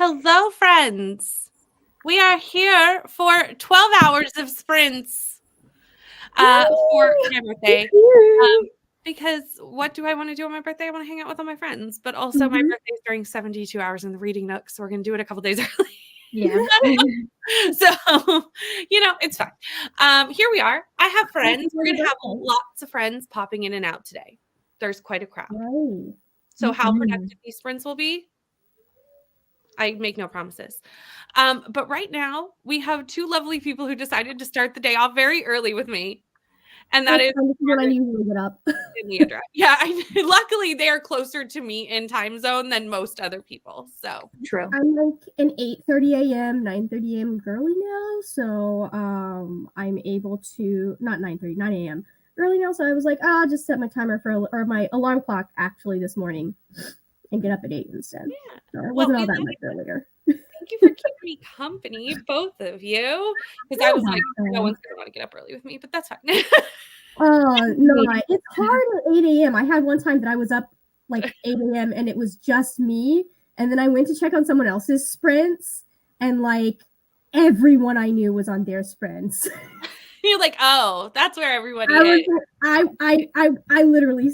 Hello, friends. We are here for 12 hours of sprints for my birthday. Because what do I want to do on my birthday? I want to hang out with all my friends. But also my birthday is during 72 hours in the reading nook, so we're going to do it a couple days early. Yeah. So, it's fine. Here we are. I have friends. We're going to have lots of friends popping in and out today. There's quite a crowd. Right. So how productive these sprints will be, I make no promises. But right now, we have two lovely people who decided to start the day off very early with me. And that is when I usually get up. and Leandra. Yeah, luckily they are closer to me in time zone than most other people. So true. I'm like an 8:30 a.m., 9:30 a.m. girly now. So I'm able to not 9:30, 9 a.m. early now. So I was like, I'll just set my timer or my alarm clock actually this morning and get up at 8 instead. Yeah. So it wasn't all that much earlier. Thank you for keeping me company, both of you. Because I was like, no one's going to want to get up early with me, but that's fine. No, it's hard at 8 a.m. I had one time that I was up like 8 a.m. and it was just me. And then I went to check on someone else's sprints and like everyone I knew was on their sprints. You're like, oh, that's where everybody is. I literally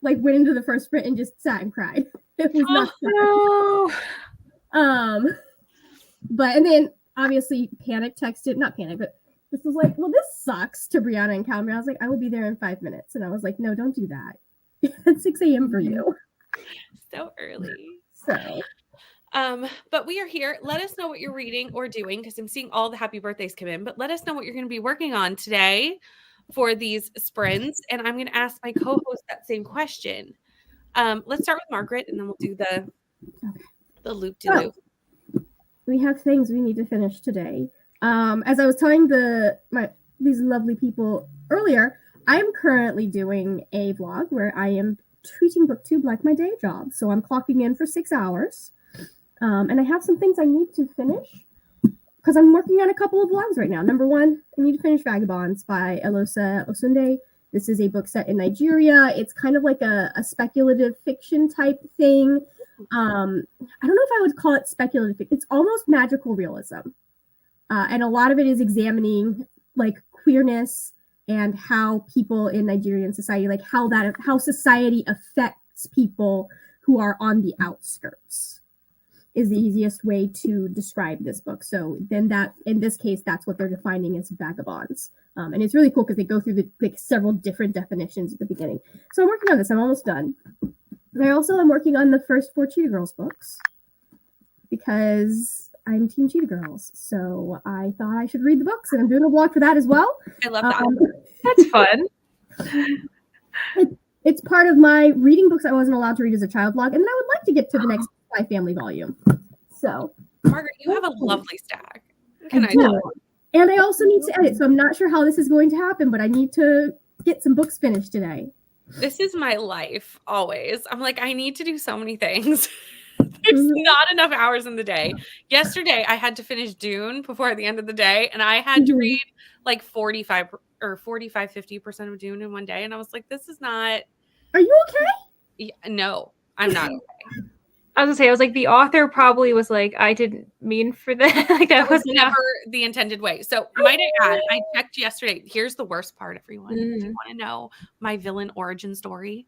went into the first sprint and just sat and cried. It was not fun. But and then obviously not panic, but this was like, well, this sucks to Brianna and Calvin. I was like, I will be there in 5 minutes. And I was like, no, don't do that. It's 6 a.m. for you. So early. So but we are here. Let us know what you're reading or doing, because I'm seeing all the happy birthdays come in, but let us know what you're going to be working on today for these sprints. And I'm going to ask my co-host that same question. Let's start with Margaret, and then we'll do the loop-de-loop. We have things we need to finish today. As I was telling these lovely people earlier, I'm currently doing a vlog where I am treating BookTube like my day job. So I'm clocking in for 6 hours. And I have some things I need to finish because I'm working on a couple of vlogs right now. Number one, I need to finish Vagabonds by Elosa Osunde. This is a book set in Nigeria. It's kind of like a speculative fiction type thing. I don't know if I would call it speculative fiction. It's almost magical realism. And a lot of it is examining like queerness and how people in Nigerian society, like how society affects people who are on the outskirts is the easiest way to describe this book. So then in this case, that's what they're defining as vagabonds. And it's really cool because they go through several different definitions at the beginning. So I'm working on this. I'm almost done. I also am working on the first 4 Cheetah Girls books because I'm Team Cheetah Girls. So I thought I should read the books, and I'm doing a vlog for that as well. I love that. That's fun. It's part of my reading books I wasn't allowed to read as a child vlog, and then I would like to get to the next Spy Family volume. So, Margaret, you have a lovely stack. I do. And I also need to edit, so I'm not sure how this is going to happen, but I need to get some books finished today. This is my life always. I'm like, I need to do so many things. There's not enough hours in the day. Yesterday, I had to finish Dune before the end of the day, and I had to read like 45, 50% of Dune in one day. And I was like, this is not. Are you okay? Yeah, no, I'm not okay. I was gonna say, I was like, the author probably was like, I didn't mean for that. Like that was never the intended way. So might I add, I checked yesterday. Here's the worst part, everyone. Do you want to know my villain origin story?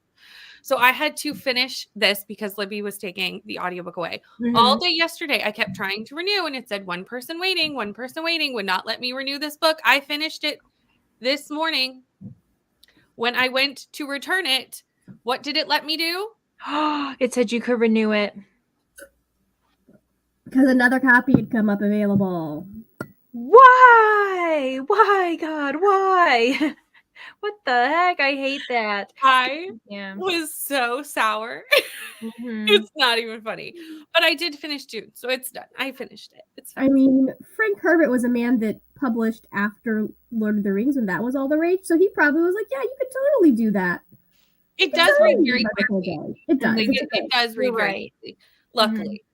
So I had to finish this because Libby was taking the audiobook away. All day yesterday, I kept trying to renew, and it said one person waiting, would not let me renew this book. I finished it this morning. When I went to return it, what did it let me do? It said you could renew it. Because another copy had come up available. Why? Why, God? Why? What the heck? I hate that. I was so sour. It's not even funny. But I did finish June, so it's done. I finished it. It's fine. I mean, Frank Herbert was a man that published after Lord of the Rings when that was all the rage, so he probably was like, yeah, you could totally do that. It does read very quickly. It does. It does read very quickly. Luckily.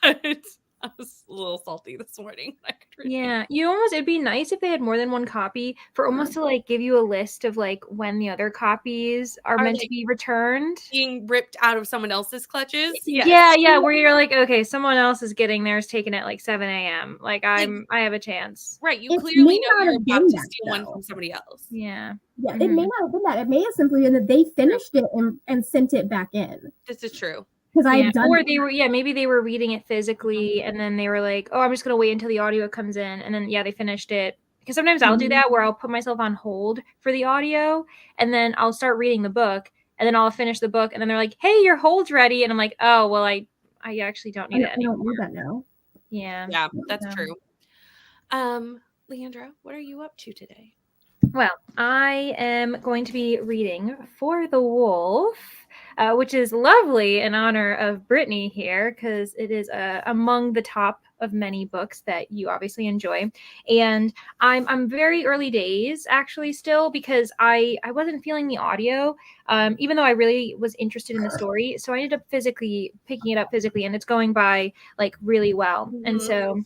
But I was a little salty this morning. I could read. Yeah, it'd be nice if they had more than one copy for almost to like give you a list of like when the other copies are meant to be returned. Being ripped out of someone else's clutches. Yes. Yeah, where you're like, okay, someone else is getting theirs taken at like 7 a.m. Like I have a chance. Right. You It clearly may know not you're have about been to that, steal one though. from somebody else. Yeah. Yeah, it may not have been that. It may have simply been that they finished it and sent it back in. This is true. Because I've done Or it. they were, maybe they were reading it physically and then they were like, oh, I'm just going to wait until the audio comes in. And then, they finished it. Because sometimes I'll do that where I'll put myself on hold for the audio and then I'll start reading the book and then I'll finish the book and then they're like, hey, your hold's ready. And I'm like, oh, well, I actually don't need it anymore. I don't need that now. Yeah. Yeah, that's true. Leandra, what are you up to today? Well, I am going to be reading For the Wolf, which is lovely in honor of Brittany here, because it is among the top of many books that you obviously enjoy. And I'm very early days, actually, still, because I wasn't feeling the audio, even though I really was interested in the story. So I ended up picking it up physically, and it's going by, like, really well. And so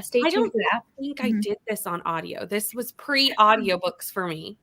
stay tuned for that. I think I did this on audio. This was pre-audiobooks for me.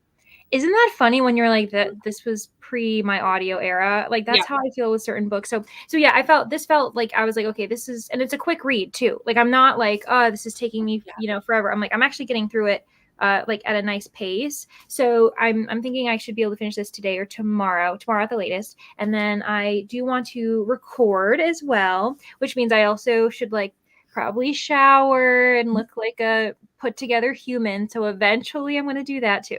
Isn't that funny when you're like that? This was pre my audio era. Like that's how I feel with certain books. So yeah, this felt like I was like, okay, this is, and it's a quick read too. Like I'm not like, oh, this is taking me, forever. I'm like, I'm actually getting through it, like at a nice pace. So I'm thinking I should be able to finish this today or tomorrow at the latest. And then I do want to record as well, which means I also should like probably shower and look like a put together human. So eventually I'm going to do that too.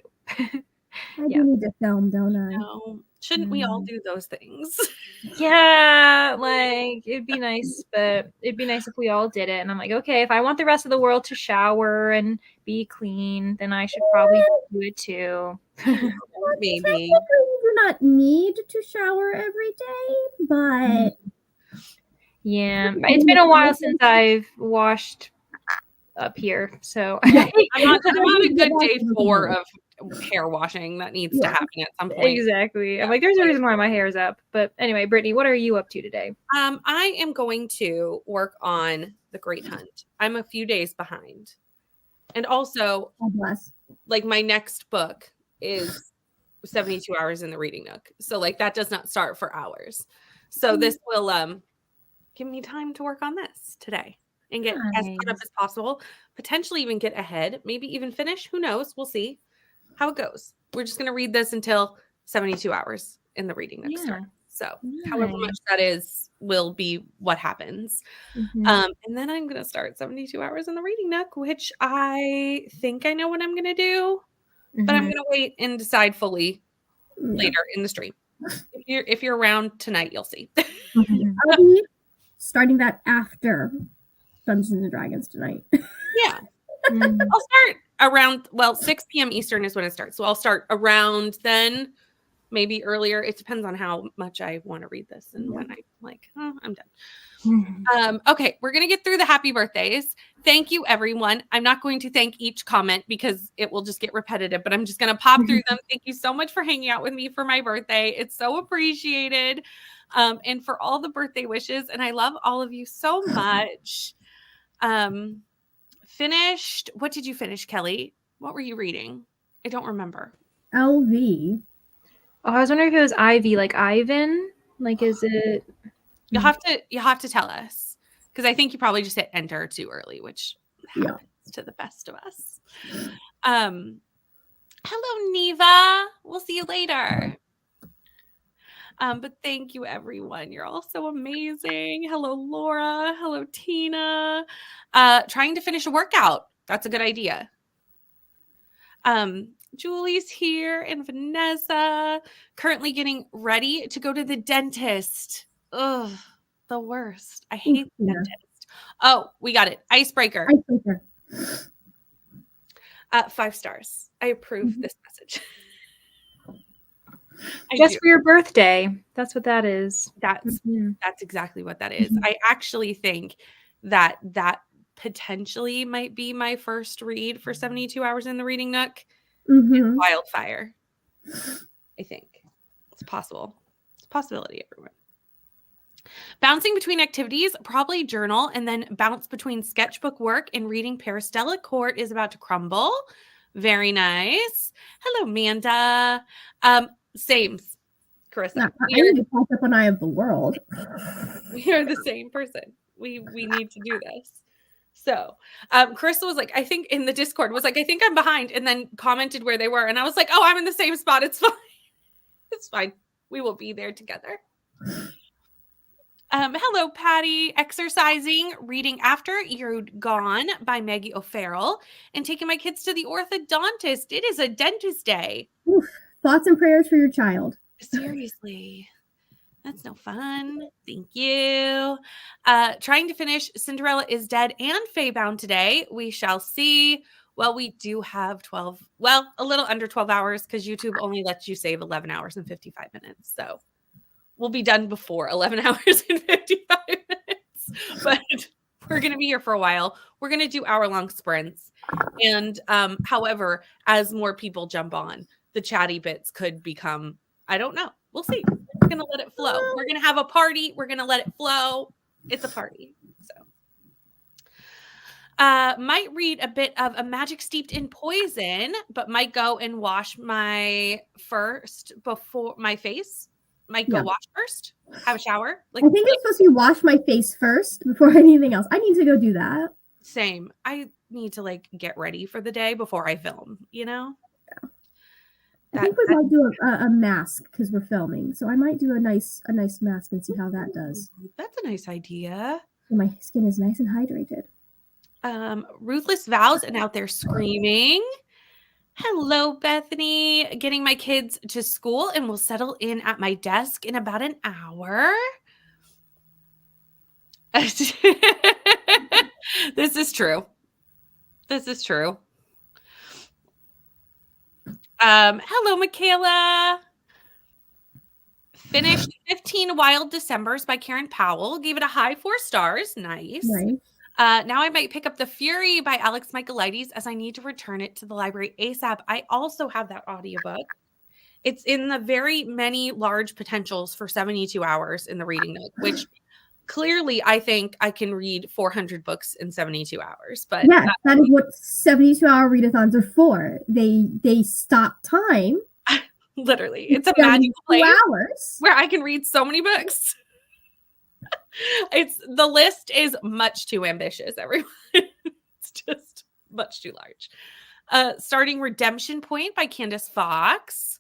I do need to film, don't I? No. Shouldn't we all do those things? Yeah, like it'd be nice, but it'd be nice if we all did it. And I'm like, okay, if I want the rest of the world to shower and be clean, then I should probably do it too. Maybe. Technically, you do not need to shower every day, but yeah, it's been a while since I've washed up here, so I'm on a good day 4 of hair washing that needs to happen at some point. Exactly. I'm like, there's a reason why my hair's up. But anyway, Brittany, what are you up to today? I am going to work on The Great Hunt. I'm a few days behind. And also, like my next book is 72 hours in the reading nook. So like that does not start for hours. So this will give me time to work on this today and get as caught up as possible, potentially even get ahead, maybe even finish. Who knows? We'll see how it goes. We're just going to read this until 72 hours in the reading nook starts. So however much that is will be what happens. And then I'm going to start 72 hours in the reading nook, which I think I know what I'm going to do, but I'm going to wait and decide fully later in the stream. If you're around tonight, you'll see. I'll be starting that after Dungeons and Dragons tonight. Yeah. I'll start around 6 p.m. Eastern is when it starts. So I'll start around then, maybe earlier. It depends on how much I want to read this and when I'm like, oh, I'm done. Okay, we're gonna get through the happy birthdays. Thank you, everyone. I'm not going to thank each comment because it will just get repetitive, but I'm just gonna pop through them. Thank you so much for hanging out with me for my birthday. It's so appreciated. And for all the birthday wishes. And I love all of you so much. Finished. What did you finish, Kelly? What were you reading? I don't remember. LV. Oh, I was wondering if it was Ivy, like Ivan. Like, is it? You'll have to tell us because I think you probably just hit enter too early, which happens to the best of us. Hello, Neva. We'll see you later. But thank you, everyone. You're all so amazing. Hello, Laura. Hello, Tina. Trying to finish a workout. That's a good idea. Julie's here and Vanessa. Currently getting ready to go to the dentist. Ugh, the worst. I hate the dentist. Oh, we got it. Icebreaker. 5 stars. I approve this message. Just for your birthday. That's what that is. That's exactly what that is. I actually think that potentially might be my first read for 72 hours in the reading nook. Bouncing between activities, probably journal, and then bounce between sketchbook work and reading Peristella Court is about to crumble. Very nice. Hello, Amanda. Same, Carissa. Yeah, I need to catch up on Eye of the World. We are the same person. We need to do this. So Carissa was like, I think in the Discord was like, I think I'm behind, and then commented where they were. And I was like, oh, I'm in the same spot. It's fine. It's fine. We will be there together. Hello, Patty. Exercising, reading After You're Gone by Maggie O'Farrell, and taking my kids to the orthodontist. It is a dentist day. Oof. Thoughts and prayers for your child. Seriously. That's no fun. Thank you. Trying to finish Cinderella is Dead and Faybound today. We shall see. Well, we do have a little under 12 hours because YouTube only lets you save 11 hours and 55 minutes. So we'll be done before 11 hours and 55 minutes. But we're going to be here for a while. We're going to do hour-long sprints. And however, as more people jump on, the chatty bits could become, I don't know. We'll see. We're going to let it flow. We're going to have a party. We're going to let it flow. It's a party. So, might read a bit of A Magic Steeped in Poison, but might go and wash my face. Might go wash first. Have a shower. I think it's supposed to be wash my face first before anything else. I need to go do that. Same. I need to get ready for the day before I film, Yeah. I think we might do a mask because we're filming. So I might do a nice mask and see how that does. That's a nice idea. So my skin is nice and hydrated. Ruthless Vows and Out There Screaming. Hello, Bethany. Getting my kids to school and we'll settle in at my desk in about an hour. This is true. This is true. Hello, Michaela. Finished 15 Wild Decembers by Karen Powell. Gave it a high 4 stars. Nice. Now I might pick up The Fury by Alex Michaelides as I need to return it to the library ASAP. I also have that audiobook. It's in the very many large potentials for 72 hours in the reading nook, which clearly I think I can read 400 books in 72 hours. But yeah, that is what 72-hour readathons are for. They stop time. Literally. It's a magical place where I can read so many books. The list is much too ambitious, everyone. It's just much too large. Starting Redemption Point by Candace Fox.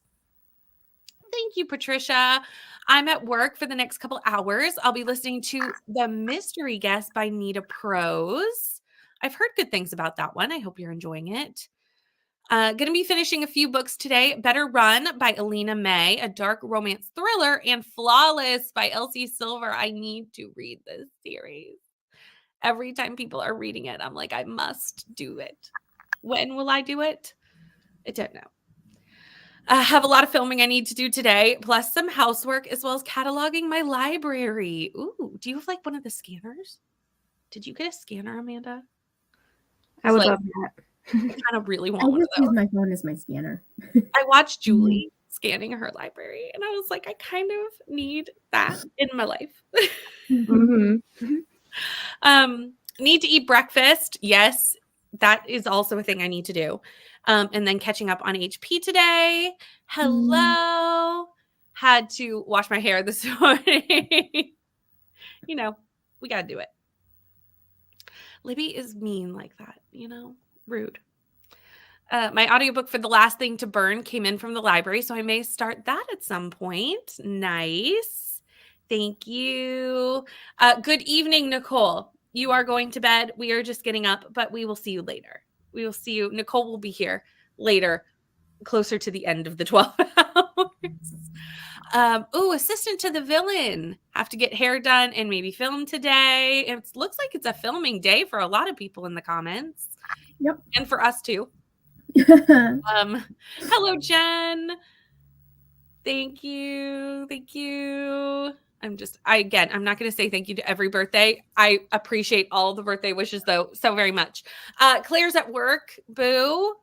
Thank you, Patricia. I'm at work for the next couple hours. I'll be listening to The Mystery Guest by Nita Prose. I've heard good things about that one. I hope you're enjoying it. Going to be finishing a few books today. Better Run by Alina May, a dark romance thriller, and Flawless by Elsie Silver. I need to read this series. Every time people are reading it, I'm like, I must do it. When will I do it? I don't know. I have a lot of filming I need to do today, plus some housework, as well as cataloging my library. Ooh, do you have one of the scanners? Did you get a scanner, Amanda? I would love that. I kind of really want one I of just use my phone as my scanner. I watched Julie scanning her library, and I was like, I kind of need that in my life. Need to eat breakfast. Yes, that is also a thing I need to do. And then catching up on HP today. Hello. Had to wash my hair this morning. We got to do it. Libby is mean like that, rude. My audiobook for The Last Thing to Burn came in from the library, so I may start that at some point. Nice. Thank you. Good evening, Nicole. You are going to bed. We are just getting up, but we will see you later. We will see you. Nicole will be here later, closer to the end of the 12 hours. Assistant to the Villain. Have to get hair done and maybe film today. It looks like it's a filming day for a lot of people in the comments. Yep. And for us too. Hello, Jen. Thank you. Thank you. I'm not going to say thank you to every birthday. I appreciate all the birthday wishes though so very much. Claire's at work. Boo.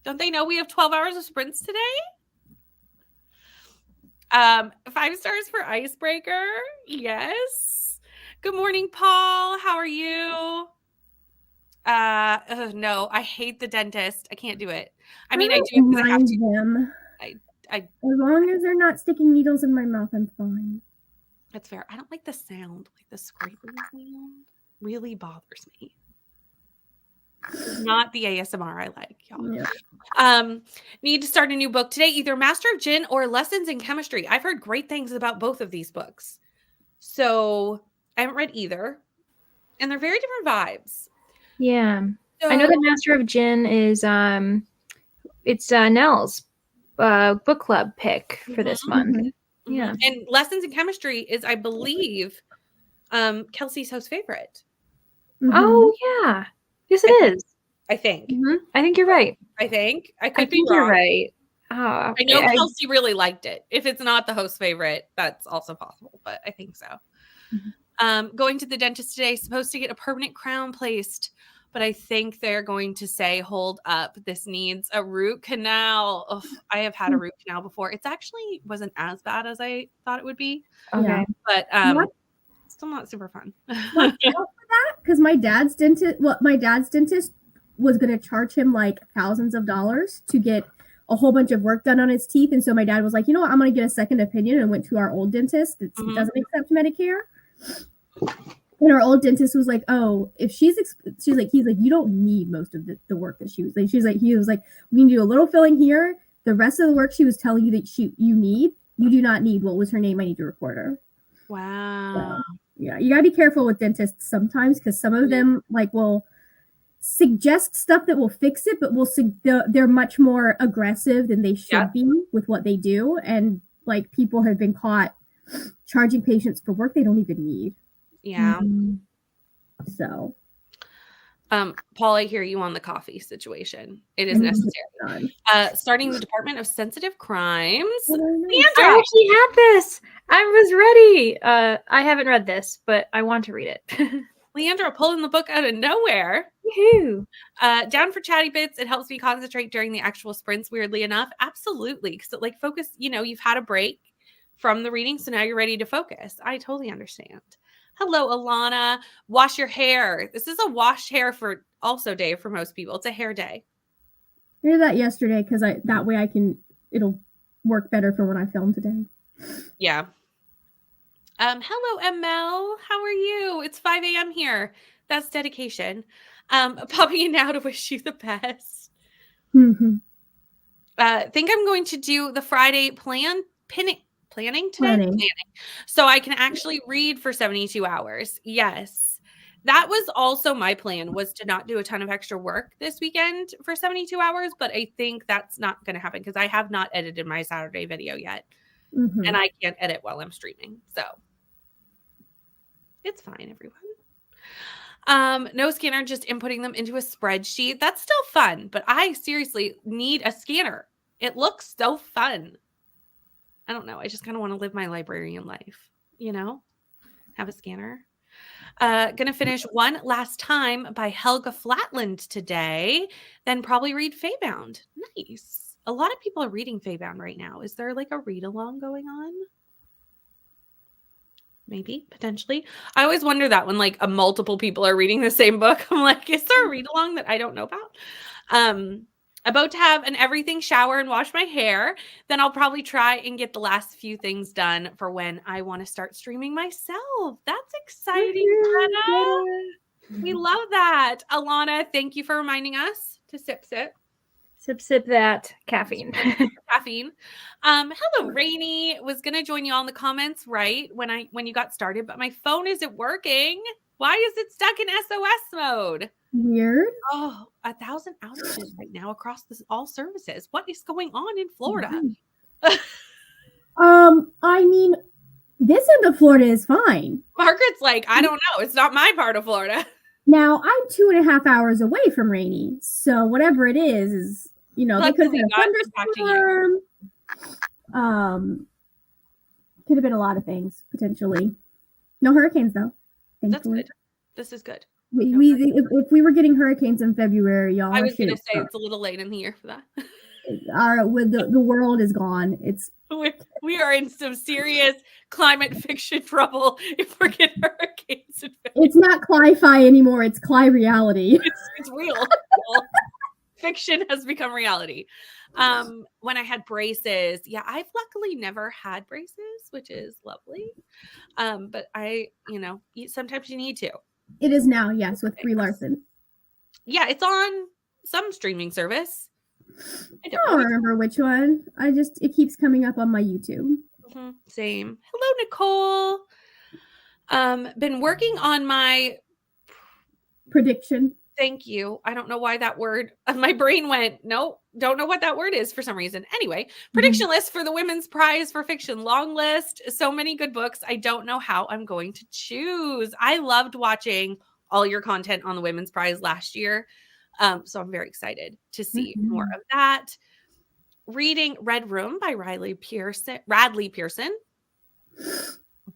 Don't they know we have 12 hours of sprints today? 5 stars for Icebreaker. Yes. Good morning, Paul. How are you? No, I hate the dentist. I can't do it. I mean, I do it because I have to. Them. I As long as they're not sticking needles in my mouth, I'm fine. That's fair. I don't like the sound, like the scraping sound really bothers me. It's not the ASMR I like, y'all. Yeah. Need to start a new book today, either Master of Gin or Lessons in Chemistry. I've heard great things about both of these books. So I haven't read either. And they're very different vibes. Yeah. So, I know that Master of Gin is it's Nell's book club pick for this month. Mm-hmm. Yeah. And Lessons in Chemistry is, I believe, Kelsey's host favorite. Mm-hmm. Oh yeah. Yes, it is. I think. Mm-hmm. I think you're right. I think. I could I be think wrong. you're right. Oh, I know Kelsey really liked it. If it's not the host favorite, that's also possible, but I think so. Mm-hmm. Going to the dentist today, supposed to get a permanent crown placed, but I think they're going to say, hold up, this needs a root canal. Ugh, I have had a root canal before. It's actually wasn't as bad as I thought it would be. Okay. But still not super fun. Watch out for that, because my dad's dentist was going to charge him like thousands of dollars to get a whole bunch of work done on his teeth. And so my dad was like, you know what, I'm going to get a second opinion, and went to our old dentist that doesn't accept Medicare. And our old dentist was like, oh, if he's like, you don't need most of the work that she was like. He was like, we can do a little filling here. The rest of the work she was telling you that you do not need. What was her name? I need to report her. Wow. So, yeah, you gotta be careful with dentists sometimes, because some of them will suggest stuff that will fix it, but they're much more aggressive than they should be with what they do. And like, people have been caught charging patients for work they don't even need. Yeah. So, Paul, I hear you on the coffee situation. It is necessary. Starting the Department of Sensitive Crimes. I actually had this. I was ready. I haven't read this, but I want to read it. Leandra pulling the book out of nowhere. Woohoo. Down for chatty bits. It helps me concentrate during the actual sprints, weirdly enough. Absolutely. Because it like focus, you've had a break from the reading, so now you're ready to focus. I totally understand. Hello, Alana. Wash your hair. This is a wash hair for also day for most people. It's a hair day. I did that yesterday because that way it'll work better for when I film today. Yeah. Hello, ML. How are you? It's 5 a.m. here. That's dedication. Popping in now to wish you the best. Mm-hmm. Think I'm going to do the Friday planning today. Planning. So I can actually read for 72 hours. Yes. That was also my plan, was to not do a ton of extra work this weekend for 72 hours, but I think that's not going to happen because I have not edited my Saturday video yet. Mm-hmm. And I can't edit while I'm streaming. So it's fine, everyone. No scanner, just inputting them into a spreadsheet. That's still fun, but I seriously need a scanner. It looks so fun. I don't know. I just kind of want to live my librarian life, have a scanner. Gonna finish One Last Time by Helga Flatland today, then probably read Feybound. Nice. A lot of people are reading Feybound right now. Is there like a read along going on? Maybe, potentially. I always wonder that when like multiple people are reading the same book. I'm like, is there a read along that I don't know about? About to have an everything shower and wash my hair. Then I'll probably try and get the last few things done for when I want to start streaming myself. That's exciting, Greta. We love that. Alana, thank you for reminding us to sip. Sip that caffeine. Caffeine. Hello, Rainy. Was gonna join you all in the comments when you got started, but my phone isn't working. Why is it stuck in SOS mode? Weird. Oh, 1,000 outages right now across all services. What is going on in Florida? I mean, this end of Florida is fine. Margaret's like, I don't know. It's not my part of Florida. Now, I'm 2.5 hours away from Rainy, so whatever it is, they could have been a thunderstorm. Could have been a lot of things, potentially. No hurricanes, though. Thankfully. That's good. This is good. If we were getting hurricanes in February, y'all. I was going to say it's a little late in the year for that. the world is gone. It's we are in some serious climate fiction trouble if we're getting hurricanes. It's not Cli-Fi anymore. It's Cli reality. It's real. Fiction has become reality. When I had braces, yeah, I've luckily never had braces, which is lovely. But sometimes you need to. It is now, yes, with Brie Larson. Yeah, it's on some streaming service. I don't remember which one. It keeps coming up on my YouTube. Mm-hmm. Same. Hello, Nicole. Been working on my prediction. Thank you. I don't know why that word, my brain went, nope, don't know what that word is for some reason. Anyway, prediction list for the Women's Prize for Fiction long list. So many good books. I don't know how I'm going to choose. I loved watching all your content on the Women's Prize last year. So I'm very excited to see more of that. Reading Red Room by Radley Pearson.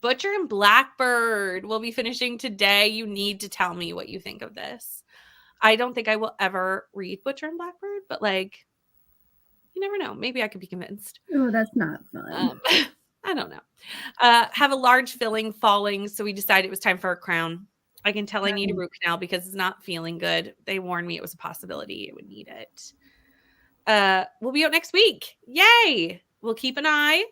Butcher and Blackbird will be finishing today. You need to tell me what you think of this. I don't think I will ever read Butcher and Blackbird, but you never know. Maybe I could be convinced. Oh, that's not fun. I don't know. Have a large filling falling, so we decided it was time for a crown. I can tell I need a root canal because it's not feeling good. They warned me it was a possibility. It would need it. We'll be out next week. Yay! We'll keep an eye.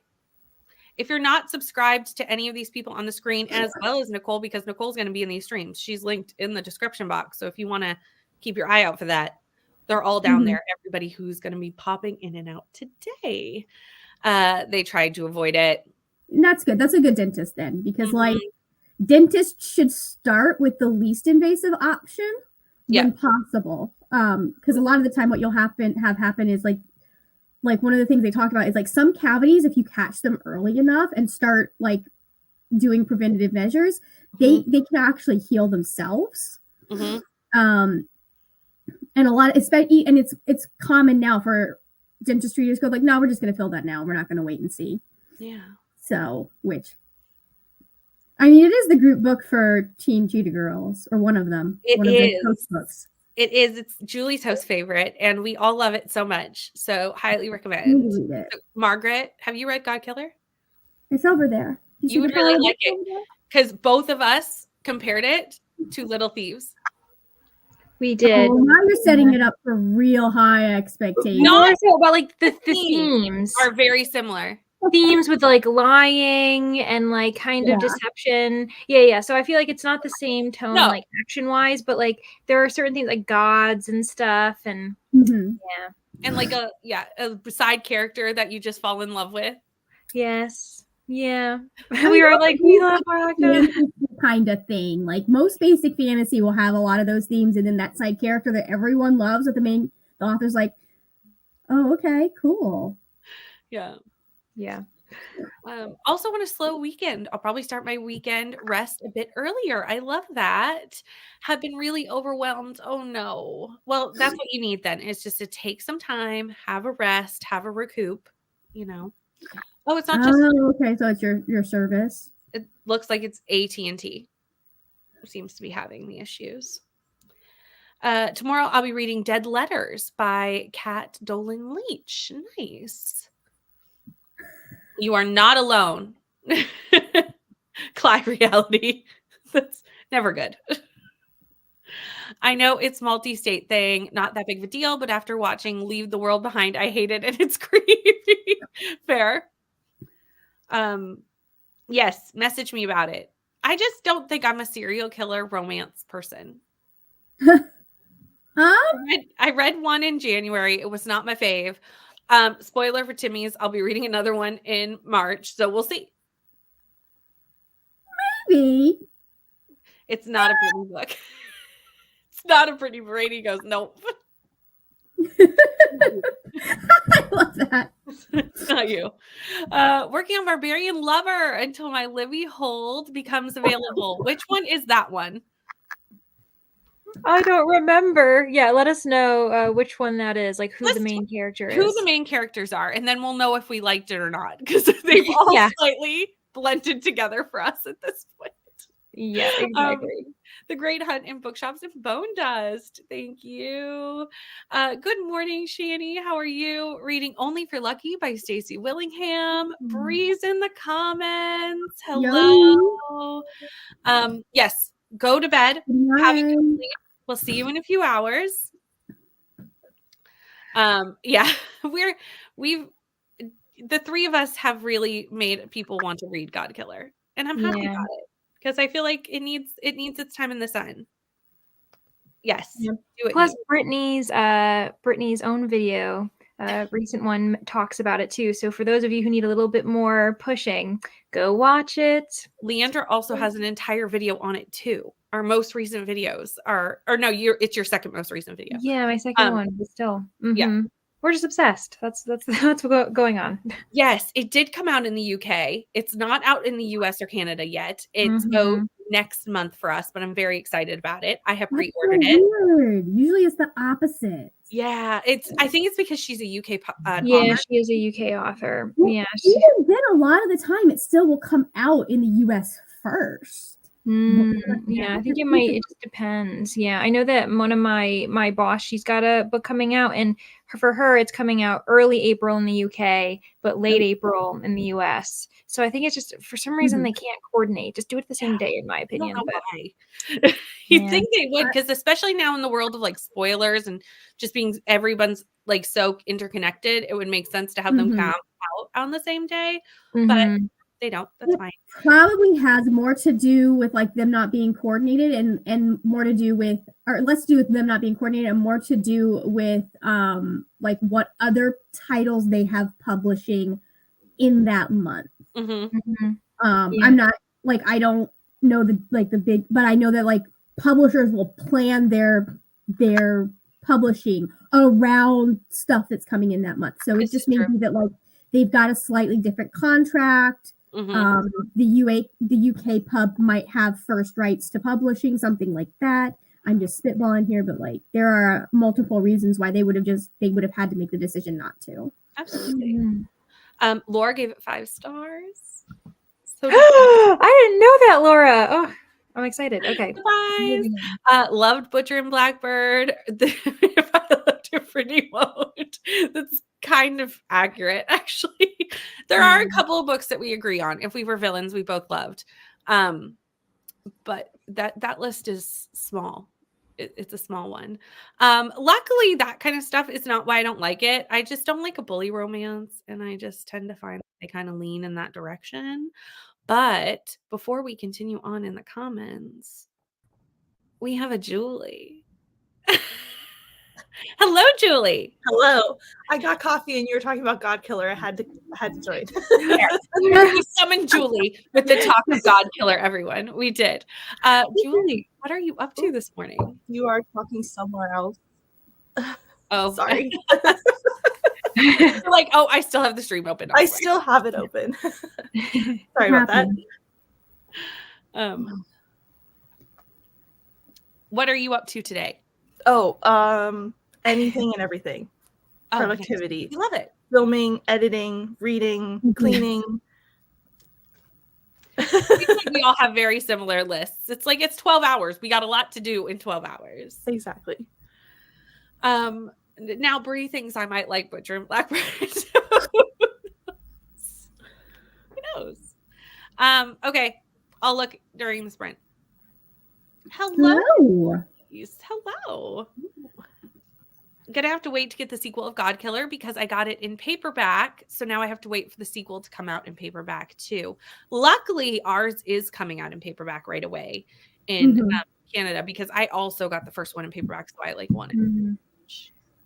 If you're not subscribed to any of these people on the screen, as well as Nicole, because Nicole's going to be in these streams, she's linked in the description box. So if you want to keep your eye out for that, they're all down there. Everybody who's going to be popping in and out today. They tried to avoid it. That's good. That's a good dentist then, because dentists should start with the least invasive option when possible. Because a lot of the time what you'll have happen is like one of the things they talk about is some cavities, if you catch them early enough and start doing preventative measures, they can actually heal themselves. And a lot, especially, and it's common now for dentistry to just go no, we're just going to fill that now. We're not going to wait and see. Yeah. So, it is the group book for Teen Cheetah Girls, or one of them. One of the coach books. It is. It's Julie's host favorite, and we all love it so much. So highly recommend. So, Margaret, have you read God Killer? It's over there. You would really like it because both of us compared it to Little Thieves. We did. Oh, now you're setting it up for real high expectations. No, but the themes are very similar. Themes with lying and kind of deception. Yeah. So I feel it's not the same tone action wise, but there are certain things like gods and stuff, and and a side character that you just fall in love with. Yes. Yeah. We were we love our kind of thing. Most basic fantasy will have a lot of those themes, and then that side character that everyone loves, that the author's oh, okay, cool. Yeah. Yeah. Also on a slow weekend, I'll probably start my weekend rest a bit earlier. I love that. Have been really overwhelmed. Oh no. Well, that's what you need then. It's just to take some time, have a rest, have a recoup, Oh, it's not just okay, so it's your service. It looks like it's AT&T. Seems to be having the issues. Tomorrow I'll be reading Dead Letters by Kat Dolan Leach. Nice. You are not alone. Clyde reality. That's never good. I know it's multi-state thing, not that big of a deal, but after watching Leave the World Behind, I hate it and it's creepy. Fair. Yes, message me about it. I just don't think I'm a serial killer romance person. I read one in January. It was not my fave. Spoiler for Timmy's, I'll be reading another one in March, so we'll see. Maybe. It's not a pretty book. It's not a pretty Brady goes, nope. I love that. It's not you. Working on Barbarian Lover until my Libby hold becomes available. Which one is that one? I don't remember. Yeah, let us know which one that is, who the main character is. Who the main characters are, and then we'll know if we liked it or not, because they've all slightly blended together for us at this point. Yeah, exactly. The Great Hunt in Bookshops and Bone Dust. Thank you. Good morning, Shani. How are you? Reading Only for Lucky by Stacey Willingham. Breeze in the comments. Hello. Yes, go to bed. Have a good sleep. We'll see you in a few hours. Yeah, we've the three of us have really made people want to read God Killer, and I'm happy about it because I feel like it needs its time in the sun. Yes, do it. Plus, Brittany's own video, recent one, talks about it too. So for those of you who need a little bit more pushing, go watch it. Leandra also has an entire video on it too. Our most recent videos are, or no, it's your second most recent video. Yeah, my second one, but still, yeah, we're just obsessed. That's what's going on. Yes, it did come out in the UK. It's not out in the US or Canada yet. It's out next month for us, but I'm very excited about it. I have pre-ordered it. Weird. Usually it's the opposite. Yeah, I think it's because she's a UK yeah, author. she is a UK author. Well, yeah, even then, a lot of the time, it still will come out in the US first. Yeah, I think it just depends. Yeah, I know that one of my boss, she's got a book coming out, and for her it's coming out early April in the UK, but late April in the US. So I think it's just for some reason they can't coordinate. Just do it the same day, in my opinion. I don't know why. You'd think they would, because especially now in the world of like spoilers and just being everyone's like so interconnected, it would make sense to have them come out on the same day. But they don't. That's fine. Probably has more to do with like them not being coordinated and more to do with, or less to do with them not being coordinated and more to do with like what other titles they have publishing in that month. I'm not like, I don't know the big, but I know that like publishers will plan their publishing around stuff that's coming in that month. So it just may be that like they've got a slightly different contract. The UK pub might have first rights to publishing, something like that. I'm just spitballing here, but like there are multiple reasons why they would have had to make the decision not to. Absolutely. Laura gave it 5 stars. So I didn't know that, Laura. Oh, I'm excited. Okay. Loved Butcher and Blackbird. If I looked it pretty won't. That's kind of accurate, actually. There are a couple of books that we agree on. If We Were Villains, we both loved. But that list is small. It's a small one. Luckily, that kind of stuff is not why I don't like it. I just don't like a bully romance, and I just tend to find they kind of lean in that direction. But before we continue on in the comments, we have a Julie. Hello, Julie. Hello. I got coffee and you were talking about God Killer. I had to join. We summoned Julie with the talk of God Killer, everyone. We did. Julie, what are you up to this morning? You are talking somewhere else. Oh, sorry. Like, oh, I still have the stream open. I still have it open. Sorry about that. What are you up to today? Oh, anything and everything. Productivity. Nice. You love it. Filming, editing, reading, cleaning. We all have very similar lists. It's like it's 12 hours. We got a lot to do in 12 hours. Exactly. Now Bree thinks I might like Butcher and Blackbird. Who knows? Okay. I'll look during the sprint. Hello. Hello. Gonna have to wait to get the sequel of God Killer because I got it in paperback. So now I have to wait for the sequel to come out in paperback too. Luckily, ours is coming out in paperback right away in Canada because I also got the first one in paperback. So I like wanted,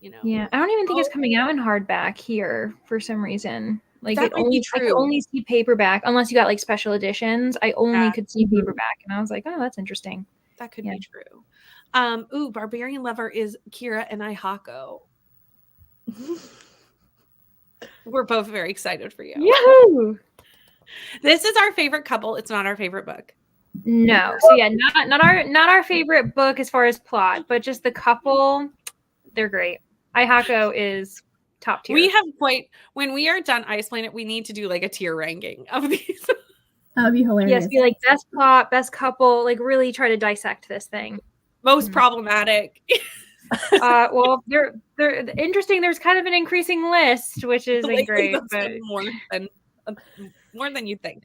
Yeah, I don't even think it's coming out in hardback here for some reason. Like that I could only see paperback unless you got like special editions. I only could see paperback, and I was like, oh, that's interesting. That could be true. Barbarian Lover is Kira and I Hako. We're both very excited for you. Yahoo! This is our favorite couple. It's not our favorite book. No. So yeah, not our favorite book as far as plot, but just the couple, they're great. I Hako is top tier. We have when we are done Ice Planet, we need to do like a tier ranking of these. That would be hilarious. Yes, be like best plot, best couple, like really try to dissect this thing. Most problematic. Well, they're interesting. There's kind of an increasing list, which isn't Lately, great, that's but been more than you think.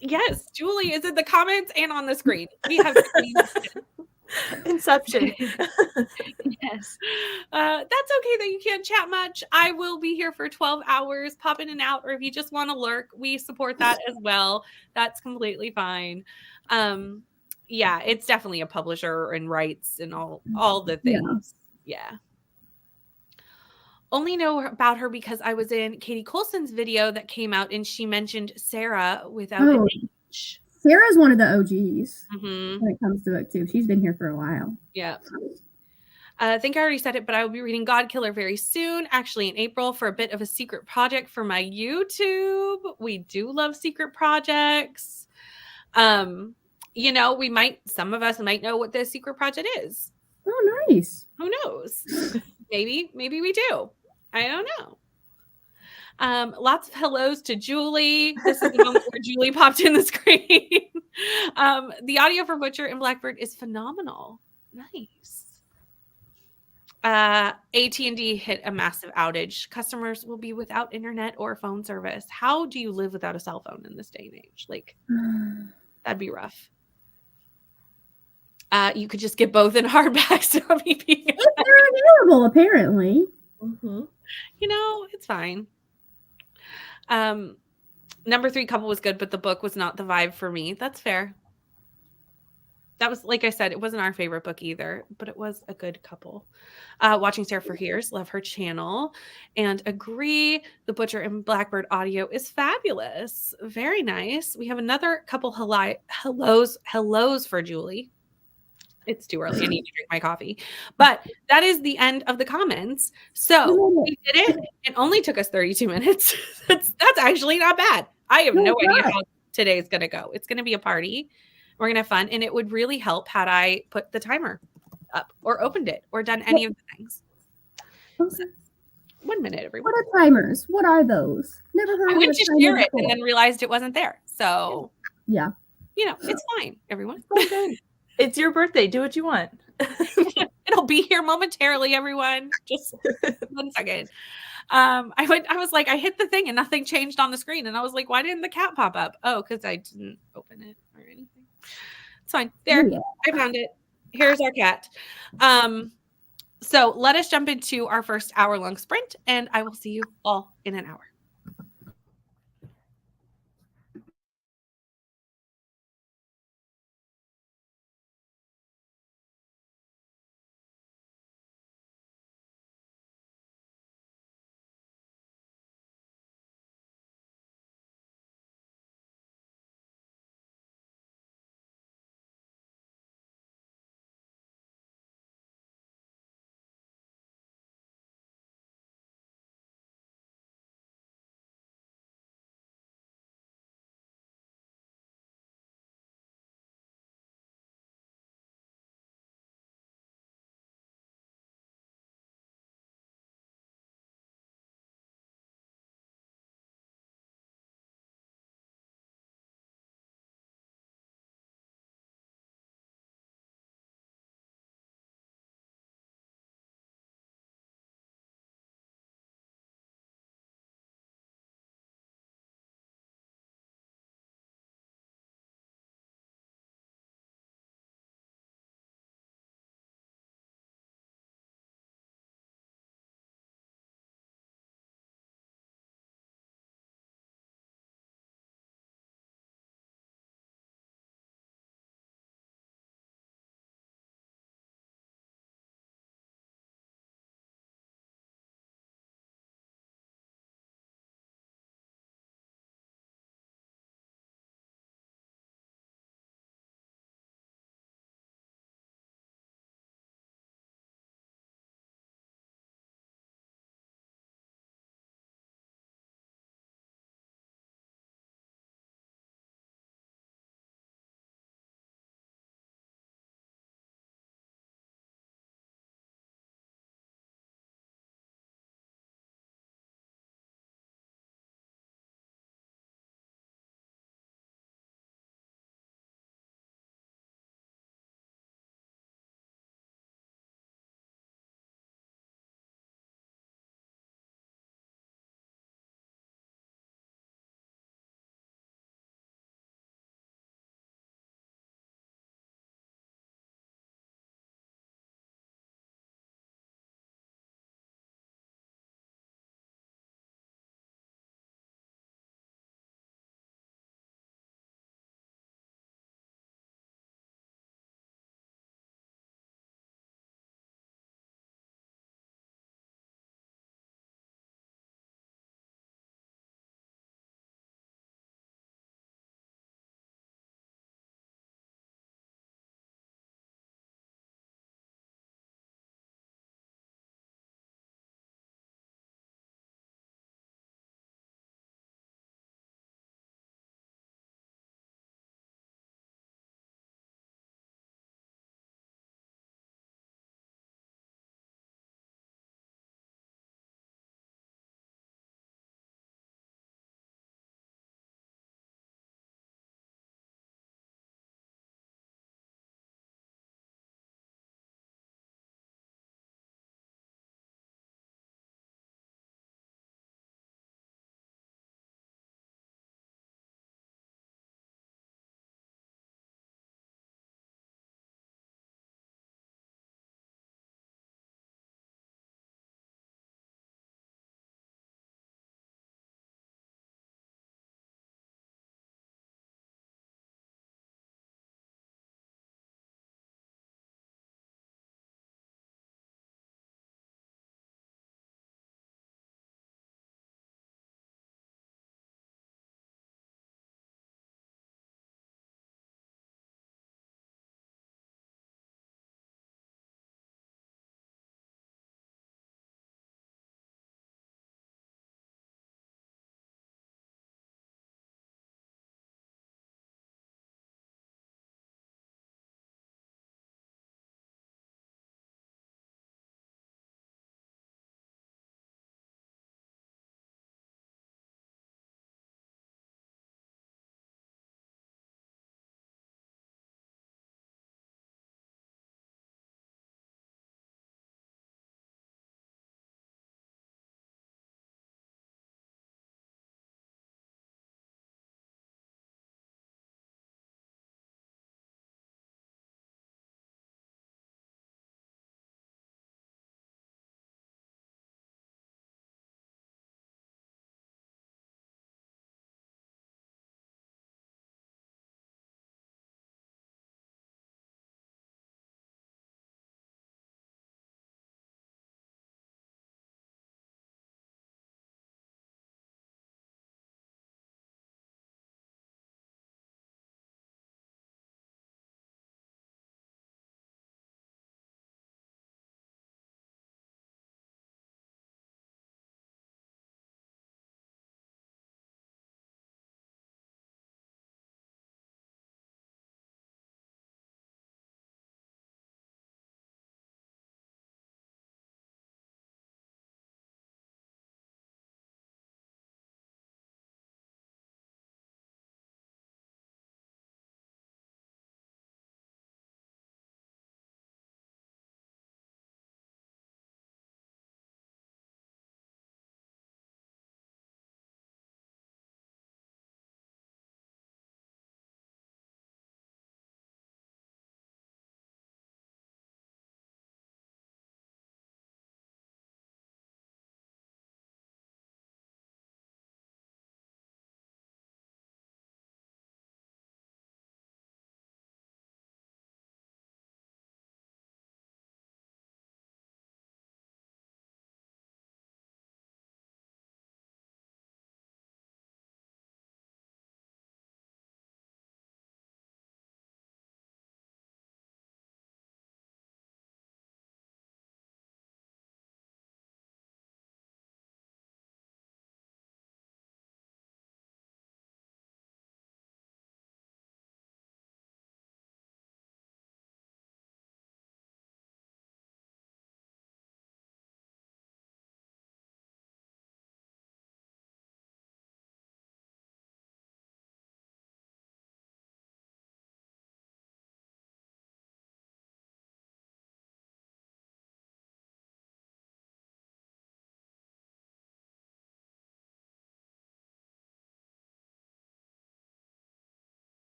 Yes, Julie is in the comments and on the screen. We have Inception. yes. that's okay that you can't chat much. I will be here for 12 hours, pop in and out, or if you just want to lurk, we support that as well. That's completely fine. Yeah, it's definitely a publisher and rights and all the things. Yeah. Only know about her because I was in Katie Coulson's video that came out and she mentioned Sarah without an H. Sarah's one of the OGs Mm-hmm. when it comes to booktube. She's been here for a while. Yeah. I think I already said it, but I will be reading God Killer very soon, actually in April, for a bit of a secret project for my YouTube. We do love secret projects. You know, some of us might know what this secret project is. Oh, nice. Who knows? Maybe we do. I don't know. Lots of hellos to Julie. This is the moment where Julie popped in the screen. The audio for Butcher and Blackbird is phenomenal. Nice. AT&T hit a massive outage. Customers will be without internet or phone service. How do you live without a cell phone in this day and age? Like, that'd be rough. You could just get both in hardback. So they're available, apparently. Mm-hmm. You know, it's fine. Number 3 couple was good, but the book was not the vibe for me. That's fair. That was, like I said, it wasn't our favorite book either, but it was a good couple. Watching Sarah for Years, love her channel, and agree. The Butcher and Blackbird audio is fabulous. Very nice. We have another couple hellos for Julie. It's too early. I need to drink my coffee. But that is the end of the comments. So we did it. It only took us 32 minutes. That's actually not bad. I have no idea how today is going to go. It's going to be a party. We're going to have fun. And it would really help had I put the timer up or opened it or done any of the things. So, 1 minute, everyone. What are timers? What are those? Never heard I of went to share it before. and then realized it wasn't there. So, yeah. You know, it's fine, everyone. It's your birthday. Do what you want. It'll be here momentarily, everyone. Just 1 second. I was like, I hit the thing and nothing changed on the screen. And I was like, why didn't the cat pop up? Oh, because I didn't open it or anything. It's fine. There. Yeah. I found it. Here's our cat. So let us jump into our first hour-long sprint, and I will see you all in an hour.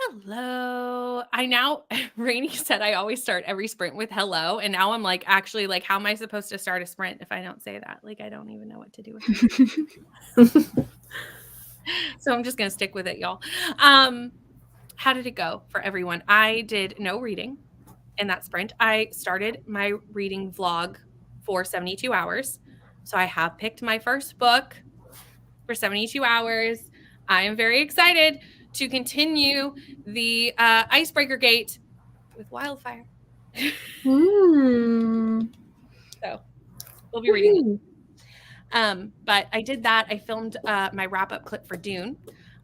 Hello. Rainey said I always start every sprint with hello. And now I'm like, actually, like, how am I supposed to start a sprint if I don't say that? Like, I don't even know what to do with it. So I'm just going to stick with it, y'all. How did it go for everyone? I did no reading in that sprint. I started my reading vlog for 72 hours. So I have picked my first book for 72 hours. I am very excited to continue the icebreaker gate with wildfire. So we'll be reading. But I did that. I filmed my wrap-up clip for Dune.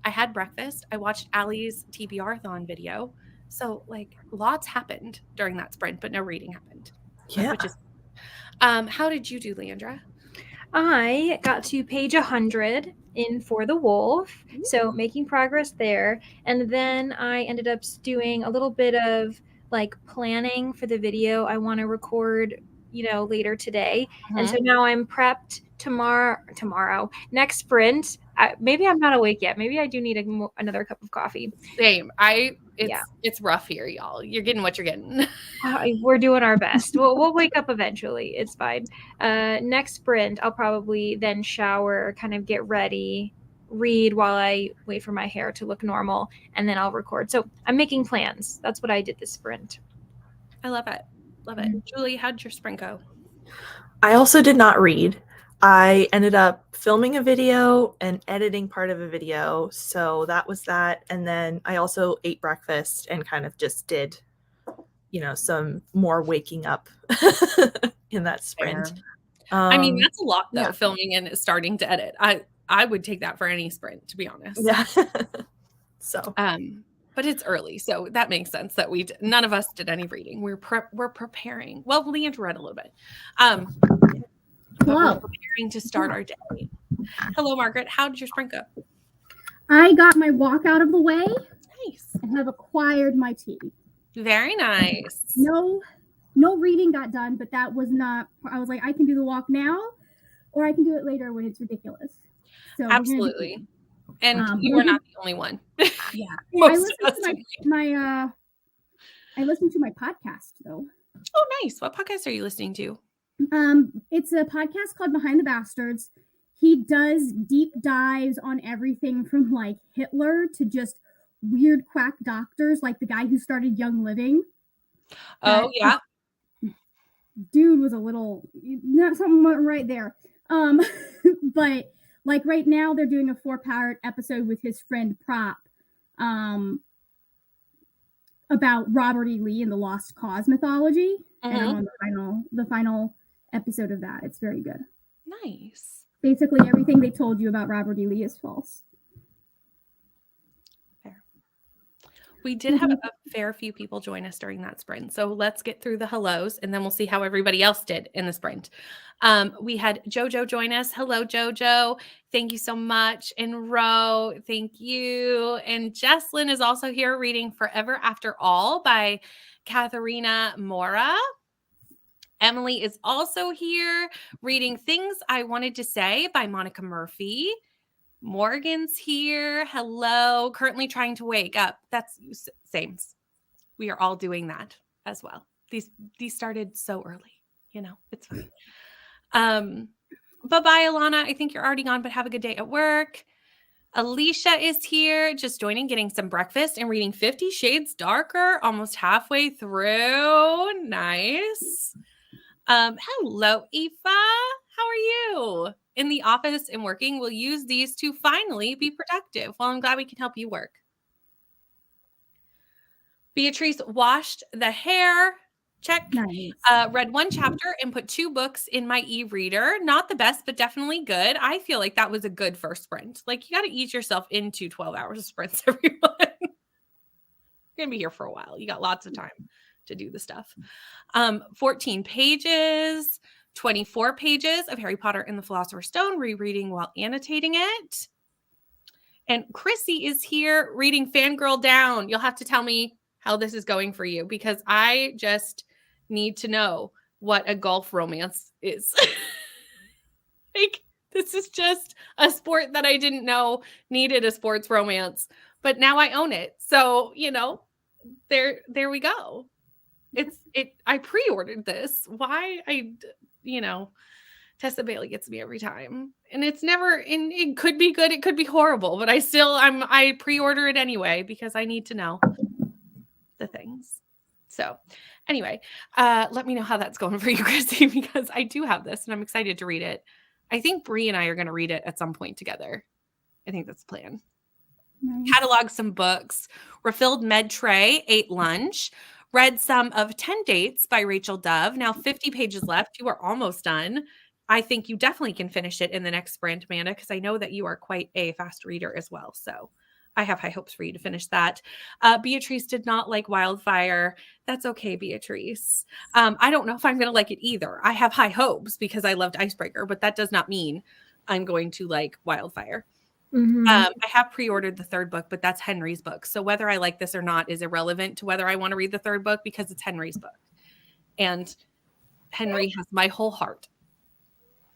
I had breakfast. I watched Allie's TBR-thon video. So like lots happened during that sprint, but no reading happened. Yeah. Which is how did you do, Leandra? I got to page 100 in For the Wolf, so making progress there. And then I ended up doing a little bit of like planning for the video I want to record, later today. And so now I'm prepped tomorrow, next sprint. Maybe I'm not awake yet. Maybe I do need another cup of coffee. Same. It's rough here, y'all. You're getting what you're getting. We're doing our best. We'll wake up eventually. It's fine. Next sprint, I'll probably then shower, kind of get ready, read while I wait for my hair to look normal, and then I'll record. So I'm making plans. That's what I did this sprint. I love it. Love it. Julie, how'd your sprint go? I also did not read. I ended up filming a video and editing part of a video. So that was that. And then I also ate breakfast and kind of just did, some more waking up in that sprint. I mean, that's a lot though, filming and starting to edit. I would take that for any sprint, to be honest. Yeah. So, but it's early, so that makes sense that none of us did any reading. We're preparing. Well, Leandra read a little bit. But we're preparing to start our day. Hello, Margaret. How did your sprint go? I got my walk out of the way. Nice. And have acquired my tea. Very nice. No reading got done, but that was not. I was like, I can do the walk now, or I can do it later when it's ridiculous. So absolutely. And you are not the only one. Yeah. I listened to my podcast though. Oh, nice. What podcast are you listening to? It's a podcast called Behind the Bastards. He does deep dives on everything from like Hitler to just weird quack doctors, like the guy who started Young Living. Oh, yeah. Dude was a little not something right there. But like right now they're doing a 4-part episode with his friend Prop about Robert E. Lee and the Lost Cause mythology. And I'm on the final episode of that. It's very good. Nice. Basically everything they told you about Robert E. Lee is false. Fair. We did have a fair few people join us during that sprint. So let's get through the hellos and then we'll see how everybody else did in the sprint. We had Jojo join us. Hello, Jojo. Thank you so much. And Ro, thank you. And Jesslyn is also here reading Forever After All by Katharina Mora. Emily is also here reading Things I Wanted to Say by Monica Murphy. Morgan's here. Hello. Currently trying to wake up. That's same. We are all doing that as well. These started so early. It's fine. Bye-bye, Alana. I think you're already gone, but have a good day at work. Alicia is here, just joining, getting some breakfast and reading 50 Shades Darker, almost halfway through. Nice. Hello, Aoife. How are you? In the office and working, we'll use these to finally be productive. Well, I'm glad we can help you work. Beatrice washed the hair. Check. Nice. Read 1 chapter and put 2 books in my e-reader. Not the best, but definitely good. I feel like that was a good first sprint. Like, you got to ease yourself into 12 hours of sprints, everyone. You're going to be here for a while. You got lots of time to do the stuff. 14 pages, 24 pages of Harry Potter and the Philosopher's Stone, rereading while annotating it. And Chrissy is here reading Fangirl Down. You'll have to tell me how this is going for you because I just need to know what a golf romance is. Like, this is just a sport that I didn't know needed a sports romance, but now I own it. So, you know, there we go. I pre-ordered this. Why you know, Tessa Bailey gets me every time. And it's never, and it could be good, it could be horrible, but I pre-order it anyway because I need to know the things. So anyway, let me know how that's going for you, Chrissy, because I do have this and I'm excited to read it. I think Bree and I are going to read it at some point together. I think that's the plan. Nice. Catalog some books, refilled med tray, ate lunch, read some of 10 Dates by Rachel Dove. Now 50 pages left. You are almost done. I think you definitely can finish it in the next sprint, Amanda, because I know that you are quite a fast reader as well. So I have high hopes for you to finish that. Beatrice did not like Wildfire. That's okay, Beatrice. I don't know if I'm going to like it either. I have high hopes because I loved Icebreaker, but that does not mean I'm going to like Wildfire. Mhm. I have pre-ordered the third book, but that's Henry's book. So whether I like this or not is irrelevant to whether I want to read the third book because it's Henry's book. And Henry has my whole heart.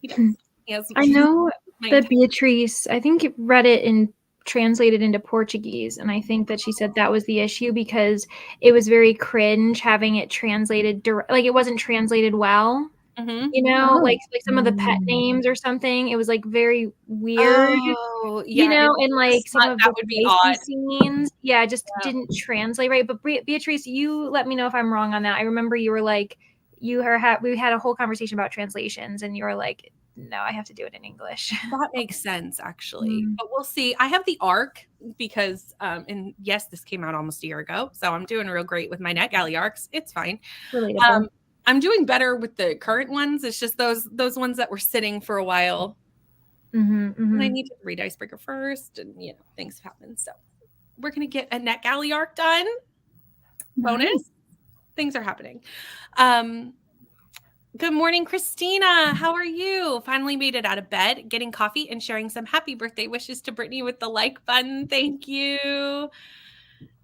He does. He has I know my that Beatrice, I think, read it in translated into Portuguese, and I think that she said that was the issue because it was very cringe having it translated like it wasn't translated well. Mhm. You know, Oh. like some of the pet names or something. It was like very weird. Oh, yeah. You know, and like some of that the would be spicy odd. scenes, yeah, just Yeah. didn't translate right. But Beatrice, you let me know if I'm wrong on that. I remember you were like, we had a whole conversation about translations, and you were like, no, I have to do it in English. That makes sense, actually. Mm. But we'll see. I have the arc because, and yes, this came out almost a year ago. So I'm doing real great with my NetGalley arcs. It's fine. Relatable. I'm doing better with the current ones. It's just those ones that were sitting for a while. Mhm, And I mhm. need to read Icebreaker first, and you know, things have happened. So we're gonna get a NetGalley arc done. Bonus. Nice. Things are happening. Good morning, Christina. How are you? Finally made it out of bed, getting coffee and sharing some happy birthday wishes to Brittany with the like button. Thank you.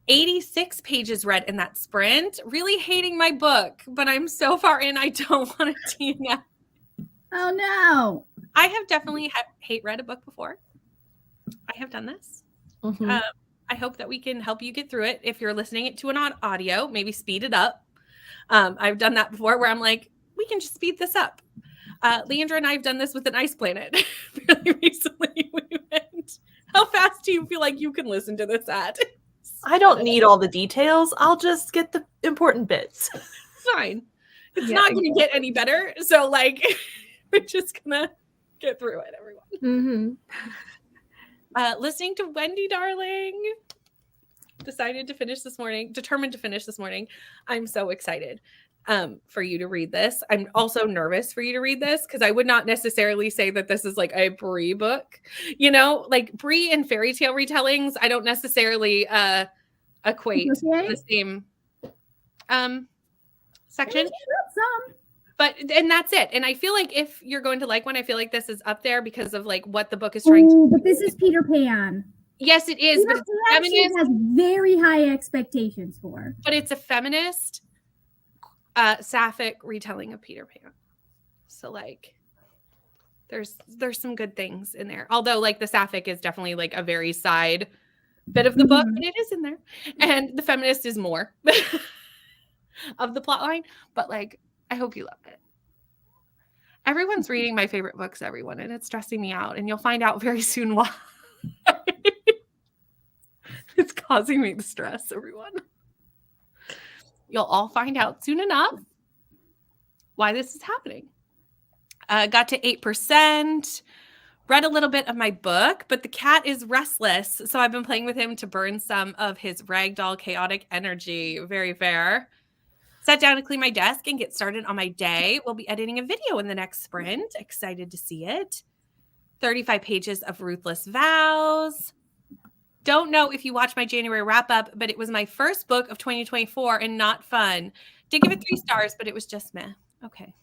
86 pages read in that sprint. Really hating my book, but I'm so far in, I don't want to DNF. Oh no. I have definitely hate read a book before. I have done this. Mhm. I hope that we can help you get through it. If you're listening it to an audio, maybe speed it up. I've done that before where I'm like, we can just speed this up. Leandra and I have done this with an Ice Planet really recently. We went, how fast do you feel like you can listen to this at? I don't need all the details. I'll just get the important bits. Fine. It's Yeah, not going to get any better. So, like, we're just going to get through it, everyone. Mhm. Listening to Wendy, darling. Determined to finish this morning. I'm so excited for you to read this. I'm also nervous for you to read this because I would not necessarily say that this is like a Brie book. You know, like Brie and fairy tale retellings, I don't necessarily equate the same section. Some. And that's it. And I feel like if you're going to like one, I feel like this is up there because of like what the book is trying to do. But this is Peter Pan. Yes, it is, but Peter it's Pan she feminist. has very high expectations for. But it's a feminist sapphic retelling of Peter Pan. So like there's some good things in there. Although like the sapphic is definitely like a very side bit of the book, but it is in there. And the feminist is more of the plot line. But like I hope you love it. Everyone's reading my favorite books, everyone, and it's stressing me out. And you'll find out very soon why. It's causing me the stress, everyone. You'll all find out soon enough why this is happening. Got to 8%. Read a little bit of my book, but the cat is restless. So I've been playing with him to burn some of his ragdoll chaotic energy. Very fair. Sat down to clean my desk and get started on my day. We'll be editing a video in the next sprint. Excited to see it. 35 pages of Ruthless Vows. Don't know if you watched my January wrap up, but it was my first book of 2024 and not fun. Did give it 3 stars, but it was just meh. Okay.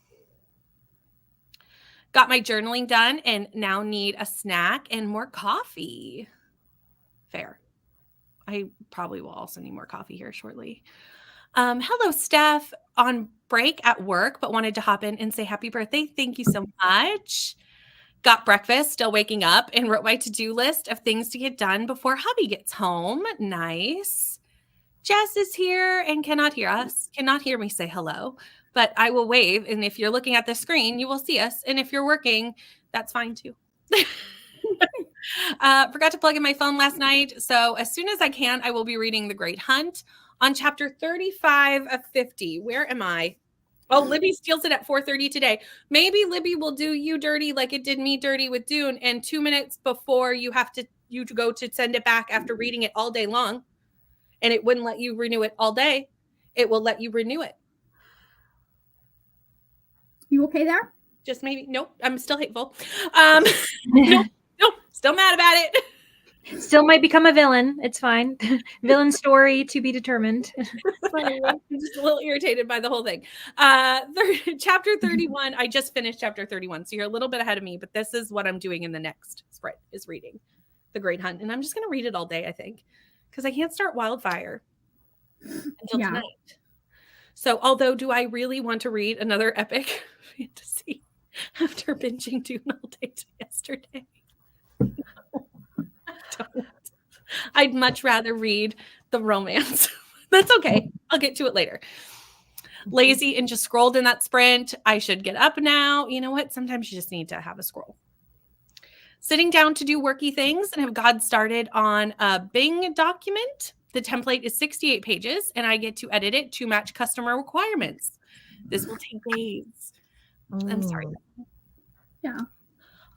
Got my journaling done and now need a snack and more coffee. Fair. I probably will also need more coffee here shortly. Hello, Steph. On break at work, but wanted to hop in and say happy birthday. Thank you so much. Got breakfast, still waking up, and wrote my to-do list of things to get done before hubby gets home. Nice. Jess is here and cannot hear us, cannot hear me say hello, but I will wave. And if you're looking at the screen, you will see us. And if you're working, that's fine too. Forgot to plug in my phone last night. So as soon as I can, I will be reading The Great Hunt on chapter 35 of 50. Where am I? Oh, Libby steals it at 4:30 today. Maybe Libby will do you dirty like it did me dirty with Dune. And 2 minutes before you go to send it back after reading it all day long, and it wouldn't let you renew it all day, it will let you renew it. You okay there? Just maybe. Nope. I'm still hateful. Nope. Still mad about it. Still might become a villain. It's fine. Villain story to be determined. I'm just a little irritated by the whole thing. Chapter 31. I just finished chapter 31. So you're a little bit ahead of me, but this is what I'm doing in the next sprint is reading The Great Hunt. And I'm just going to read it all day, I think, because I can't start Wildfire until tonight. So although do I really want to read another epic fantasy after binging Dune all day yesterday? I'd much rather read the romance. That's okay. I'll get to it later. Lazy and just scrolled in that sprint. I should get up now. You know what? Sometimes you just need to have a scroll. Sitting down to do worky things and have got started on a Bing document. The template is 68 pages and I get to edit it to match customer requirements. This will take days. I'm sorry. Yeah.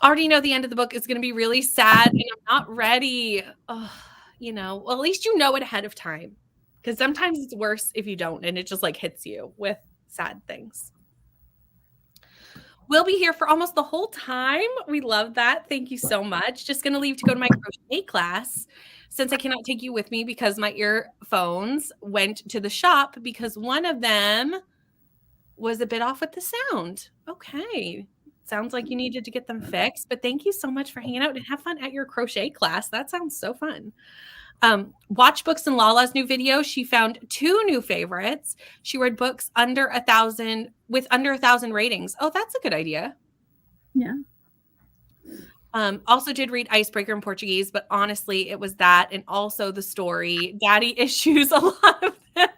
Already know the end of the book is going to be really sad and I'm not ready. Well, at least you know it ahead of time, because sometimes it's worse if you don't and it just like hits you with sad things. We'll be here for almost the whole time. We love that. Thank you so much. Just going to leave to go to my crochet class since I cannot take you with me because my earphones went to the shop because one of them was a bit off with the sound. Okay. Sounds like you needed to get them fixed, but thank you so much for hanging out and have fun at your crochet class. That sounds so fun. Watch books in Lala's new video. She found 2 new favorites. She read books under 1,000 with under 1,000 ratings. Oh, that's a good idea. Yeah. Also did read Icebreaker in Portuguese, but honestly, it was that and also the story. Daddy issues, a lot of them.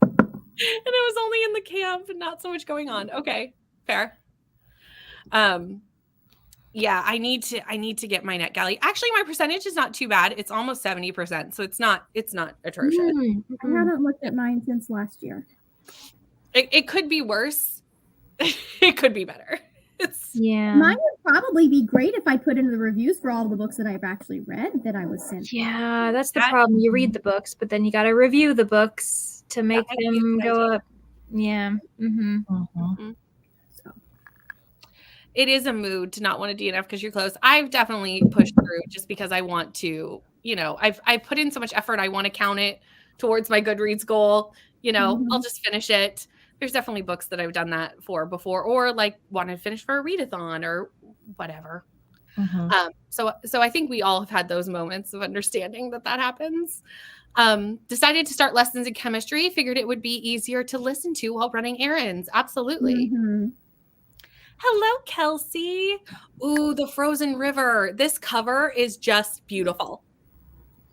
And it was only in the camp and not so much going on. Okay, fair. Yeah, I need to get my NetGalley. Actually, my percentage is not too bad. It's almost 70%. So it's not atrocious. I haven't looked at mine since last year. It could be worse. It could be better. Mine would probably be great if I put in the reviews for all the books that I've actually read that I was sent. Yeah, that's the problem. You read the books, but then you got to review the books to make them go up. Yeah. Mm-hmm. Mm-hmm. It is a mood to not want to DNF because you're close. I've definitely pushed through just because I want to, I put in so much effort. I want to count it towards my Goodreads goal. I'll just finish it. There's definitely books that I've done that for before, or like want to finish for a readathon or whatever. Mm-hmm. So I think we all have had those moments of understanding that happens. Decided to start lessons in chemistry. Figured it would be easier to listen to while running errands. Absolutely. Mm-hmm. Hello, Kelsey. Ooh, the frozen river. This cover is just beautiful.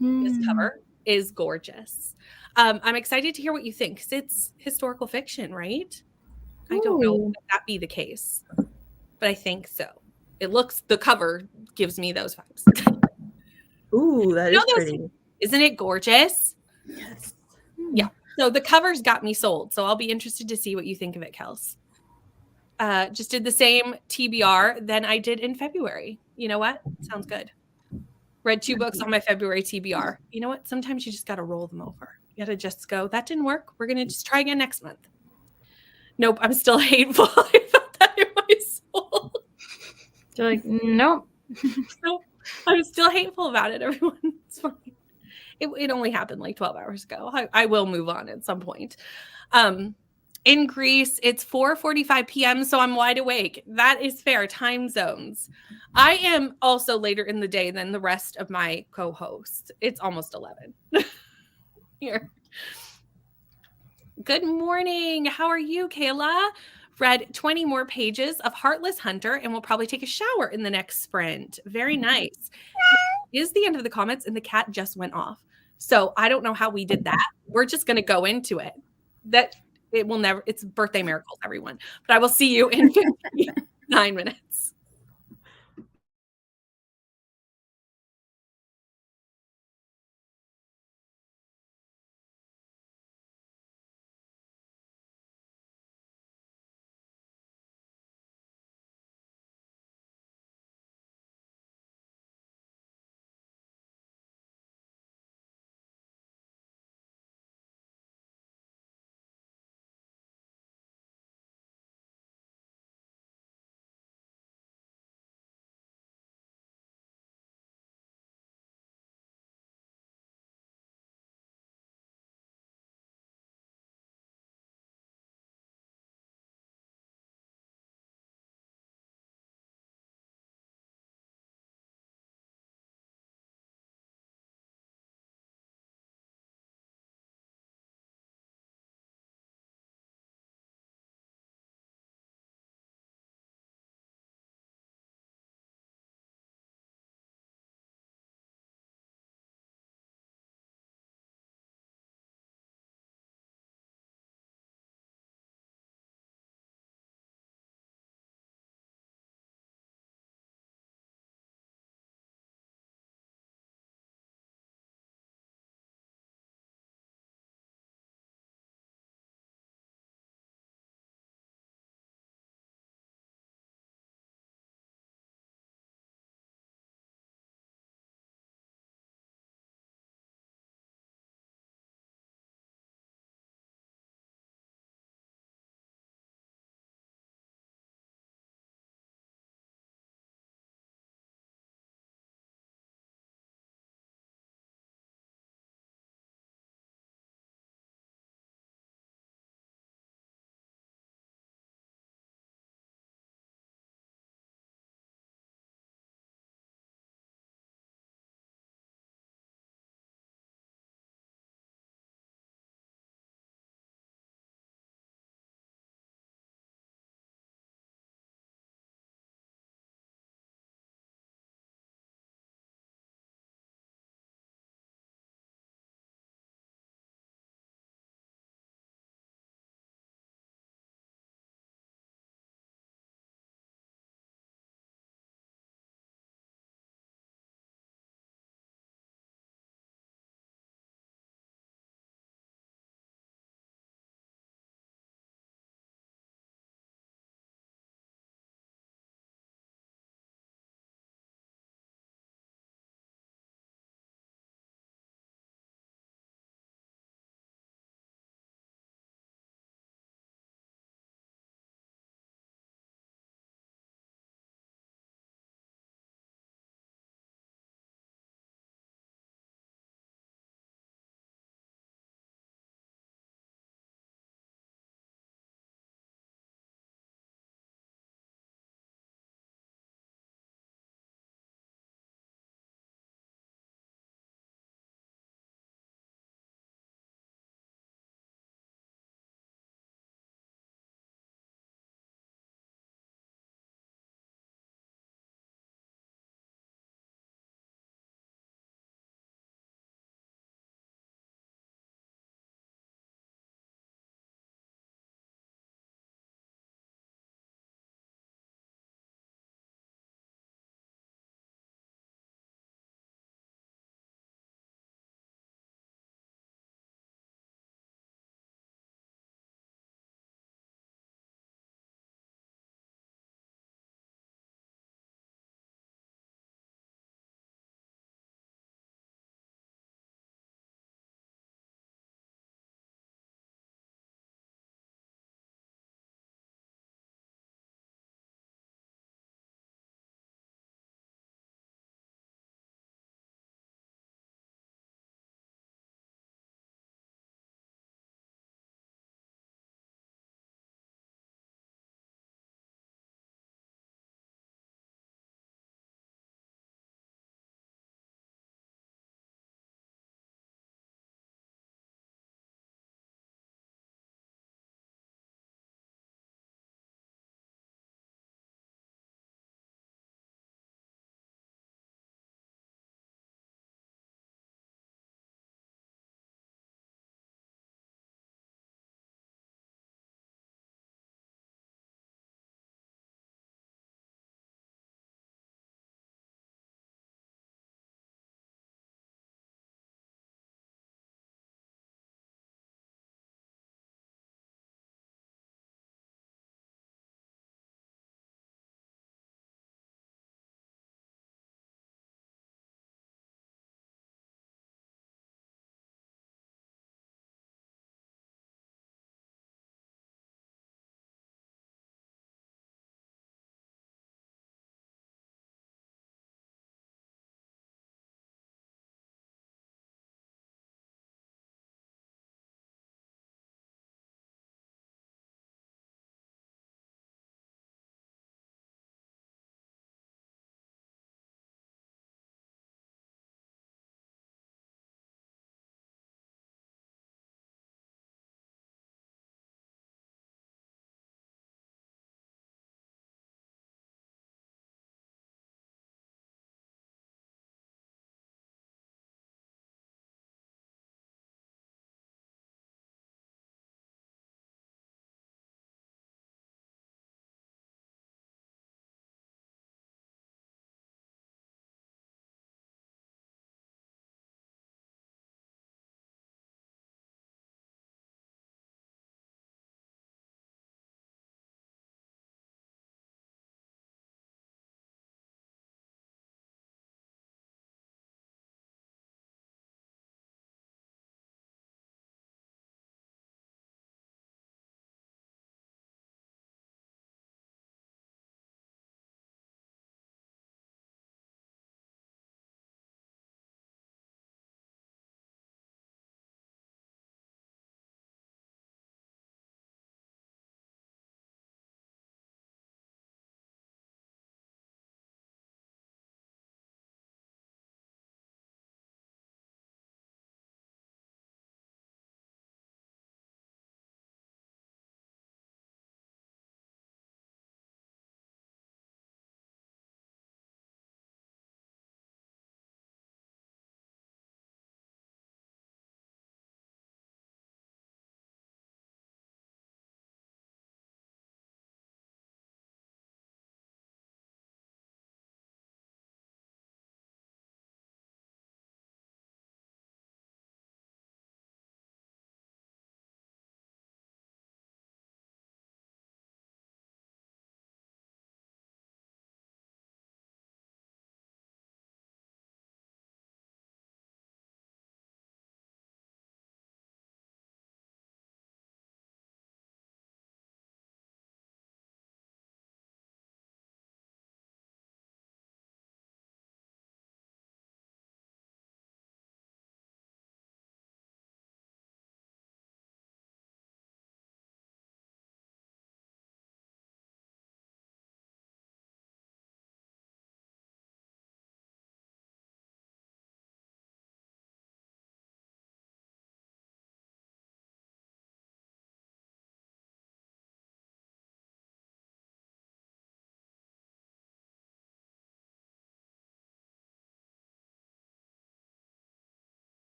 This cover is gorgeous. I'm excited to hear what you think because it's historical fiction, right? Ooh. I don't know if that be the case, but I think so. The cover gives me those vibes. Ooh, that is pretty. Isn't it gorgeous? Yes. Yeah. So the cover's got me sold. So I'll be interested to see what you think of it, Kels. Just did the same TBR than I did in February. You know what? Sounds good. Read 2 books on my February TBR. You know what? Sometimes you just got to roll them over. You got to just go, that didn't work. We're going to just try again next month. Nope. I'm still hateful. I felt that in my soul. You're like, nope. Nope. I'm still hateful about it, everyone. It's fine. It only happened like 12 hours ago. I will move on at some point. In Greece, it's 4:45 p.m., so I'm wide awake. That is fair. Time zones. I am also later in the day than the rest of my co-hosts. It's almost 11. Here. Good morning. How are you, Kayla? read 20 more pages of Heartless Hunter and will probably take a shower in the next sprint. Very nice. Is the end of the comments, and the cat just went off. So I don't know how we did that. We're just going to go into it. That it will never, it's birthday miracles, everyone. But I will see you in 59 minutes.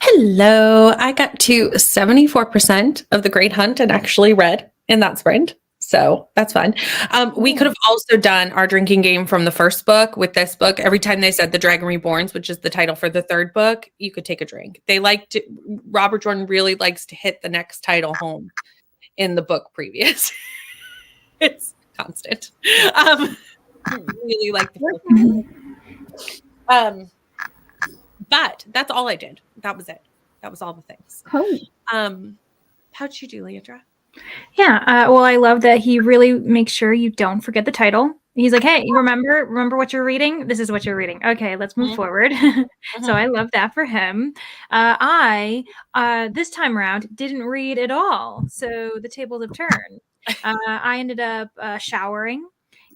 Hello. I got to 74% of The Great Hunt and actually read in that sprint. So that's fun. We could have also done our drinking game from the first book with this book. Every time they said The Dragon Reborns, which is the title for the third book, you could take a drink. Robert Jordan really likes to hit the next title home in the book previous. It's constant. Really like the first. But that's all I did. That was it. That was all the things. Oh. How'd you do, Leandra? Yeah. Well, I love that he really makes sure you don't forget the title. He's like, hey, remember what you're reading? This is what you're reading. Okay, let's move forward. So I love that for him. I this time around didn't read at all. So the tables have turned. I ended up showering.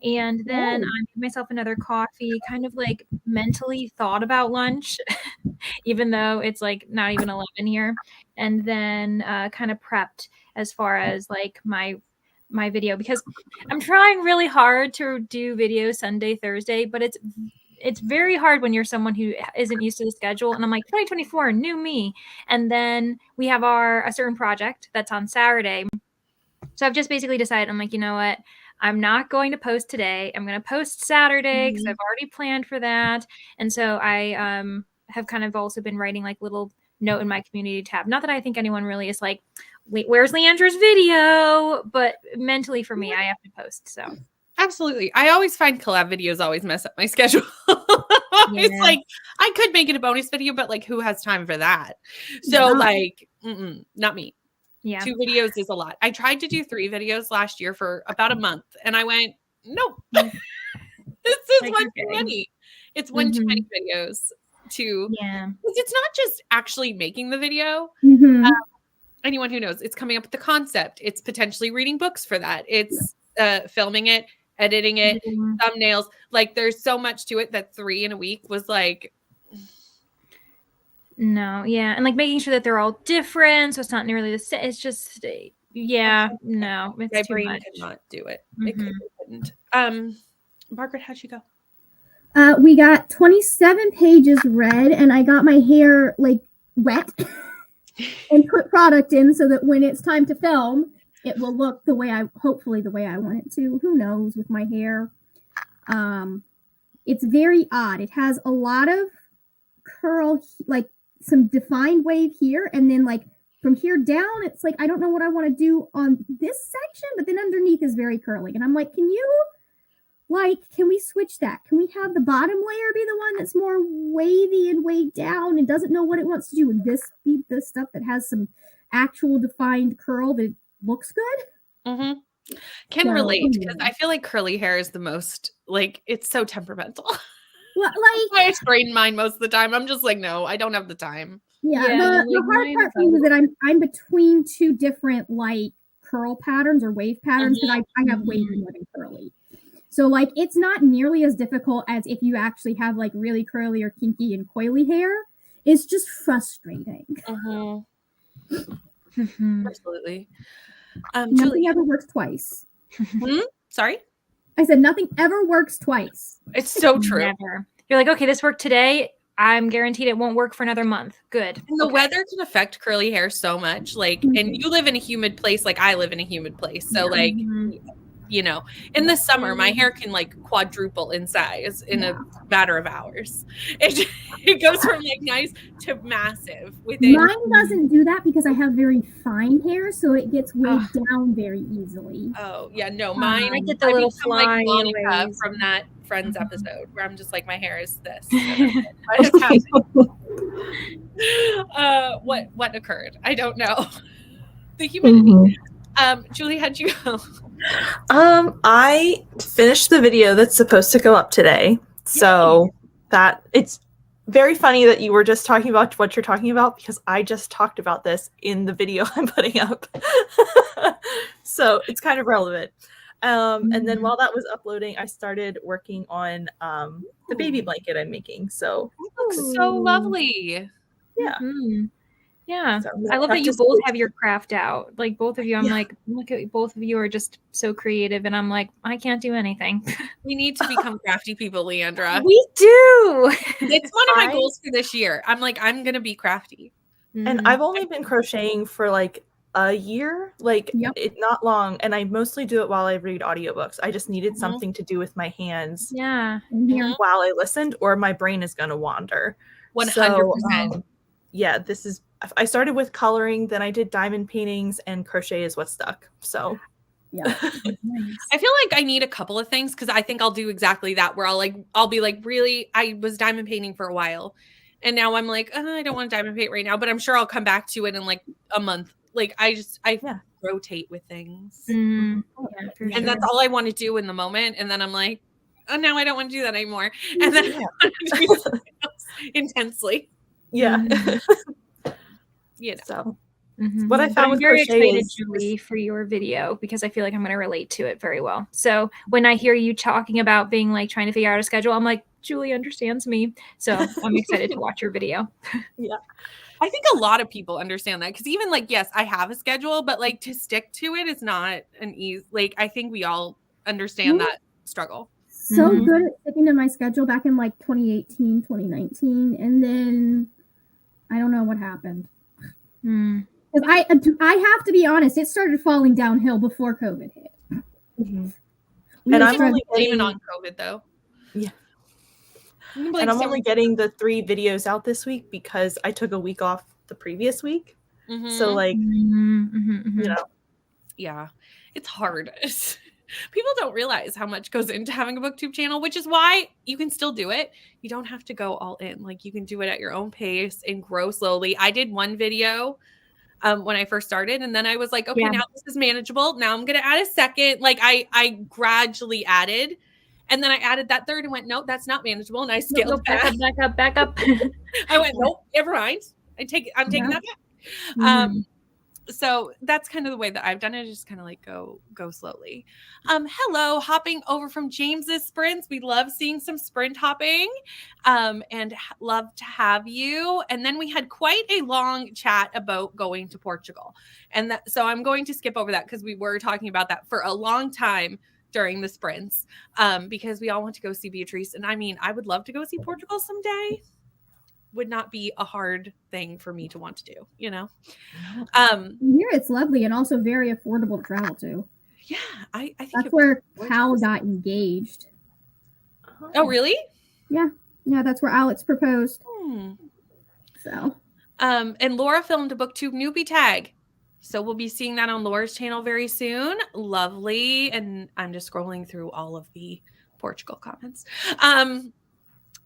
And then I made myself another coffee, kind of like mentally thought about lunch, even though it's like not even 11 here. And then kind of prepped as far as like my video, because I'm trying really hard to do videos Sunday, Thursday, but it's very hard when you're someone who isn't used to the schedule. And I'm like, 2024, new me. And then we have a certain project that's on Saturday. So I've just basically decided, I'm like, you know what? I'm not going to post today. I'm going to post Saturday because I've already planned for that. And so I have kind of also been writing like little note in my community tab. Not that I think anyone really is like, wait, where's Leandra's video? But mentally for me, I have to post. So absolutely. I always find collab videos always mess up my schedule. It's like, I could make it a bonus video, but like, who has time for that? So like, not me. Yeah. 2 videos is a lot. I tried to do 3 videos last year for about a month and I went, nope, this is one too many. It's one too many videos to, it's not just actually making the video. Anyone who knows, it's coming up with the concept. It's potentially reading books for that. It's filming it, editing it, thumbnails. Like there's so much to it that 3 in a week was like, no, and like making sure that they're all different, so it's not nearly the same. It's just, no, it's my too brain much. could not do it. It couldn't. Margaret, how'd you go? We got 27 pages read, and I got my hair like wet and put product in so that when it's time to film, it will look hopefully the way I want it to. Who knows with my hair? It's very odd. It has a lot of curl, like some defined wave here, and then like from here down, it's like I don't know what I want to do on this section, but then underneath is very curly, and I'm like, can we switch that? Can we have the bottom layer be the one that's more wavy and weighed down and doesn't know what it wants to do, and this be the stuff that has some actual defined curl that looks good? Can relate, because I feel like curly hair is the most, like, it's so temperamental. Well, like, I straighten mine most of the time. I'm just like, no, I don't have the time. The hard part for me is that I'm between 2 different like curl patterns or wave patterns, because I have wavy more than curly. So like it's not nearly as difficult as if you actually have like really curly or kinky and coily hair. It's just frustrating. Absolutely. Nothing ever works twice. Sorry? I said nothing ever works twice. It's so true. Never. You're like, okay, this worked today. I'm guaranteed it won't work for another month. Good. And the weather can affect curly hair so much. Like, and you live in a humid place, like I live in a humid place. So like, you know, in the summer, my hair can like quadruple in size in a matter of hours. It goes from like nice to massive within. Mine doesn't do that because I have very fine hair, so it gets weighed down very easily. Oh yeah, no, mine. I get the little fly like Monica from that Friends episode where I'm just like, my hair is this. What occurred? I don't know. The humidity. Julie, how'd you go? I finished the video that's supposed to go up today. So that it's very funny that you were just talking about what you're talking about, because I just talked about this in the video I'm putting up. So it's kind of relevant. And then while that was uploading, I started working on the baby blanket I'm making. So it looks so lovely. Yeah. Yeah, So I love that you both have your craft out. Like both of you, I'm like, look at both of you are just so creative, and I'm like, I can't do anything. We need to become crafty people, Leandra. We do. It's one of my goals for this year. I'm like, I'm gonna be crafty. And I've only been crocheting for like a year, like it not long, and I mostly do it while I read audiobooks. I just needed something to do with my hands while I listened, or my brain is gonna wander. 100%. So yeah, this is I started with coloring, then I did diamond paintings, and crochet is what stuck. So yeah. I feel like I need a couple of things because I think I'll do exactly that where I'll be like, really, I was diamond painting for a while. And now I'm like, I don't want to diamond paint right now, but I'm sure I'll come back to it in like a month. Like I rotate with things. Yeah, and that's all I want to do in the moment. And then I'm like, oh, now I don't want to do that anymore. And then I want to do something else intensely. Yeah. You know. So what I found with very crochet excited, is Julie, for your video because I feel like I'm going to relate to it very well. So when I hear you talking about being like trying to figure out a schedule, I'm like, Julie understands me. So I'm excited to watch your video. Yeah. I think a lot of people understand that because even like, yes, I have a schedule, but like to stick to it is not an easy, like I think we all understand that struggle. So good at sticking to my schedule back in like 2018, 2019. And then I don't know what happened. Because I have to be honest, it started falling downhill before COVID hit. And I'm only blaming on COVID though. Yeah. And I'm only getting the 3 videos out this week because I took a week off the previous week. So like, you know. Yeah, it's hard. People don't realize how much goes into having a booktube channel, which is why you can still do it. You don't have to go all in. Like you can do it at your own pace and grow slowly. I did one video when I first started, and then I was like, okay, now this is manageable. Now I'm going to add a second. Like I gradually added, and then I added that third and went, nope, that's not manageable. And I scaled back up. I went, nope, never mind. I'm taking that back. So that's kind of the way that I've done it. Just kind of like go slowly. Hello, hopping over from James's sprints. We love seeing some sprint hopping, and love to have you. And then we had quite a long chat about going to Portugal, and so I'm going to skip over that because we were talking about that for a long time during the sprints, because we all want to go see Beatrice. And I mean, I would love to go see Portugal someday. Would not be a hard thing for me to want to do, you know? Here it's lovely and also very affordable to travel to. Yeah, I think that's where Cal got engaged. Oh, really? Yeah, that's where Alex proposed. So, and Laura filmed a booktube newbie tag, so we'll be seeing that on Laura's channel very soon. Lovely, and I'm just scrolling through all of the Portugal comments.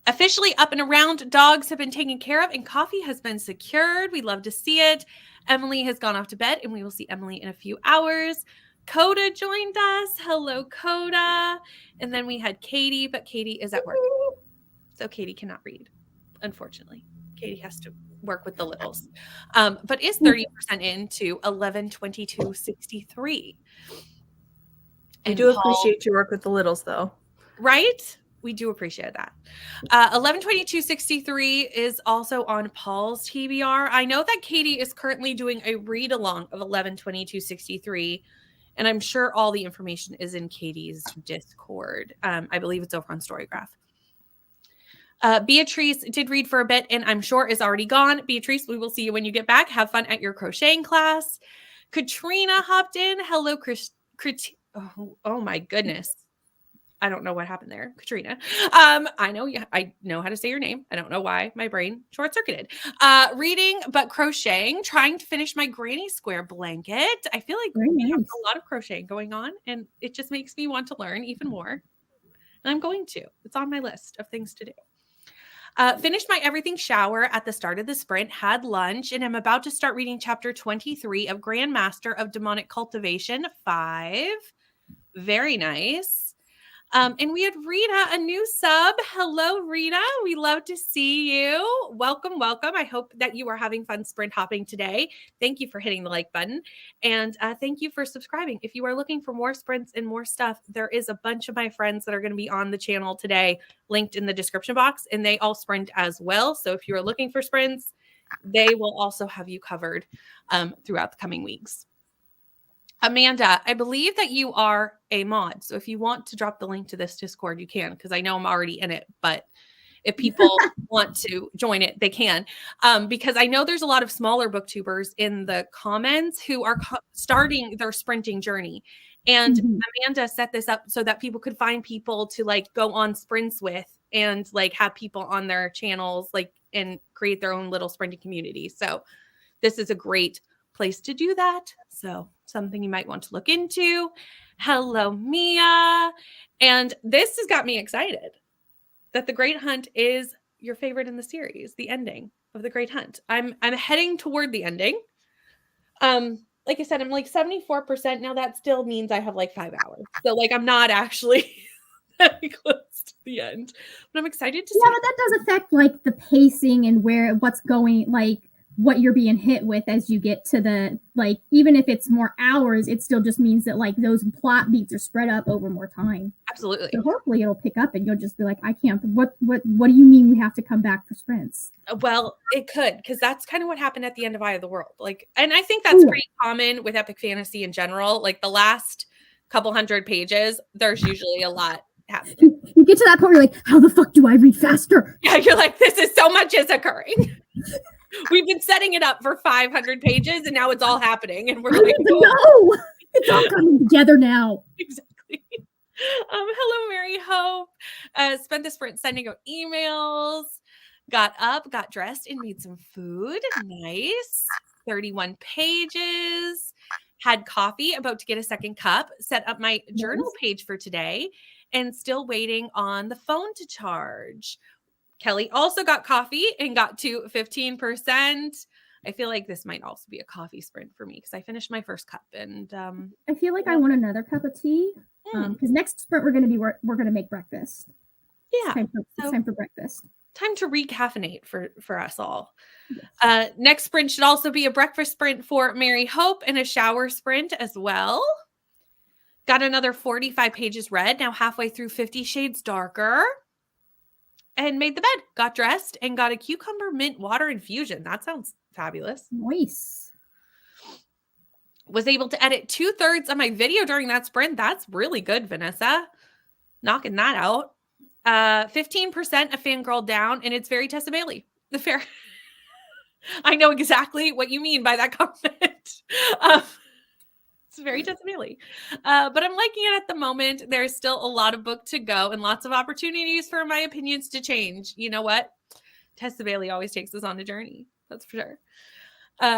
Officially up and around, dogs have been taken care of and coffee has been secured. We love to see it. Emily has gone off to bed and we will see Emily in a few hours. Coda joined us. Hello, Coda. And then we had Katie, but Katie is at work. So Katie cannot read, unfortunately. Katie has to work with the littles, but is 30% into 11/22/63. I do appreciate your work with the littles, though. Right? We do appreciate that. 11/22/63 is also on Paul's TBR. I know that Katie is currently doing a read along of 11/22/63, and I'm sure all the information is in Katie's Discord. I believe it's over on Storygraph. Beatrice did read for a bit, and I'm sure is already gone. Beatrice, we will see you when you get back. Have fun at your crocheting class. Katrina hopped in. Hello, oh my goodness. I don't know what happened there, Katrina. I know how to say your name. I don't know why my brain short-circuited. Reading, but crocheting, trying to finish my granny square blanket. I feel like we have a lot of crocheting going on, and it just makes me want to learn even more. And I'm going to. It's on my list of things to do. Finished my everything shower at the start of the sprint, had lunch, and I'm about to start reading chapter 23 of Grandmaster of Demonic Cultivation 5. Very nice. And we had Rita, a new sub. Hello, Rita. We love to see you. Welcome, welcome. I hope that you are having fun sprint hopping today. Thank you for hitting the like button. And thank you for subscribing. If you are looking for more sprints and more stuff, there is a bunch of my friends that are going to be on the channel today, linked in the description box, and they all sprint as well. So if you are looking for sprints, they will also have you covered throughout the coming weeks. Amanda, I believe that you are a mod. So if you want to drop the link to this Discord, you can, because I know I'm already in it, but if people want to join it, they can. Because I know there's a lot of smaller booktubers in the comments who are starting their sprinting journey. And Amanda set this up so that people could find people to like go on sprints with and like have people on their channels, like, and create their own little sprinting community. So this is a great place to do that. So something you might want to look into. Hello, Mia. And this has got me excited that The Great Hunt is your favorite in the series, the ending of The Great Hunt. I'm heading toward the ending. Like I said, I'm like 74%. Now that still means I have like 5 hours. So like I'm not actually very close to the end. But I'm excited to see. Yeah, but that does affect like the pacing and what's going, like what you're being hit with as you get to the, like, even if it's more hours, it still just means that like those plot beats are spread up over more time. Absolutely. So hopefully it'll pick up and you'll just be like, I can't, what do you mean we have to come back for sprints? Well, it could, because that's kind of what happened at the end of Eye of the World. Like, and I think that's pretty common with epic fantasy in general. Like the last couple hundred pages, there's usually a lot happening. You get to that point where you're like, how the fuck do I read faster? Yeah, you're like, this is so much is occurring. We've been setting it up for 500 pages and now it's all happening. And we're like, no, it's all coming together now. Exactly. Hello, Mary Hope. Spent the sprint sending out emails, got up, got dressed, and made some food. Nice. 31 pages. Had coffee, about to get a second cup, set up my journal page for today, and still waiting on the phone to charge. Kelly also got coffee and got to 15%. I feel like this might also be a coffee sprint for me because I finished my first cup and I feel like I want another cup of tea because next sprint we're going to make breakfast. Yeah, it's time for breakfast. Time to recaffeinate for us all. Yes. Next sprint should also be a breakfast sprint for Mary Hope and a shower sprint as well. Got another 45 pages read, now halfway through 50 Shades Darker. And made the bed, got dressed, and got a cucumber mint water infusion. That sounds fabulous. Nice. Was able to edit 2/3 of my video during that sprint. That's really good, Vanessa. Knocking that out. 15% of Fangirl down, and it's very Tessa Bailey. The fair. I know exactly what you mean by that comment. It's very Tessa Bailey. But I'm liking it at the moment. There's still a lot of book to go and lots of opportunities for my opinions to change. You know what? Tessa Bailey always takes us on a journey. That's for sure.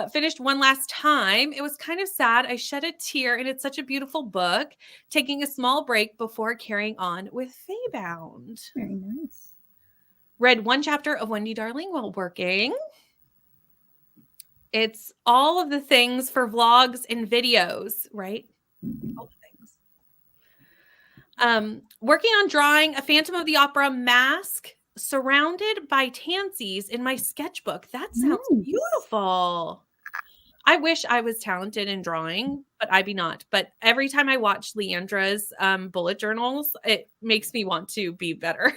Finished One Last Time. It was kind of sad. I shed a tear, and it's such a beautiful book. Taking a small break before carrying on with Feybound. Very nice. Read one chapter of Wendy Darling while working. It's all of the things for vlogs and videos, right? All the things. Working on drawing a Phantom of the Opera mask surrounded by tansies in my sketchbook. That sounds beautiful. I wish I was talented in drawing, but I be not. But every time I watch Leandra's bullet journals, it makes me want to be better.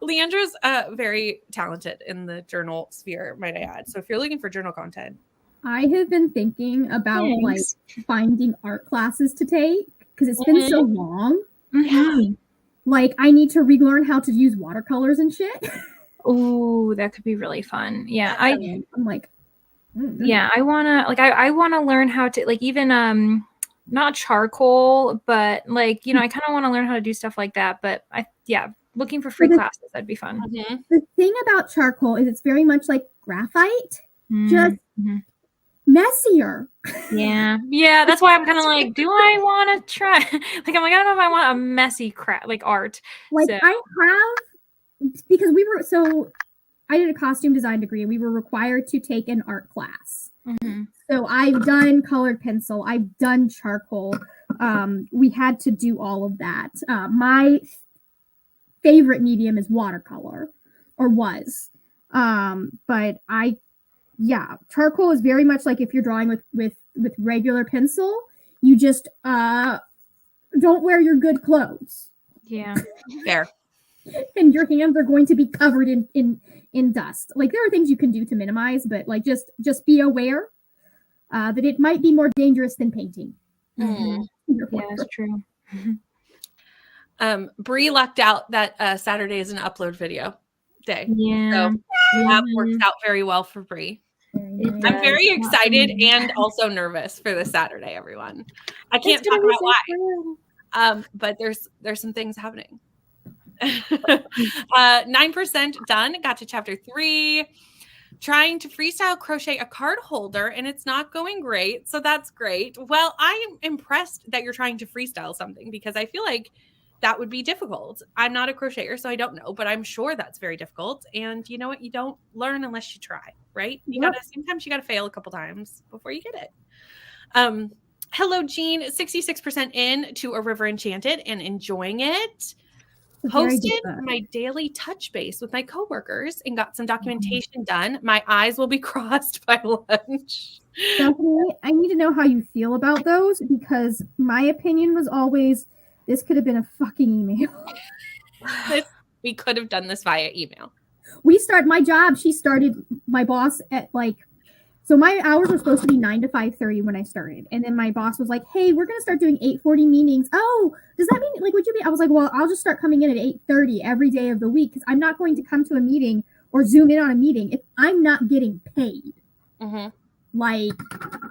Leandra's very talented in the journal sphere, might I add. So if you're looking for journal content, I have been thinking about like finding art classes to take because it's been so long. Mm-hmm. Like I need to relearn how to use watercolors and shit. Oh, that could be really fun. Yeah, I'm like, yeah, I wanna learn how to like even not charcoal, but like I kind of want to learn how to do stuff like that. But looking for free classes, that'd be fun. Mm-hmm. The thing about charcoal is it's very much like graphite, just messier. Yeah. That's why I'm kind of like, do I want to try? Like, I'm like, I don't know if I want a messy art. Like I have, because I did a costume design degree. We were required to take an art class. Mm-hmm. So I've done colored pencil. I've done charcoal. We had to do all of that. My favorite medium is watercolor, or was. But charcoal is very much like if you're drawing with regular pencil, you just don't wear your good clothes. Yeah. There. And your hands are going to be covered in dust. Like there are things you can do to minimize, but like just be aware that it might be more dangerous than painting. Mm-hmm. Yeah, that's true. Bree lucked out that Saturday is an upload video day. Yeah. So that works out very well for Bree. I'm very excited and also nervous for this Saturday, everyone. I can't talk about why. But there's some things happening. 9% done. Got to chapter 3. Trying to freestyle crochet a card holder and it's not going great. So that's great. Well, I am impressed that you're trying to freestyle something because I feel like that would be difficult. I'm not a crocheter, so I don't know, but I'm sure that's very difficult. And you know what? You don't learn unless you try, right? Sometimes you gotta fail a couple times before you get it. Hello, Jean. 66% in to A River Enchanted and enjoying it. Posted my daily touch base with my coworkers and got some documentation done. My eyes will be crossed by lunch. Stephanie, I need to know how you feel about those because my opinion was always this could have been a fucking email. We could have done this via email. My job, my boss at so my hours were supposed to be 9 to 5:30 when I started. And then my boss was like, hey, we're going to start doing 8:40 meetings. Oh, does that mean would you be? I was like, well, I'll just start coming in at 8:30 every day of the week because I'm not going to come to a meeting or zoom in on a meeting if I'm not getting paid. Mm-hmm.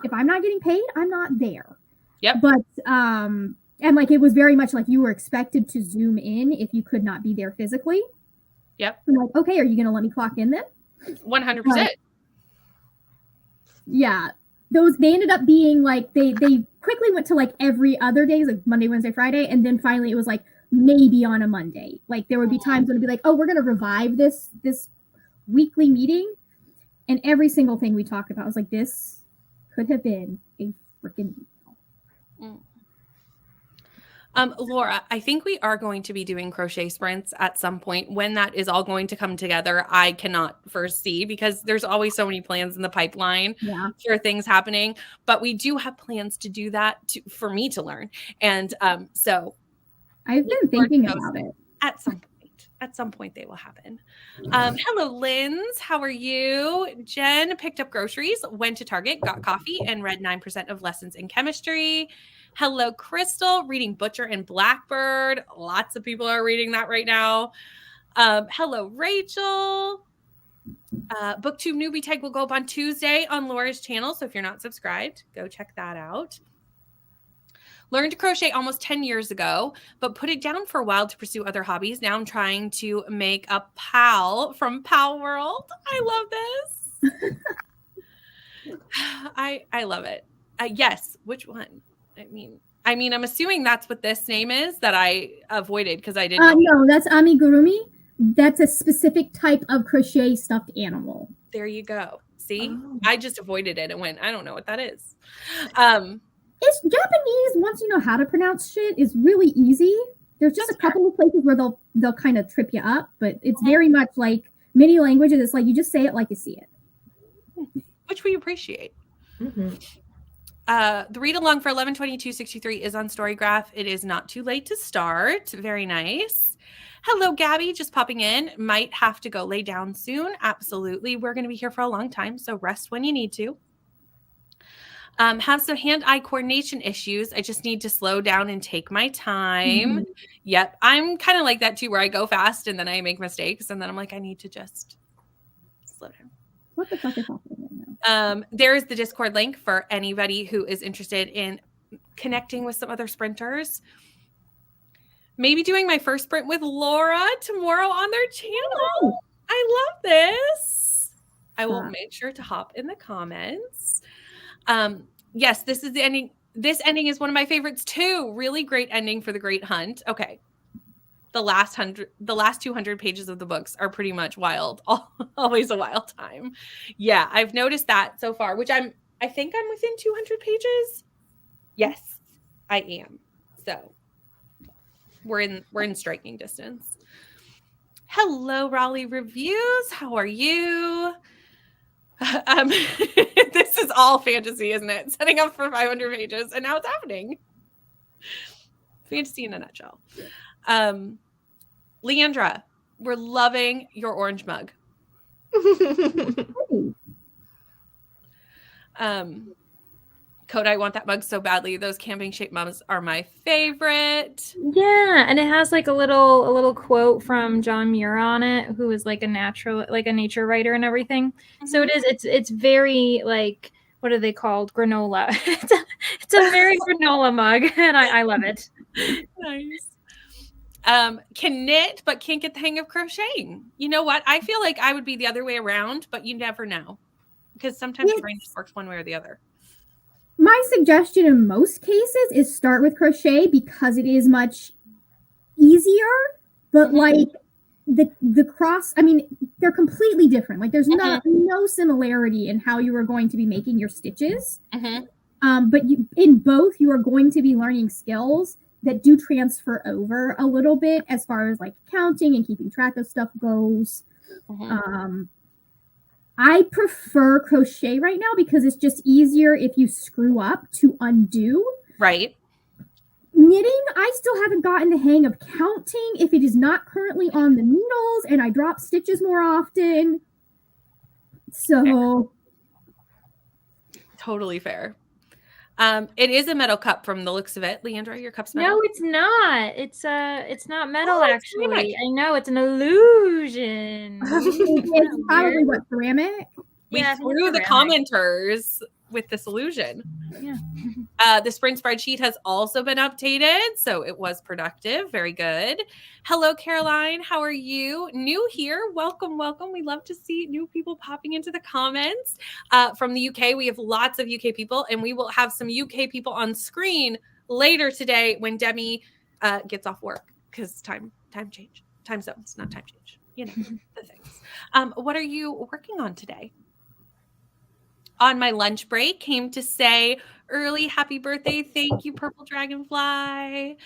If I'm not getting paid, I'm not there. Yep. But, and it was very much like you were expected to zoom in if you could not be there physically. Yep. I'm like, okay, are you going to let me clock in then? 100%. Yeah, they ended up being they quickly went to every other day, like Monday, Wednesday, Friday, and then finally it was maybe on a Monday. There would be times when it'd be like, oh, we're gonna revive this weekly meeting, and every single thing we talked about was like, this could have been a freaking email. Laura, I think we are going to be doing crochet sprints at some point. When that is all going to come together, I cannot foresee because there's always so many plans in the pipeline for things happening. But we do have plans to do that for me to learn. And so I've been thinking about it. At some point they will happen. Hello, Linz. How are you? Jen picked up groceries, went to Target, got coffee, and read 9% of lessons in chemistry. Hello, Crystal, reading Butcher and Blackbird. Lots of people are reading that right now. Hello, Rachel. BookTube Newbie Tag will go up on Tuesday on Laura's channel. So if you're not subscribed, go check that out. Learned to crochet almost 10 years ago, but put it down for a while to pursue other hobbies. Now I'm trying to make a pal from Pal World. I love this. I love it. Yes. Which one? I mean, I'm assuming that's what this name is that I avoided because I didn't. No, that's amigurumi. That's a specific type of crochet stuffed animal. There you go. See, I just avoided it and went, I don't know what that is. It's Japanese. Once you know how to pronounce shit, is really easy. There's just a couple of places where they'll kind of trip you up, but it's very much like many languages. It's you just say it like you see it, which we appreciate. Mm-hmm. The read along for 11/22/63 is on Storygraph. It is not too late to start. Very nice. Hello, Gabby, just popping in. Might have to go lay down soon. Absolutely. We're going to be here for a long time, so rest when you need to. Have some hand-eye coordination issues. I just need to slow down and take my time. Mm-hmm. Yep. I'm kind of like that too, where I go fast and then I make mistakes and then I'm like, I need to just slow down. What the fuck is happening right now? There is the Discord link for anybody who is interested in connecting with some other sprinters. Maybe doing my first sprint with Laura tomorrow on their channel. Oh. I love this. I will make sure to hop in the comments. Yes, this is the ending. This ending is one of my favorites too. Really great ending for The Great Hunt. Okay. The last 200 pages of the books are pretty much wild. Always a wild time. Yeah, I've noticed that so far, which I think I'm within 200 pages. Yes, I am. So we're in striking distance. Hello, Raleigh Reviews. How are you? This is all fantasy, isn't it? Setting up for 500 pages, and now it's happening. Fantasy in a nutshell. Leandra, we're loving your orange mug. Code, I want that mug so badly. Those camping shaped mugs are my favorite. Yeah, and it has like a little quote from John Muir on it, who is like a nature writer and everything. So it's very like, what are they called? Granola. it's a very granola mug, and I love it. Nice. Can knit but can't get the hang of crocheting. You know what? I feel like I would be the other way around, but you never know. Because sometimes your brain just works one way or the other. My suggestion in most cases is start with crochet because it is much easier, but like the cross, I mean, they're completely different. Like there's no similarity in how you are going to be making your stitches. But in both, you are going to be learning skills that do transfer over a little bit as far as like counting and keeping track of stuff goes. I prefer crochet right now because it's just easier if you screw up to undo. Right. Knitting, I still haven't gotten the hang of counting if it is not currently on the needles, and I drop stitches more often. So totally fair. It is a metal cup from the looks of it. Leandra, your cup's metal? No, it's not. It's not metal, actually. I know, it's an illusion. It's probably what, ceramic? We threw the commenters with this illusion. Yeah. The sprint spreadsheet has also been updated, so it was productive. Very good. Hello, Caroline. How are you? New here. Welcome, welcome. We love to see new people popping into the comments. From the UK, we have lots of UK people, and we will have some UK people on screen later today when Demi gets off work, because time change. Time zones, not time change. You know, the things. What are you working on today? On my lunch break, came to say early happy birthday. Thank you, Purple Dragonfly.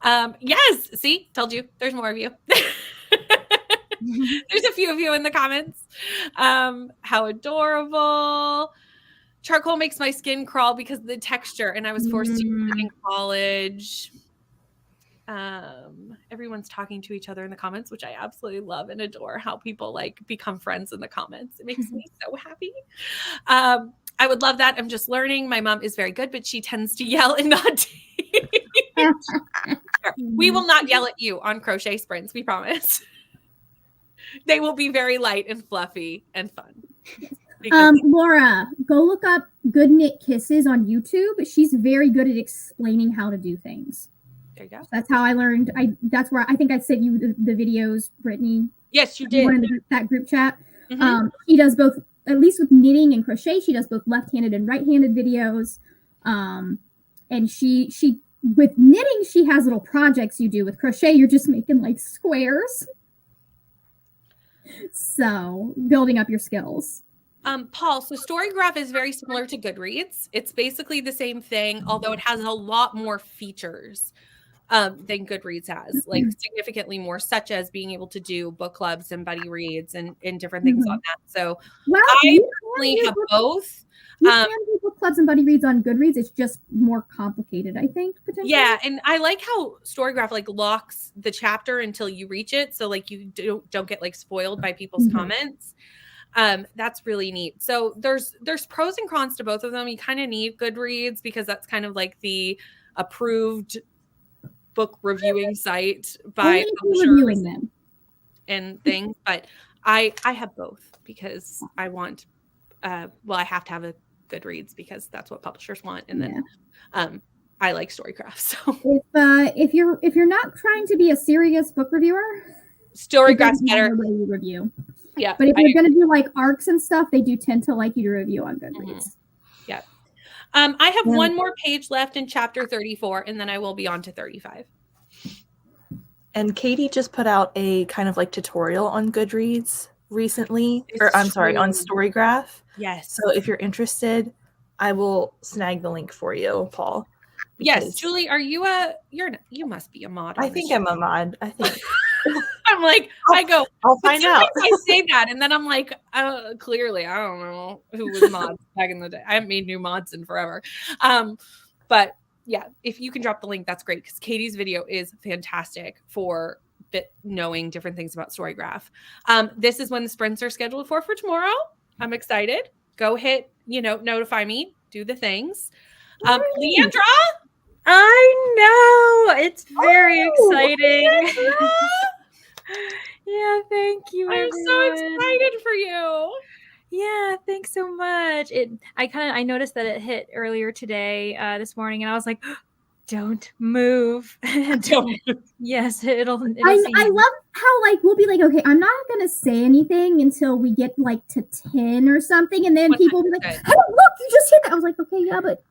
Yes, see, told you. There's more of you. There's a few of you in the comments. How adorable. Charcoal makes my skin crawl because of the texture, and I was forced to use it in college. Everyone's talking to each other in the comments, which I absolutely love and adore, how people like become friends in the comments. It makes me so happy. I would love that. I'm just learning. My mom is very good, but she tends to yell and not teach. We will not yell at you on crochet sprints, we promise. They will be very light and fluffy and fun. Laura, go look up Good Knit Kisses on YouTube. She's very good at explaining how to do things. There you go. That's how I learned. That's where I think I sent you the videos, Brittany. Yes, you did. That group chat. She does both, at least with knitting and crochet. She does both left-handed and right-handed videos. And she with knitting, she has little projects you do. With crochet, you're just making like squares. So building up your skills. Paul, so Storygraph is very similar to Goodreads. It's basically the same thing, although it has a lot more features than Goodreads has, like significantly more, such as being able to do book clubs and buddy reads and different things on that. So I personally have both. You can do book clubs and buddy reads on Goodreads. It's just more complicated, I think, potentially. Yeah, and I like how Storygraph like locks the chapter until you reach it, so like you don't get like spoiled by people's comments. That's really neat. So there's pros and cons to both of them. You kind of need Goodreads because that's kind of like the approved book reviewing site by publishers and things. But I have both because I want I have to have a Goodreads because that's what publishers want, and then I like Storycraft. So if you're not trying to be a serious book reviewer, Storycraft's better. The way you review. Yeah, but if you're going to do like arcs and stuff, they do tend to like you to review on Goodreads. Yeah. I have one more page left in chapter 34, and then I will be on to 35. And Katie just put out a kind of like tutorial on Goodreads recently, on Storygraph. Yes. So if you're interested, I will snag the link for you, Paul. Yes, Julie, are you you must be a mod. I think I'm a mod. I think. I'm like, I'll find out. I say that, and then I'm like, clearly, I don't know who was mods back in the day. I haven't made new mods in forever. But yeah, if you can drop the link, that's great because Katie's video is fantastic for knowing different things about Storygraph. This is when the sprints are scheduled for tomorrow. I'm excited. Go hit, notify me, do the things. Leandra. I know. It's very exciting. Leandra! Yeah, thank you, I'm so everyone. excited for you. Yeah, thanks so much. I noticed that it hit earlier today, this morning, and I was like, don't move. Yes, it'll see. I love how like we'll be like, okay, I'm not gonna say anything until we get like to 10 or something, and then people will be like, 100%. hey, look, you just hit that. I was like, okay, yeah, but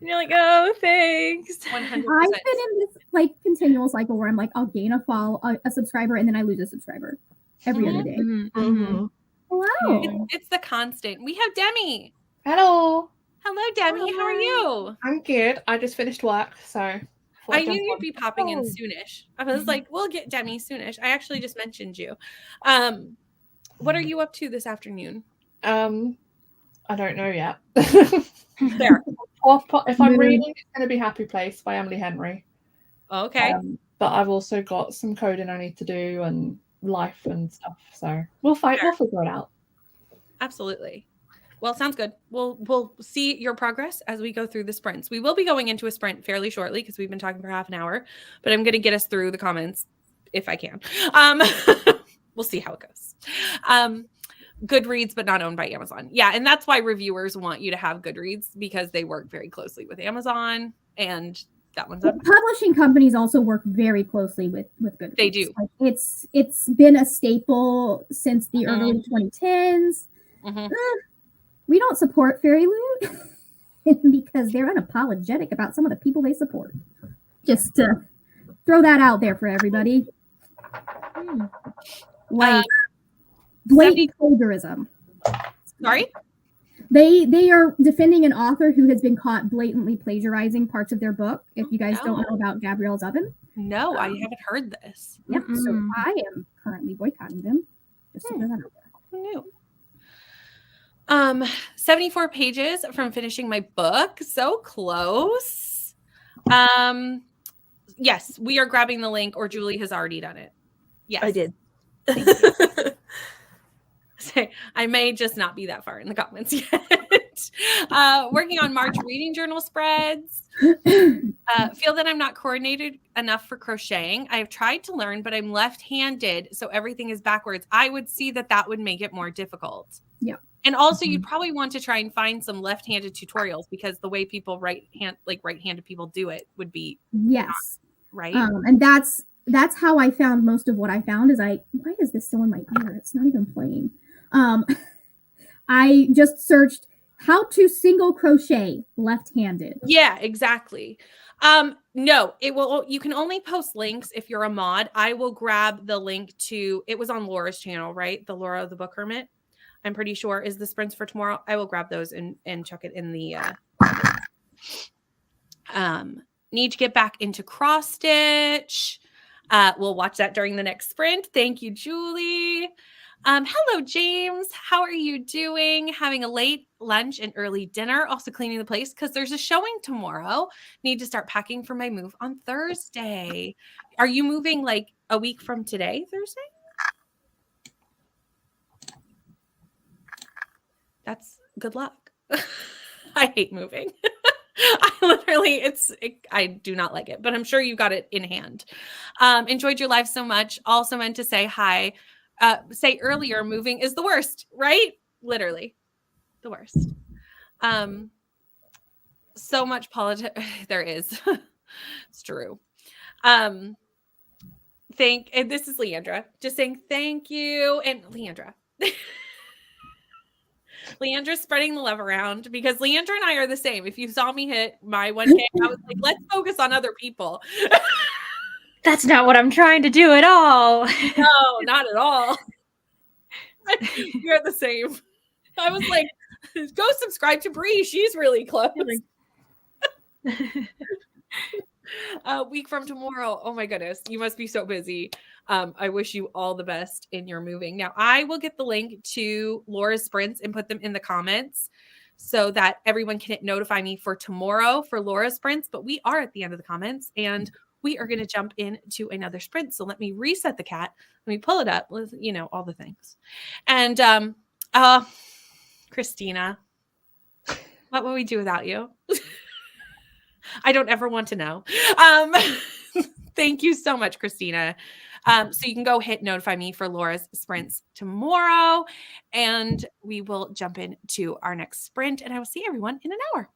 And you're like, oh, thanks. 100%. I've been in this like continual cycle where I'm like, I'll gain a subscriber, and then I lose a subscriber every other day. Mm-hmm. Wow. It's the constant. We have Demi. Hello. Hello, Demi. How are you? I'm good. I just finished work, so I knew you'd be popping in soonish. I was like, we'll get Demi soonish. I actually just mentioned you. What are you up to this afternoon? I don't know yet. There. If I'm reading, it's going to be Happy Place by Emily Henry. Okay. But I've also got some coding I need to do and life and stuff. So we'll figure it out. Absolutely. Well, sounds good. We'll see your progress as we go through the sprints. We will be going into a sprint fairly shortly because we've been talking for half an hour, but I'm going to get us through the comments if I can. We'll see how it goes. Goodreads, but not owned by Amazon. Yeah, and that's why reviewers want you to have Goodreads because they work very closely with Amazon, and that one's on. Publishing companies also work very closely with Goodreads. They do. Like, it's been a staple since the early 2010s. We don't support Fairy Loot because they're unapologetic about some of the people they support. Just to throw that out there for everybody. Like blatant plagiarism. Sorry? They are defending an author who has been caught blatantly plagiarizing parts of their book. If you guys don't know about Gabrielle's Oven. No, I haven't heard this. Yep. So I am currently boycotting them. Just to throw that out there. Who knew? 74 pages from finishing my book. So close. Yes, we are grabbing the link, or Julie has already done it. Yes. I did. I may just not be that far in the comments yet. Working on March reading journal spreads. Feel that I'm not coordinated enough for crocheting. I have tried to learn, but I'm left-handed, so everything is backwards. I would see that would make it more difficult. Yeah. And also, you'd probably want to try and find some left-handed tutorials because the way people right-handed people do it would be right. And that's how I found most of what I found. Why is this still in my ear? It's not even playing. I just searched how to single crochet left-handed. Yeah, exactly. No, you can only post links if you're a mod. I will grab the link to, it was on Laura's channel, right? The Laura the Book Hermit, I'm pretty sure, is the sprints for tomorrow. I will grab those and chuck it in the need to get back into cross stitch. We'll watch that during the next sprint. Thank you, Julie. Hello, James. How are you doing? Having a late lunch and early dinner. Also cleaning the place because there's a showing tomorrow. Need to start packing for my move on Thursday. Are you moving like a week from today, Thursday? That's good luck. I hate moving. I do not like it, but I'm sure you got it in hand. Enjoyed your live so much. Also meant to say hi. Say earlier, moving is the worst, right? Literally the worst. So much politics. There is. It's true. And this is Leandra just saying thank you. And Leandra's spreading the love around because Leandra and I are the same. If you saw me hit my 1K, I was like, let's focus on other people. That's not what I'm trying to do at all. No, not at all. You're the same. I was like, go subscribe to Bree. She's really close. A week from tomorrow. Oh my goodness. You must be so busy. I wish you all the best in your moving. Now, I will get the link to Laura's sprints and put them in the comments so that everyone can notify me for tomorrow for Laura's sprints. But we are at the end of the comments and we are going to jump into another sprint. So let me reset the cat. Let me pull it up. All the things. And Christina, what will we do without you? I don't ever want to know. Thank you so much, Christina. So you can go hit notify me for Laura's sprints tomorrow, and we will jump into our next sprint, and I will see everyone in an hour.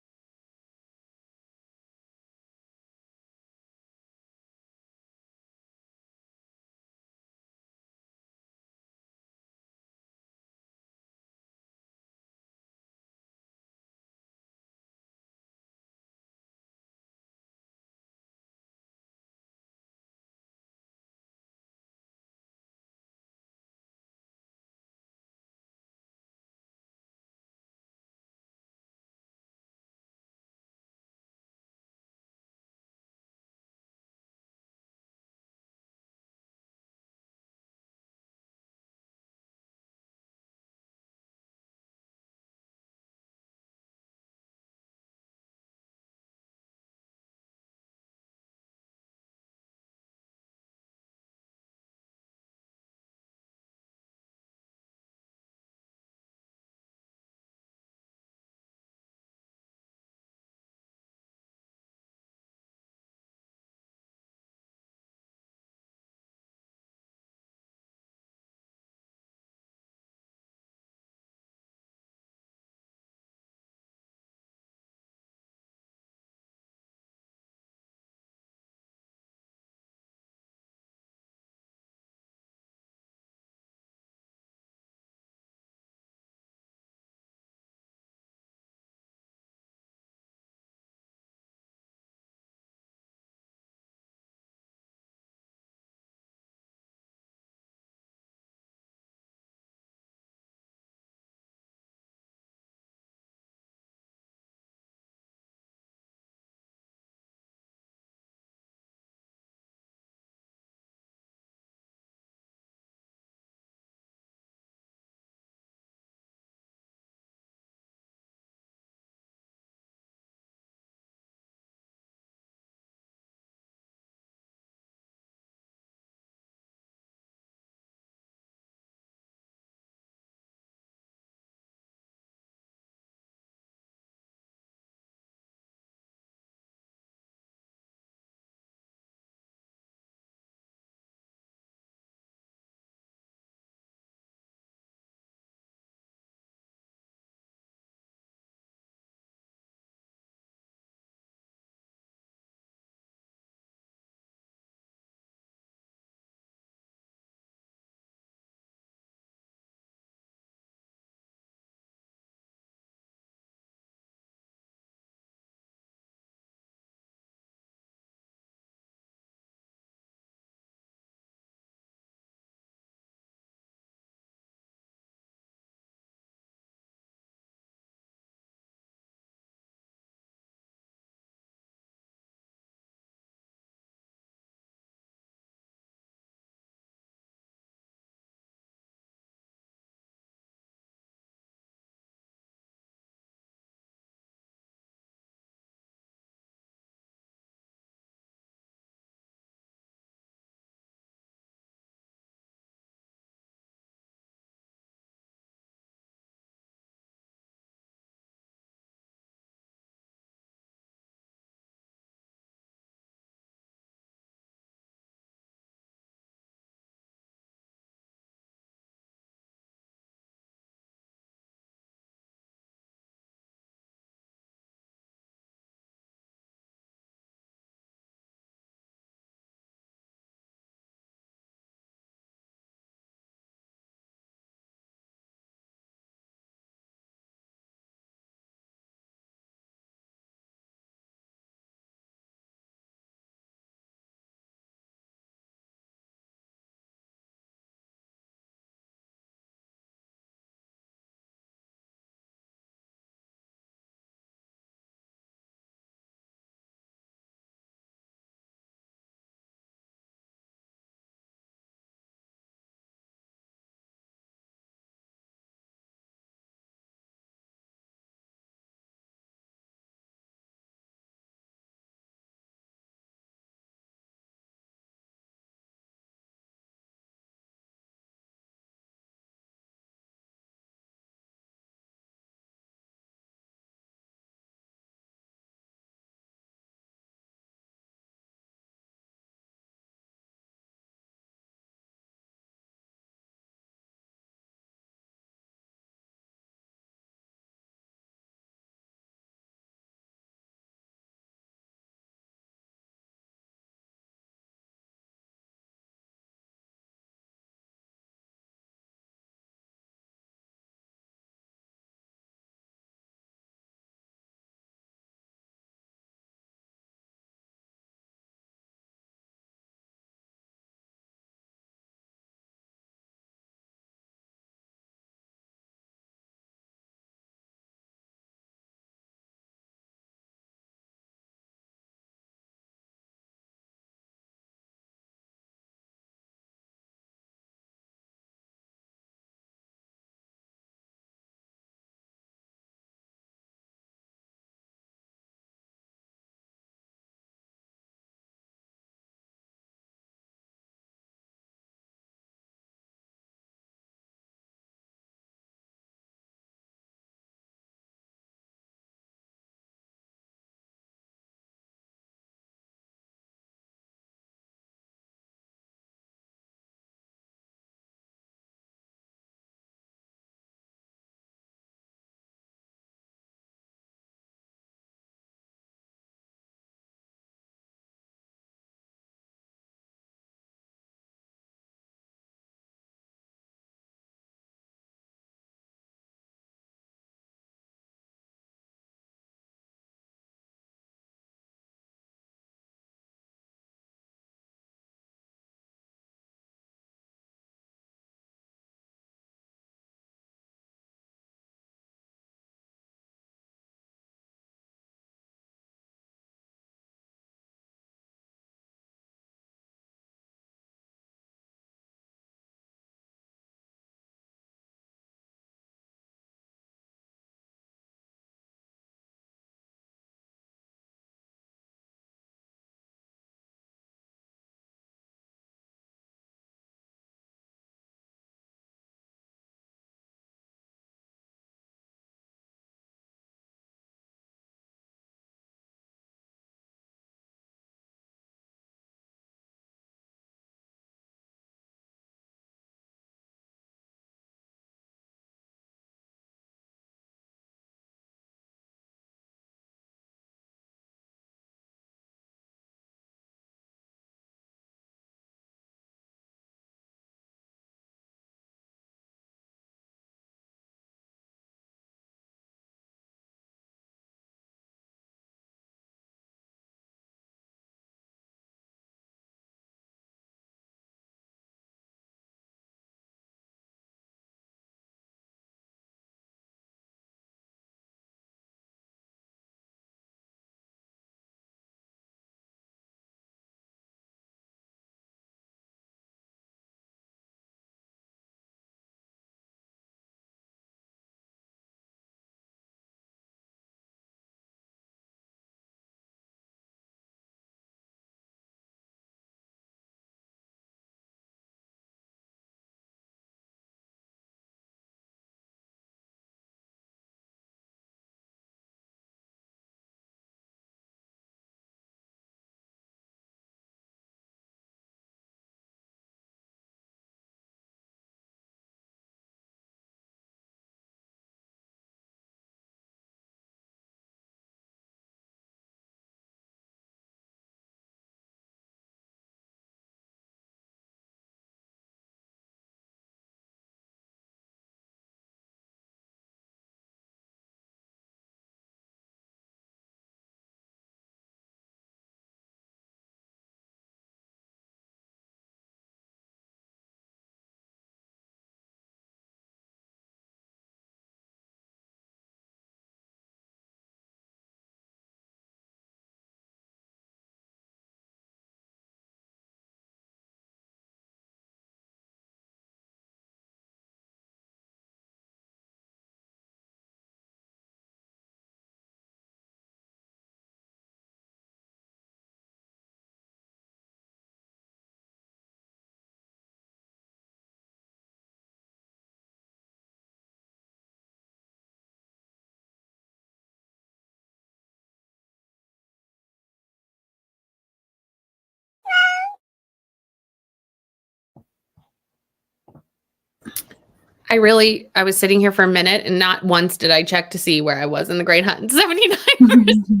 I was sitting here for a minute and not once did I check to see where I was in the Great Hunt. 79%.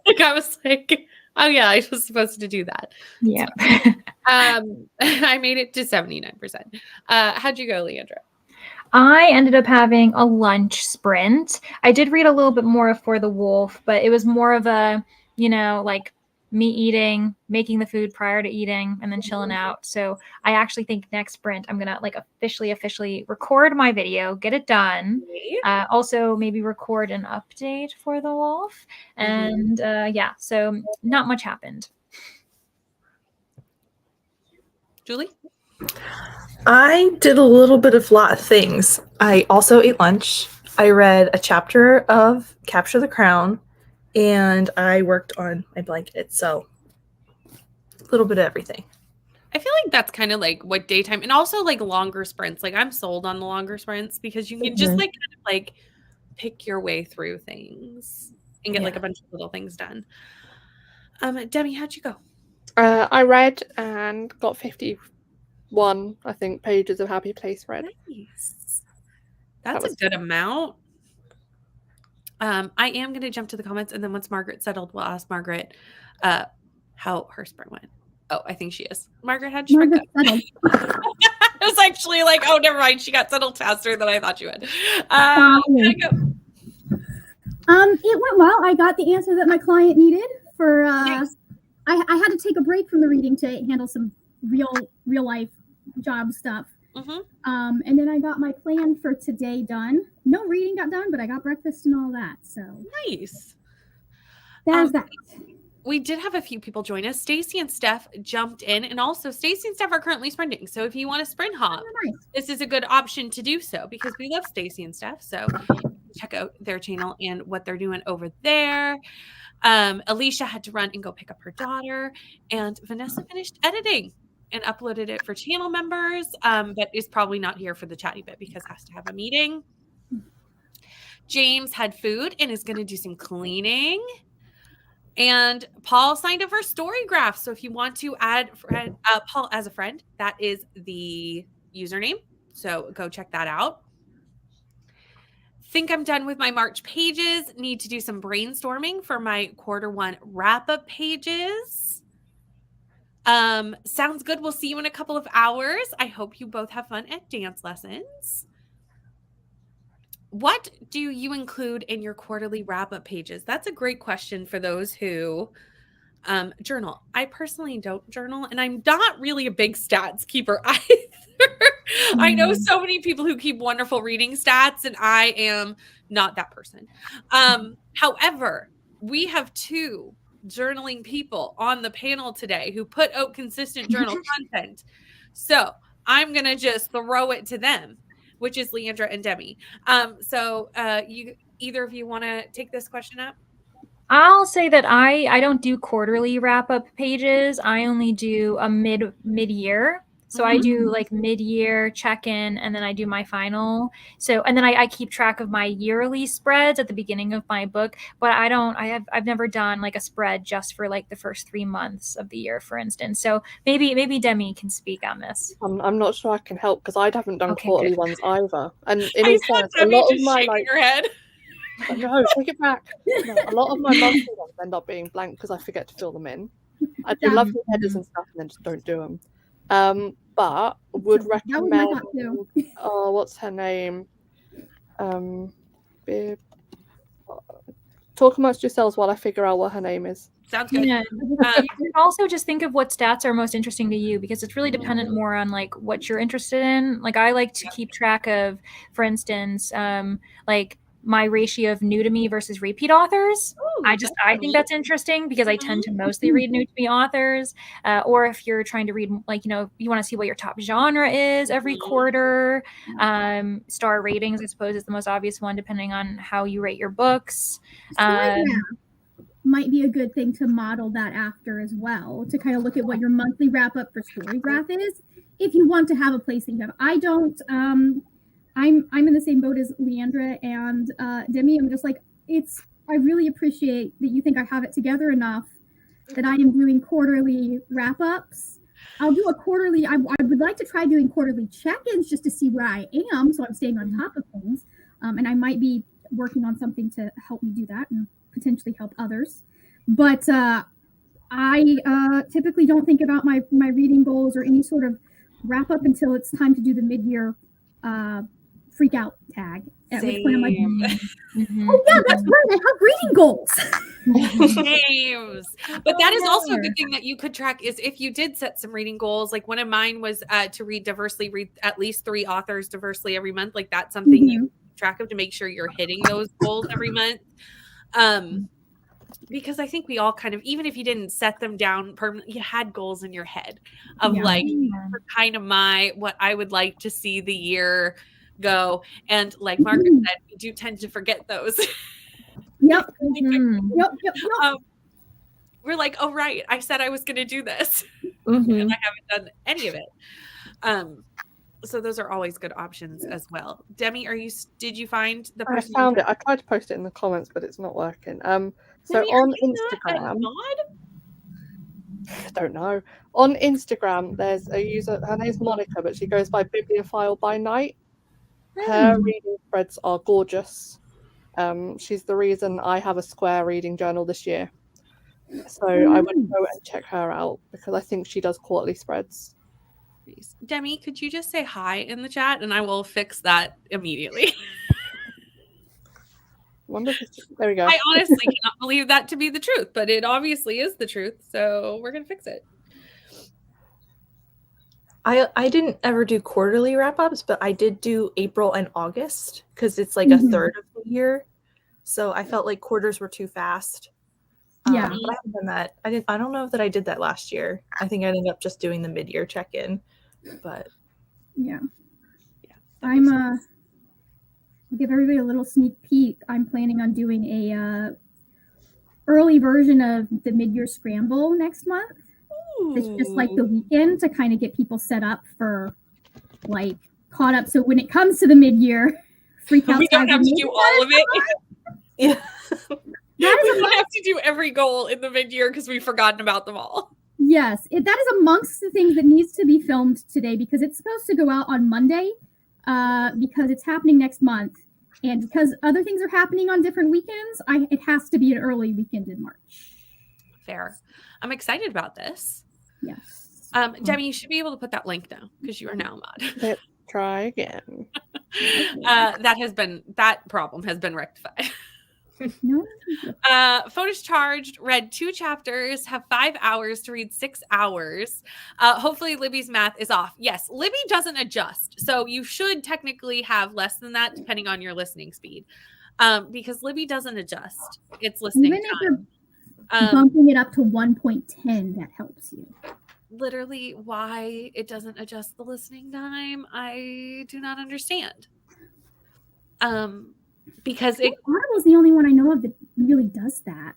Like I was like, oh yeah, I was supposed to do that. Yeah. So, I made it to 79%. How'd you go, Leandra? I ended up having a lunch sprint. I did read a little bit more of For the Wolf, but it was more of a, like me eating, making the food prior to eating, and then chilling out. So I actually think next sprint, I'm going to like officially record my video, get it done. Also maybe record an update for the Wolf. And yeah, so not much happened. Julie? I did a little bit of a lot of things. I also ate lunch. I read a chapter of Capture the Crown, and I worked on my blanket. So a little bit of everything. I feel like that's kind of like what daytime, and also like longer sprints. Like I'm sold on the longer sprints because you can just like kind of like pick your way through things and get like a bunch of little things done. Demi, how'd you go? I read and got 51, I think, pages of Happy Place read. Nice. That's a good amount. I am going to jump to the comments, and then once Margaret's settled, we'll ask Margaret how her sprint went. Oh, I think she is. Margaret, how'd you go? I was actually like, oh, never mind. She got settled faster than I thought you would. It went well. I got the answer that my client needed for. Nice. I had to take a break from the reading to handle some real life job stuff. And then I got my plan for today done. No reading got done, but I got breakfast and all that. So nice. There's that. We did have a few people join us. Stacy and Steph jumped in, and also Stacy and Steph are currently sprinting. So if you want to sprint hop, this is a good option to do so because we love Stacy and Steph. So check out their channel and what they're doing over there. Alicia had to run and go pick up her daughter, and Vanessa finished editing and uploaded it for channel members, but is probably not here for the chatty bit because has to have a meeting. James had food and is going to do some cleaning. And Paul signed up for Storygraph. So if you want to add Paul as a friend, that is the username. So go check that out. Think I'm done with my March pages. Need to do some brainstorming for my Q1 wrap-up pages. Sounds good. We'll see you in a couple of hours. I hope you both have fun at dance lessons. What do you include in your quarterly wrap-up pages? That's a great question for those who journal. I personally don't journal, and I'm not really a big stats keeper either. I know so many people who keep wonderful reading stats, and I am not that person. However, we have two journaling people on the panel today who put out consistent journal content. So I'm going to just throw it to them, which is Leandra and Demi. So you either of you want to take this question up? I'll say that I don't do quarterly wrap-up pages. I only do a mid-year. So I do like mid-year check-in, and then I do my final. So, and then I keep track of my yearly spreads at the beginning of my book, but I've never done like a spread just for like the first 3 months of the year, for instance. So maybe Demi can speak on this. I'm not sure I can help because I haven't done quarterly ones either. And in all fairness, a lot of my like your head. No, take it back. No, a lot of my monthly ones end up being blank because I forget to fill them in. I do lovely headers and stuff, and then just don't do them. But would recommend. Oh, what's her name? Talk amongst yourselves while I figure out what her name is. Sounds good. Yeah. You can also just think of what stats are most interesting to you because it's really dependent more on like what you're interested in. Like I like to keep track of, for instance, like my ratio of new to me versus repeat authors. Ooh, I think that's interesting because I tend to mostly read new to me authors. Or if you're trying to read, like, you want to see what your top genre is every quarter. Star ratings, I suppose, is the most obvious one, depending on how you rate your books. Might be a good thing to model that after as well, to kind of look at what your monthly wrap up for Storygraph is, if you want to have a place that you have. I don't. I'm in the same boat as Leandra and Demi. I'm just like, I really appreciate that you think I have it together enough that I am doing quarterly wrap-ups. I'll do a quarterly. I would like to try doing quarterly check-ins just to see where I am, so I'm staying on top of things. And I might be working on something to help me do that and potentially help others. But I typically don't think about my reading goals or any sort of wrap up until it's time to do the mid-year freak out tag. At which point I'm like, oh yeah, that's right, I have reading goals. Names. But that is also a good thing that you could track is if you did set some reading goals. Like one of mine was to read at least 3 authors diversely every month. Like that's something you keep track of to make sure you're hitting those goals every month. Because I think we all kind of, even if you didn't set them down permanently, you had goals in your head of like kind of what I would like to see the year go. And like Margaret said, we do tend to forget those. Yep. We're like, oh right, I said I was going to do this, and I haven't done any of it. So those are always good options as well. Demi, did you find the person? I found it. I tried to post it in the comments, but it's not working. So Demi, on Instagram, I don't know. On Instagram, there's a user. Her name's Monica, but she goes by Bibliophile by Night. Her reading spreads are gorgeous. She's the reason I have a square reading journal this year. So I would go and check her out because I think she does quarterly spreads. Demi, could you just say hi in the chat and I will fix that immediately? There we go. I honestly cannot believe that to be the truth, but it obviously is the truth. So we're going to fix it. I didn't ever do quarterly wrap-ups, but I did do April and August because it's like a third of the year. So I felt like quarters were too fast. Yeah. But I haven't done that. I don't know that I did that last year. I think I ended up just doing the mid-year check-in. But yeah. I'll give everybody a little sneak peek. I'm planning on doing a early version of the mid-year scramble next month. It's just like the weekend to kind of get people set up for like caught up. So when it comes to the mid-year freak out, we don't have to do all of it. Yeah. We don't have to do every goal in the mid-year because we've forgotten about them all. Yes, that is amongst the things that needs to be filmed today because it's supposed to go out on Monday because it's happening next month. And because other things are happening on different weekends, it has to be an early weekend in March. Fair. I'm excited about this. Yes. Demi, you should be able to put that link now because you are now a mod. Let's try again. That problem has been rectified. No. Photos charged, read 2 chapters, have 5 hours to read 6 hours. Hopefully Libby's math is off. Yes, Libby doesn't adjust. So you should technically have less than that depending on your listening speed. Because Libby doesn't adjust. It's listening Even time. if you're bumping it up to 1.10, that helps you. Literally why it doesn't adjust the listening time, I do not understand. Because Audible's the only one I know of that really does that.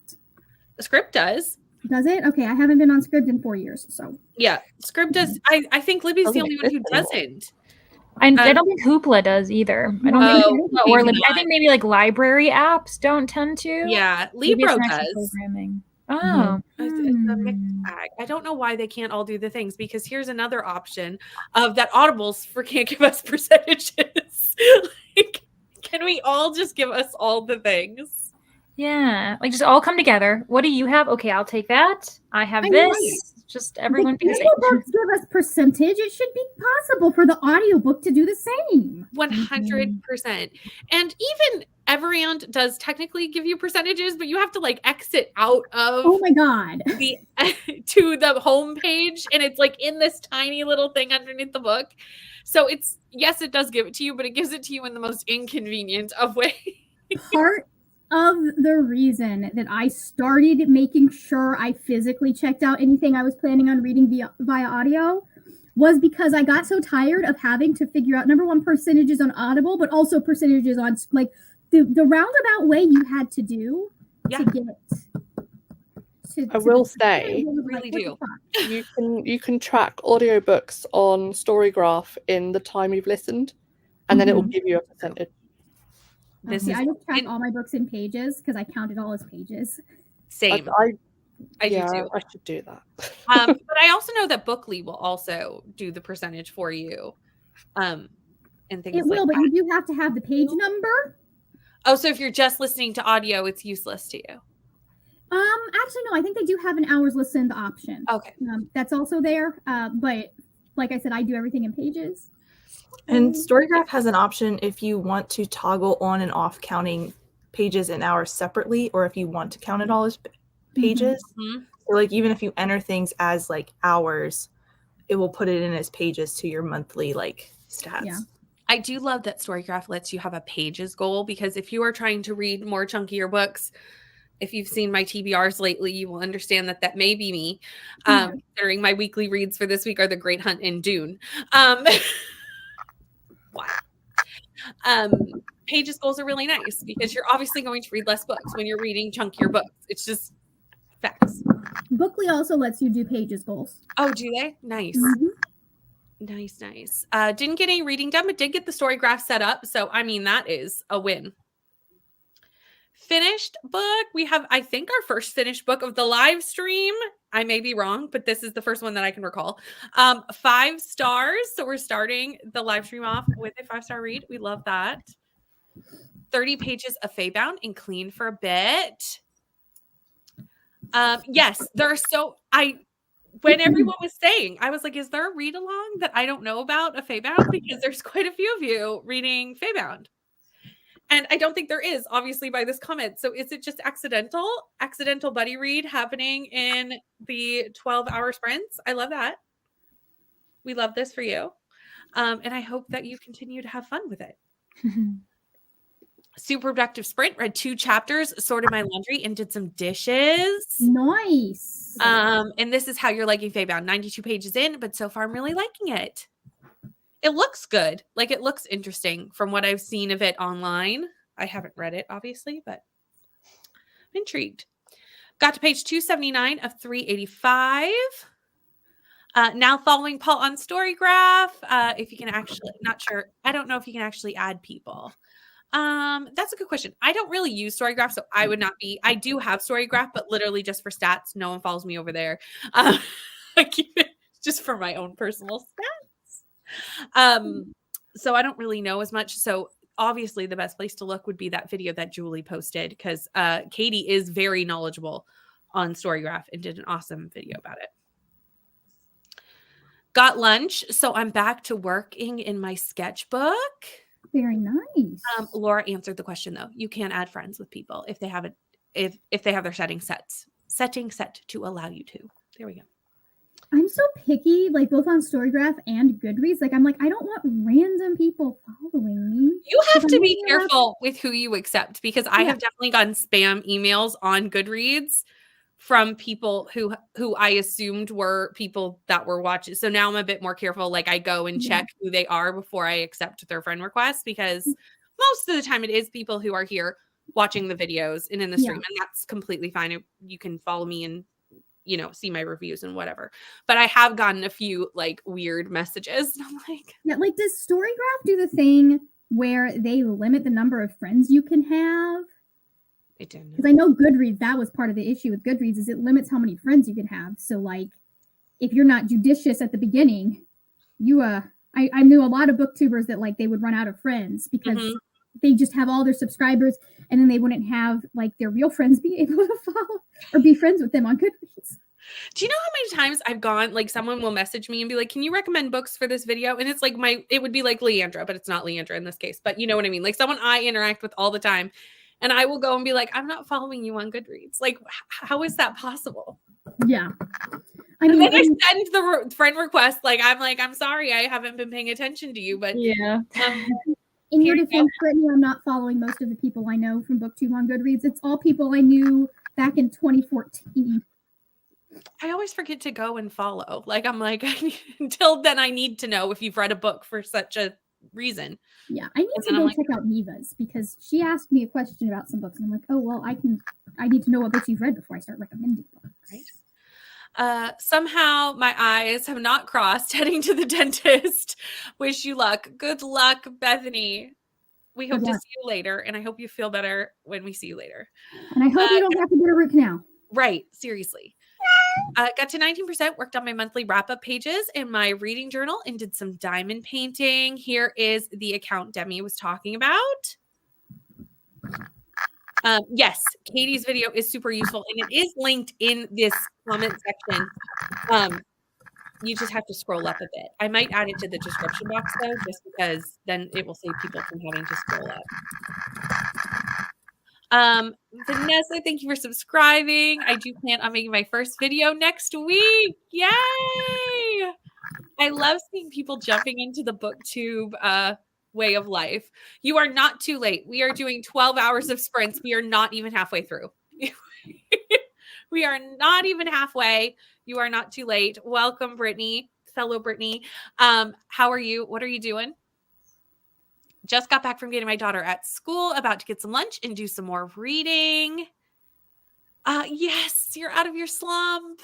Script does. Does it? Okay, I haven't been on Script in 4 years, so. Yeah, Script does. I think Libby's the only one who doesn't. I don't think Hoopla does either. I don't think or Libby. I think maybe like library apps don't tend to. Yeah, Libro does. Programming. Oh, it's a mixed bag. I don't know why they can't all do the things because here's another option of that Audibles can't give us percentages. Like, can we all just give us all the things? Yeah, like just all come together. What do you have? Okay, I'll take that. I have this. Right. Just everyone be the same. Books give us percentage. It should be possible for the audiobook to do the same. 100%. And even Everand does technically give you percentages, but you have to like exit out of oh my god to the home page, and it's like in this tiny little thing underneath the book. So it's yes, it does give it to you, but it gives it to you in the most inconvenient of ways. Part of the reason that I started making sure I physically checked out anything I was planning on reading via audio was because I got so tired of having to figure out, number one, percentages on Audible, but also percentages on like the roundabout way you had to do to get. I will say, really do. You can track audiobooks on Storygraph in the time you've listened, and then it will give you a percentage. I just track all my books in pages because I count it all as pages. Same. I do too. I should do that. But I also know that Bookly will also do the percentage for you. And things It will, like but that. you do have to have the page number. Oh, so if you're just listening to audio, it's useless to you. Actually, no. I think they do have an hours listened option. Okay. That's also there. But like I said, I do everything in pages. And Storygraph has an option if you want to toggle on and off counting pages and hours separately, or if you want to count it all as pages. Mm-hmm. So like even if you enter things as like hours, it will put it in as pages to your monthly like stats. Yeah. I do love that Storygraph lets you have a pages goal, because if you are trying to read more chunkier books, if you've seen my TBRs lately, you will understand that may be me. Considering my weekly reads for this week are The Great Hunt and Dune. Wow. Pages goals are really nice because you're obviously going to read less books when you're reading chunkier books. It's just facts. Bookly also lets you do pages goals. Oh, do they? Nice. Nice. Didn't get any reading done, but did get the Storygraph set up. So, I mean, that is a win. Finished book. We have, I think, our first finished book of the live stream. I may be wrong, but this is the first one that I can recall. 5 stars. So we're starting the live stream off with a 5-star read. We love that. 30 pages of Feybound and clean for a bit. Yes, there are when everyone was saying, I was like, is there a read along that I don't know about a Feybound? Because there's quite a few of you reading Feybound. And I don't think there is, obviously, by this comment. So is it just accidental buddy read happening in the 12-hour sprints? I love that. We love this for you. And I hope that you continue to have fun with it. Super productive sprint. Read 2 chapters, sorted my laundry, and did some dishes. Nice. And this is how you're liking Feybound. 92 pages in, but so far I'm really liking it. It looks good. Like, it looks interesting from what I've seen of it online. I haven't read it, obviously, but I'm intrigued. Got to page 279 of 385. Now following Paul on Storygraph. If you can actually, not sure. I don't know if you can actually add people. That's a good question. I don't really use Storygraph, so I would not be. I do have Storygraph, but literally just for stats. No one follows me over there. I keep it just for my own personal stats. So I don't really know as much. So obviously the best place to look would be that video that Julie posted, because Katie is very knowledgeable on Storygraph and did an awesome video about it. Got lunch, so I'm back to working in my sketchbook. Very nice. Laura answered the question though. You can't add friends with people if they have it, if they have their setting set to allow you to. There we go. I'm so picky, like both on Storygraph and Goodreads. Like, I'm like, I don't want random people following me. You have to be careful with who you accept, because I have definitely gotten spam emails on Goodreads from people who I assumed were people that were watching. So now I'm a bit more careful. Like, I go and check who they are before I accept their friend request, because most of the time it is people who are here watching the videos and in the stream, and that's completely fine. You can follow me and, you know, see my reviews and whatever. But I have gotten a few like weird messages. And I'm like, like, does Storygraph do the thing where they limit the number of friends you can have? It didn't. Because I know Goodreads, that was part of the issue with Goodreads, is it limits how many friends you can have. So like, if you're not judicious at the beginning, you I knew a lot of booktubers that like they would run out of friends because they just have all their subscribers, and then they wouldn't have like their real friends be able to follow or be friends with them on Goodreads. Do you know how many times I've gone, like, someone will message me and be like, can you recommend books for this video? And it's like it would be like Leandra, but it's not Leandra in this case. But you know what I mean? Like, someone I interact with all the time, and I will go and be like, I'm not following you on Goodreads. Like, how is that possible? Yeah. And then I send the friend request. Like, I'm sorry, I haven't been paying attention to you, but yeah. In your defense, Brittany, I'm not following most of the people I know from BookTube on Goodreads. It's all people I knew back in 2014. I always forget to go and follow. Like, I'm like, until then, I need to know if you've read a book for such a reason. Yeah, I need to go check out Neva's, because she asked me a question about some books, and I'm like, oh, well, I need to know what books you've read before I start recommending books. Right. Somehow my eyes have not crossed heading to the dentist. Wish you luck. Good luck, Bethany. We hope to see you later, and I hope you feel better when we see you later. And I hope you don't have to get a root canal. Right. Seriously. Got to 19%, worked on my monthly wrap-up pages in my reading journal and did some diamond painting. Here is the account Demi was talking about. Yes, Katie's video is super useful, and it is linked in this comment section. You just have to scroll up a bit. I might add it to the description box, though, just because then it will save people from having to scroll up. Vanessa, thank you for subscribing. I do plan on making my first video next week. Yay! I love seeing people jumping into the booktube way of life. You are not too late. We are doing 12 hours of sprints. We are not even halfway through. We are not even halfway. You are not too late. Welcome, Brittany, fellow Brittany. How are you? What are you doing? Just got back from getting my daughter at school, about to get some lunch and do some more reading. Yes, you're out of your slump.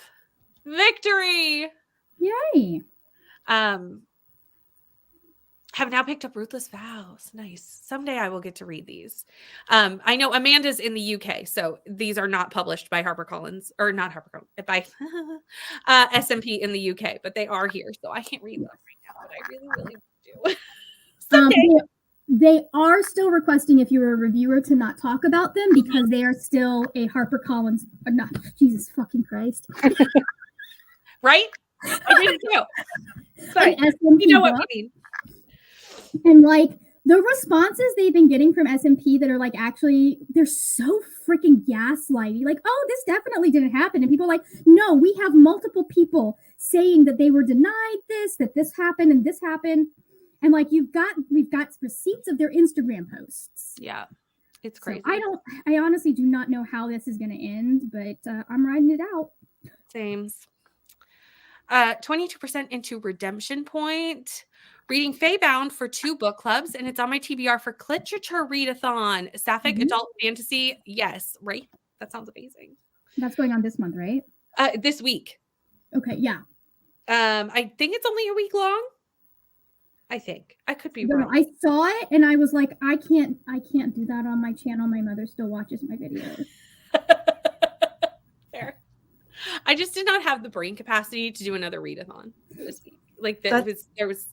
Victory. Yay. Have now picked up Ruthless Vows. Nice. Someday I will get to read these. I know Amanda's in the UK, so these are not published by HarperCollins, or not HarperCollins, by SMP in the UK, but they are here, so I can't read them right now, but I really, really do. Someday. They are still requesting, if you're a reviewer, to not talk about them because they are still a HarperCollins. Not Jesus fucking Christ. Right? I did it too. But you know what we mean. And like the responses they've been getting from SMP that are like, actually, they're so freaking gaslighty. Like, oh, this definitely didn't happen. And people are like, no, we have multiple people saying that they were denied this, that this happened and this happened. And like we've got receipts of their Instagram posts. Yeah, it's crazy. So I honestly do not know how this is going to end, but I'm riding it out. Sames. 22% into Redemption Point. Reading Feybound for 2 book clubs, and it's on my TBR for Literature Readathon. Sapphic adult fantasy. Yes, right? That sounds amazing. That's going on this month, right? This week. Okay, yeah. I think it's only a week long. I think. I could be wrong. I saw it and I was like, I can't do that on my channel. My mother still watches my videos. Fair. I just did not have the brain capacity to do another readathon this week. Like there was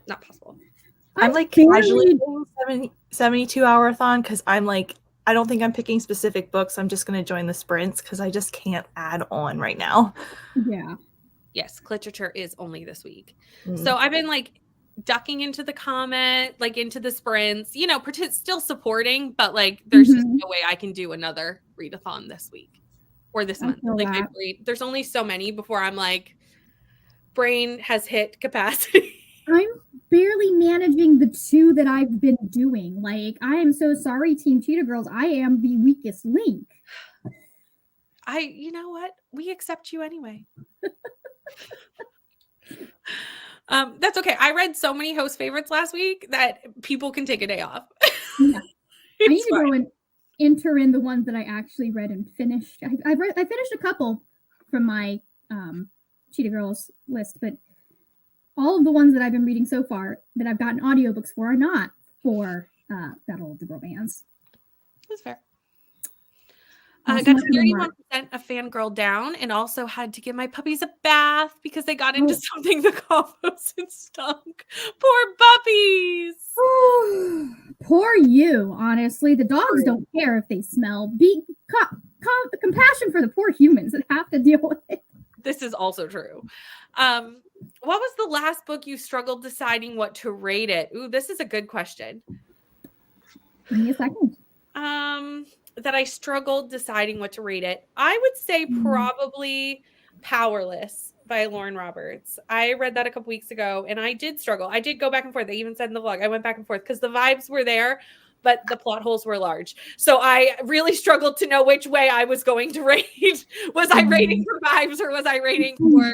not possible. I'm like casually doing 72-hour-a-thon because I'm like, I don't think I'm picking specific books. I'm just going to join the sprints because I just can't add on right now. Yeah. Yes, literature is only this week. So I've been like ducking into the comment, like into the sprints, you know, still supporting, but like there's just no way I can do another readathon this week or this month. Like there's only so many before I'm like, brain has hit capacity. I'm barely managing the 2 that I've been doing. Like, I am so sorry, Team Cheetah Girls. I am the weakest link. You know what? We accept you anyway. That's okay. I read so many host favorites last week that people can take a day off. Yeah. I need to go and enter in the ones that I actually read and finished. I finished a couple from my Cheetah Girls list, but all of the ones that I've been reading so far that I've gotten audiobooks for are not for Battle of the Romance. That's fair. Got to 31% of Fangirl Down and also had to give my puppies a bath because they got into something the compost and stunk. Poor puppies. Poor you, honestly. The dogs don't care if they smell. Be compassion for the poor humans that have to deal with it. This is also true. What was the last book you struggled deciding what to rate it? Ooh, this is a good question. Give me a second. That I struggled deciding what to rate it. I would say probably Powerless by Lauren Roberts. I read that a couple weeks ago and I did struggle. I did go back and forth. I even said in the vlog, I went back and forth because the vibes were there, but the plot holes were large. So I really struggled to know which way I was going to rate. Was I rating for vibes or was I rating for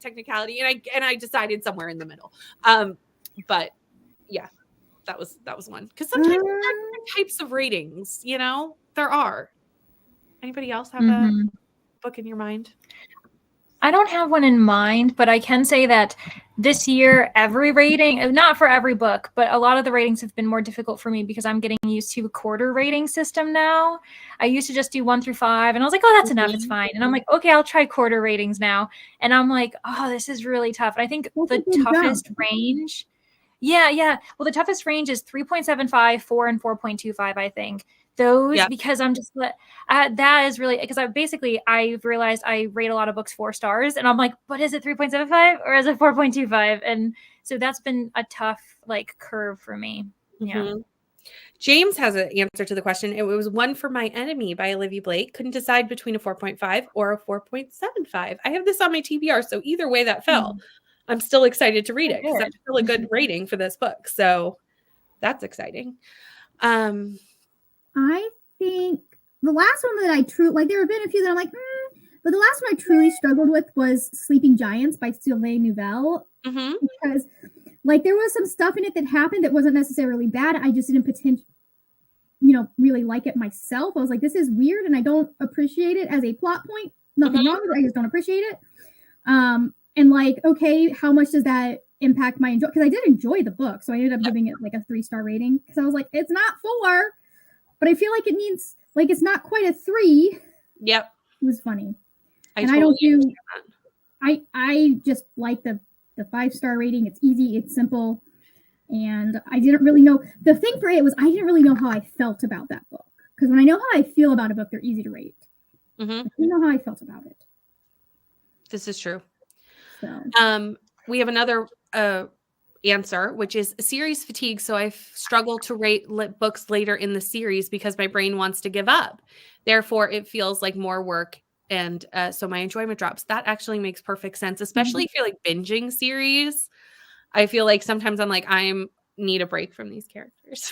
technicality? And I decided somewhere in the middle. But yeah. That was one. Because sometimes there are different types of ratings, you know? There are. Anybody else have a book in your mind? I don't have one in mind, but I can say that this year, every rating, not for every book, but a lot of the ratings have been more difficult for me because I'm getting used to a quarter rating system now. I used to just do 1 through 5, and I was like, oh, that's enough. It's fine. And I'm like, okay, I'll try quarter ratings now. And I'm like, oh, this is really tough. And I think the toughest range. Yeah. Well, the toughest range is 3.75, 4, and 4.25, I think. Those, because I'm just that is really, because I've realized I rate a lot of books 4 stars, and I'm like, but is it 3.75 or is it 4.25? And so that's been a tough curve for me. Yeah. James has an answer to the question. It was One for My Enemy by Olivia Blake. Couldn't decide between a 4.5 or a 4.75. I have this on my TBR, so either way that fell, I'm still excited to read it because that's still a good rating for this book. So that's exciting. I think the last one that I there have been a few that I'm like, but the last one I truly struggled with was Sleeping Giants by Sylvain Nouvelle. Because there was some stuff in it that happened that wasn't necessarily bad. I just didn't really like it myself. I was like, this is weird and I don't appreciate it as a plot point. Nothing wrong with it. I just don't appreciate it. And okay, how much does that impact my enjoy? Because I did enjoy the book. So I ended up giving it a 3-star rating because I was like, it's not 4. But I feel like it needs, it's not quite a 3. Yep. It was funny. I just like the 5-star rating. It's easy, it's simple. And I didn't really know. The thing for it was I didn't really know how I felt about that book. Because when I know how I feel about a book, they're easy to rate. I didn't know how I felt about it. This is true. So. We have another answer, which is series fatigue. So I struggle to rate books later in the series because my brain wants to give up. Therefore, it feels like more work. And so my enjoyment drops. That actually makes perfect sense, especially if you're binging series. I feel like sometimes I'm like, need a break from these characters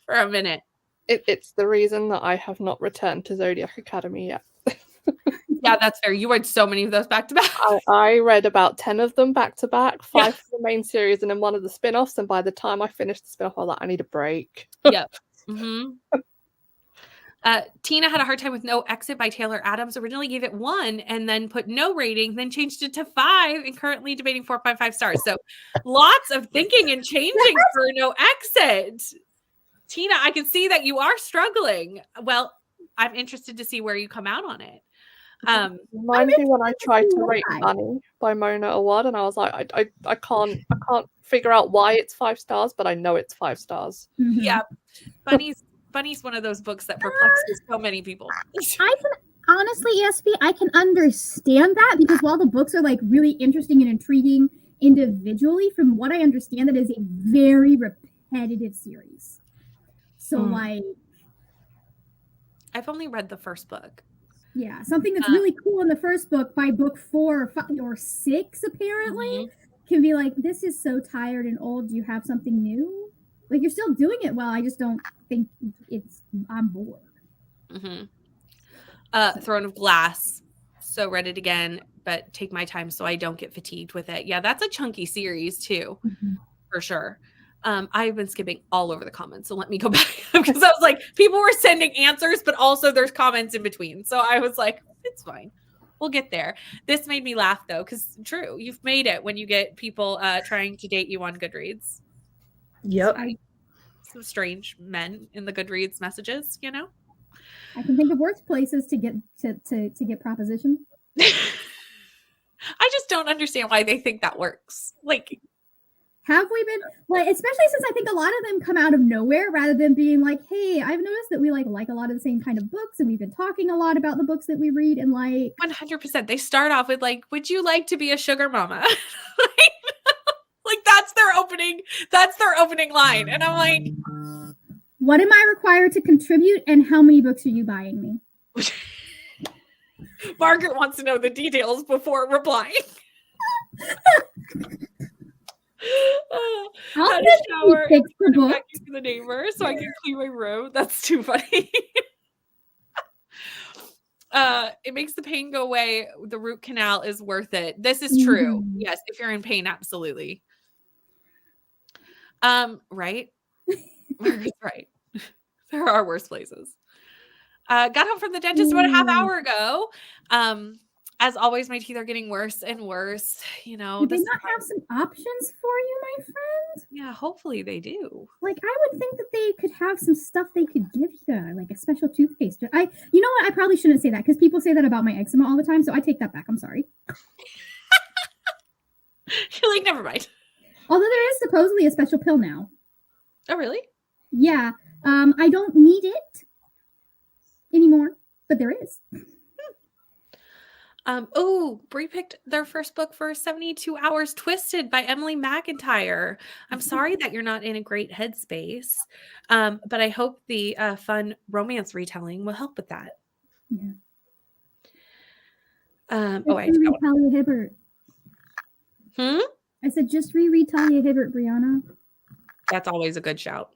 for a minute. It's the reason that I have not returned to Zodiac Academy yet. Yeah, that's fair. You read so many of those back to back. I read about 10 of them back to back, 5 for the main series and then 1 of the spin-offs. And by the time I finished the spin-off, I was like, I need a break. Yep. Tina had a hard time with No Exit by Taylor Adams. Originally gave it 1 and then put no rating, then changed it to 5 and currently debating 4.5 stars. So lots of thinking and changing for No Exit. Tina, I can see that you are struggling. Well, I'm interested to see where you come out on it. Reminds me when I tried to rate Bunny by Mona Awad, and I was like, I can't figure out why it's 5 stars, but I know it's 5 stars. Yeah, Bunny's one of those books that perplexes so many people. I can honestly, ESP, I can understand that because while the books are really interesting and intriguing individually, from what I understand, that is a very repetitive series. So I've only read the first book. Yeah, something that's really cool in the first book, by book 4 or 5 or 6 apparently, can be this is so tired and old. Do you have something new? You're still doing it well. I just don't think I'm bored. Throne of Glass. So read it again, but take my time so I don't get fatigued with it. Yeah, that's a chunky series too, for sure. I've been skipping all over the comments, so let me go back because I was like, people were sending answers, but also there's comments in between. So I was like, it's fine. We'll get there. This made me laugh though, because true, you've made it when you get people trying to date you on Goodreads. Yep. Some strange men in the Goodreads messages, I can think of worse places to get to get proposition. I just don't understand why they think that works. Have we been especially since I think a lot of them come out of nowhere rather than being hey, I've noticed that we like a lot of the same kind of books and we've been talking a lot about the books that we read and 100%. They start off with would you like to be a sugar mama? That's their opening line. And I'm like, what am I required to contribute and how many books are you buying me? Margaret wants to know the details before replying. Had a shower and back to the neighbor so I can clean my room. That's too funny. It makes the pain go away. The root canal is worth it. This is true. Yes, if you're in pain, absolutely. Right? Margaret's right. There are worse places. Got home from the dentist about a half hour ago. As always, my teeth are getting worse and worse. You know, Do they not have some options for you, my friend? Yeah, hopefully they do. Like, I would think that they could have some stuff they could give you, like a special toothpaste. You know what? I probably shouldn't say that because people say that about my eczema all the time. So I take that back. I'm sorry. You're like, never mind. Although there is supposedly a special pill now. Oh, really? Yeah. I don't need it anymore, but there is. Brie picked their first book for 72 Hours Twisted by Emily McIntyre. I'm sorry that you're not in a great headspace, but I hope the fun romance retelling will help with that. Yeah. I reread Talia Hibbert. I said just reread Talia Hibbert, Brianna. That's always a good shout.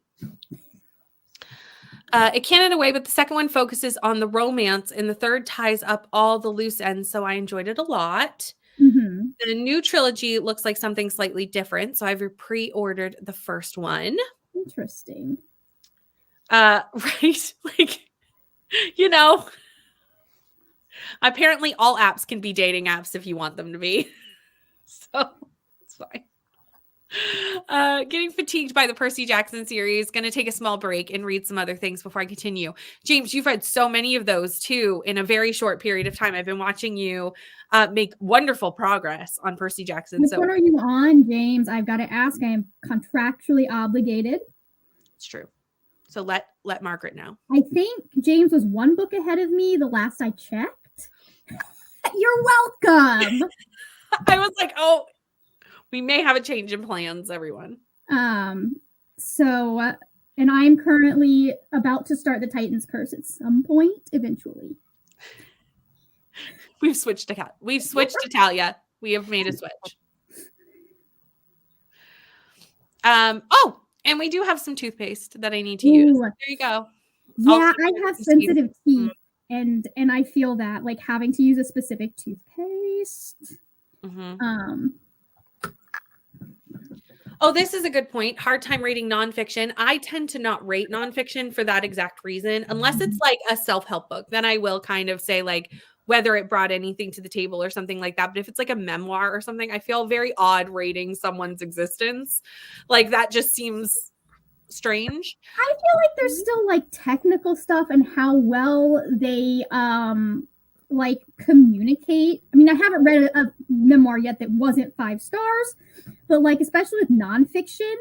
It can in a way, but the second one focuses on the romance, and the third ties up all the loose ends. So I enjoyed it a lot. Mm-hmm. The new trilogy looks like something slightly different, so I've pre-ordered the first one. Interesting. Right? Like, you know, apparently all apps can be dating apps if you want them to be. So it's fine. Getting fatigued by the Percy Jackson series. Going to take a small break and read some other things before I continue. James, you've read so many of those too in a very short period of time. I've been watching you make wonderful progress on Percy Jackson. Which one are you on, James? I've got to ask. I am contractually obligated. It's true. So let Margaret know. I think James was one book ahead of me the last I checked. You're welcome. I was like, oh, we may have a change in plans, everyone. So, and I'm currently about to start the Titan's Curse at some point, eventually. We've switched to Talia. We have made a switch. And we do have some toothpaste that I need to use. There you go. Yeah, I have sensitive teeth, and I feel that like having to use a specific toothpaste. Mm-hmm. Oh, this is a good point. Hard time reading nonfiction. I tend to not rate nonfiction for that exact reason, unless it's like a self-help book. Then I will kind of say like whether it brought anything to the table or something like that. But if it's like a memoir or something, I feel very odd rating someone's existence. Like that just seems strange. I feel like there's still like technical stuff and how well they like communicate. I mean, I haven't read a memoir yet that wasn't 5 stars, but like especially with nonfiction,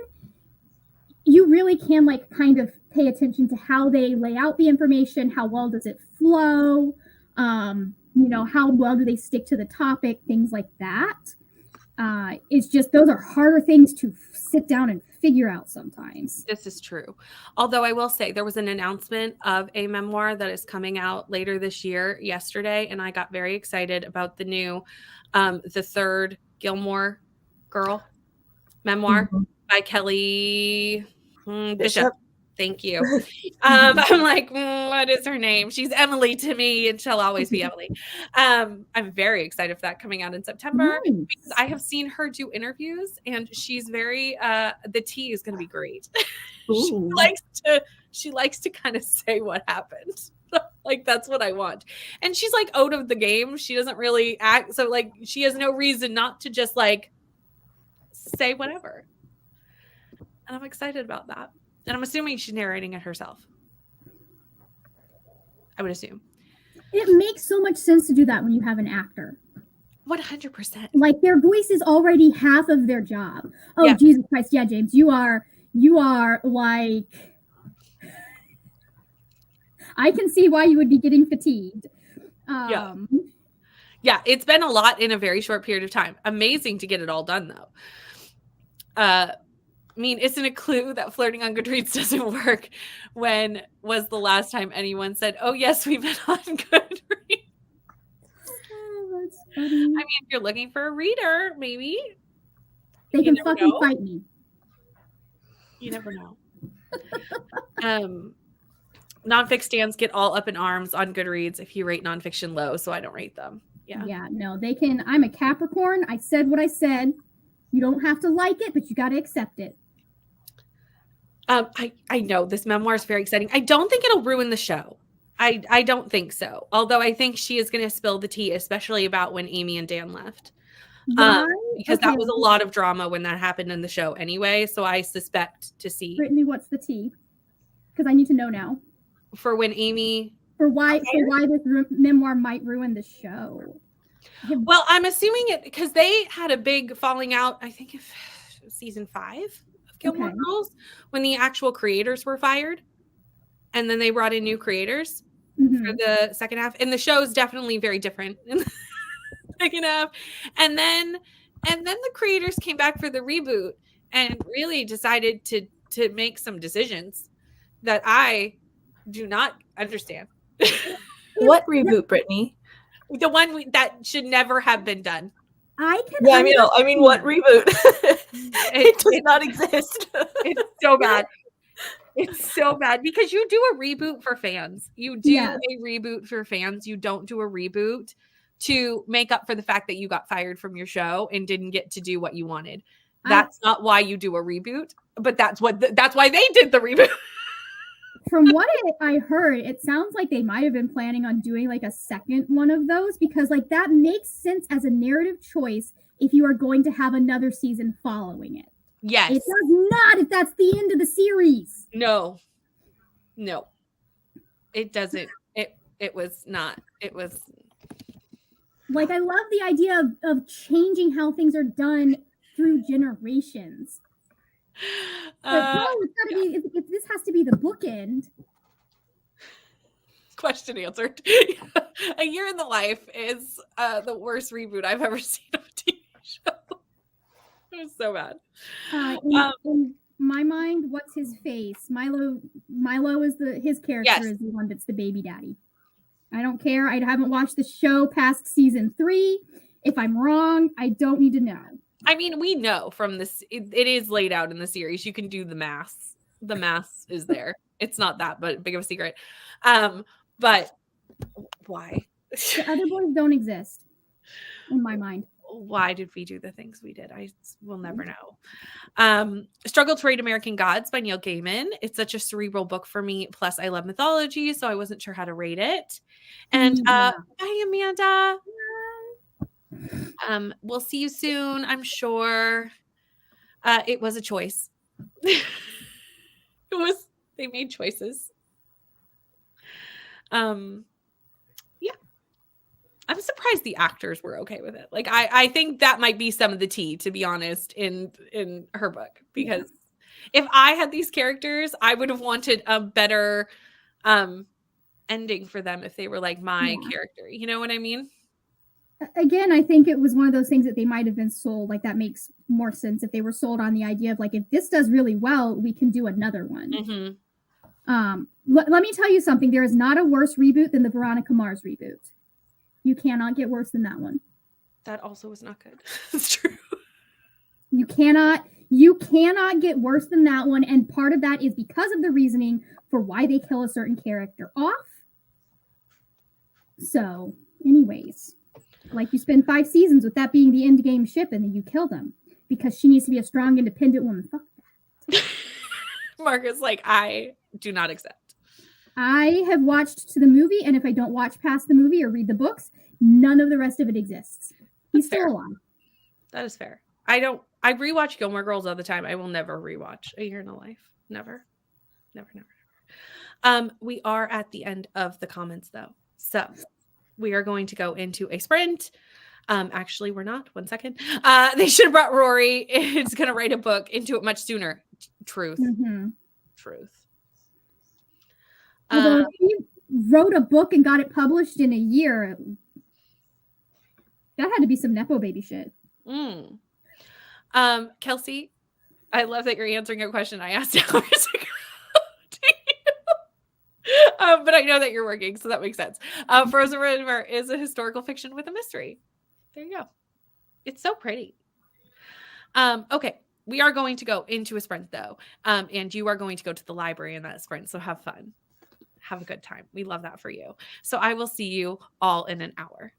you really can like kind of pay attention to how they lay out the information, how well does it flow, you know, how well do they stick to the topic, things like that. It's just those are harder things to sit down and figure out sometimes. This is true. Although I will say there was an announcement of a memoir that is coming out later this year yesterday, and I got very excited about the new the third Gilmore Girl memoir by Kelly Bishop. Thank you. I'm like, what is her name? She's Emily to me, and she'll always be Emily. I'm very excited for that coming out in September because I have seen her do interviews, and she's very. The tea is going to be great. She likes to kind of say what happened. Like that's what I want, and she's like out of the game. She doesn't really act, so like she has no reason not to just like say whatever. And I'm excited about that. And I'm assuming she's narrating it herself. I would assume. It makes so much sense to do that when you have an actor. 100%. Like their voice is already half of their job. Oh, yeah. Jesus Christ. Yeah, James, you are like, I can see why you would be getting fatigued. Yeah, it's been a lot in a very short period of time. Amazing to get it all done though. I mean, isn't a clue that flirting on Goodreads doesn't work? When was the last time anyone said, oh, yes, we've been on Goodreads? Oh, that's funny. I mean, if you're looking for a reader, maybe. They can fucking fight me. You never know. Nonfic stands get all up in arms on Goodreads if you rate nonfiction low, so I don't rate them. Yeah, no, they can. I'm a Capricorn. I said what I said. You don't have to like it, but you got to accept it. I know this memoir is very exciting. I don't think it'll ruin the show. I don't think so. Although I think she is going to spill the tea, especially about when Amy and Dan left. Why? Because that was a lot of drama when that happened in the show anyway. So I suspect to see Brittany, what's the tea? Because I need to know now. for when Amy For why this memoir might ruin the show. Well, I'm assuming it because they had a big falling out, I think if season 5 of Gilmore Girls, when the actual creators were fired. And then they brought in new creators for the second half. And the show is definitely very different in the second half. And then the creators came back for the reboot and really decided to make some decisions that I do not understand. What reboot, Brittany? The one that should never have been done. I mean, what reboot? It does not exist. It's so bad. It's so bad because you do a reboot for fans. You do a reboot for fans. You don't do a reboot to make up for the fact that you got fired from your show and didn't get to do what you wanted. That's not why you do a reboot, but that's why they did the reboot. From what I heard, it sounds like they might have been planning on doing like a second one of those because like that makes sense as a narrative choice if you are going to have another season following it. Yes. It does not if that's the end of the series. No. It doesn't. It was not. It was like I love the idea of changing how things are done through generations. But no, it's gotta be if this has to be the bookend. Question answered. A Year in the Life is the worst reboot I've ever seen of a TV show. It was so bad. In my mind, what's his face? Milo is his character is the one that's the baby daddy. I don't care. I haven't watched the show past season 3. If I'm wrong, I don't need to know. I mean, we know from this, it is laid out in the series. You can do the math. The math is there. It's not that big of a secret. But why? The other boys don't exist in my mind. Why did we do the things we did? I will never know. Struggle to Rate American Gods by Neil Gaiman. It's such a cerebral book for me. Plus, I love mythology, so I wasn't sure how to rate it. And bye, Amanda. We'll see you soon, I'm sure. It was a choice. They made choices. Yeah. I'm surprised the actors were okay with it. Like I think that might be some of the tea, to be honest, in her book. Because if I had these characters, I would have wanted a better ending for them if they were like my character. You know what I mean? Again, I think it was one of those things that they might have been sold. Like that makes more sense if they were sold on the idea of like, if this does really well, we can do another one. Mm-hmm. Let me tell you something. There is not a worse reboot than the Veronica Mars reboot. You cannot get worse than that one. That also was not good. It's true. You cannot get worse than that one. And part of that is because of the reasoning for why they kill a certain character off. So, anyways, like you spend 5 seasons with that being the end game ship and then you kill them because she needs to be a strong, independent woman. Fuck that. Marcus, like, I do not accept. I have watched to the movie, and if I don't watch past the movie or read the books, none of the rest of it exists. He's still alive. That is fair. I rewatch Gilmore Girls all the time. I will never rewatch A Year in a Life. Never. We are at the end of the comments, though. So we are going to go into a sprint. Actually, we're not. 1 second. They should have brought Rory. It's going to write a book into it much sooner. Truth. Mm-hmm. Truth. Although he wrote a book and got it published in a year, that had to be some Nepo baby shit. Kelsey, I love that you're answering a question I asked hours ago to you. But I know that you're working, so that makes sense. Frozen River is a historical fiction with a mystery. There you go. It's so pretty. Okay. We are going to go into a sprint, though. And you are going to go to the library in that sprint, so have fun. Have a good time. We love that for you. So I will see you all in an hour.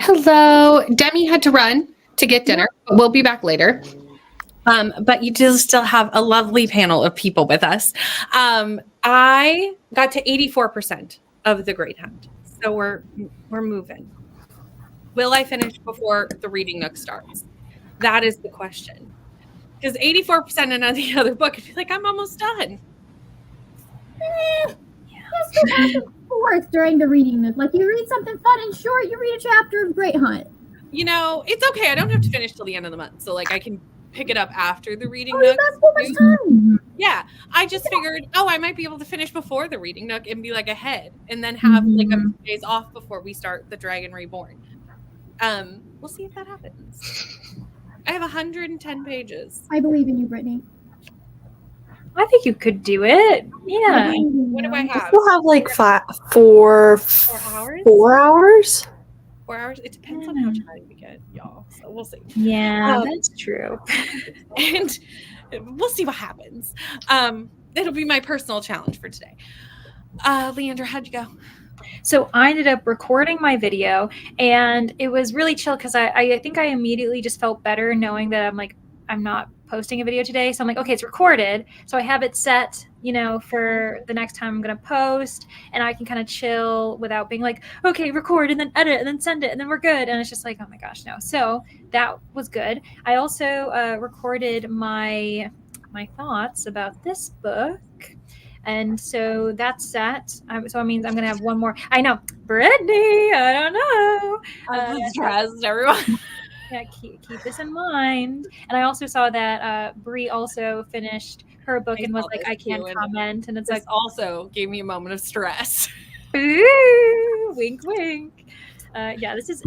Hello. Demi had to run to get dinner. But we'll be back later. But you do still have a lovely panel of people with us. I got to 84% of the Great Hunt. So we're moving. Will I finish before the reading nook starts? That is the question. Because 84% in any other book, I'd be like, I'm almost done. Just go back and forth during the reading nook. Like you read something fun and short, you read a chapter of Great Hunt. You know, it's okay. I don't have to finish till the end of the month. So like I can pick it up after the reading Oh, nook. that's so much time. Yeah. I just figured, I might be able to finish before the reading nook and be like ahead and then have like a few days off before we start the Dragon Reborn. We'll see if that happens. I have 110 pages. I believe in you, Brittany. I think you could do it. Yeah. What do I I have? still have like 4 hours? 4 hours. 4 hours? It depends on how tired we get, y'all. So we'll see. Yeah, that's true. And we'll see what happens. It'll be my personal challenge for today. Leandra, how'd you go? So I ended up recording my video, and it was really chill because I think I immediately just felt better knowing that I'm not posting a video today. So I'm like, okay, it's recorded. So I have it set, for the next time I'm going to post, and I can kind of chill without being like, okay, record and then edit and then send it and then we're good. And it's just like, oh my gosh, no. So that was good. I also recorded my thoughts about this book. And so that's set. So it means I'm going to have one more. I know. Brittany, I don't know. I'm stressed, everyone. Yeah, keep this in mind. And I also saw that Brie also finished her book and was like, I can't comment. And it's like, also gave me a moment of stress. Ooh, wink, wink. Yeah, this is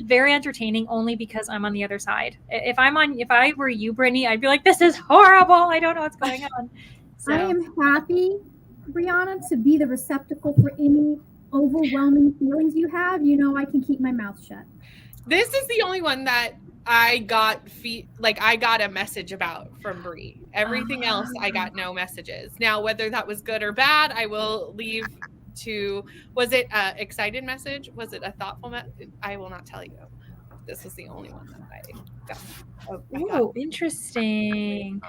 very entertaining only because I'm on the other side. If I were you, Brittany, I'd be like, this is horrible. I don't know what's going on. So. I am happy, Brianna, to be the receptacle for any overwhelming feelings you have. I can keep my mouth shut. This is the only one that I got I got a message about from Brie. Everything else, I got no messages. Now, whether that was good or bad, I will leave to. Was it an excited message? Was it a thoughtful message? I will not tell you. This was the only one that I got. Oh, interesting.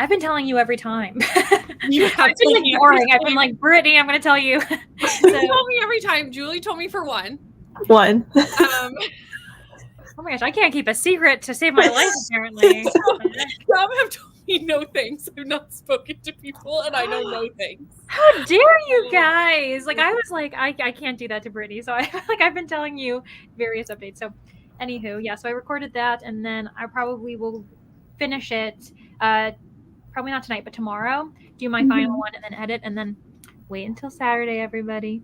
I've been telling you every time. You have been ignoring. I've been like, Brittany, I'm going to tell you. You told me every time. Julie told me for one. Oh my gosh, I can't keep a secret to save my life, apparently. Some have told me no things. I've not spoken to people, and I know no things. How dare you guys? I was like, I can't do that to Brittany. So I've been telling you various updates. So anywho, yeah, so I recorded that, and then I probably will finish it, probably not tonight, but tomorrow, do my final one, and then edit, and then wait until Saturday, everybody.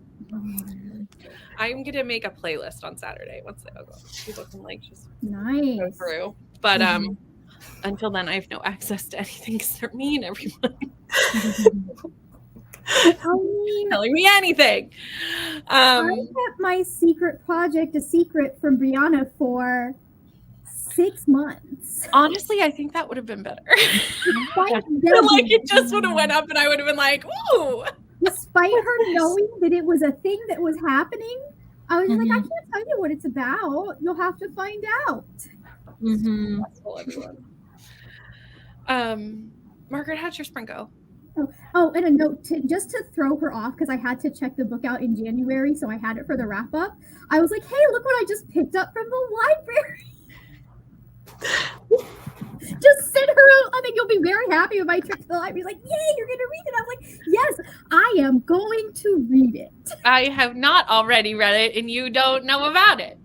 I'm gonna make a playlist on Saturday once people can just nice go through. But until then, I have no access to anything because they're mean, everyone. Telling me anything. I kept my secret project a secret from Brianna for 6 months. Honestly, I think that would have been better. It just would have went up, and I would have been like, "Ooh." Despite her knowing that it was a thing that was happening, I was like, I can't tell you what it's about. You'll have to find out. Margaret, how'd your spring go? Oh, and a note just to throw her off, because I had to check the book out in January, so I had it for the wrap up. I was like, hey, look what I just picked up from the library. Just send her out. I think you'll be very happy with my trip to the library. Like, yay, you're going to read it. I'm like, yes, I am going to read it. I have not already read it, and you don't know about it.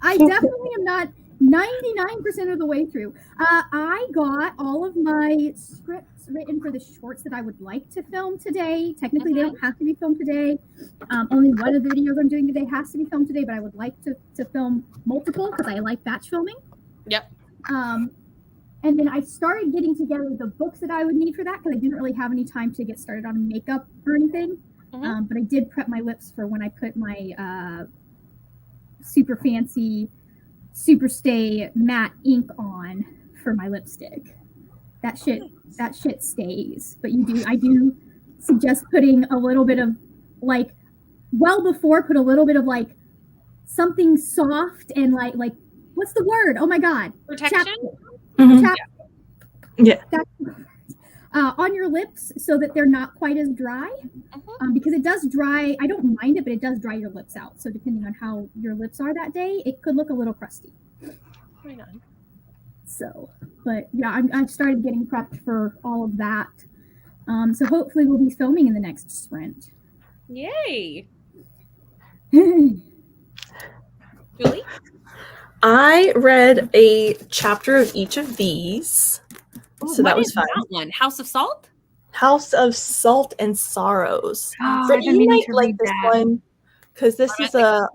I definitely am not 99% of the way through. I got all of my scripts written for the shorts that I would like to film today. Technically, they don't have to be filmed today. Only one of the videos I'm doing today has to be filmed today, but I would like to film multiple because I like batch filming. Yep. And then I started getting together the books that I would need for that because I didn't really have any time to get started on makeup or anything. But I did prep my lips for when I put my super fancy Super Stay matte ink on for my lipstick. That shit stays. But I do suggest putting a little bit of put a little bit of something soft and like what's the word? Oh my god. Protection? Mhm. Yeah. On your lips so that they're not quite as dry. Because it does dry. I don't mind it, but it does dry your lips out. So depending on how your lips are that day, it could look a little crusty. Right on. So, but yeah, I've started getting prepped for all of that. So hopefully we'll be filming in the next sprint. Yay. Julie? I read a chapter of each of these. So that was fun. That one? House of Salt? House of Salt and Sorrows. Oh, Brittany, I've been you meaning might to like read this that. one because this I'm is a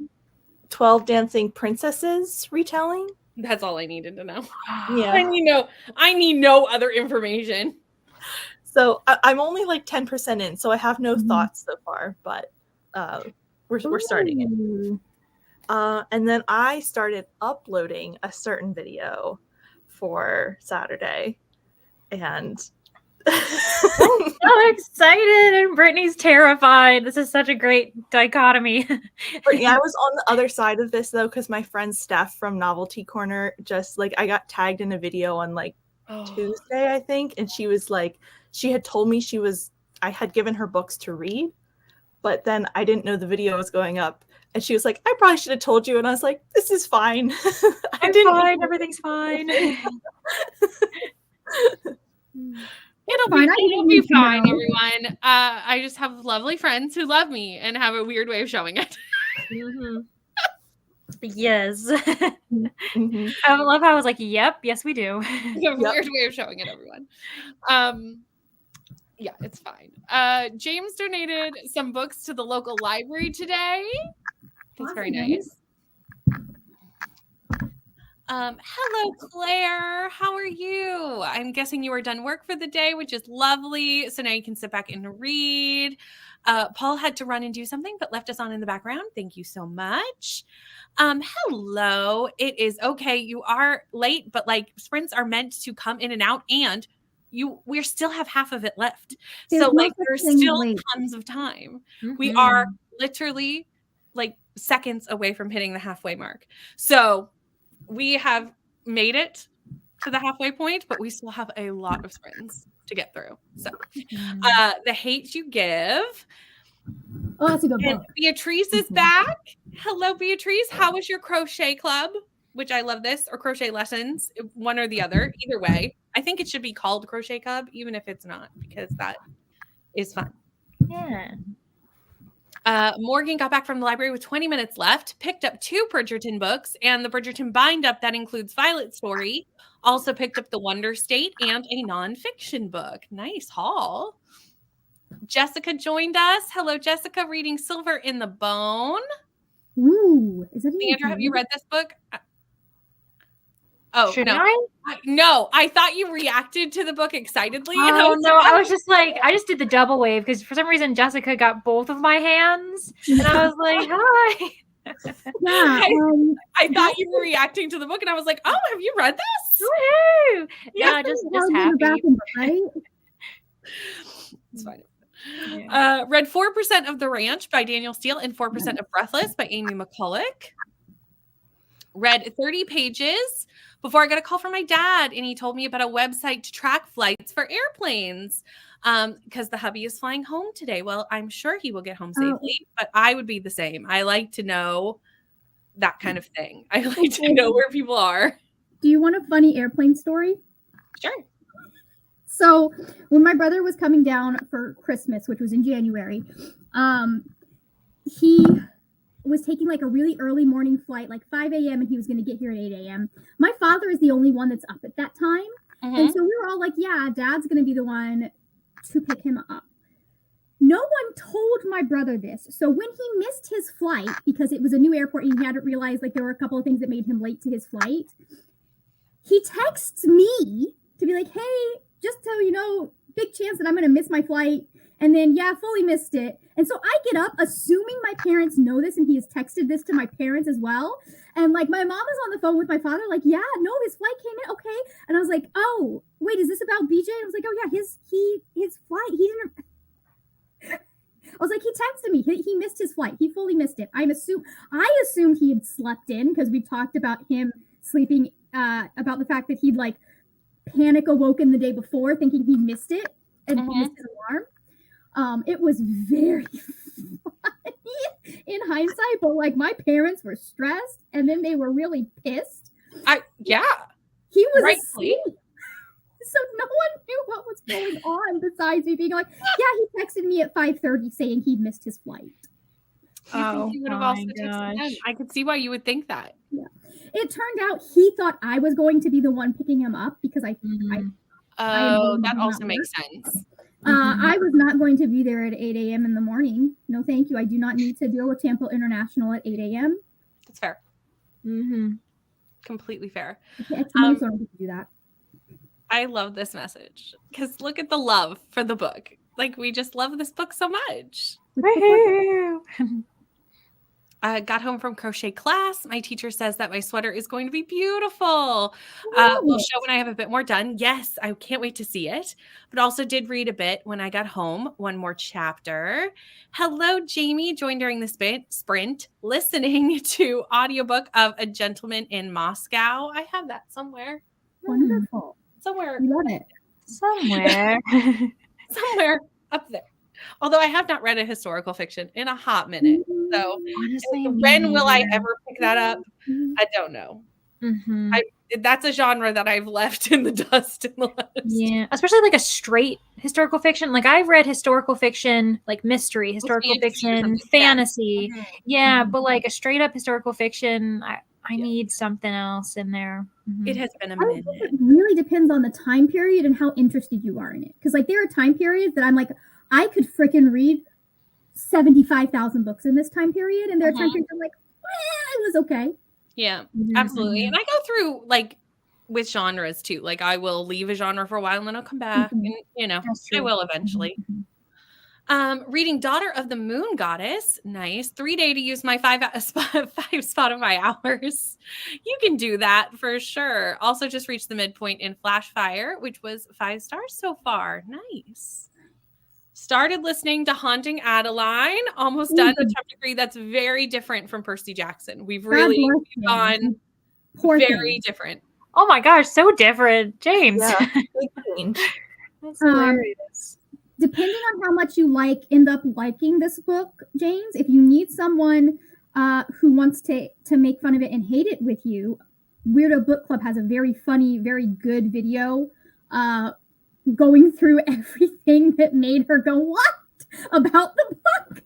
12 Dancing Princesses retelling. That's all I needed to know. Yeah. I need no other information. So I'm only like 10% in, so I have no thoughts so far, but we're starting it. And then I started uploading a certain video for Saturday, and I'm so excited, and Brittany's terrified. This is such a great dichotomy. Brittany, I was on the other side of this though, because my friend Steph from Novelty Corner just like I got tagged in a video on like Tuesday, I think, and she was like, she had told me I had given her books to read, but then I didn't know the video was going up. And she was like, I probably should have told you. And I was like, this is fine. Everything's fine. It'll be fine, everyone. I just have lovely friends who love me and have a weird way of showing it. Yes. I love how I was like, yep, yes, we do. A weird way of showing it, everyone. Yeah, it's fine. James donated some books to the local library today. That's very nice. Hello, Claire. How are you? I'm guessing you are done work for the day, which is lovely. So now you can sit back and read. Paul had to run and do something, but left us on in the background. Thank you so much. Hello. It is okay. You are late, but like sprints are meant to come in and out, and we still have half of it left. So like there's still tons of time. We are literally like seconds away from hitting the halfway mark. So we have made it to the halfway point, but we still have a lot of sprints to get through. So The Hate You Give. Oh, that's a good book. Beatrice is back. Hello, Beatrice. How was your crochet club? Which I love this, or crochet lessons, one or the other. Either way, I think it should be called Crochet Club, even if it's not, because that is fun. Yeah. Morgan got back from the library with 20 minutes left, picked up 2 Bridgerton books and the Bridgerton bind-up that includes Violet's story. Also picked up The Wonder State and a nonfiction book. Nice haul. Jessica joined us. Hello, Jessica, reading Silver in the Bone. Ooh, is it Sandra, have you read this book? Oh, should no. No, I thought you reacted to the book excitedly. Oh, no, I was just like, I just did the double wave because for some reason Jessica got both of my hands. And I was like, hi. Yeah, I thought you were reacting to the book, and I was like, oh, have you read this? Woohoo! Yeah, just happy. Right? It's fine. Yeah. Read 4% of The Ranch by Daniel Steele and 4% of Breathless by Amy McCulloch. Read 30 pages before I got a call from my dad, and he told me about a website to track flights for airplanes because the hubby is flying home today. Well, I'm sure he will get home safely, but I would be the same. I like to know that kind of thing. I like to know where people are. Do you want a funny airplane story? Sure. So when my brother was coming down for Christmas, which was in January, he was taking like a really early morning flight, like 5 a.m. and he was going to get here at 8 a.m. My father is the only one that's up at that time. And so we were all like, yeah, dad's going to be the one to pick him up. No one told my brother this. So when he missed his flight, because it was a new airport and he hadn't realized like there were a couple of things that made him late to his flight, he texts me to be like, hey, just so you know, big chance that I'm going to miss my flight. And then, yeah, fully missed it. And so I get up, assuming my parents know this, and he has texted this to my parents as well. And like my mom is on the phone with my father, like, yeah, no, his flight came in, okay. And I was like, oh, wait, is this about BJ? And I was like, oh yeah, his flight, he didn't. I was like, he texted me. He missed his flight. He fully missed it. I assumed he had slept in because we talked about him sleeping, about the fact that he'd like panic awoken the day before thinking he missed it and he missed his alarm. It was very funny in hindsight, but like my parents were stressed and then they were really pissed. He was asleep. So no one knew what was going on besides me being like, yeah, he texted me at 5:30 saying he missed his flight. Oh, you would have also texted him. I could see why you would think that. Yeah. It turned out he thought I was going to be the one picking him up because I that also makes sense. I was not going to be there at 8 a.m. in the morning. No, thank you. I do not need to deal with Temple International at 8 a.m. That's fair. Completely fair. Okay, I don't need to do that. I love this message because look at the love for the book. Like, we just love this book so much. Got home from crochet class. My teacher says that my sweater is going to be beautiful. We'll show when I have a bit more done. Yes, I can't wait to see it. But also did read a bit when I got home. One more chapter. Hello, Jamie. Joined during the sprint, listening to audiobook of A Gentleman in Moscow. I have that somewhere. Wonderful. Somewhere. You love it. Somewhere. Somewhere up there. Although I have not read a historical fiction in a hot minute. So honestly, when will I ever pick that up? I don't know. That's a genre that I've left in the dust in the list. Yeah, especially like a straight historical fiction. Like I've read historical fiction, like mystery, historical fiction, fantasy. Yeah, but like a straight up historical fiction, I need something else in there. It has been a minute. It really depends on the time period and how interested you are in it. Because like there are time periods that I'm like, I could freaking read 75,000 books in this time period, and there are time periods I'm like, it was okay. Yeah, absolutely. And I go through like with genres too. Like I will leave a genre for a while and then I'll come back, and I will eventually. Reading Daughter of the Moon Goddess. Nice. 3 day to use my 5 Spotify hours. You can do that for sure. Also just reached the midpoint in Flash Fire, which was 5 stars so far. Nice. Started listening to Haunting Adeline. Almost done a tough degree. That's very different from Percy Jackson. We've really gone very different. Oh my gosh, so different. James. Yeah, big change. That's hilarious. Depending on how much you end up liking this book, James, if you need someone who wants to make fun of it and hate it with you, Weirdo Book Club has a very funny, very good video going through everything that made her go, what? About the book.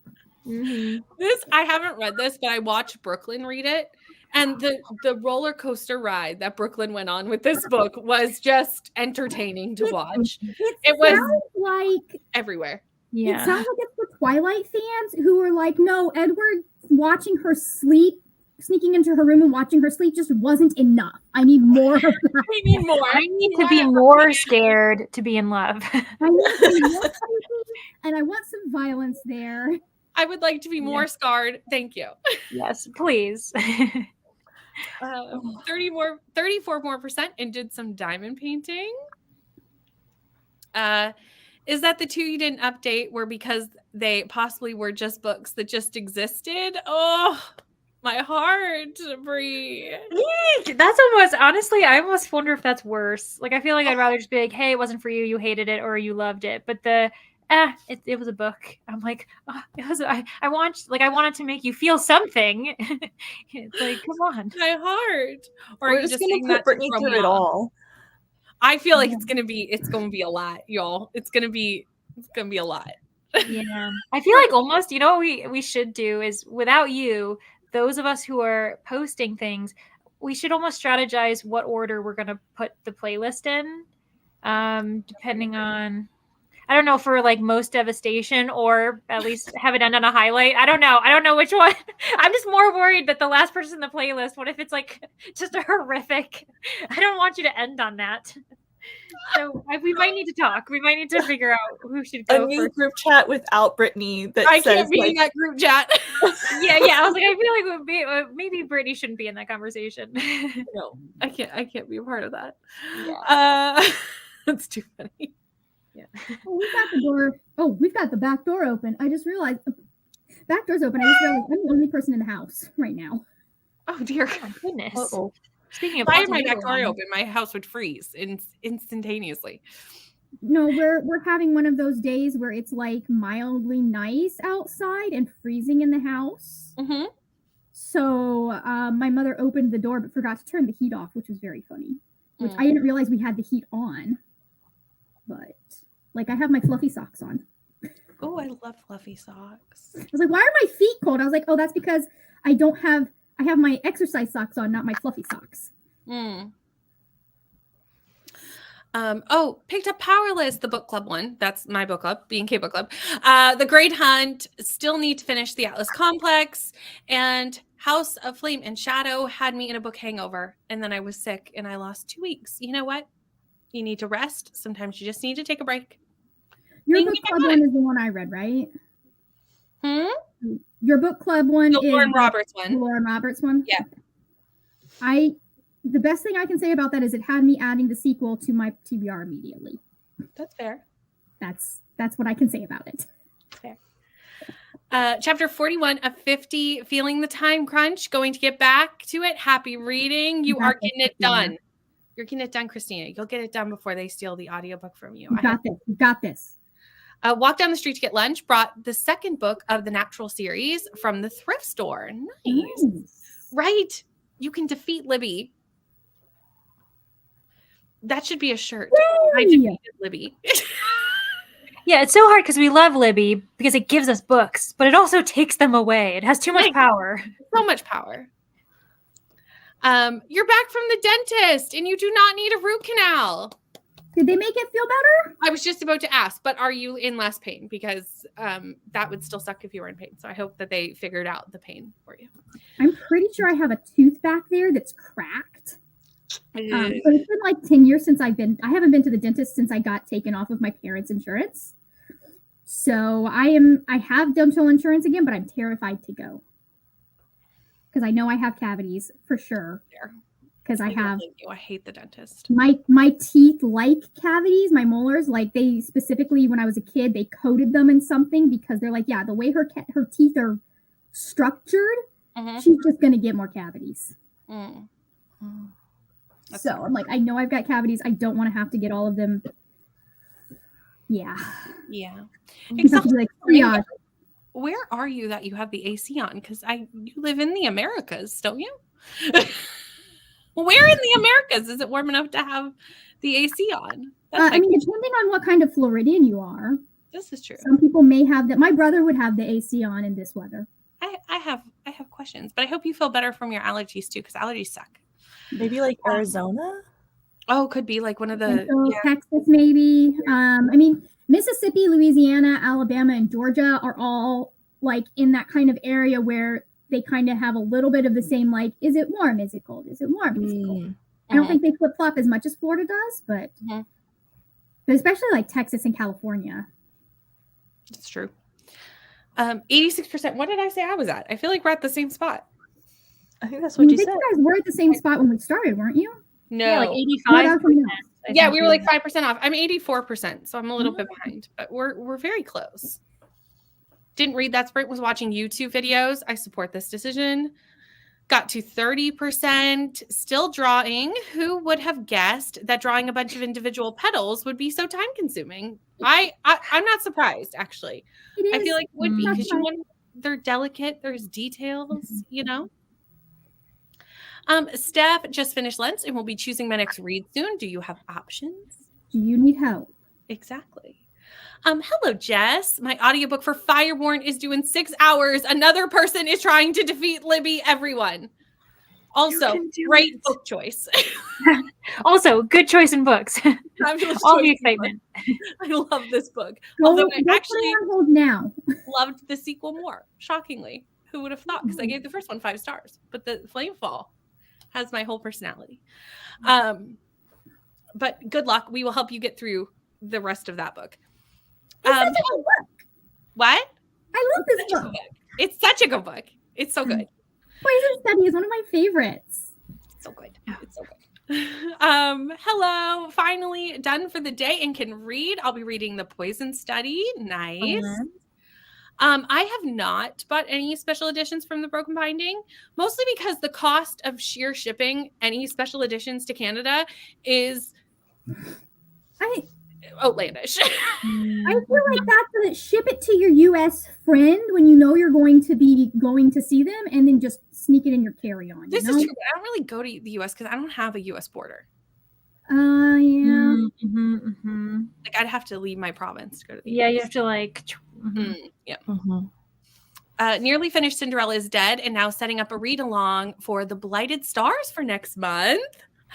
I haven't read this, but I watched Brooklyn read it. And the roller coaster ride that Brooklyn went on with this book was just entertaining to watch. It was like everywhere. Yeah. It sounds like it's the Twilight fans who were like, no, Edward watching her sleep, sneaking into her room and watching her sleep just wasn't enough. I need more of that. We need more. I need to be more scared to be in love. I need to be more creepy, and I want some violence there. I would like to be more scarred. Thank you. Yes, please. 34% more and did some diamond painting. Is that the 2 you didn't update were because they possibly were just books that just existed? Oh, my heart, Brie. That's almost, honestly, I almost wonder if that's worse. Like, I feel like I'd rather just be like, hey, it wasn't for you, you hated it, or you loved it. But it was a book. I'm like, it was. I wanted to make you feel something. It's like, come on, my heart. Or we're just gonna put Brittany through it all. I feel like it's gonna be a lot, y'all. It's gonna be a lot. Yeah, I feel like almost. You know what we should do is, without you, those of us who are posting things, we should almost strategize what order we're gonna put the playlist in, depending on. I don't know, for like most devastation, or at least have it end on a highlight. I don't know which one. I'm just more worried that the last person in the playlist, what if it's like just a horrific? I don't want you to end on that. So we might need to talk. We might need to figure out who should go. A new group chat without Brittany that I says can't be in that group chat. Yeah. I was like, I feel like maybe Brittany shouldn't be in that conversation. No, I can't be a part of that. Yeah. That's too funny. Yeah. Well, we got the door Oh, we've got the back door open. I just realized back door's open. I just realized I'm the only person in the house right now. Oh dear. Oh, goodness. Uh-oh. Speaking of If I had haunted my back door Italy, open, my house would freeze instantaneously. No, we're having one of those days where it's like mildly nice outside and freezing in the house. Mm-hmm. So my mother opened the door but forgot to turn the heat off, which was very funny. Which I didn't realize we had the heat on. But like I have my fluffy socks on. Oh, I love fluffy socks. I was like, why are my feet cold? I was like, oh, that's because I have my exercise socks on, not my fluffy socks. Picked up Powerless, the book club one. That's my book club, B&K book club. The Great Hunt, still need to finish the Atlas Complex, and House of Flame and Shadow had me in a book hangover, and then I was sick and I lost 2 weeks. You know what? You need to rest. Sometimes you just need to take a break. Your book club one is the one I read, right? Your book club one The is Lauren Roberts one. The Lauren Roberts one? Yeah. The best thing I can say about that is it had me adding the sequel to my TBR immediately. That's fair. That's what I can say about it. Fair. Chapter 41 of 50, feeling the time crunch, going to get back to it. Happy reading. You are getting it done. You're getting it done, Christina. You'll get it done before they steal the audiobook from you. You got this. Walked down the street to get lunch, brought the second book of the Natural series from the thrift store. Nice. Right. You can defeat Libby. That should be a shirt. Yay! I defeated Libby. Yeah, it's so hard because we love Libby because it gives us books, but it also takes them away. It has too much power. So much power. You're back from the dentist and you do not need a root canal. Did they make it feel better? I was just about to ask, but are you in less pain? Because that would still suck if you were in pain. So I hope that they figured out the pain for you. I'm pretty sure I have a tooth back there that's cracked. But it's been like 10 years since I haven't been to the dentist since I got taken off of my parents' insurance. So I have dental insurance again, but I'm terrified to go. Because I know I have cavities for sure. Because I hate the dentist. My teeth like cavities, my molars, like they specifically when I was a kid, they coated them in something because they're like, yeah, the way her teeth are structured, she's just gonna get more cavities. So I'm like, I know I've got cavities. I don't want to have to get all of them. Yeah. Exactly. Like, where are you that you have the AC on? Because you live in the Americas, don't you? Where in the Americas is it warm enough to have the AC on? Depending on what kind of Floridian you are. This is true. Some people may have that. My brother would have the AC on in this weather. I have questions, but I hope you feel better from your allergies too, because allergies suck. Maybe like Arizona? Oh, could be like one of the Texas, maybe. Mississippi, Louisiana, Alabama, and Georgia are all like in that kind of area where they kind of have a little bit of the same, like, is it warm? Is it cold? Is it warm? Is it cold? I don't think they flip-flop as much as Florida does, but especially like Texas and California. It's true. 86%. What did I say I was at? I feel like we're at the same spot. I think that's what you said. You guys were at the same spot when we started, weren't you? No. Yeah, like 85%. Yeah, we were like 5% off. I'm 84%, so I'm a little bit behind, but we're very close. Didn't read that sprint, was watching YouTube videos. I support this decision. Got to 30%, still drawing. Who would have guessed that drawing a bunch of individual petals would be so time consuming? I'm not surprised, actually. I feel like it would be because they're delicate. There's details, you know. Steph just finished lunch and will be choosing my next read soon. Do you have options? Do you need help? Exactly. Hello, Jess. My audiobook for Fireborn is due in 6 hours. Another person is trying to defeat Libby, everyone. Also, great book choice. Also, good choice in books. All the excitement. I love this book. Although I actually now loved the sequel more, shockingly. Who would have thought? Because I gave the first one 5 stars. But the Flamefall has my whole personality. But good luck. We will help you get through the rest of that book. It's such a good book. What? I love this book. It's such a good book. It's so good. Poison Study is one of my favorites. It's so good. It's so good. Hello, finally done for the day and can read. I'll be reading The Poison Study. Nice. I have not bought any special editions from the Broken Binding, mostly because the cost of sheer shipping any special editions to Canada is outlandish. I feel like that's to ship it to your U.S. friend when you know you're going to be going to see them, and then just sneak it in your carry-on. This is true, but I don't really go to the U.S. because I don't have a U.S. border. Yeah. Like I'd have to leave my province to go to the Yeah, US. you have to like. Nearly finished Cinderella is Dead and now setting up a read along for The Blighted Stars for next month.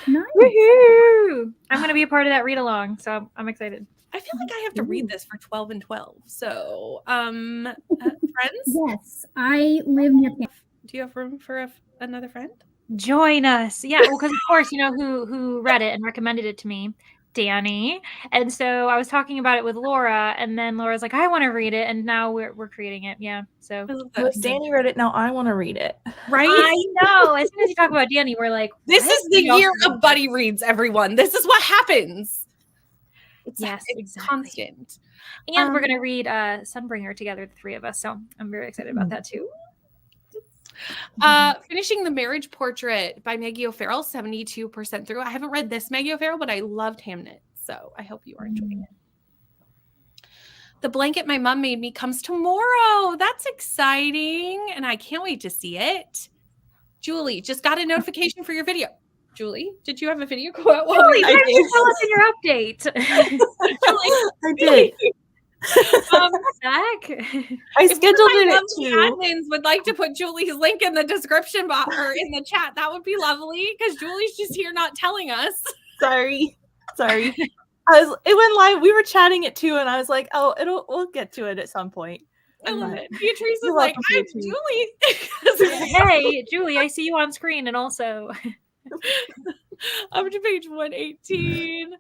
Nice. Woohoo! I'm going to be a part of that read along, so I'm excited. I feel like I have to read this for 12 and 12. So, friends? Yes, I live near Canada. Do you have room for another friend? Join us. Yeah, well, because of course, you know who read it and recommended it to me? Danny. And so I was talking about it with Laura, and then Laura's like, I want to read it, and now we're creating it. Yeah. So Well, if Danny read it, now I want to read it. Right? I know. As soon as you talk about Danny, we're like, this what? is the year of buddy reads, everyone. This is what happens. It's exactly. constant. And we're gonna read Sunbringer together, the three of us. So I'm very excited about that too. Finishing The Marriage Portrait by Maggie O'Farrell, 72% through. I haven't read this Maggie O'Farrell, but I loved Hamnet, so I hope you are enjoying it. The Blanket My Mom Made Me comes tomorrow. That's exciting, and I can't wait to see it. Julie, just got a notification for your video. Julie, did you have a video go out? Julie, why did you tell us in your update? Julie, I did. Zach, I scheduled it too. Admins would like to put Julie's link in the description box or in the chat. That would be lovely because Julie's just here not telling us. Sorry. It went live. We were chatting it too, and I was like, "Oh, we'll get to it at some point." I love it. Beatrice is You're like, welcome, "I'm Beatrice." Julie." hey, Julie, I see you on screen, and also up to page 118.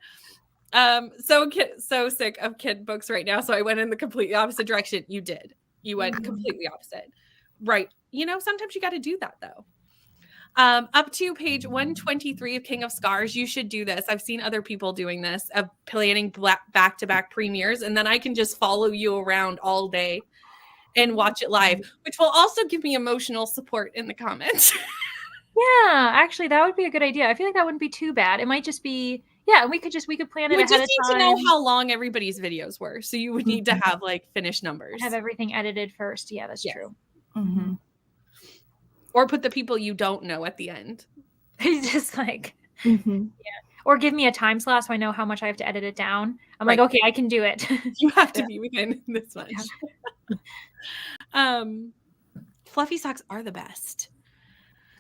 So sick of kid books right now. So I went in the completely opposite direction. You did. You went completely opposite. Right. You know, sometimes you got to do that though. Up to page 123 of King of Scars. You should do this. I've seen other people doing this, of planning back-to-back premieres, and then I can just follow you around all day and watch it live, which will also give me emotional support in the comments. yeah, actually, that would be a good idea. I feel like that wouldn't be too bad. It might just be, yeah, we could plan it We ahead just of need time. to know how long everybody's videos were. So you would need to have like finished numbers. Have everything edited first. Yeah, that's true. Mm-hmm. Or put the people you don't know at the end. Just like, yeah. Or give me a time slot so I know how much I have to edit it down. I'm like, okay, I can do it. You have to be within this much. Fluffy socks are the best.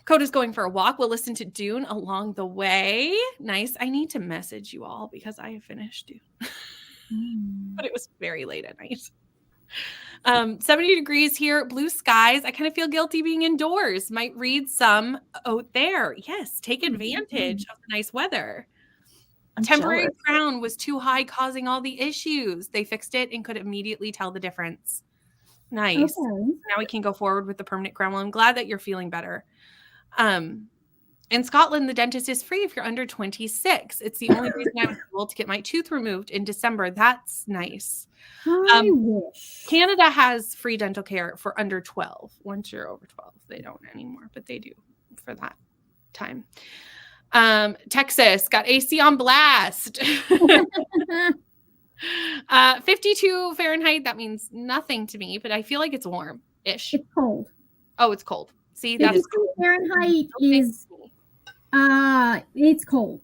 Coda's going for a walk. We'll listen to Dune along the way. Nice. I need to message you all because I have finished Dune. But it was very late at night. 70 degrees here, blue skies. I kind of feel guilty being indoors. Might read some out there. Yes, take advantage of the nice weather. Temporary crown was too high, causing all the issues. They fixed it and could immediately tell the difference. Nice. Okay. Now we can go forward with the permanent crown. Well, I'm glad that you're feeling better. In Scotland, the dentist is free if you're under 26. It's the only reason I was able to get my tooth removed in December. That's nice. I wish. Canada has free dental care for under 12. Once you're over 12, they don't anymore, but they do for that time. Texas got AC on blast. 52 Fahrenheit. That means nothing to me, but I feel like it's warm-ish. It's cold. Oh, it's cold. See, that's cold. Fahrenheit is it's cold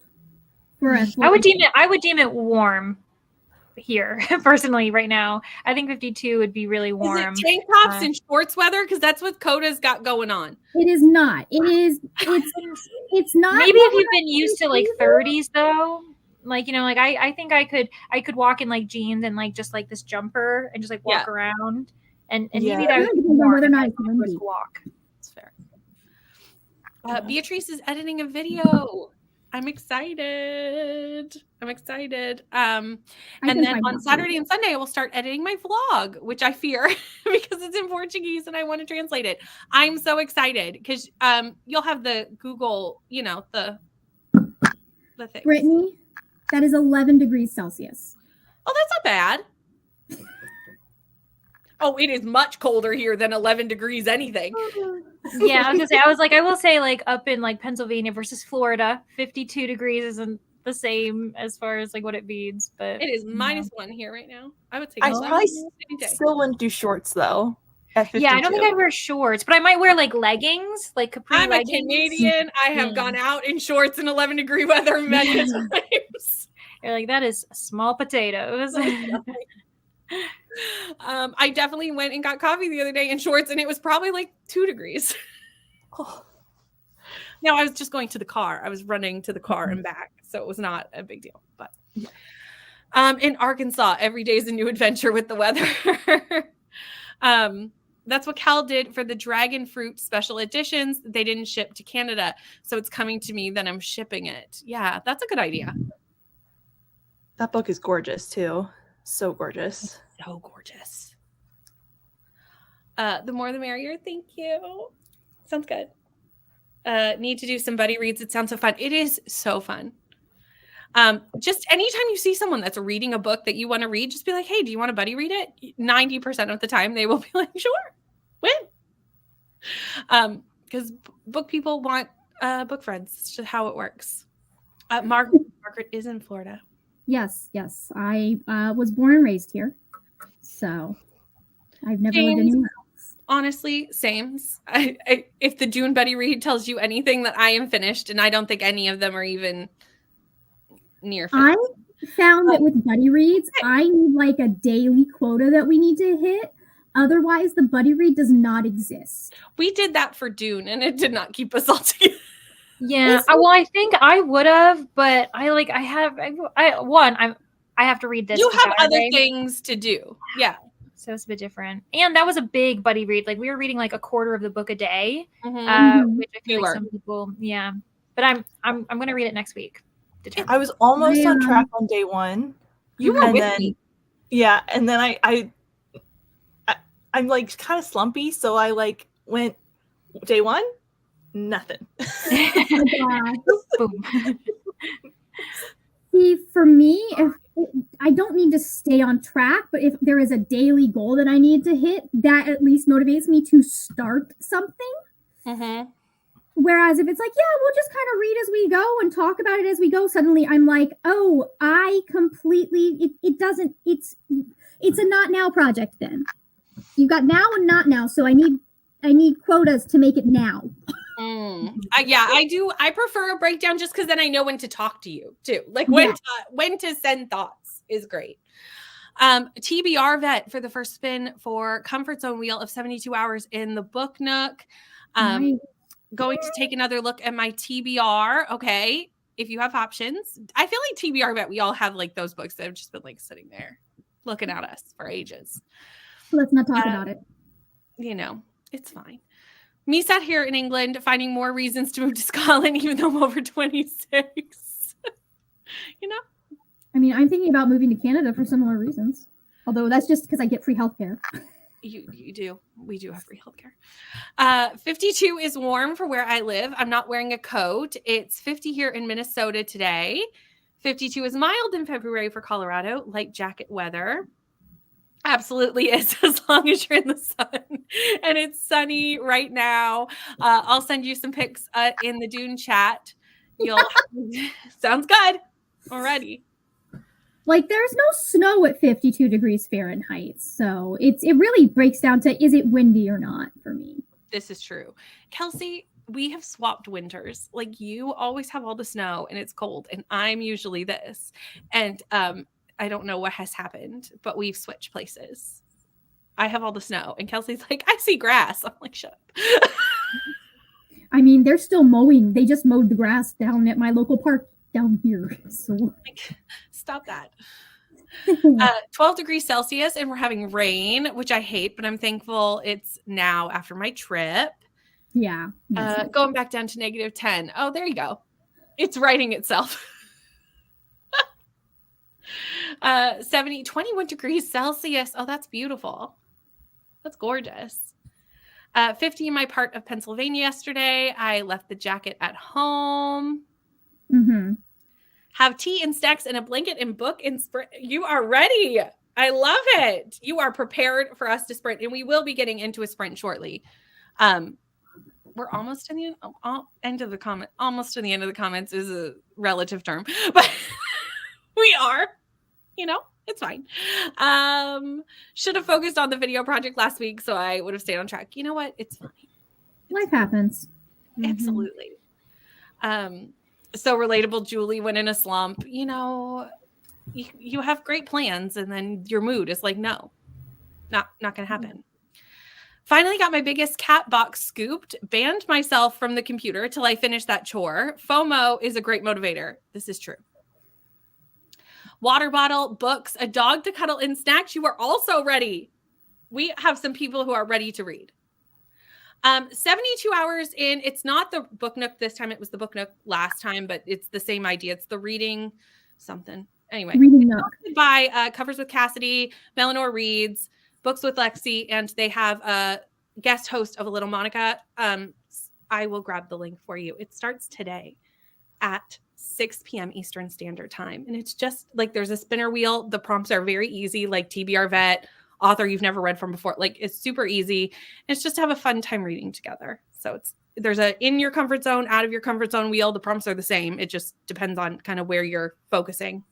for us. I would deem it warm here personally right now. I think 52 would be really warm. Is it tank tops and shorts weather? Because that's what Coda's got going on. It is not. It's not. Maybe if you've been used to like 30s though, like, you know, like I think I could walk in like jeans and like just like this jumper and just like walk around and maybe that would be more than a brisk walk. It's fair. Beatrice is editing a video. I'm excited. And then on Saturday and Sunday, I will start editing my vlog, which I fear because it's in Portuguese and I want to translate it. I'm so excited because you'll have the Google, you know, the the things. Brittany, that is 11 degrees Celsius. Oh, that's not bad. Oh, it is much colder here than 11 degrees anything. Yeah, I was gonna say, I will say, like, up in like Pennsylvania versus Florida, 52 degrees isn't the same as far as like what it means, but It is -1 here right now. I would say I 11 probably any day. still wouldn't do shorts though. At 52. yeah, I don't think I'd wear shorts, but I might wear like leggings, like capri I'm leggings. a Canadian. I have gone out in shorts in 11-degree weather many times. You're like, that is small potatoes. I definitely went and got coffee the other day in shorts, and it was probably like 2 degrees. Oh. No, I was just going to the car. I was running to the car and back, so it was not a big deal. But in Arkansas, every day is a new adventure with the weather. That's what Cal did for the dragon fruit special editions. They didn't ship to Canada, so it's coming to me. Then I'm shipping it. Yeah, that's a good idea. That book is gorgeous too. So gorgeous. So gorgeous. The more the merrier. Thank you. Sounds good. Need to do some buddy reads. It sounds so fun. It is so fun. Just anytime you see someone that's reading a book that you want to read, just be like, hey, do you want to buddy read it? 90% of the time they will be like, sure, when? Because book people want book friends. It's just how it works. Margaret is in Florida. Yes. I was born and raised here. So I've never lived anywhere else. Honestly, same. If the June buddy read tells you anything, that I am finished, and I don't think any of them are even near finished. I found that with buddy reads, I need like a daily quota that we need to hit. Otherwise, the buddy read does not exist. We did that for Dune, and it did not keep us all together. Yeah, well, I think I would have, but I have to read this. You have other things to do. Yeah. So it's a bit different. And that was a big buddy read. Like, we were reading like a quarter of the book a day, which I feel like some people, yeah. But I'm going to read it next week. I was almost on track on day one. You were with me. Yeah, and then I'm like kind of slumpy, so I like went day one, nothing. Boom. See, for me, if I don't need to stay on track, but if there is a daily goal that I need to hit, that at least motivates me to start something. Mm-hmm. Whereas if it's like, yeah, we'll just kind of read as we go and talk about it as we go, suddenly I'm like, oh, I completely, it's a not now project then. You got now and not now, so I need quotas to make it now. Yeah, I do. I prefer a breakdown just because then I know when to talk to you too. Like when to send thoughts is great. TBR vet for the first spin for Comfort Zone Wheel of 72 Hours in the Book Nook. Going to take another look at my TBR. Okay, if you have options, I feel like TBR vet. We all have like those books that have just been like sitting there looking at us for ages. Let's not talk about it. You know, it's fine. Me sat here in England finding more reasons to move to Scotland, even though I'm over 26. You know? I mean, I'm thinking about moving to Canada for similar reasons. Although that's just because I get free healthcare. You do. We do have free healthcare. 52 is warm for where I live. I'm not wearing a coat. It's 50 here in Minnesota today. 52 is mild in February for Colorado. Light jacket weather. Absolutely is, as long as you're in the sun. And it's sunny right now. I'll send you some pics in the Dune chat. Sounds good already. Like, there's no snow at 52 degrees Fahrenheit. So it really breaks down to, is it windy or not for me? This is true. Kelsey, we have swapped winters. Like, you always have all the snow and it's cold, and I'm usually this. And I don't know what has happened, but we've switched places. I have all the snow, and Kelsey's like, I see grass. I'm like, shut up. I mean, they're still mowing. They just mowed the grass down at my local park down here. So like, stop that. 12 degrees Celsius, and we're having rain, which I hate, but I'm thankful it's now after my trip. Yeah. Going back down to -10. Oh, there you go. It's righting itself. 21 degrees Celsius. Oh, that's beautiful. That's gorgeous. 50 in my part of Pennsylvania yesterday. I left the jacket at home. have tea and snacks and a blanket and book and sprint. You are ready. I love it. You are prepared for us to sprint, and we will be getting into a sprint shortly. We're almost to the end of the comment. Almost to the end of the comments is a relative term, but we are, it's fine. Should have focused on the video project last week, so I would have stayed on track. You know what? It's fine. Life happens. Absolutely. So relatable. Julie went in a slump. You have great plans, and then your mood is like, no, not going to happen. Finally got my biggest cat box scooped, banned myself from the computer till I finished that chore. FOMO is a great motivator. This is true. Water bottle, books, a dog to cuddle, and snacks. You are also ready. We have some people who are ready to read. 72 hours in. It's not the Book Nook this time. It was the Book Nook last time, but it's the same idea. It's the reading something. Anyway, Reading Nook. By Covers with Cassidy, Melanor Reads, Books with Lexi, and they have a guest host of A Little Monica. I will grab the link for you. It starts today at 6 p.m. Eastern Standard Time. And it's just like there's a spinner wheel. The prompts are very easy, like TBR Vet, author you've never read from before. Like it's super easy. It's just to have a fun time reading together. So there's a in your comfort zone, out of your comfort zone wheel. The prompts are the same. It just depends on kind of where you're focusing.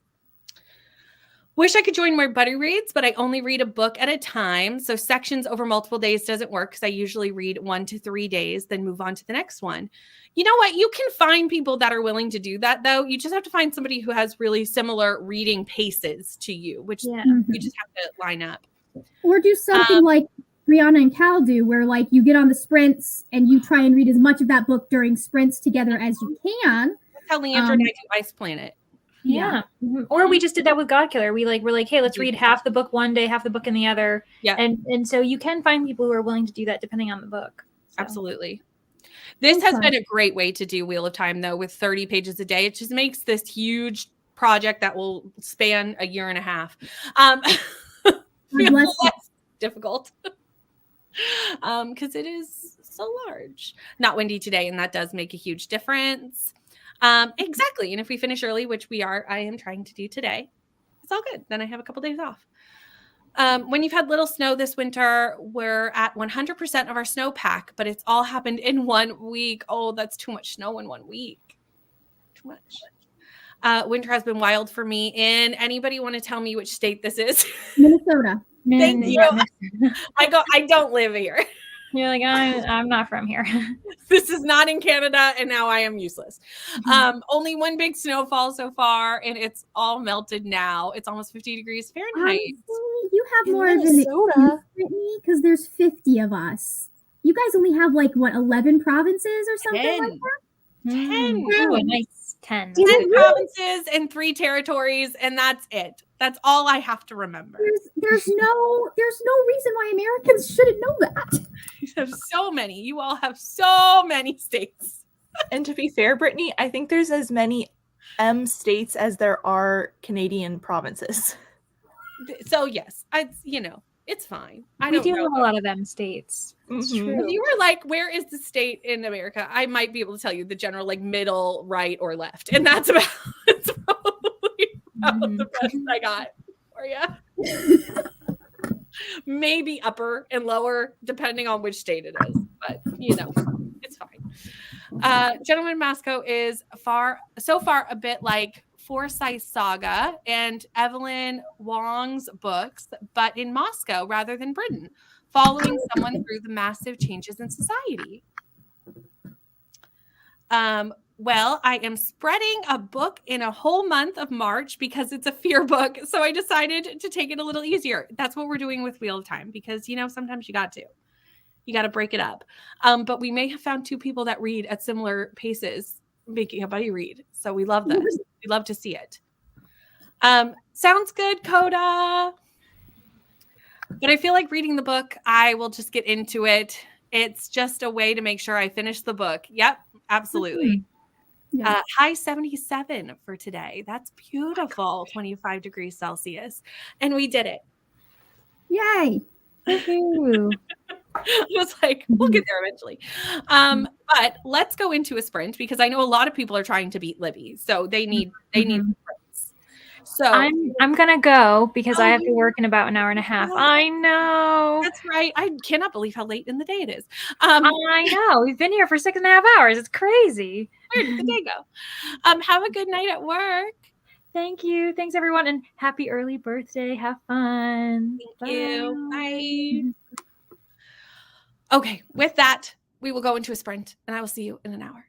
Wish I could join more buddy reads, but I only read a book at a time. So sections over multiple days doesn't work because I usually read 1 to 3 days, then move on to the next one. You know what? You can find people that are willing to do that, though. You just have to find somebody who has really similar reading paces to you, which you just have to line up. Or do something like Brianna and Cal do, where like you get on the sprints and you try and read as much of that book during sprints together as you can. That's how Leandra and I do Ice Planet. Yeah. Or we just did that with Godkiller. We're like, hey, let's read half the book one day, half the book in the other. Yeah. And so you can find people who are willing to do that depending on the book. So. Absolutely. This has been a great way to do Wheel of Time, though, with 30 pages a day. It just makes this huge project that will span a year and a half. Less difficult. Because it is so large. Not windy today, and that does make a huge difference. Exactly. And if we finish early, which I am trying to do today, it's all good. Then I have a couple days off. When you've had little snow this winter, we're at 100% of our snowpack, but it's all happened in 1 week. Oh, that's too much snow in 1 week. Too much. Winter has been wild for me. And anybody want to tell me which state this is? Minnesota. Thank you. I don't live here. You're like, I'm not from here. This is not in Canada, and now I am useless. Only 1 big snowfall so far, and it's all melted now. It's almost 50 degrees Fahrenheit. You have more of an excuse, Brittany, because there's 50 of us. You guys only have 11 provinces or something like that? 10. Ooh, a nice 10. 10 provinces and 3 territories, and that's it. That's all I have to remember. There's no reason why Americans shouldn't know that. You have so many. You all have so many states. And to be fair, Brittany, I think there's as many states as there are Canadian provinces. So yes, it's fine. We do have a lot of states. It's true. If you were like, where is the state in America? I might be able to tell you the general middle, right, or left. And that's about the best I got for you. Maybe upper and lower, depending on which state it is. But, it's fine. Gentleman Masco is so far a bit like Forsyth Saga and Evelyn Wong's books, but in Moscow rather than Britain, following someone through the massive changes in society. Well, I am spreading a book in a whole month of March because it's a fear book. So I decided to take it a little easier. That's what we're doing with Wheel of Time because, sometimes you got to break it up. But we may have found 2 people that read at similar paces, making a buddy read. So we love this. We love to see it. Sounds good, Coda. But I feel like reading the book, I will just get into it. It's just a way to make sure I finish the book. Yep, absolutely. Yeah. High 77 for today. That's beautiful. 25 degrees Celsius. And we did it. Yay. I was like, we'll get there eventually. But let's go into a sprint because I know a lot of people are trying to beat Libby, so they need sprints. So I'm gonna go because I have to work in about an hour and a half. I know. That's right. I cannot believe how late in the day it is. I know. We've been here for 6.5 hours. It's crazy. Where did the day go? Have a good night at work. Thank you. Thanks, everyone. And happy early birthday. Have fun. Thank you. Bye. Okay, with that, we will go into a sprint and I will see you in an hour.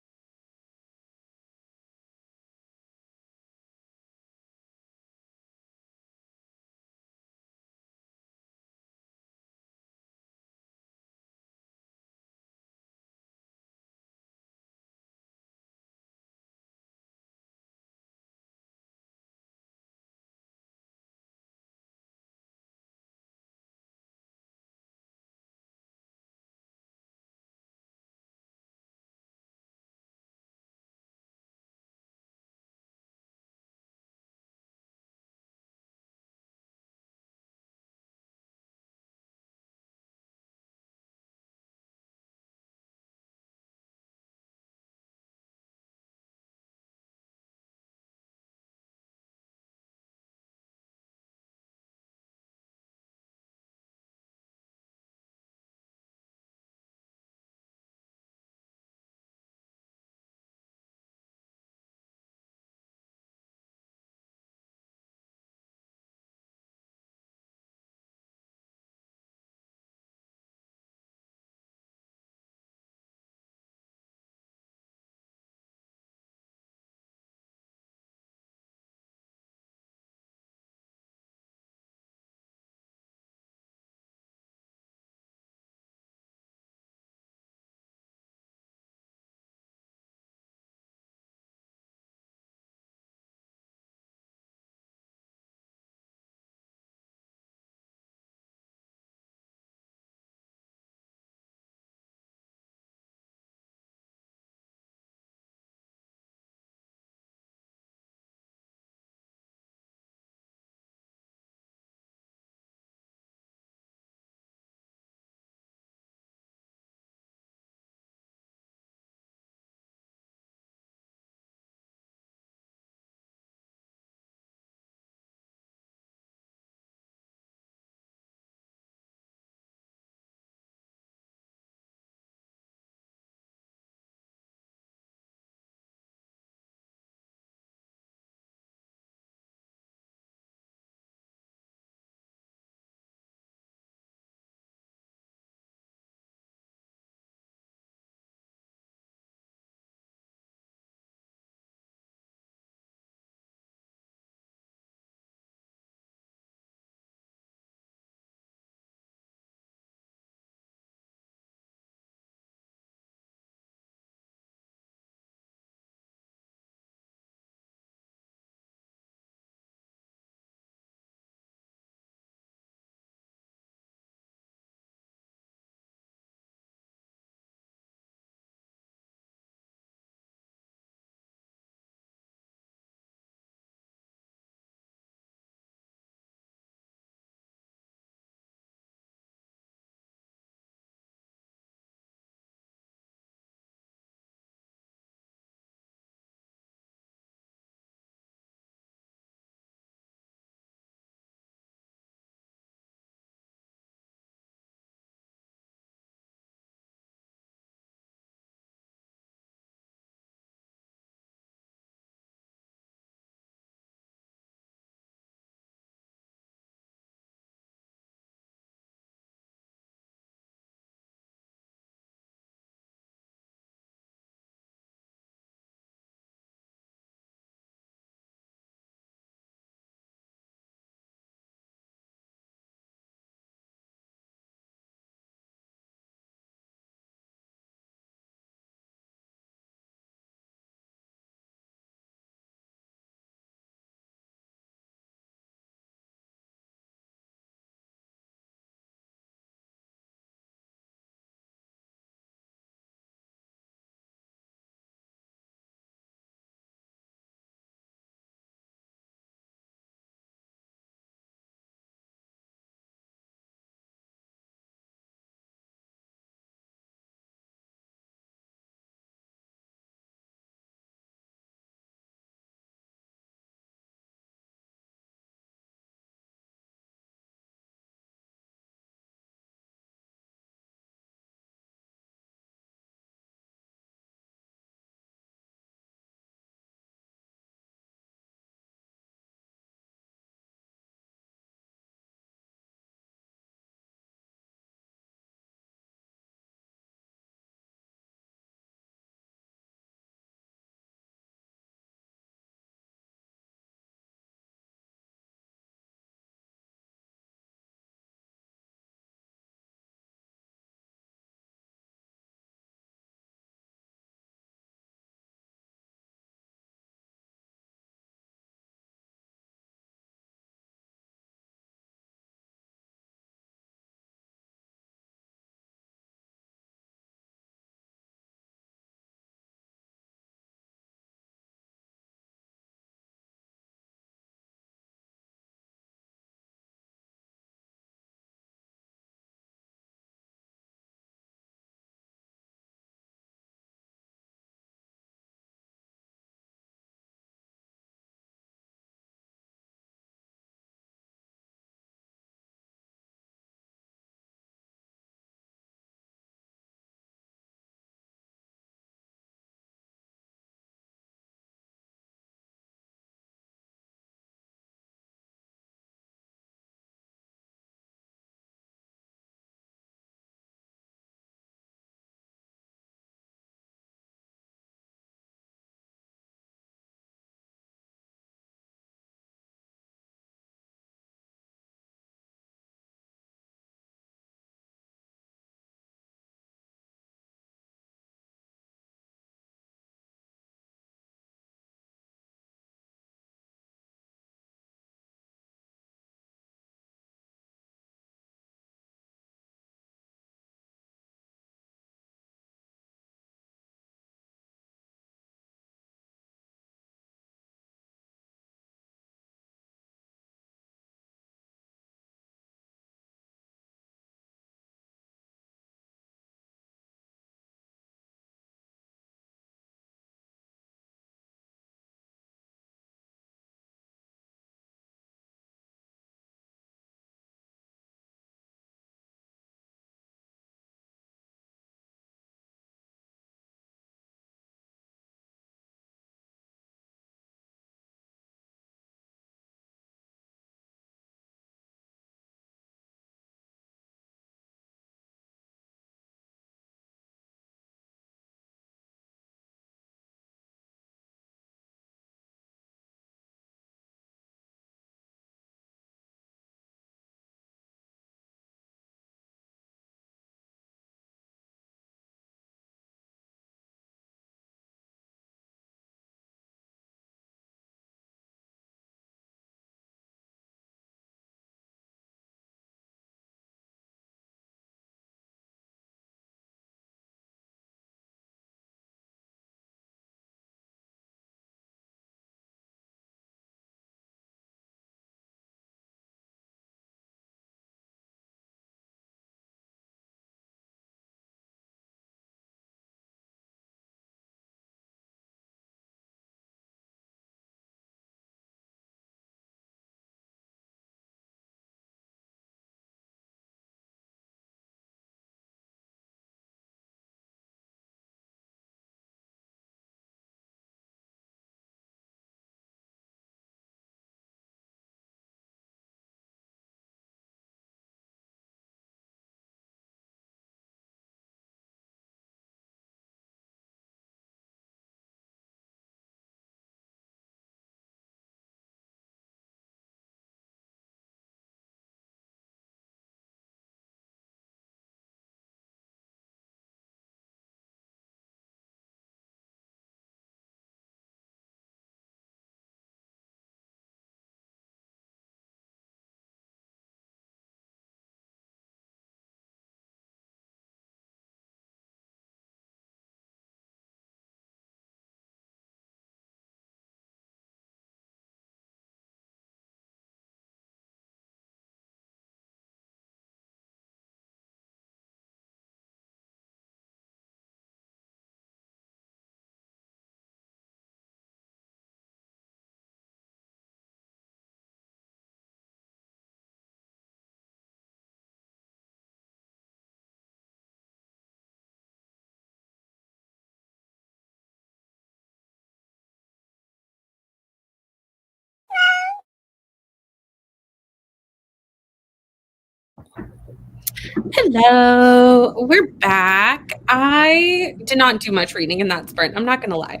Hello, we're back. I did not do much reading in that sprint. I'm not going to lie.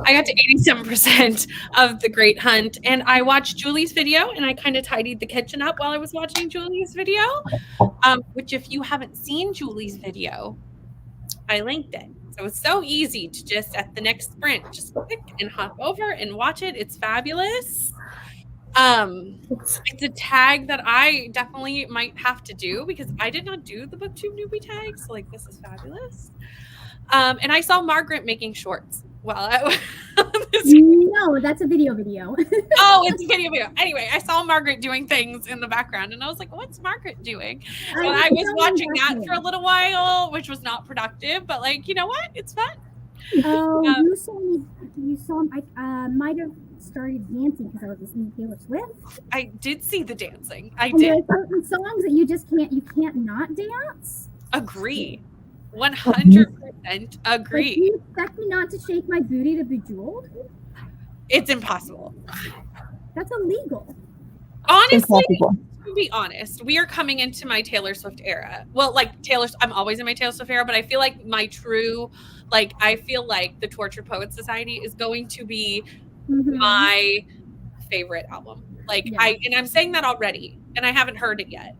I got to 87% of The Great Hunt, and I watched Julie's video, and I kind of tidied the kitchen up while I was watching Julie's video, which if you haven't seen Julie's video, I linked it. So it's so easy to just at the next sprint, just click and hop over and watch it. It's fabulous. It's a tag that I definitely might have to do because I did not do the booktube newbie tag. So like, this is fabulous. And I saw Margaret making shorts. Well, no, that's a video. Oh, it's a video. Anyway, I saw Margaret doing things in the background and I was like, what's Margaret doing? And I was watching that for a little while, which was not productive, but like, you know what? It's fun. Oh, you saw I might have started dancing because I was listening to Taylor Swift. I did see the dancing. I and did. There are certain songs that you can't not dance. Agree. 100% agree. Like, you expect me not to shake my booty to Bejeweled? It's impossible. That's illegal. Honestly, to be honest, we are coming into my Taylor Swift era. Well, like I'm always in my Taylor Swift era, but I feel like my true, I feel like the Tortured Poets Society is going to be my favorite album. I'm saying that already, and I haven't heard it yet.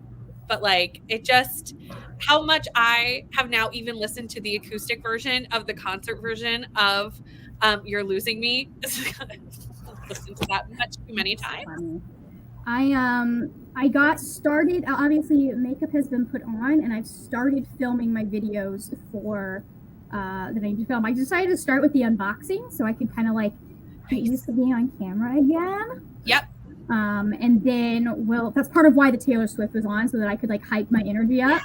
But it just, how much I have now even listened to the acoustic version of the concert version of You're Losing Me. Listened to that much too many times. I got started, obviously makeup has been put on and I've started filming my videos for that I need to film. I decided to start with the unboxing so I could kind of get used to being on camera again. Yep. And then, that's part of why the Taylor Swift was on, so that I could hype my energy up.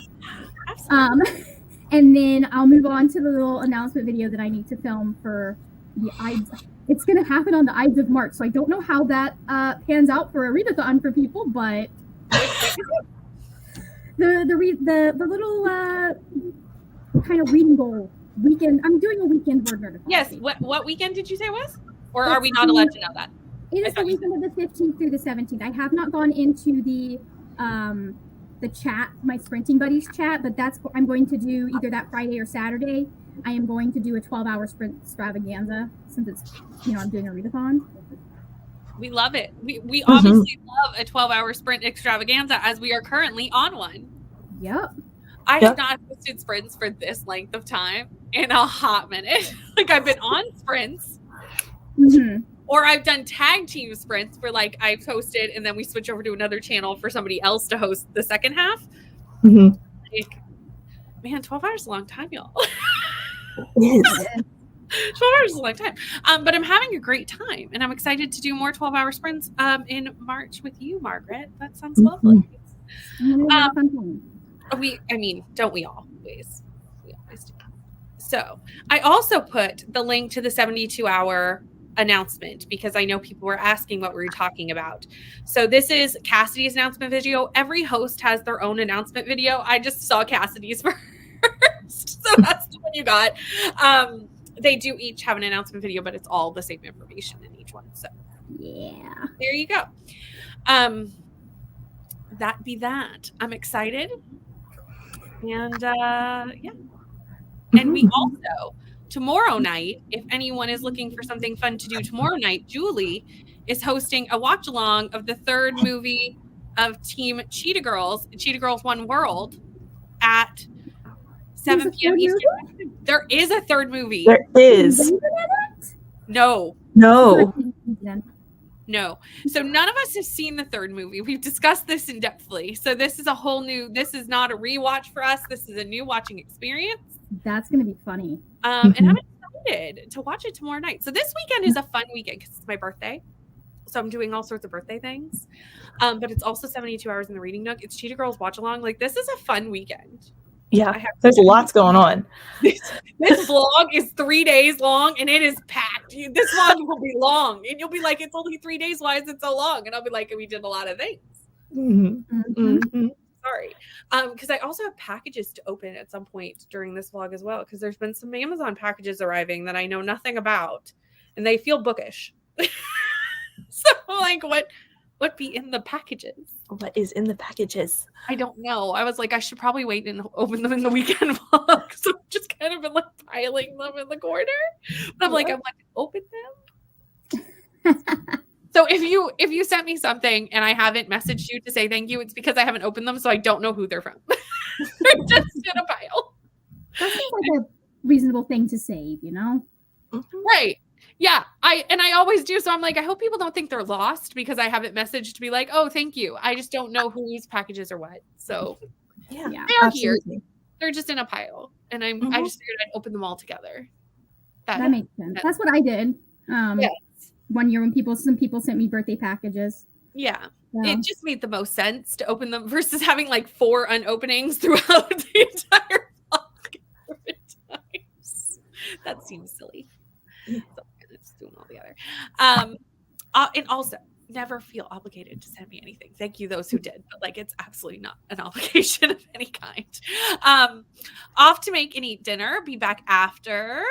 And then I'll move on to the little announcement video that I need to film for the Ides. It's going to happen on the Ides of March, so I don't know how that pans out for a readathon for people, but the little kind of reading goal weekend. I'm doing a weekend word notification. Yes. What weekend did you say it was? Or are we not allowed to know that? It is the weekend of the 15th through the 17th. I have not gone into the chat, my sprinting buddies chat, but I'm going to do either that Friday or Saturday. I am going to do a 12-hour sprint extravaganza since it's, I'm doing a readathon. We love it. We obviously love a 12-hour sprint extravaganza as we are currently on one. Yep. I have not hosted sprints for this length of time in a hot minute. I've been on sprints. Mm-hmm. Or I've done tag team sprints where I've hosted and then we switch over to another channel for somebody else to host the second half. Mm-hmm. Man, 12 hours is a long time, y'all. 12 hours is a long time. But I'm having a great time and I'm excited to do more 12-hour sprints in March with you, Margaret. That sounds lovely. Don't we always? We always do. So I also put the link to the 72-hour announcement because I know people were asking what we were talking about. So this is Cassidy's announcement video. Every host has their own announcement video. I just saw Cassidy's first. So that's the one you got. They do each have an announcement video, but it's all the same information in each one. So yeah, there you go. That be that. I'm excited. And And we also, tomorrow night, if anyone is looking for something fun to do tomorrow night, Julie is hosting a watch along of the third movie of Team Cheetah Girls, Cheetah Girls One World, at 7 p.m. Eastern. There is a third movie. There is. No. So none of us have seen the third movie. We've discussed this in depthly. So this is this is not a rewatch for us. This is a new watching experience. That's going to be funny. And I'm excited to watch it tomorrow night. So this weekend is a fun weekend because it's my birthday. So I'm doing all sorts of birthday things. But it's also 72 hours in the reading nook. It's Cheetah Girls watch along. This is a fun weekend. Yeah, there's lots going on. This vlog is 3 days long and it is packed. This vlog will be long and you'll be like, it's only 3 days. Why is it so long? And I'll be like, we did a lot of things. Sorry. Because I also have packages to open at some point during this vlog as well. Because there's been some Amazon packages arriving that I know nothing about and they feel bookish. So what be in the packages. What is in the packages? I don't know. I was like, I should probably wait and open them in the weekend vlog. So I've just kind of been like piling them in the corner. But I'm like, open them. So if you sent me something and I haven't messaged you to say thank you, it's because I haven't opened them, so I don't know who they're from. They're just in a pile. That seems like a reasonable thing to save, you know? Right. Yeah. I always do. So I'm like, I hope people don't think they're lost because I haven't messaged to be like, oh, thank you. I just don't know whose packages are what. So Yeah, they are here. absolutely. They're just in a pile. And I just figured I'd open them all together. That makes sense. That's what I did. Yes. One year when some people sent me birthday packages. Yeah. It just made the most sense to open them versus having like 4 unopenings throughout the entire vlog. That seems silly. So it's doing all together. And also never feel obligated to send me anything. Thank you those who did, but like it's absolutely not an obligation of any kind. Off to make and eat dinner. Be back after.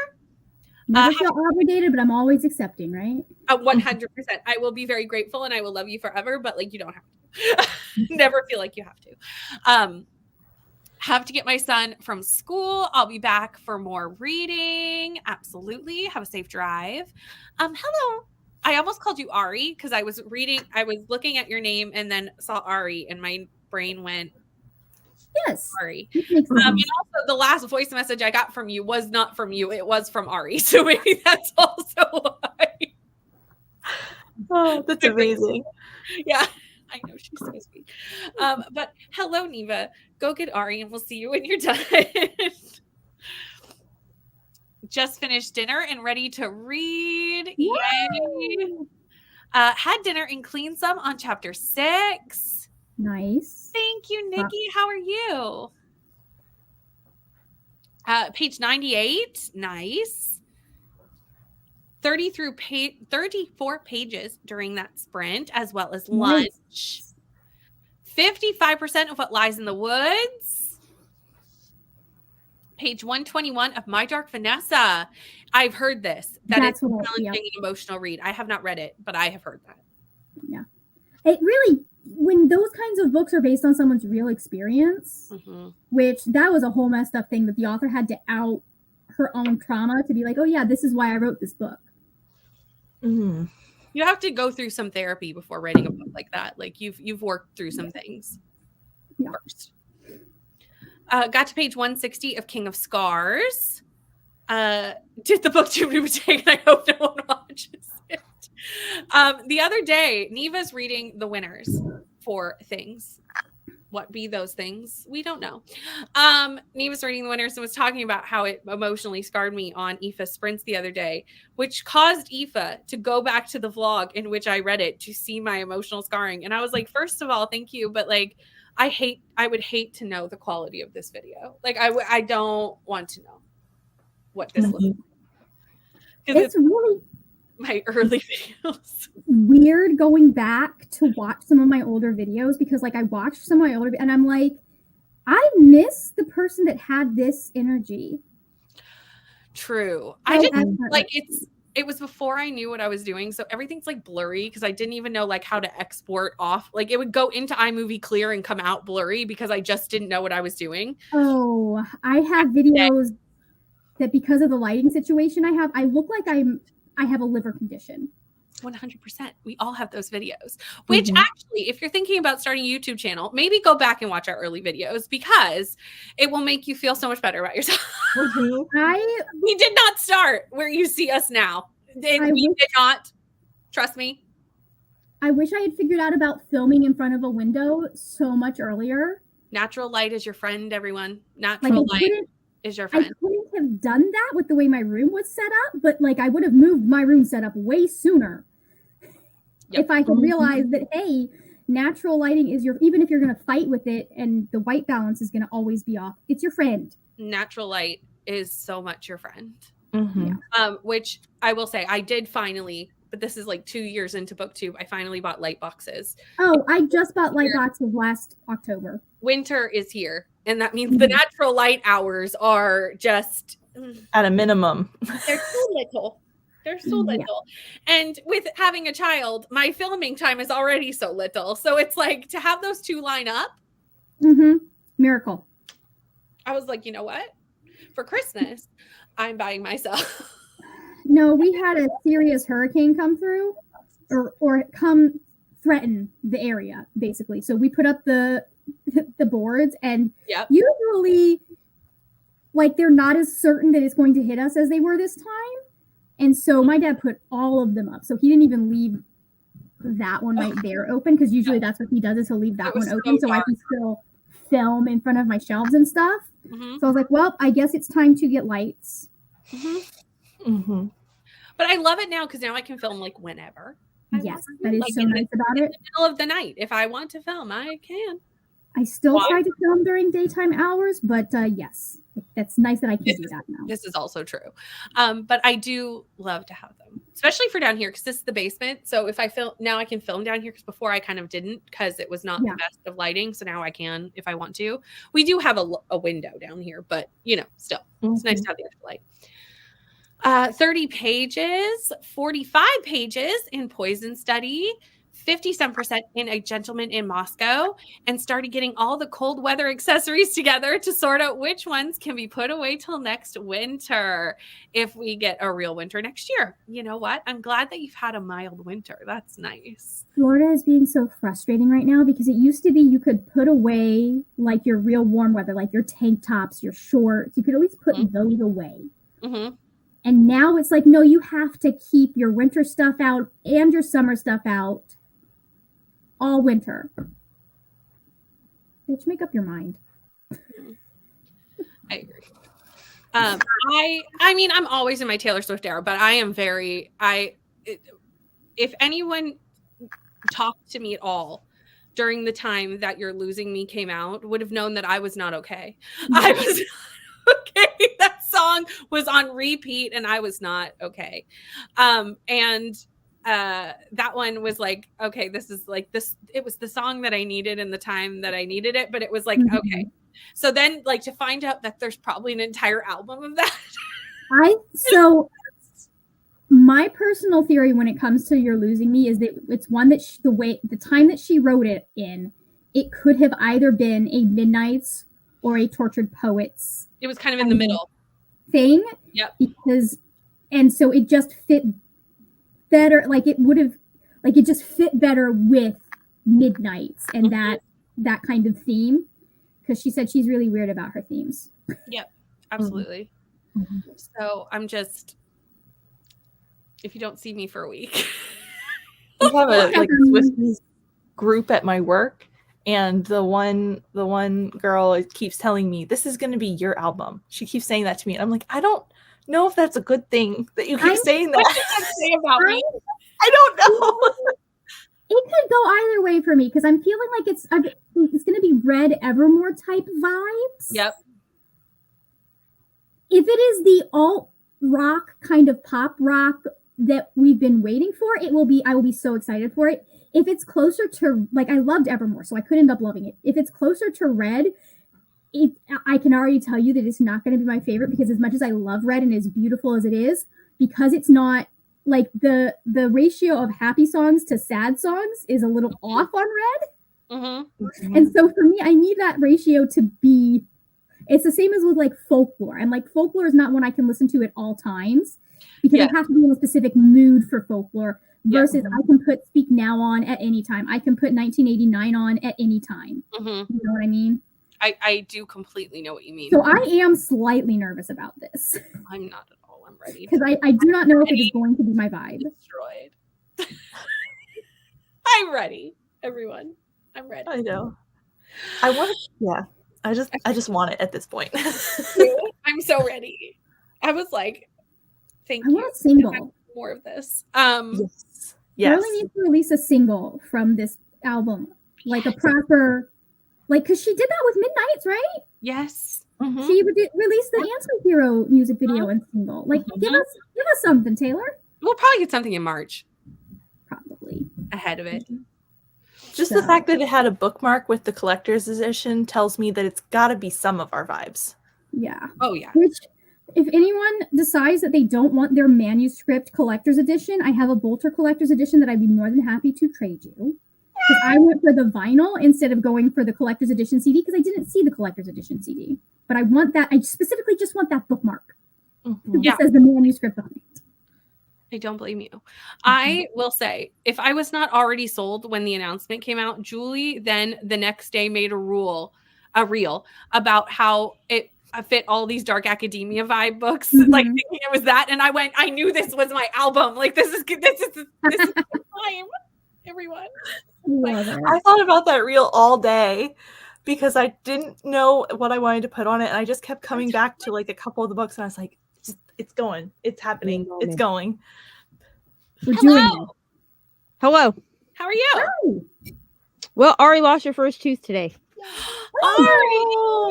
Never feel obligated, but I'm always accepting, right? 100%. I will be very grateful and I will love you forever, but like you don't have to. Never feel like you have to. Have to get my son from school. I'll be back for more reading. Absolutely. Have a safe drive. Hello. I almost called you Ari because I was looking at your name and then saw Ari and my brain went, yes. Ari. And also the last voice message I got from you was not from you. It was from Ari. So maybe that's also why. Oh, that's amazing. Yeah. I know she's so sweet. But hello, Neva. Go get Ari and we'll see you when you're done. Just finished dinner and ready to read. Yay. Had dinner and cleaned some on chapter 6. Nice. Thank you, Nikki. How are you? Page 98. Nice. 34 pages during that sprint, as well as lunch. 55% of what lies in the woods. Page 121 of My Dark Vanessa. I've heard this. That's a challenging and emotional read. I have not read it, but I have heard that. Yeah. It really, when those kinds of books are based on someone's real experience, which that was a whole messed up thing that the author had to out her own trauma to be like, oh yeah, this is why I wrote this book. You have to go through some therapy before writing a book like that. Like you've worked through some things first. Got to page 160 of King of Scars. Did the booktube mistake, and I hope no one watches it. The other day, Neva's reading the winners for things. What be those things? We don't know. Neva's reading the winners and was talking about how it emotionally scarred me on Aoife's sprints the other day, which caused Aoife to go back to the vlog in which I read it to see my emotional scarring. And I was like, first of all, thank you. But like, I would hate to know the quality of this video. Like I don't want to know what this looks like. It's really my early videos. Weird going back to watch some of my older videos because like I watched some of my older and I'm like, I miss the person that had this energy. True. I just like it was before I knew what I was doing. So everything's like blurry because I didn't even know like how to export off. Like it would go into iMovie Clear and come out blurry because I just didn't know what I was doing. Oh, I have videos that because of the lighting situation I look like I have a liver condition. 100%. We all have those videos, which actually, if you're thinking about starting a YouTube channel, maybe go back and watch our early videos because it will make you feel so much better about yourself. We did not start where you see us now. We did not. Trust me. I wish I had figured out about filming in front of a window so much earlier. Natural light is your friend, everyone. Natural light is your friend. I couldn't have done that with the way my room was set up, but like I would have moved my room set up way sooner. Yep. If I could realize that, hey, natural lighting is even if you're going to fight with it and the white balance is going to always be off, it's your friend. Natural light is so much your friend. Which I will say, I did finally, but this is like 2 years into BookTube, I finally bought light boxes. Oh, I just bought light boxes last October. Winter is here. And that means the natural light hours are just at a minimum. They're too little. They're so little. And with having a child, my filming time is already so little. So it's like to have those two line up. Miracle. I was like, you know what? For Christmas, I'm buying myself. No, we had a serious hurricane come through or come threaten the area, basically. So we put up the boards, and usually like they're not as certain that it's going to hit us as they were this time. And so my dad put all of them up. So he didn't even leave that one right there open, because usually that's what he does, is he'll leave that one open so I can still film in front of my shelves and stuff. So I was like, well, I guess it's time to get lights. But I love it now because now I can film like whenever. Yes, that is so nice about it. In the middle of the night, if I want to film, I can. I still try to film during daytime hours, but yes, that's nice that I can do that now. This is also true. But I do love to have them, especially for down here, because this is the basement. So if I film now, I can film down here, because before I kind of didn't, because it was not the best of lighting. So now I can if I want to. We do have a window down here, but you know, still, it's nice to have the extra light. 30 pages, 45 pages in Poison Study, 57% in A Gentleman in Moscow, and started getting all the cold weather accessories together to sort out which ones can be put away till next winter if we get a real winter next year. You know what? I'm glad that you've had a mild winter. That's nice. Florida is being so frustrating right now, because it used to be you could put away like your real warm weather, like your tank tops, your shorts. You could at least put those away. And now it's like, no, you have to keep your winter stuff out and your summer stuff out all winter. Bitch, make up your mind. I agree. I mean, I'm always in my Taylor Swift era, but I am very, if anyone talked to me at all during the time that You're Losing Me came out, would have known that I was not okay. I was not okay. That song was on repeat and I was not okay. That one was like, okay, this is like this. It was the song that I needed in the time that I needed it, but it was like, okay. So then like to find out that there's probably an entire album of that. So my personal theory when it comes to You're Losing Me is that it's one that the time that she wrote it in, it could have either been a Midnight's or a Tortured Poets. It was kind of in the middle thing. Yep. And so it just fit better. Like it would have, like it just fit better with Midnight's and that kind of theme. Because she said she's really weird about her themes. Yep, absolutely. So I'm just, if you don't see me for a week. We have a like Swiss group at my work, and the one girl keeps telling me, this is going to be your album. She keeps saying that to me, and I'm like, I don't know if that's a good thing that you keep saying that. What does that say about me? I don't know. It could go either way for me, because I'm feeling like it's going to be Red Evermore type vibes. Yep. If it is the alt rock kind of pop rock that we've been waiting for, I will be so excited for it. If it's closer to, like, I loved Evermore, so I could end up loving it. If it's closer to Red, I can already tell you that it's not going to be my favorite, because as much as I love Red and as beautiful as it is, because it's not like the ratio of happy songs to sad songs is a little off on Red. And so for me, I need that ratio to be, it's the same as with like folklore. And like folklore is not one I can listen to at all times, because I have to be in a specific mood for folklore, versus I can put Speak Now on at any time. I can put 1989 on at any time. You know what I mean? I do completely know what you mean. So I am slightly nervous about this. I'm not at all. I'm ready. Because I do not know if it is going to be my vibe. Destroyed. I'm ready, everyone. I'm ready. I know. I want it. Yeah. I just want it at this point. I'm so ready. I was like, thank you. I want a single. More of this. Yes. Carly needs to release a single from this album. Like a proper, like, because she did that with Midnight's, right? Yes. She released the Anti-Hero music video and single. Like, give us something, Taylor. We'll probably get something in March. Probably. Ahead of it. Just the fact that it had a bookmark with the collector's edition tells me that it's got to be some of our vibes. Yeah. Oh, yeah. If anyone decides that they don't want their manuscript collector's edition, I have a Bolter collector's edition that I'd be more than happy to trade you. Because I went for the vinyl instead of going for the collector's edition CD because I didn't see the collector's edition CD. But I want that. I specifically just want that bookmark. Mhm. It says the manuscript on it. I don't blame you. I will say, if I was not already sold when the announcement came out, Julie then the next day made a reel about how it fit all these dark academia vibe books, like thinking it was that. And I knew this was my album. Like this is the time, everyone. I thought about that reel all day because I didn't know what I wanted to put on it. And I just kept coming back to like a couple of the books and I was like, it's going, it's happening, it's going. We're doing it. Hello. How are you? Oh. Well, Ari lost her first tooth today. Ari,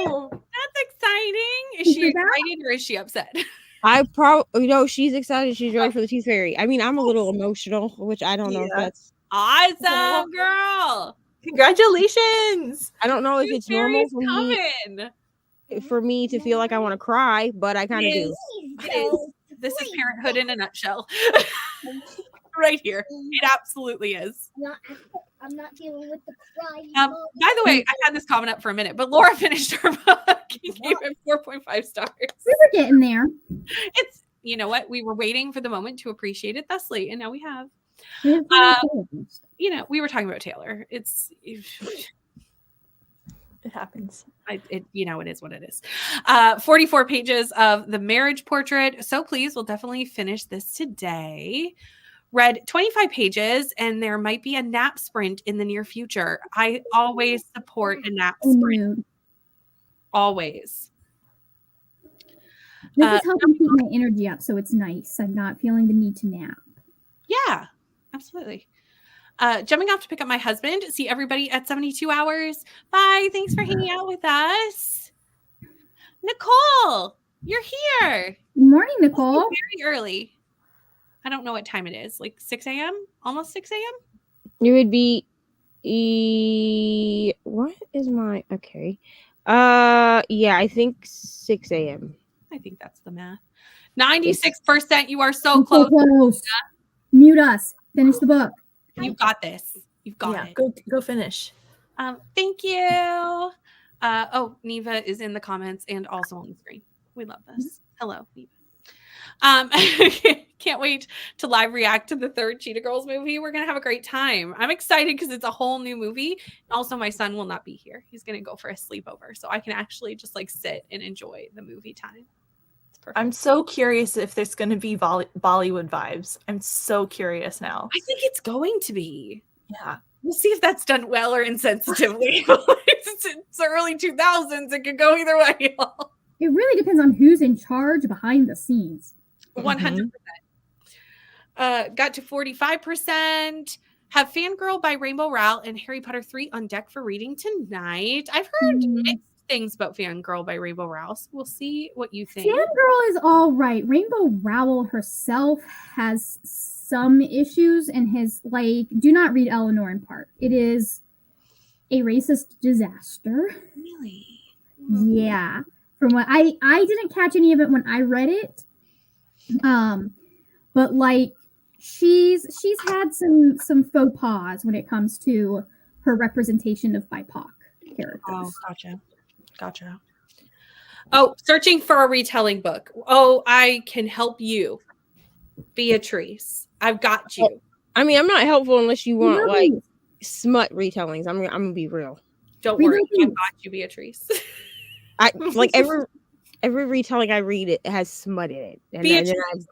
that's exciting. Is she Is that- excited or is she upset? I probably she's excited. She's ready for the tooth fairy. I mean, I'm a little emotional, which I don't know if that's Awesome, girl. Congratulations. I don't know if it's normal for coming. me to feel like I want to cry, but I kind of do. It is. This is parenthood in a nutshell. Right here. It absolutely is. I'm not dealing with the crying. By the way, I had this comment up for a minute, but Laura finished her book and gave it 4.5 stars. We were getting there. It's, you know what? We were waiting for the moment to appreciate it thusly, and now we have. You know, we were talking about Taylor. It happens. You know, it is what it is. 44 pages of the marriage portrait. So please, we'll definitely finish this today. Read 25 pages, and there might be a nap sprint in the near future. I always support a nap sprint. Always. This is helping keep my energy up, so it's nice. I'm not feeling the need to nap. Yeah, absolutely. Jumping off to pick up my husband. See everybody at 72 hours. Bye. Thanks for hanging out with us. Nicole, you're here. Good morning, Nicole. Very early. I don't know what time it is. Like 6 a.m.? Almost 6 a.m.? It would be what is my yeah, I think 6 a.m. I think that's the math. 96%. You are so close. Mute us. Finish the book. You got this. You've got it. Go finish. Thank you. Neva is in the comments and also on the screen. We love this. Hello, Neva. Can't wait to live react to the third Cheetah Girls movie. We're gonna have a great time. I'm excited because it's a whole new movie. Also, my son will not be here. He's gonna go for a sleepover, so I can actually just like sit and enjoy the movie time. It's perfect. I'm so curious if there's going to be Bollywood vibes. I'm so curious now. I think it's going to be. Yeah. We'll see if that's done well or insensitively. It's the early 2000s. It could go either way. It really depends on who's in charge behind the scenes. 100%. Got to 45%. Have Fangirl by Rainbow Rowell and Harry Potter 3 on deck for reading tonight. I've heard mixed things about Fangirl by Rainbow Rowell. So we'll see what you think. Fangirl is all right. Rainbow Rowell herself has some issues and do not read Eleanor in part. It is a racist disaster. Really? Yeah. From what I didn't catch any of it when I read it. But like she's had some faux pas when it comes to her representation of BIPOC characters. Oh, gotcha. Oh, searching for a retelling book. Oh, I can help you, Beatrice. I've got you. I mean, I'm not helpful unless you want like smut retellings. I'm gonna be real. Don't worry, I've got you, Beatrice. I like every retelling I read, it has smut in it. And Beatrice, then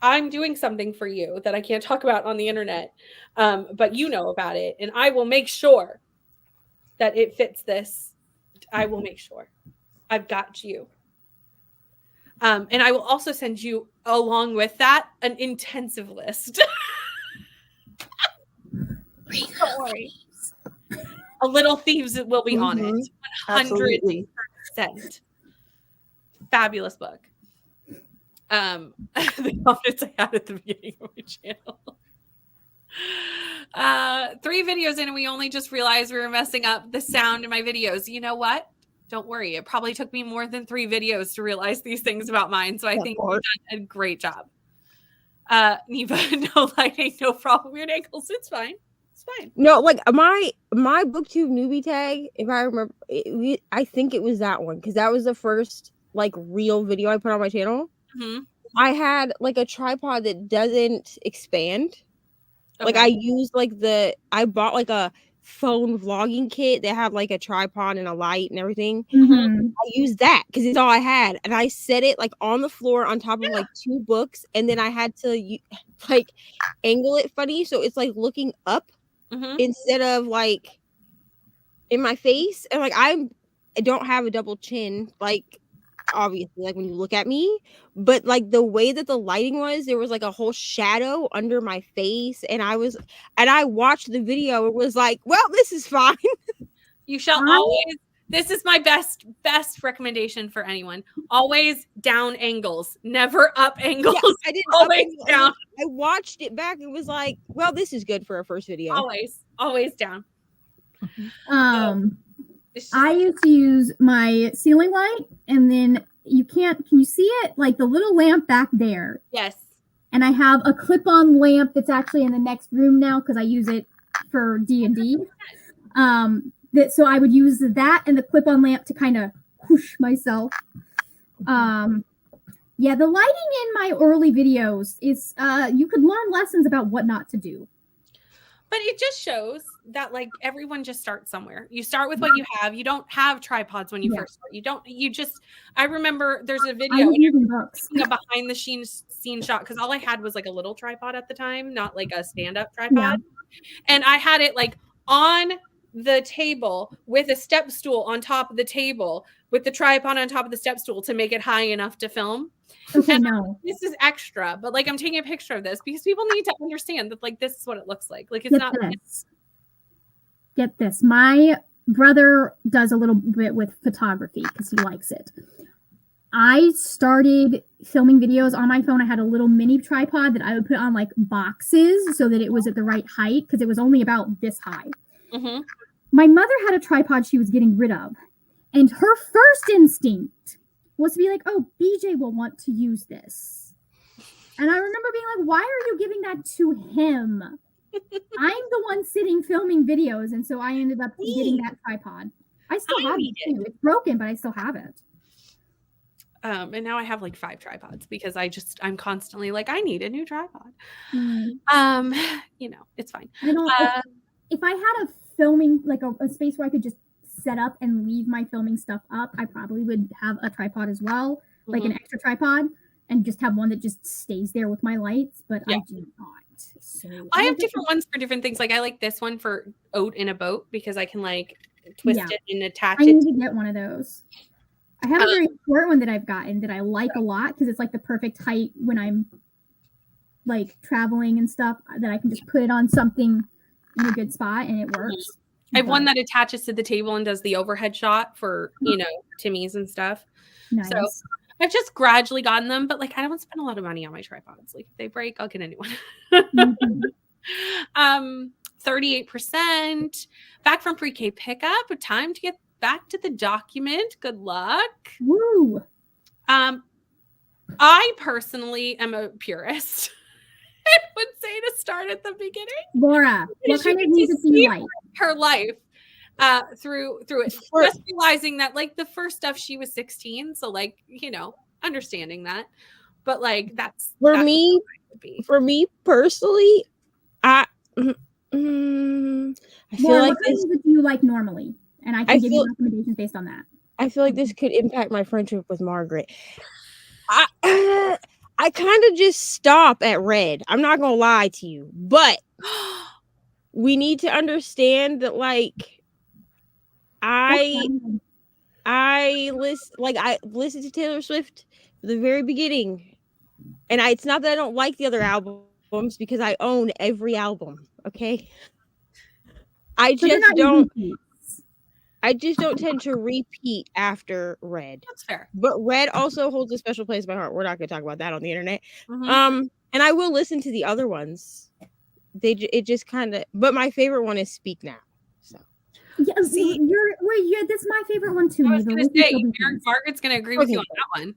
I'm doing something for you that I can't talk about on the internet, but you know about it, and I will make sure that it fits this. I will make sure. I've got you. And I will also send you, along with that, an intensive list. Don't worry. A Little Thieves will be on it. 100%. Fabulous book. The comments I had at the beginning of my channel. 3 videos in and we only just realized we were messing up the sound in my videos. You know what? Don't worry. It probably took me more than 3 videos to realize these things about mine. So I think you've done a great job. Neva, no lighting, no problem. Weird ankles. It's fine. It's fine. No, like my booktube newbie tag, if I remember, I think it was that one because that was the first like real video I put on my channel. Mm-hmm. I had like a tripod that doesn't expand. Okay. Like I used I bought like a phone vlogging kit that had like a tripod and a light and everything. Mhm. I used that because it's all I had, and I set it like on the floor on top of like 2 books, and then I had to like angle it funny so it's like looking up instead of like in my face, and like I don't have a double chin, like obviously like when you look at me, but like the way that the lighting was, there was like a whole shadow under my face, and I watched the video. It was like, well, this is fine. You shall always. This is my best recommendation for anyone. Always down angles, never up angles. Yeah, I didn't always down. I watched it back. It was like, well, this is good for a first video. Always down. I used to use my ceiling light, and then can you see it? Like the little lamp back there. Yes. And I have a clip-on lamp that's actually in the next room now because I use it for D&D. So I would use that and the clip-on lamp to kind of whoosh myself. Yeah, the lighting in my early videos is you could learn lessons about what not to do. But it just shows that like everyone just starts somewhere. You start with what you have. You don't have tripods when you first start. I remember there's a video a behind the scene shot because all I had was like a little tripod at the time, not like a stand-up tripod. Yeah. And I had it like on the table with a step stool on top of the table with the tripod on top of the step stool to make it high enough to film. Okay, and no. This is extra, but like I'm taking a picture of this because people need to understand that like this is what it looks like. Like it's Get this. My brother does a little bit with photography because he likes it. I started filming videos on my phone. I had a little mini tripod that I would put on like boxes so that it was at the right height because it was only about this high. Mm-hmm. My mother had a tripod she was getting rid of, and her first instinct was to be like, oh, BJ will want to use this. And I remember being like, why are you giving that to him? I'm the one sitting filming videos, and so I ended up getting that tripod. I still have it too. It's broken, but I still have it. And now I have like 5 tripods because I'm constantly like, I need a new tripod. It's fine. I don't if I had a filming, like a space where I could just set up and leave my filming stuff up, I probably would have a tripod as well, like an extra tripod, and just have one that just stays there with my lights, but I do not. So I have different ones for different things. Like I like this one for oat in a boat because I can like twist it and attach it. I need to get one of those. I have a very short one that I've gotten that I like a lot because it's like the perfect height when I'm like traveling and stuff, that I can just put it on something in a good spot and it works. I have one that attaches to the table and does the overhead shot for, Timmy's and stuff. Nice. So I've just gradually gotten them, but like I don't spend a lot of money on my tripods. Like if they break, I'll get a new one. 38% back from pre-K pickup. Time to get back to the document. Good luck. Woo. I personally am a purist. I would say to start at the beginning. Laura, what kind of music do you like? Her life through it. Just realizing that like the first stuff she was 16, so like, understanding that. But like that's for me personally, I feel Laura, like what kind of music do you like normally? And I can give you recommendations based on that. I feel like this could impact my friendship with Margaret. I kind of just stop at Red. I'm not gonna lie to you, but we need to understand that like I listened to Taylor Swift from the very beginning, and it's not that I don't like the other albums because I own every album. Okay, I just don't tend to repeat after Red. That's fair. But Red also holds a special place in my heart. We're not going to talk about that on the internet. Mm-hmm. And I will listen to the other ones. It just kind of. But my favorite one is Speak Now. So Yeah, See? that's my favorite one too. I was Neva. going to We can say, still be friends. Margaret's going to agree with you on that one.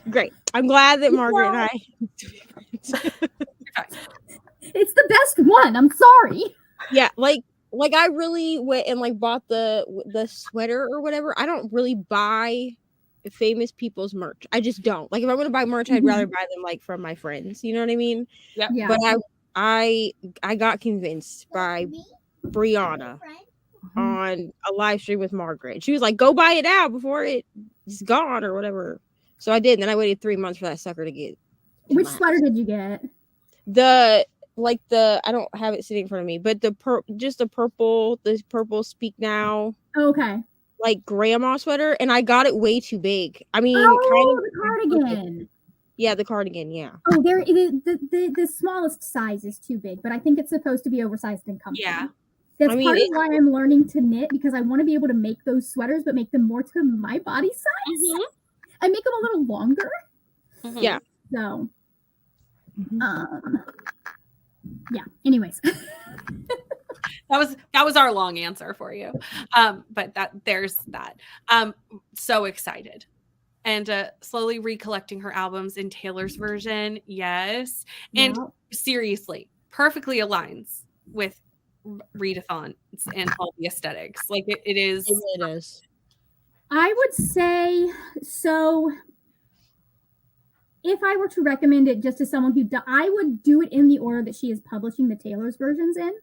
Great. I'm glad that Margaret and I. It's the best one. I'm sorry. Yeah, like I really went and like bought the sweater or whatever. I don't really buy famous people's merch. I just don't. Like if I'm gonna buy merch, I'd rather buy them like from my friends. You know what I mean? Yep. Yeah. But I got convinced by Brianna on a live stream with Margaret. She was like, "Go buy it now before it's gone or whatever." So I did, and then I waited 3 months for that sucker to get. Which sweater did you get? I don't have it sitting in front of me, but the purple Speak Now. Okay. Like grandma sweater, and I got it way too big. I mean, the cardigan. Yeah, the cardigan. Yeah. Oh, the smallest size is too big, but I think it's supposed to be oversized and comfy. Yeah. That's part of why I'm learning to knit, because I want to be able to make those sweaters, but make them more to my body size. I make them a little longer. Yeah. So, yeah. Anyways. That was our long answer for you. But there's that. So excited. And slowly recollecting her albums in Taylor's version. Yes. And seriously, perfectly aligns with readathons and all the aesthetics. Like it is. It is. I would say so. If I were to recommend it just to someone I would do it in the order that she is publishing the Taylor's versions in.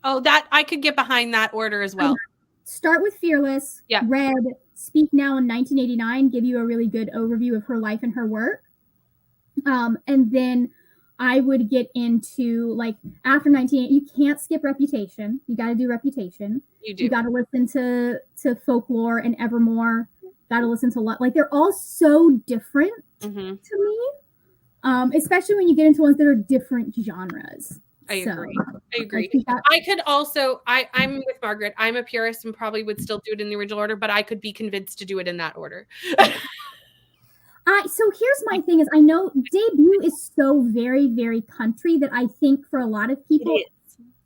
Oh, that I could get behind that order as well. Start with Fearless. Yeah. Red, Speak Now in 1989, give you a really good overview of her life and her work. And then I would get into like after 1980, you can't skip Reputation. You got to do Reputation. You do. You got to listen to Folklore and Evermore. Got to listen to like they're all so different to me. Especially when you get into ones that are different genres. I agree. I could also, I'm with Margaret. I'm a purist and probably would still do it in the original order, but I could be convinced to do it in that order. So here's my thing is I know Debut is so very, very country that I think for a lot of people,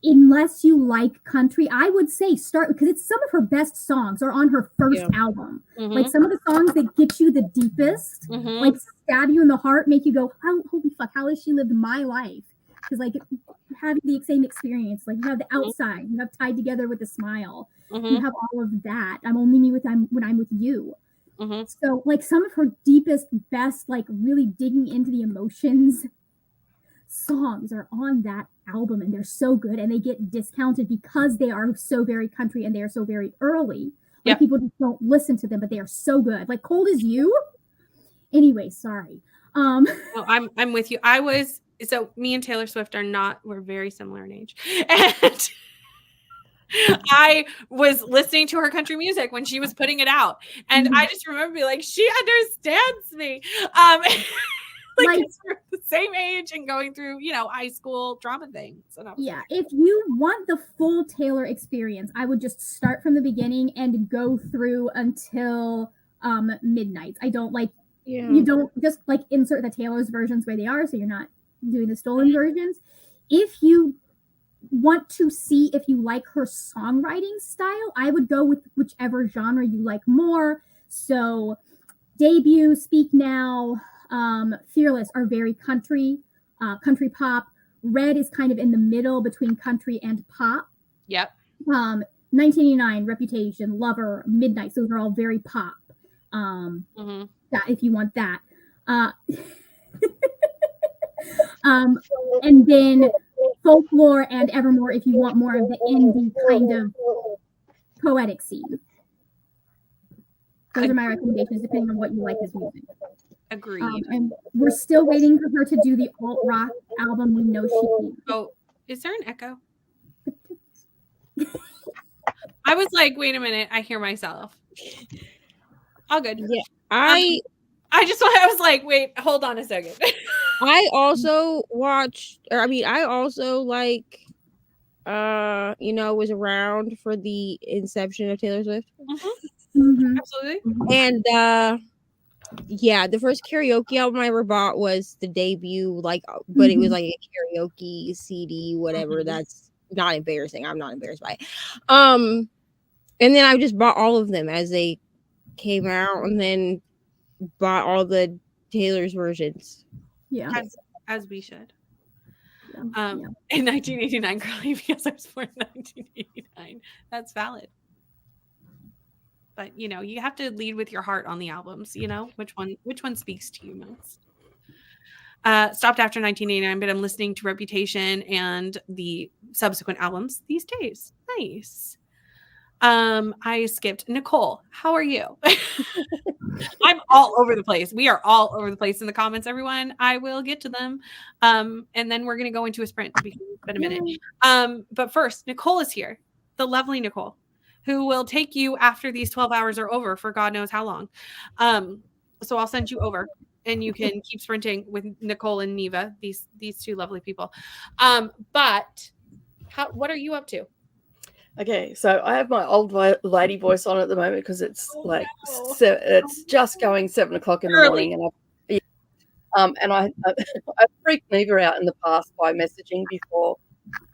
unless you like country, I would say start because it's some of her best songs are on her first album. Like some of the songs that get you the deepest, like stab you in the heart, make you go, holy fuck, how has she lived my life? Because like having the same experience, like you have the outside, you have Tied Together with a Smile, you have all of that. I'm only me when I'm with you. So like some of her deepest, best, like really digging into the emotions songs are on that album, and they're so good, and they get discounted because they are so very country and they are so very early. Like people just don't listen to them, but they are so good. Like Cold as You. Anyway, sorry. No, I'm with you. So me and Taylor Swift we're very similar in age. And I was listeing to her country music when she was putting it out. And I just remember being like, she understands me. Like we're the same age and going through, high school drama things. And if you want the full Taylor experience, I would just start from the beginning and go through until Midnight. I don't you don't just like insert the Taylor's versions where they are, so you're not doing the stolen versions. If you want to see if you like her songwriting style, I would go with whichever genre you like more. So Debut, Speak Now, Fearless are very country pop. Red is kind of in the middle between country and pop. 1989, Reputation, Lover, Midnight, those are all very pop. That if you want that. And then Folklore and Evermore if you want more of the indie kind of poetic scene. Those are my recommendations depending on what you like as music. Agreed. And we're still waiting for her to do the alt rock album We Know She Can. Oh, is there an echo? I was like, wait a minute, I hear myself. All good. Yeah. I was like, wait, hold on a second. I also was around for the inception of Taylor Swift. Absolutely. And the first karaoke album I ever bought was the Debut, but it was like a karaoke CD, whatever. That's not embarrassing. I'm not embarrassed by it. And then I just bought all of them as they came out, and then bought all the Taylor's versions. Yeah. As we should. Yeah. In 1989, Carly, because I was born in 1989. That's valid. But you have to lead with your heart on the albums. Which one speaks to you most. Stopped after 1989, but I'm listening to Reputation and the subsequent albums these days. Nice. I skipped. Nicole, how are you? I'm all over the place. We are all over the place in the comments, everyone. I will get to them. And then we're going to go into a sprint because it's been a minute. But first, Nicole is here. The lovely Nicole, who will take you after these 12 hours are over for God knows how long. So I'll send you over and you can keep sprinting with Nicole and Neva, these two lovely people. But what are you up to? Okay, so I have my old lady voice on at the moment because it's it's just going 7 o'clock in the morning, and I freaked Neva out in the past by messaging before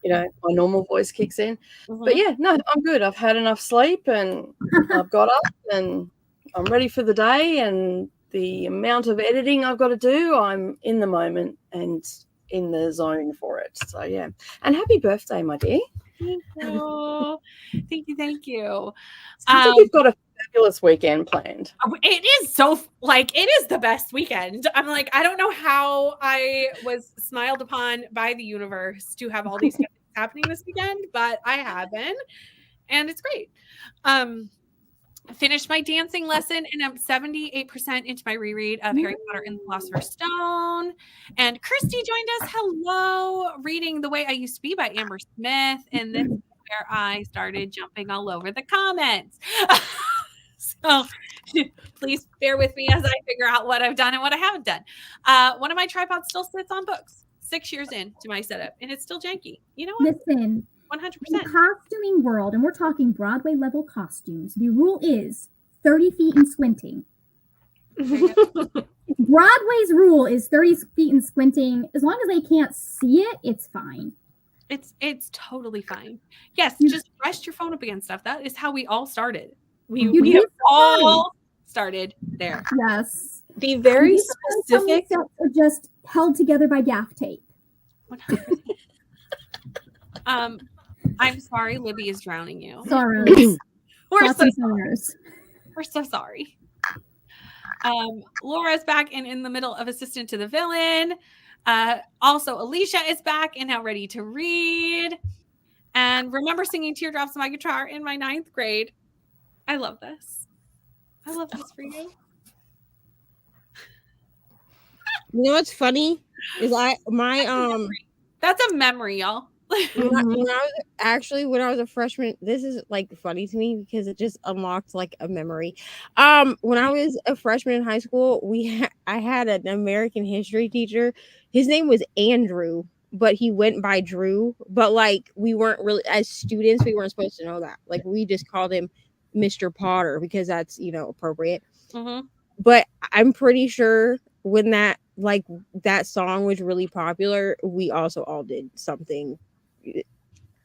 my normal voice kicks in. But yeah, no, I'm good. I've had enough sleep and I've got up and I'm ready for the day, and the amount of editing I've got to do, I'm in the moment and in the zone for it. So yeah, and happy birthday, my dear. Thank you. Thank you. Sounds like you've got a fabulous weekend planned. It is it is the best weekend. I'm like, I don't know how I was smiled upon by the universe to have all these things happening this weekend, but I have been, and it's great. I finished my dancing lesson and I'm 78% into my reread of Harry Potter and the Philosopher's Stone. And Christy joined us. Hello. Reading The Way I Used to Be by Amber Smith. And this is where I started jumping all over the comments. So please bear with me as I figure out what I've done and what I haven't done. One of my tripods still sits on books 6 years into my setup and it's still janky. You know what? Listen. 100%. In the costuming world, and we're talking Broadway level costumes, the rule is 30 feet and squinting. Broadway's rule is 30 feet and squinting. As long as they can't see it, it's fine. It's totally fine. Yes, just rest your phone up against stuff. That is how we all started. We have all started there. Yes. Be very specific. Are just held together by gaff tape. 100%. I'm sorry, Libby is drowning you. Sorry. We're so sorry. Laura's back and in the middle of Assistant to the Villain. Also, Alicia is back and now ready to read. And remember singing Teardrops on my guitar in my 9th grade. I love this. I love this for you. You know what's funny is that's a memory, y'all. when I was a freshman, this is like funny to me because it just unlocked like a memory. When I was a freshman in high school, I had an American history teacher. His name was Andrew, but he went by Drew. But like we weren't really, as students, we weren't supposed to know that. Like we just called him Mr. Potter because that's appropriate. But I'm pretty sure when that song was really popular, we also all did something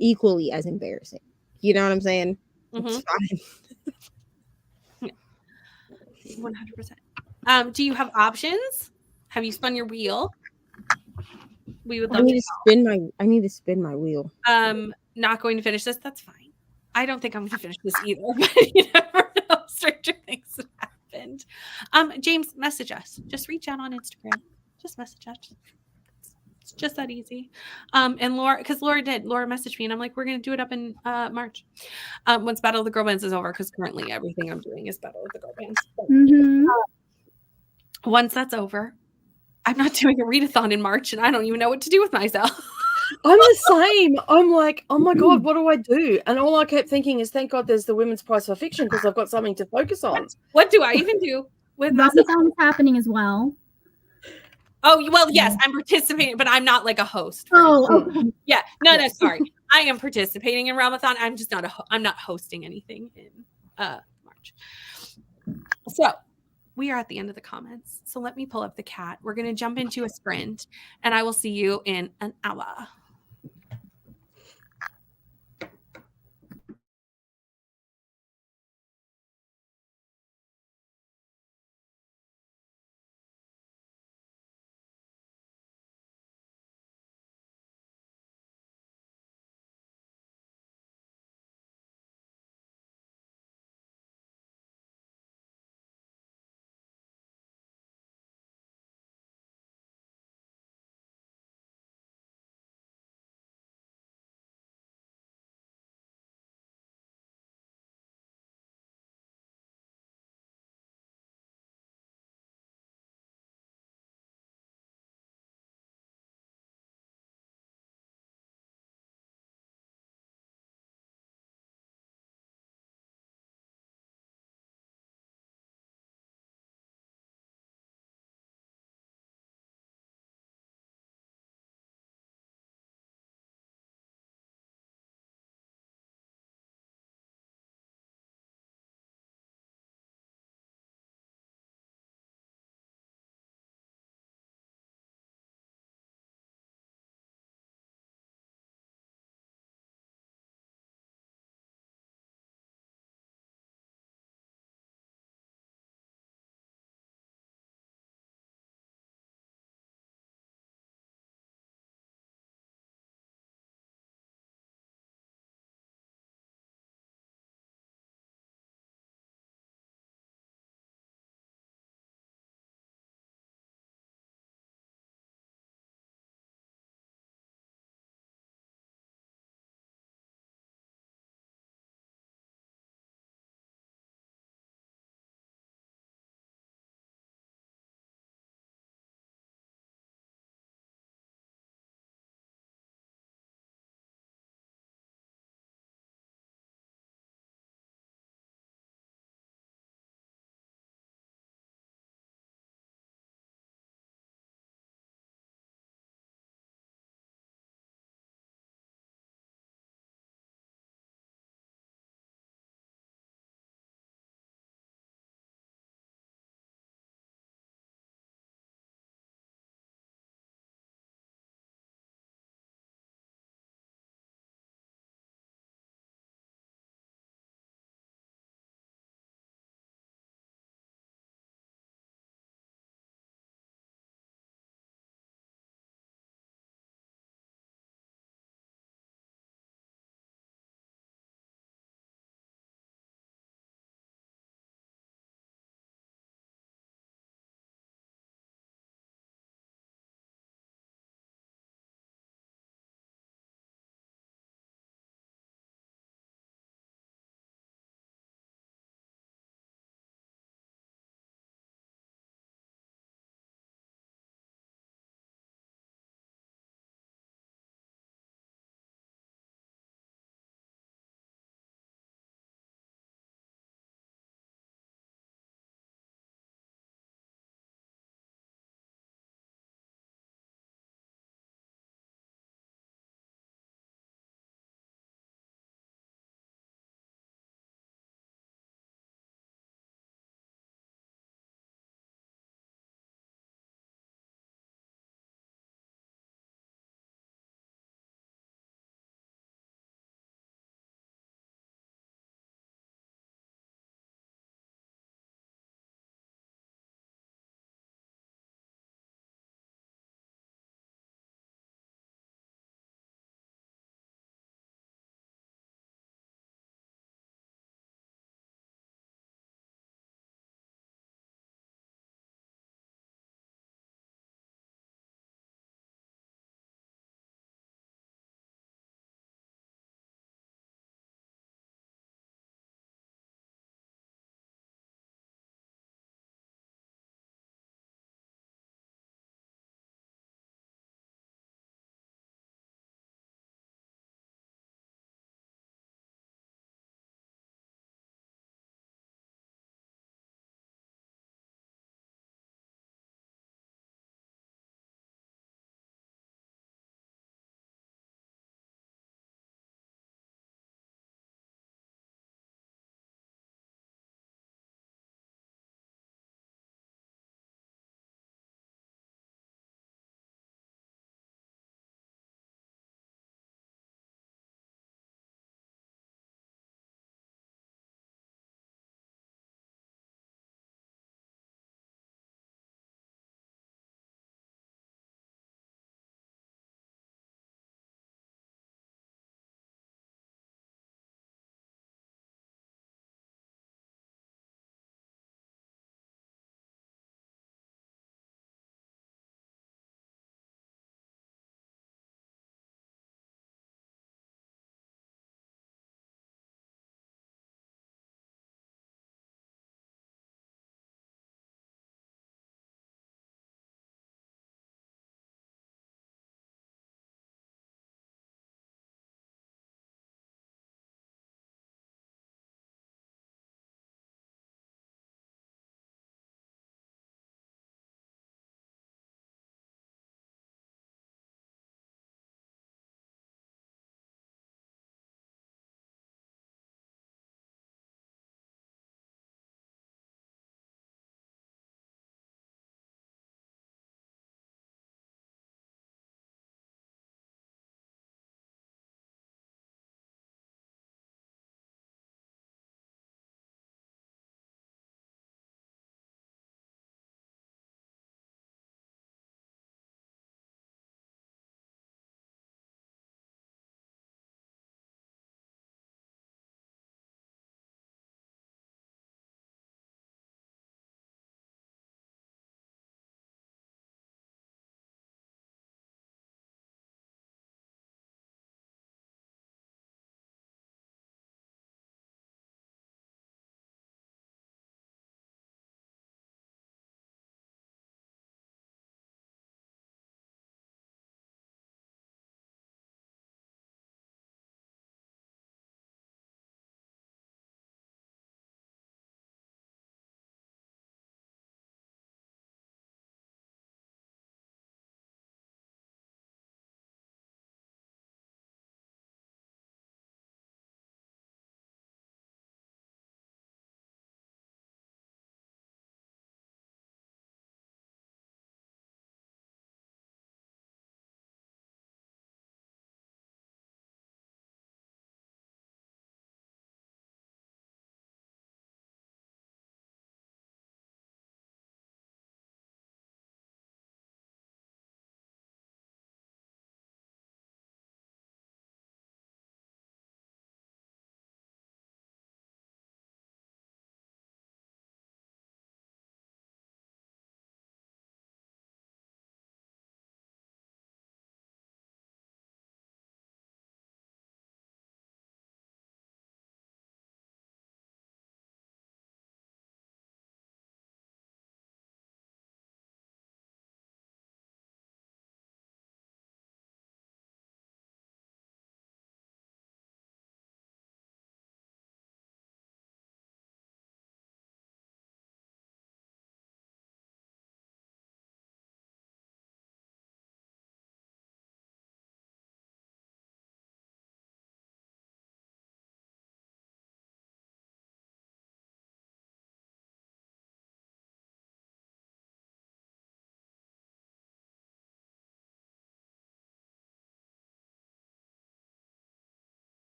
equally as embarrassing. You know what I'm saying? It's fine. 100%. Do you have options? Have you spun your wheel? We would love I need to spin my wheel. Not going to finish this. That's fine. I don't think I'm going to finish this either. But you never know. Stranger things have happened. James, message us. Just reach out on Instagram. Just message us. It's just that easy. And Laura messaged me and I'm like, we're going to do it up in March. Once Battle of the Girl Bands is over, because currently everything I'm doing is Battle of the Girl Bands. But, once that's over, I'm not doing a readathon in March and I don't even know what to do with myself. I'm the same. I'm like, oh my God, what do I do? And all I kept thinking is, thank God there's the Women's Prize for Fiction because I've got something to focus on. What do I even do with myself? Readathon is happening as well. Oh, well, yes, I'm participating, but I'm not like a host. Okay. Yeah. No, sorry. I am participating in Ramathon. I'm just not I'm not hosting anything in March. So we are at the end of the comments. So let me pull up the cat. We're going to jump into a sprint and I will see you in an hour.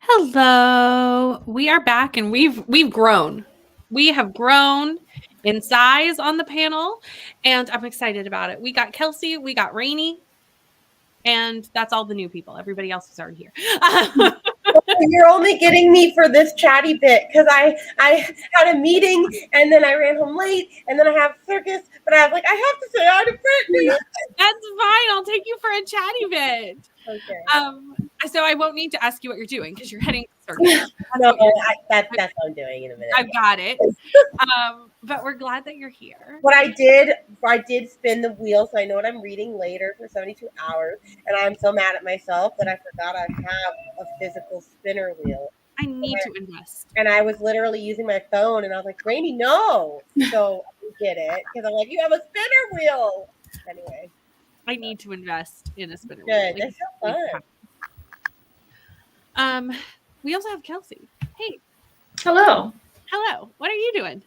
Hello. We are back and we've grown. We have grown in size on the panel and I'm excited about it. We got Kelsey, we got Rainey, and that's all the new people. Everybody else is already here. You're only getting me for this chatty bit because I had a meeting and then I ran home late and then I have circus, but I was like, I have to say hi to Brittany. That's fine. I'll take you for a chatty bit. Okay. So I won't need to ask you what you're doing because you're heading to circus. No, that's what I'm doing in a minute. I've got it. But we're glad that you're here. What I did spin the wheel, so I know what I'm reading later for 72 hours, and I'm so mad at myself that I forgot I have a physical spinner wheel. I need to invest. And I was literally using my phone, and I was like, Rainy, no. So I get it, because I'm like, you have a spinner wheel. Anyway. I need to invest in a spinner wheel. Good, that's so fun. We also have Kelsey. Hey. Hello. Hello. What are you doing?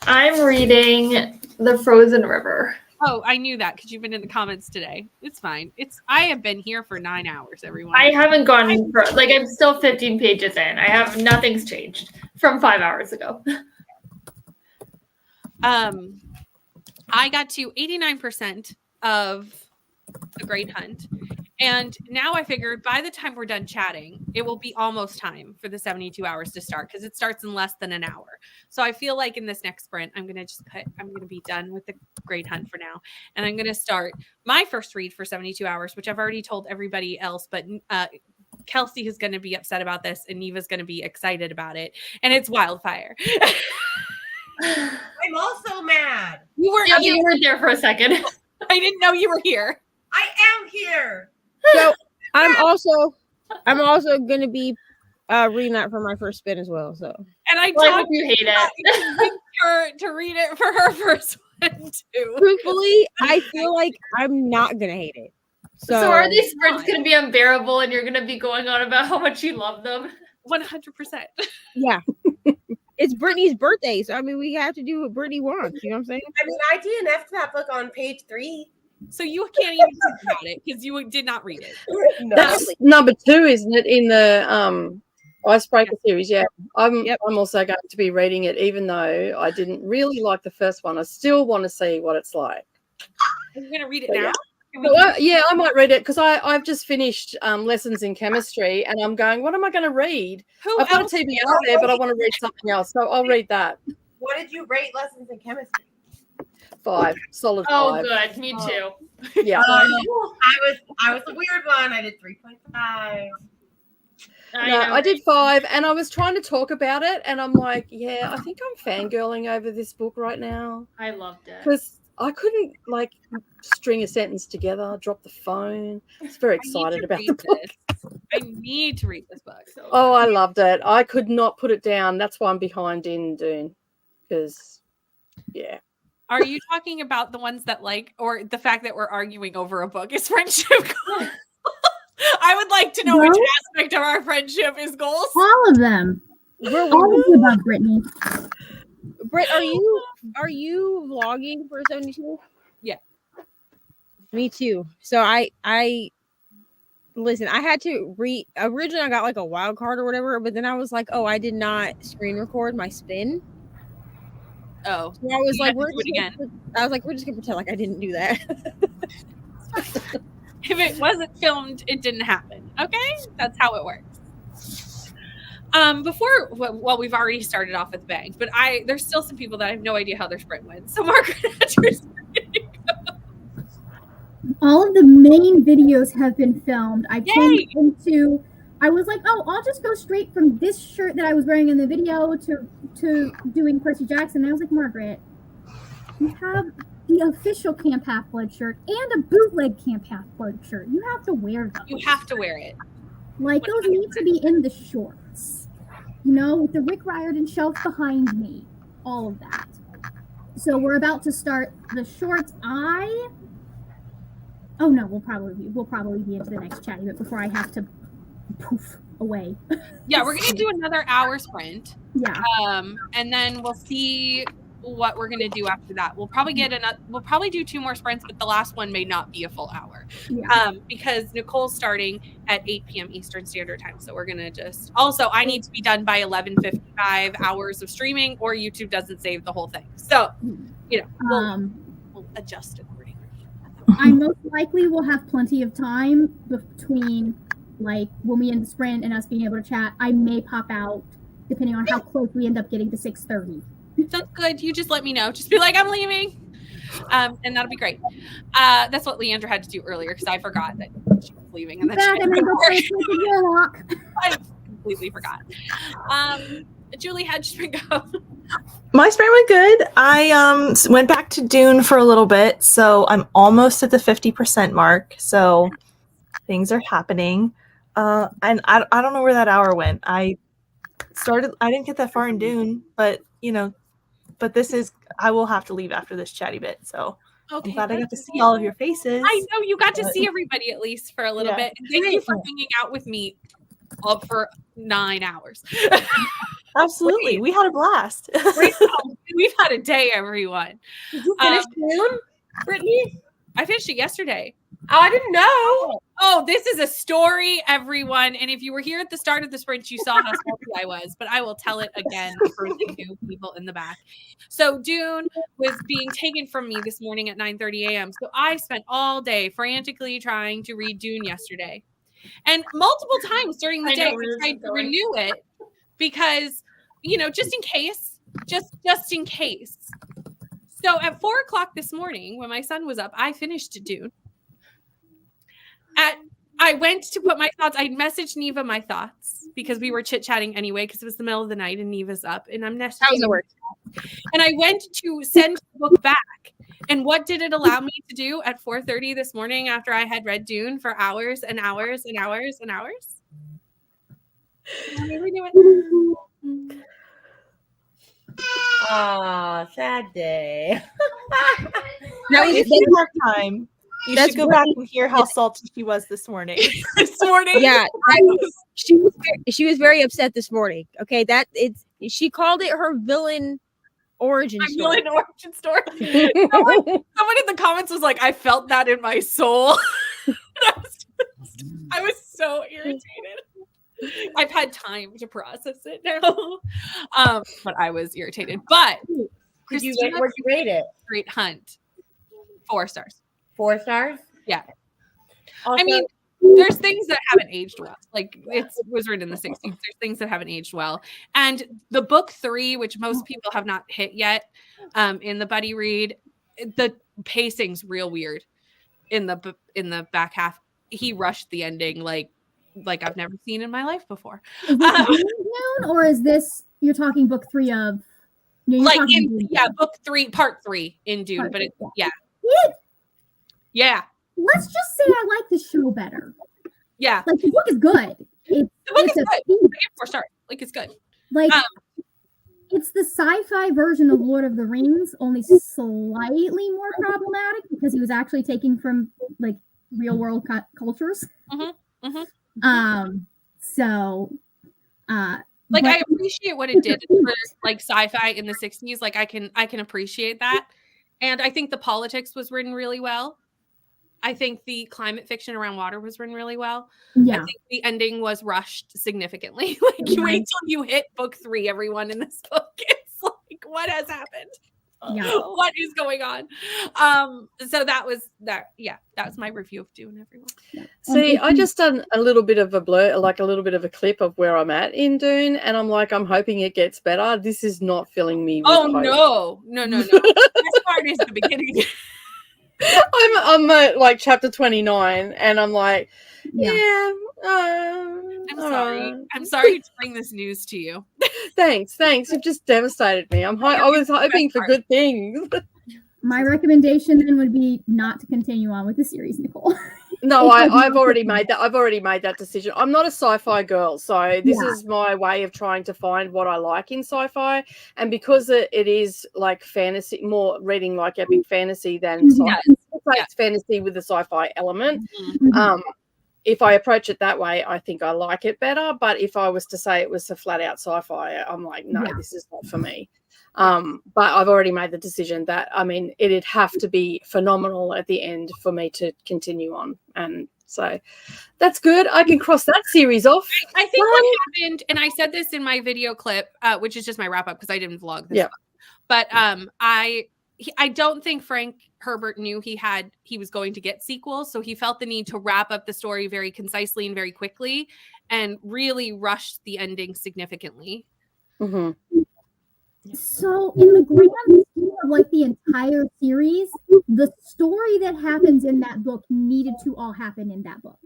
I'm reading The Frozen River. Oh, I knew that because you've been in the comments today. It's fine. I have been here for 9 hours, everyone. I haven't gone for I'm still 15 pages in. Nothing's changed from 5 hours ago. I got to 89% of the Great Hunt. And now I figured by the time we're done chatting, it will be almost time for the 72 hours to start because it starts in less than an hour. So I feel like in this next sprint, I'm going to be done with the Great Hunt for now. And I'm going to start my first read for 72 hours, which I've already told everybody else, but Kelsey is going to be upset about this and Neva's going to be excited about it. And it's Wildfire. I'm also mad. You were there for a second. I didn't know you were here. I am here. So I'm also gonna be reading that for my first spin as well. So and I hope you hate it. her to read it for her first one too. Truthfully, I feel like I'm not gonna hate it. So are these sprints gonna be unbearable and you're gonna be going on about how much you love them? 100%. Yeah. It's Brittany's birthday, so I mean we have to do what Brittany wants. You know what I'm saying? I mean, I DNF'd that book on page 3. So you can't even talk about it because you did not read it. No. That's number 2, isn't it? In the Icebreaker series, yeah. I'm also going to be reading it, even though I didn't really like the first one. I still want to see what it's like. Are you going to read it now? Yeah, I might read it because I've just finished lessons in chemistry, and I'm going, what am I going to read? I've got a TBR there, but I want to read something else, so I'll read that. What did you rate lessons in chemistry? 5, solid 5. Oh, good. Me too. Yeah. I was a weird one. I did 3.5. I did 5, and I was trying to talk about it, and I'm like, yeah, I think I'm fangirling over this book right now. I loved it because I couldn't string a sentence together. Drop the phone. I was very excited about the book. I need to read this book. Oh, I loved it. I could not put it down. That's why I'm behind in Dune, because yeah. Are you talking about the ones that or the fact that we're arguing over a book is friendship goals? I would like to know which aspect of our friendship is goals. All of them. We're always about Brittany. Britt, are you vlogging for 72? Yeah. Me too. So I listen, I had to originally I got a wild card or whatever, but then I was like, oh, I did not screen record my spin. Oh, so I was like, we're just gonna pretend like I didn't do that. If it wasn't filmed, it didn't happen. Okay, that's how it works. We've already started off with bang, but there's still some people that I have no idea how their sprint went. So Margaret, all of the main videos have been filmed. I was like, oh, I'll just go straight from this shirt that I was wearing in the video to doing Percy Jackson. And I was like, Margaret, you have the official Camp Half-Blood shirt and a bootleg Camp Half-Blood shirt. You have to wear them. You have to wear it. Those need to be in the shorts. With the Rick Riordan shelf behind me. All of that. So we're about to start the shorts. Oh no, we'll probably be into the next chatty bit before I have to poof away. Yeah, we're gonna do another hour sprint. Yeah. And then we'll see what we're gonna do after that. We'll probably do 2 more sprints, but the last one may not be a full hour. Because Nicole's starting at 8 p.m. Eastern Standard Time. So we're gonna I need to be done by 11:55 hours of streaming, or YouTube doesn't save the whole thing. So we'll adjust accordingly. I most likely will have plenty of time between like when we end the sprint and us being able to chat. I may pop out depending on how close we end up getting to 6:30. Sounds good. You just let me know. Just be like, I'm leaving. And that'll be great. That's what Leandra had to do earlier because I forgot that she was leaving. And then I completely forgot. Julie, how'd your sprint go? My sprint went good. I went back to Dune for a little bit, so I'm almost at the 50% mark. So things are happening. And I don't know where that hour went. I didn't get that far in Dune, but I will have to leave after this chatty bit. So I'm glad I got to see all of your faces. I know you got to see everybody at least for a little bit. And thank you for hanging out with me up for 9 hours. Absolutely. We had a blast. We've had a day, everyone. Did you finish Dune, Brittany? I finished it yesterday. Oh, I didn't know. Oh, this is a story, everyone. And if you were here at the start of the sprint, you saw how salty I was, but I will tell it again for the new people in the back. So Dune was being taken from me this morning at 9:30 a.m. So I spent all day frantically trying to read Dune yesterday. And multiple times during the day, I tried to renew it because, just in case, just in case. So at 4:00 this morning, when my son was up, I finished Dune. I went to put my thoughts. I messaged Neva my thoughts because we were chit-chatting anyway because it was the middle of the night and Neva's up and I'm messaging her. And I went to send the book back. And what did it allow me to do at 4:30 this morning after I had read Dune for hours and hours and hours and hours? Ah, sad day. Now it's dinner time. You should go back and hear how salty she was this morning. Yeah, she was very upset this morning. Okay, she called it her villain origin story. Villain origin story. Someone in the comments was like, "I felt that in my soul." I was so irritated. I've had time to process it now, but I was irritated. But where'd you rate it? Great Hunt, 4 stars. 4 stars? Yeah. Also, I mean, there's things that haven't aged well. Like it was written in the 60s. There's things that haven't aged well. And the book 3, which most people have not hit yet, in the buddy read, the pacing's real weird in the back half. He rushed the ending like I've never seen in my life before. Is this Dune, or is this you're talking book 3 of? Book 3, part 3 in Dune, but it's yeah. Let's just say I like the show better. Yeah, like the book is good. The book is good. I give 4 stars. Like it's good. Like it's the sci-fi version of Lord of the Rings, only slightly more problematic because he was actually taking from like real world cultures. Like I appreciate what it did for like sci-fi in the 60s. Like I can appreciate that. And I think the politics was written really well. I think the climate fiction around water was written really well. Yeah. I think the ending was rushed significantly. Like you wait till you hit book 3, everyone in this book. It's like, what has happened? Yeah. What is going on? So that was my review of Dune, everyone. Yeah. See, I just done a little bit of a blur, like a little bit of a clip of where I'm at in Dune, and I'm like, I'm hoping it gets better. This is not filling me with hope. No. This part is the beginning. I'm at like chapter 29, and I'm like, I'm sorry to bring this news to you. Thanks. You've just devastated me. I was hoping for good things. My recommendation then would be not to continue on with the series, Nicole. No, I've already made that. I've already made that decision. I'm not a sci-fi girl, so this is my way of trying to find what I like in sci-fi. And because it is like fantasy, more reading like epic fantasy than sci-fi, it's fantasy with a sci-fi element. if I approach it that way, I think I like it better. But if I was to say it was a flat out sci-fi, I'm like, no, this is not for me. But I've already made the decision that, I mean, it'd have to be phenomenal at the end for me to continue on. And so that's good. I can cross that series off. I think what happened, and I said this in my video clip, which is just my wrap up because I didn't vlog this. But I don't think Frank Herbert knew he was going to get sequels, so he felt the need to wrap up the story very concisely and very quickly, and really rushed the ending significantly. So, in the grand scheme of like the entire series, the story that happens in that book needed to all happen in that book.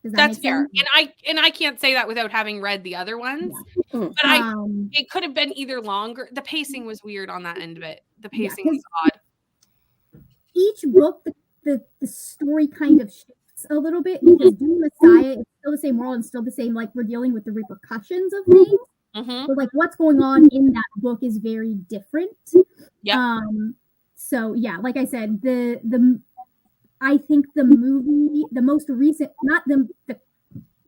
Does that That's make fair, sense? and I can't say that without having read the other ones. But it could have been either longer. The pacing was weird on that end of it. The pacing was odd. Each book, the story kind of shifts a little bit because Dune Messiah is still the same world and still the same, like we're dealing with the repercussions of things. But like what's going on in that book is very different. So yeah, like I said, I think the movie, the most recent, not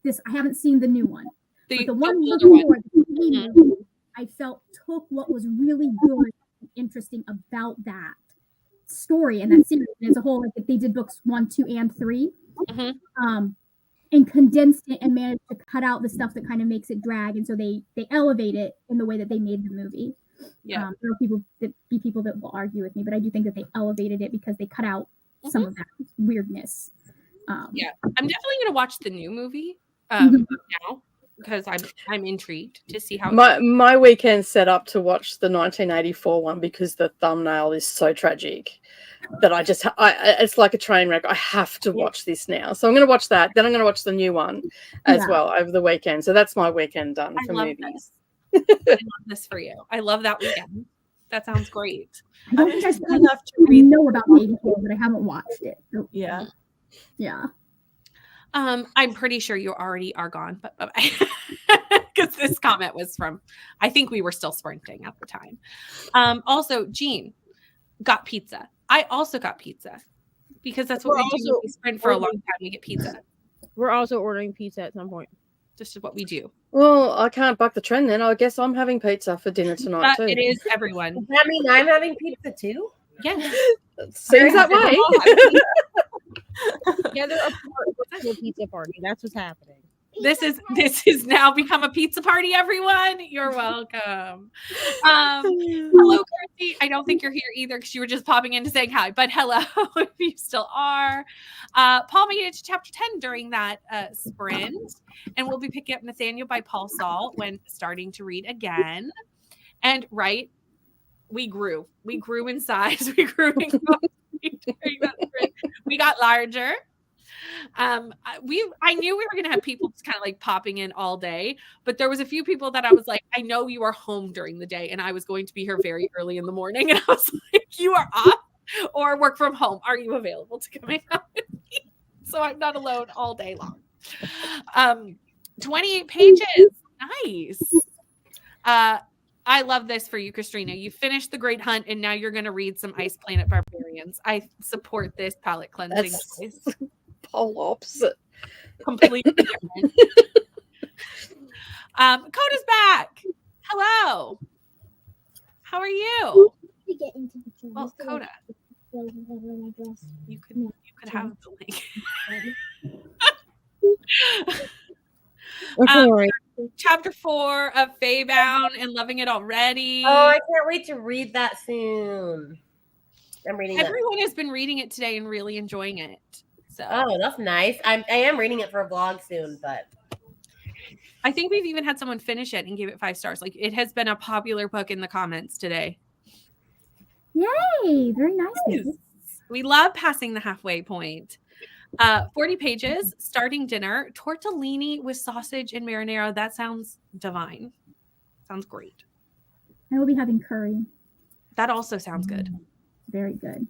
this, I haven't seen the new one, but the one before, I felt took what was really good and interesting about that story and that series as a whole. Like if they did books 1, 2, and 3, and condensed it and managed to cut out the stuff that kind of makes it drag, and so they elevate it in the way that they made the movie. There are people that will argue with me, but I do think that they elevated it because they cut out some of that weirdness. I'm definitely gonna watch the new movie now because I'm intrigued to see how my weekend set up to watch the 1984 one because the thumbnail is so tragic that it's like a train wreck. I have to watch this now, so I'm going to watch that. Then I'm going to watch the new one as well over the weekend. So that's my weekend done for movies. I love this for you. I love that weekend. That sounds great. I don't think I enough to read. Know about 84, but I haven't watched it. So. Yeah. I'm pretty sure you already are gone, but because this comment was from, I think we were still sprinting at the time. Also, Jean got pizza. I also got pizza because that's what we do. We sprint for a long time. We get pizza. We're also ordering pizza at some point. This is what we do. Well, I can't buck the trend then. I guess I'm having pizza for dinner tonight too. It is everyone. Does that mean I'm having pizza too? Yes. Seems that way. Together a pizza party. That's what's happening. This is now become a pizza party, everyone. You're welcome. Hello, Kirsty. I don't think you're here either because you were just popping in to say hi, but hello if you still are. Paul made it to chapter 10 during that sprint, and we'll be picking up Nathaniel by Paul Saul when starting to read again. And we grew in size. We grew in during that sprint. We got larger. I knew we were going to have people just kind of like popping in all day, but there was a few people that I was like, I know you are home during the day and I was going to be here very early in the morning. And I was like, you are off or work from home. Are you available to come in with me? So I'm not alone all day long. 28 pages. Nice. I love this for you, Christina. You finished The Great Hunt and now you're going to read some Ice Planet Barbarians. I support this palate cleansing choice. Polar opposite. Completely different. Coda's back. Hello. How are you? Well, Coda, you could have the link. Chapter 4 of Feybound and loving it already. Oh, I can't wait to read that soon. I'm reading it. Everyone has been reading it today and really enjoying it. So. Oh, that's nice. I am reading it for a vlog soon, but I think we've even had someone finish it and give it 5 stars. Like it has been a popular book in the comments today. Yay! Very nice. We love passing the halfway point. 40 pages, starting dinner, tortellini with sausage and marinara. That sounds divine. Sounds great. I will be having curry. That also sounds good. Very good.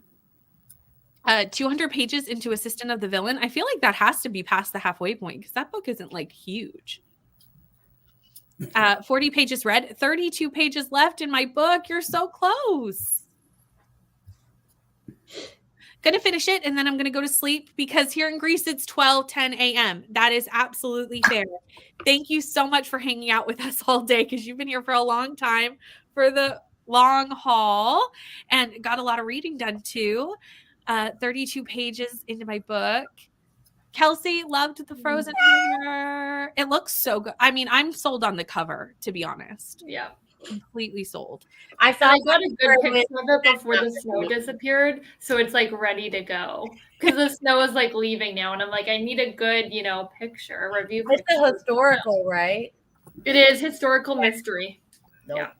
200 pages into Assistant of the Villain. I feel like that has to be past the halfway point because that book isn't like huge. 40 pages read, 32 pages left in my book. You're so close. Gonna finish it, and then I'm gonna go to sleep because here in Greece it's 12:10 a.m. That is absolutely fair. Thank you so much for hanging out with us all day because you've been here for a long time for the long haul and got a lot of reading done too. 32 pages into my book. Kelsey loved the Frozen mirror. It looks so good. I mean, I'm sold on the cover, to be honest. Yeah. Completely sold. I got saw a good picture of it before the snow disappeared, so it's like ready to go because the snow is like leaving now, and I'm like, I need a good, picture, a review. It's a historical, right? It is historical mystery. Nope. Yeah.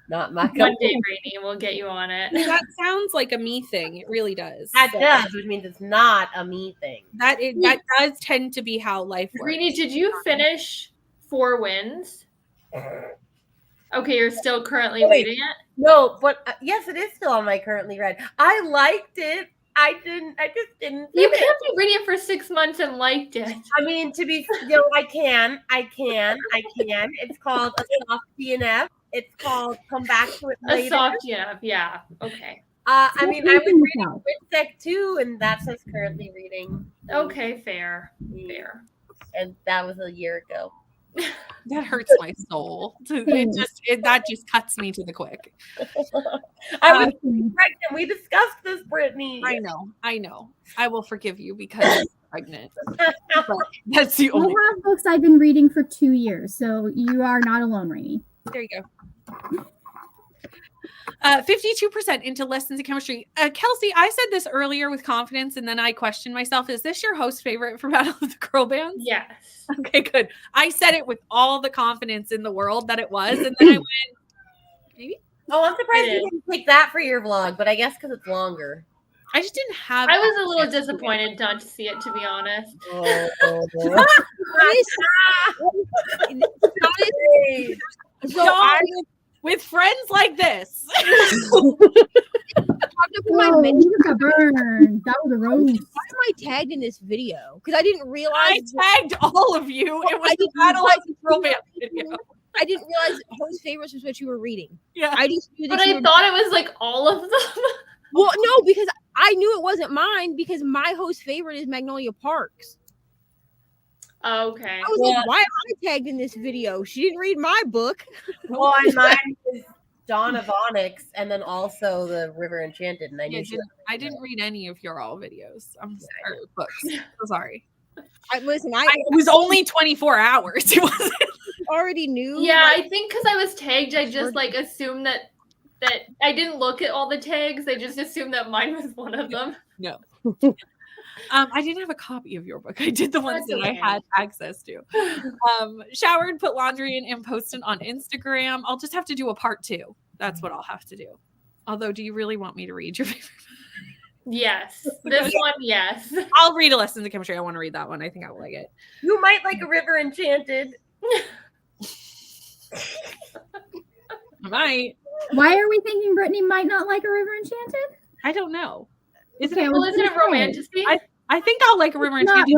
Not my cup. One day, Rainy, we'll get you on it. That sounds like a me thing. It really does. That does, which means it's not a me thing. That does tend to be how life works. Rainy, did you finish Four Winds? Okay, you're still currently reading it? No, but yes, it is still on my currently read. I liked it. I just didn't. You can't be reading it for 6 months and liked it. I mean, I can. It's called a soft DNF. It's called Come Back to It Later. A soft DNF, yeah. Okay. I mean, I was reading Witch too, and that's us currently reading. Okay, fair. And that was a year ago. That hurts my soul. That just cuts me to the quick. I was pregnant. We discussed this, Brittany. I know. I will forgive you because I'm pregnant. But that's the only. I have books I've been reading for 2 years, so you are not alone, Rainy. There you go. 52% into lessons in chemistry. Kelsey, I said this earlier with confidence, and then I questioned myself. Is this your host favorite for Battle of the Girl Bands? Yes. Okay, good. I said it with all the confidence in the world that it was, and then I went, maybe? Oh, I'm surprised you didn't pick that for your vlog, but I guess because it's longer. I just didn't have. I was a little disappointed not to see it, to be honest. With friends like this. You got burned. That was a roast. Why am I tagged in this video? Because I didn't realize. I tagged all of you. It was the Battle of the Girl Band video. I didn't realize host favorites was what you were reading. Yeah. I just knew that But I thought it was like all of them. Well, no, because I knew it wasn't mine because my host favorite is Magnolia Parks. Okay. I was like, why am I tagged in this video? She didn't read my book. Well, and mine is Dawn of Onyx, and then also the River Enchanted. And I didn't read any of your all videos. I'm sorry, books. So sorry. I it was only 24 hours. It wasn't. Already knew. Yeah, I think because I was tagged, I just like assumed that I didn't look at all the tags. I just assumed that mine was one of them. No. I didn't have a copy of your book. I did the ones that I had access to. Showered, put laundry in, and posted on Instagram. I'll just have to do a part 2. That's what I'll have to do. Although, do you really want me to read your favorite? Yes. This one, yes. I'll read a Lessons in Chemistry. I want to read that one. I think I will like it. You might like a River Enchanted. I might. Why are we thinking Brittany might not like a River Enchanted? I don't know. Isn't it romantic-y? I think I'll like a River Enchanted.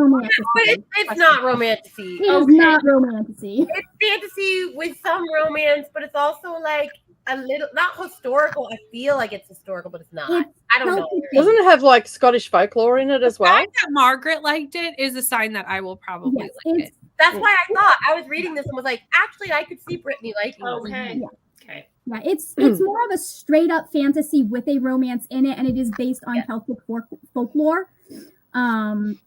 It's not romantic-y. It's not romantic-y. It's fantasy with some romance, but it's also like a little, not historical. I feel like it's historical, but it's not. I don't know. Doesn't it have like Scottish folklore in it as well? The fact that Margaret liked it is a sign that I will probably like it. That's why I thought I was reading this and was like, actually, I could see Brittany liking this. Okay. Okay. Yeah, it's more of a straight up fantasy with a romance in it, and it is based on Celtic folklore. In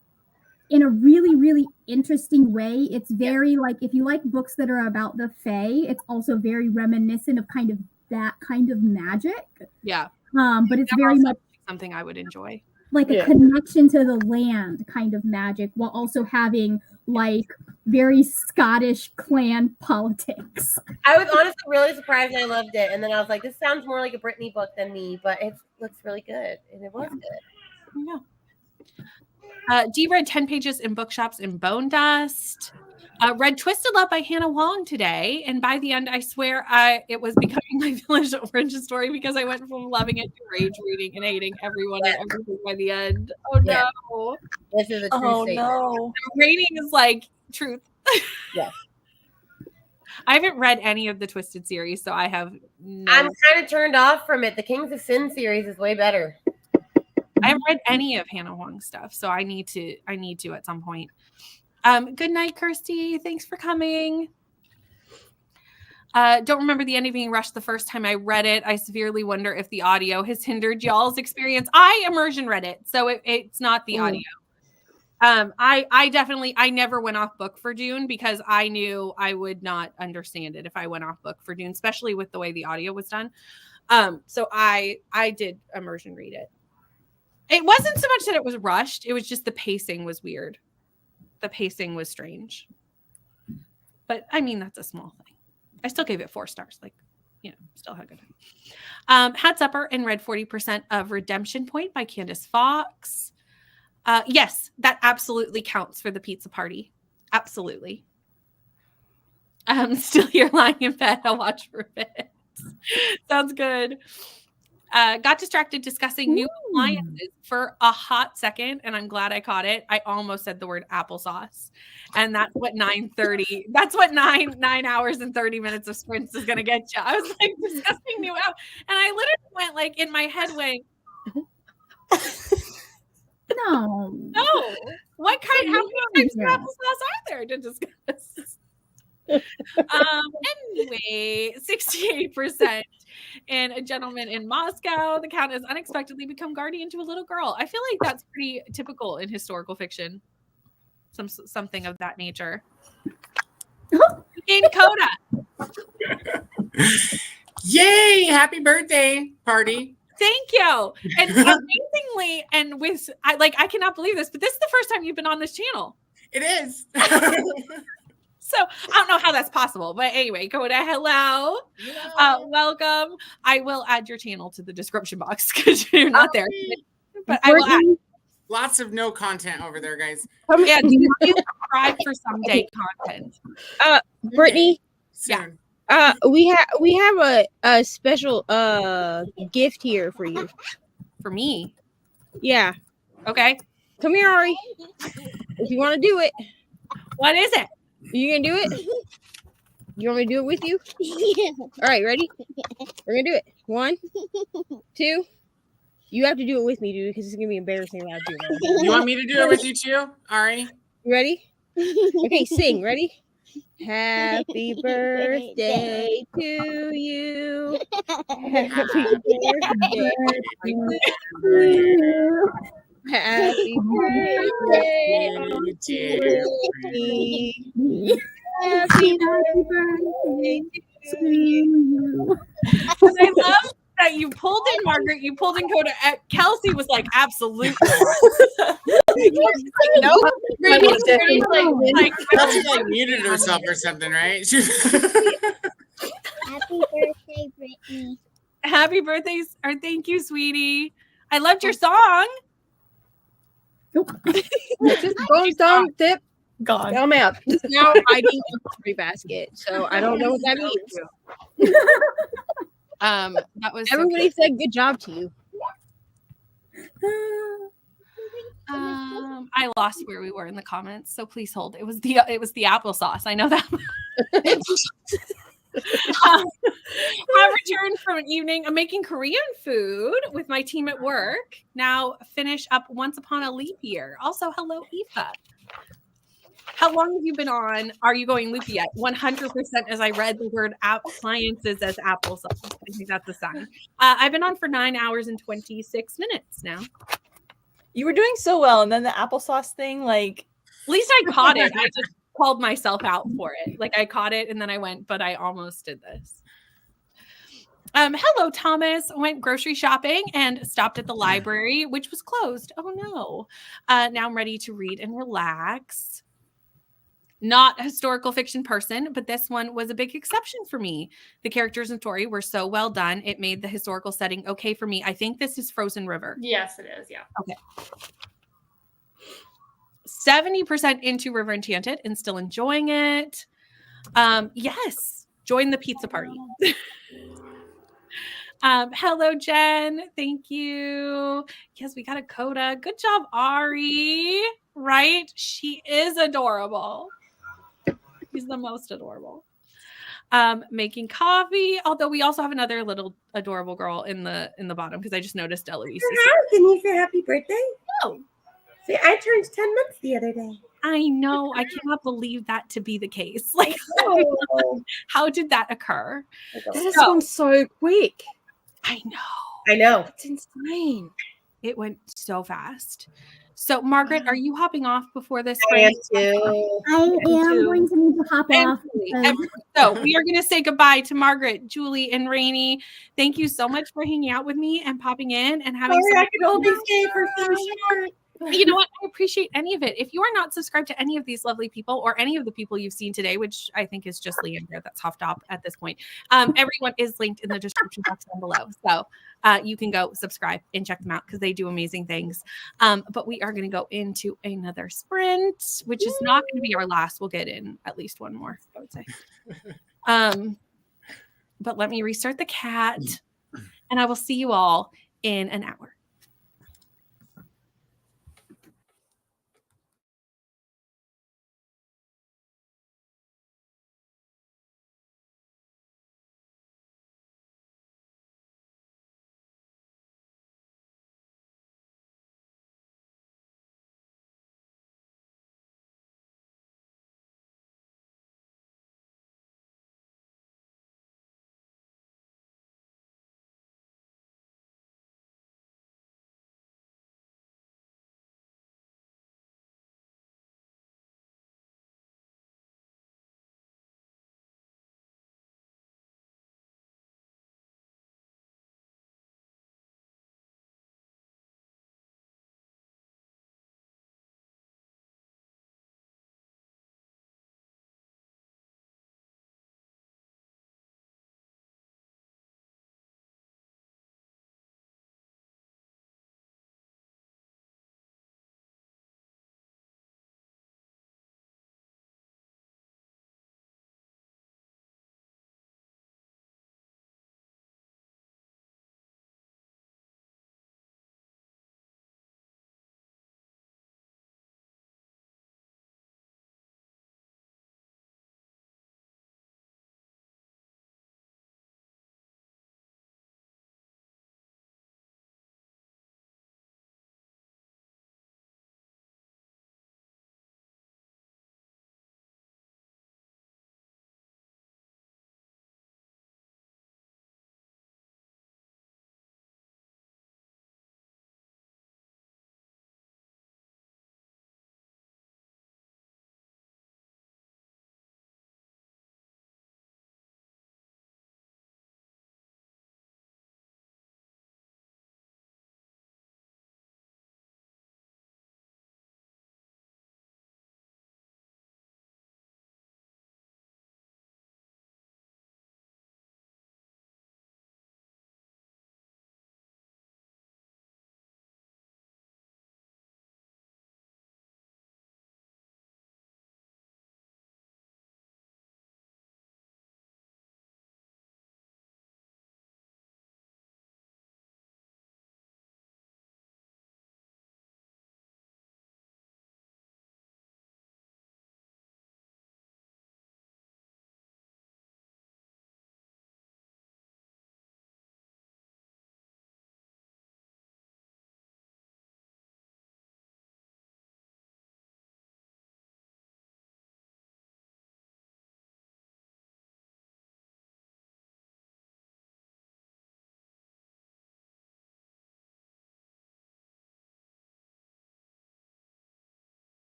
a really, really interesting way. It's very like, if you like books that are about the Fae, it's also very reminiscent of kind of that kind of magic. Yeah. But it's very much something I would enjoy. Like a connection to the land kind of magic, while also having like very Scottish clan politics. I was honestly really surprised and I loved it. And then I was like, this sounds more like a Brittany book than me, but it looks really good. And it was good. Yeah. Dee read 10 pages in bookshops in Bone Dust. Read Twisted Love by Hannah Wong today. And by the end, I swear it was becoming my village origin story because I went from loving it to rage reading and hating everyone and everything by the end. Oh, no. This is a true statement. No. Rating is like truth. Yeah. I haven't read any of the Twisted series, so I have no... I'm kind of turned off from it. The Kings of Sin series is way better. I haven't read any of Hannah Huang's stuff, so I need to at some point. Good night, Kirsty. Thanks for coming. Don't remember the ending being rushed the first time I read it. I severely wonder if the audio has hindered y'all's experience. I immersion read it, so it's not the audio. I never went off book for Dune because I knew I would not understand it if I went off book for Dune, especially with the way the audio was done. So I did immersion read it. It wasn't so much that it was rushed. It was just the pacing was weird. The pacing was strange. But I mean, that's a small thing. I still gave it 4 stars. Like, still had a good time. Had Supper and read 40% of Redemption Point by Candace Fox. Yes, that absolutely counts for the pizza party. Absolutely. Still here lying in bed. I'll watch for a bit. Sounds good. Got distracted discussing new appliances for a hot second, and I'm glad I caught it. I almost said the word applesauce, and that's what 9:30. That's what 9 hours and 30 minutes of sprints is gonna get you. I was like discussing new app, and I literally went like in my head way. No. What kind? How many types of applesauce are there to discuss? Anyway, 68%. And a gentleman in Moscow, the count has unexpectedly become guardian to a little girl. I feel like that's pretty typical in historical fiction. Something of that nature. Gain Coda. Yay! Happy birthday party. Thank you. And amazingly, and I cannot believe this, but this is the first time you've been on this channel. It is. So I don't know how that's possible, but anyway, Coda, hello. Welcome. I will add your channel to the description box because you're not there. But I will add. Lots of no content over there, guys. Yeah, do you subscribe for someday content? Brittany. Soon. We have a special gift here for you. For me? Yeah. Okay. Come here, Ari. If you want to do it. What is it? You gonna do it? You want me to do it with you? Yeah. All right, ready? We're gonna do it. 1, 2. You have to do it with me, dude, because it's gonna be embarrassing when I do it. You want me to do it with you too? Ari? You ready? Okay, sing. Ready? Happy birthday to you. Happy birthday to you. Happy birthday to me. Happy birthday to you. And I love that you pulled in Margaret, you pulled in Coda. Kelsey was like, absolutely. No, Kelsey like muted herself or something, right? Happy birthday, Brittany. Happy birthday, or thank you, sweetie. I loved your song. Just bones down, tip. Gone. I'm out. Now hiding in the free basket. So I don't know what that means. That was everybody said good job to you. I lost where we were in the comments, so please hold. It was the applesauce. I know that. I returned from an evening of making Korean food with my team at work. Now finish up Once Upon a Leap Year. Also, hello, Eva. How long have you been on? Are you going loopy yet? 100% as I read the word appliances as applesauce. I think that's a sign. I've been on for 9 hours and 26 minutes now. You were doing so well, and then the applesauce thing, like... At least I caught it. I just called myself out for it. Like, I caught it, and then I went, but I almost did this. Hello, Thomas. Went grocery shopping and stopped at the library, which was closed. Oh, no. Now I'm ready to read and relax. Not a historical fiction person, but this one was a big exception for me. The characters and story were so well done. It made the historical setting okay for me. I think this is Frozen River. Yes, it is. Yeah. Okay. 70% into River Enchanted and still enjoying it. Yes. Join the pizza party. Hello, Jen. Thank you. Yes, we got a coda. Good job, Ari. Right? She is adorable. He's the most adorable. making coffee. Although we also have another little adorable girl in the bottom because I just noticed Eloise. Can you say happy birthday? No. See, I turned 10 months the other day. I know. I cannot believe that to be the case. Like, how did that occur? That has gone so quick. I know. I know. It's insane. It went so fast. So, Margaret, are you hopping off before this? I am too. I am going to need to hop off. So we are going to say goodbye to Margaret, Julie, and Rainey. Thank you so much for hanging out with me and popping in and having. Sorry, I could only stay for so short. You know what? I appreciate any of it. If you are not subscribed to any of these lovely people or any of the people you've seen today, which I think is just Leandra, that's huffed up at this point, everyone is linked in the description box down below. So you can go subscribe and check them out because they do amazing things. But we are going to go into another sprint, which is not going to be our last. We'll get in at least one more, I would say. But let me restart the cat, and I will see you all in an hour.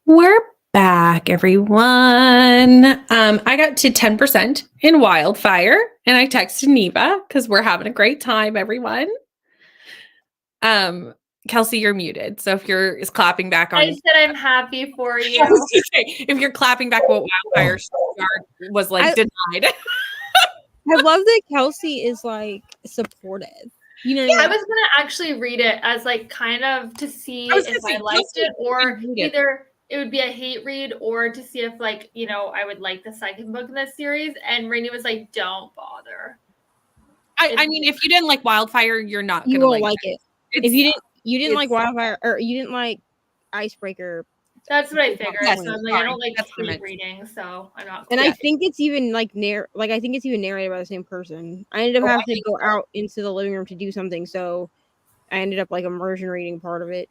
We're back, everyone. I got to 10% in Wildfire, and I texted Neva because we're having a great time, everyone. Kelsey, you're muted. So if you're clapping back on, I said I'm happy for you. if you're clapping back what Wildfire was like denied. I love that Kelsey is like supportive. You know, I was gonna actually read it as like kind of to see if I liked it, or either it would be a hate read, or to see if like I would like the second book in this series. And Rainey was like, "Don't bother." I mean, if you didn't like Wildfire, you're not you gonna won't like it. If you didn't like it's- Wildfire, or you didn't like Icebreaker. That's what I figured. Yes, So I'm like, I don't like hate reading, so I'm not. And I think it's even like I think it's even narrated by the same person. I ended up having to go out into the living room to do something, so I ended up like immersion reading part of it.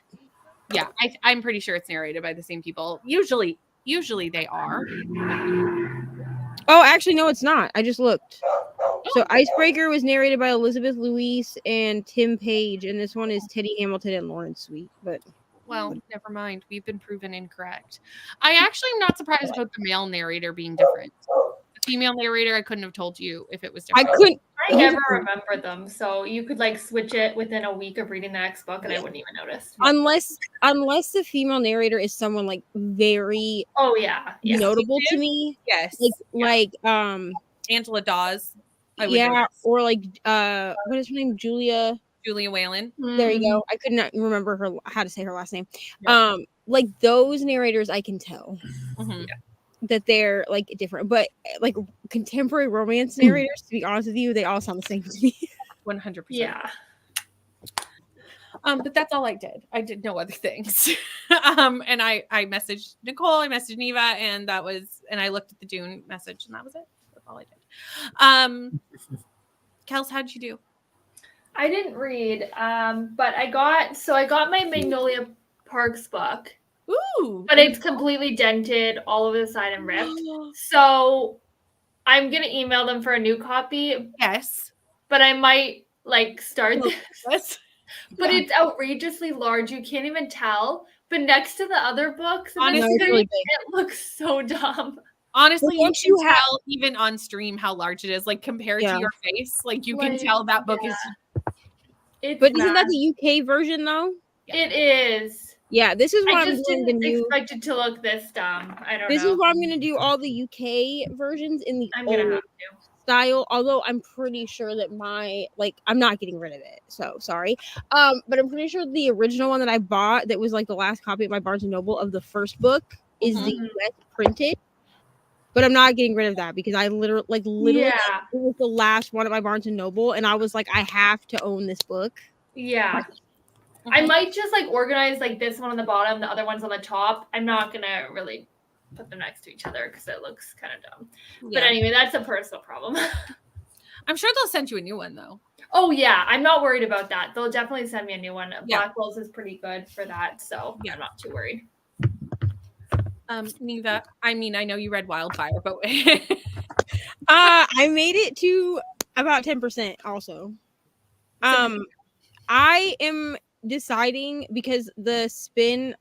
Yeah, I'm pretty sure it's narrated by the same people. Usually they are. Oh, actually, no, it's not. I just looked. So Icebreaker was narrated by Elizabeth Louise and Tim Page, and this one is Teddy Hamilton and Lawrence Sweet. But well, never mind. We've been proven incorrect. I actually am not surprised about the male narrator being different. The female narrator, I couldn't have told you if it was different. I never remember them, so you could like switch it within a week of reading the next book, and I wouldn't even notice. Unless the female narrator is someone like very notable to me. Yes, like Angela Dawes. Or like what is her name? Julia Whalen. There you go. I could not remember how to say her last name. Like those narrators, I can tell that they're like different, but like contemporary romance narrators, to be honest with you, they all sound the same to me. 100%. Yeah. But that's all I did. I did no other things. And I messaged Nicole, I messaged Neva, and I looked at the Dune message, and that was it. That's all I did. Kels, how'd you do? I didn't read, but I got my Magnolia Parks book. Ooh! But it's completely dented all over the side and ripped. So I'm gonna email them for a new copy. Yes. But I might like start this. But it's outrageously large. You can't even tell. But next to the other books, honestly, it looks so dumb. Honestly, you can tell even on stream how large it is. Like compared to your face, like you can tell that book is. But isn't that the UK version though? It is. Yeah, this is what I I'm just doing. didn't expect it to look this dumb. I don't know. This is why I'm going to do all the UK versions in the old style. Although I'm pretty sure that I'm not getting rid of it. So sorry. But I'm pretty sure the original one that I bought, that was like the last copy at my Barnes and Noble of the first book, is the US printed. But I'm not getting rid of that because I literally it was the last one at my Barnes and Noble, and I was like, I have to own this book. Yeah. I might just like organize like this one on the bottom, the other one's on the top. I'm not gonna really put them next to each other because it looks kind of dumb. Yeah. But anyway, that's a personal problem. I'm sure they'll send you a new one though. Oh yeah, I'm not worried about that. They'll definitely send me a new one. Black Wolves is pretty good for that, so I'm not too worried. Neva, I mean, I know you read Wildfire, but I made it to about 10% also. I am deciding because the spin,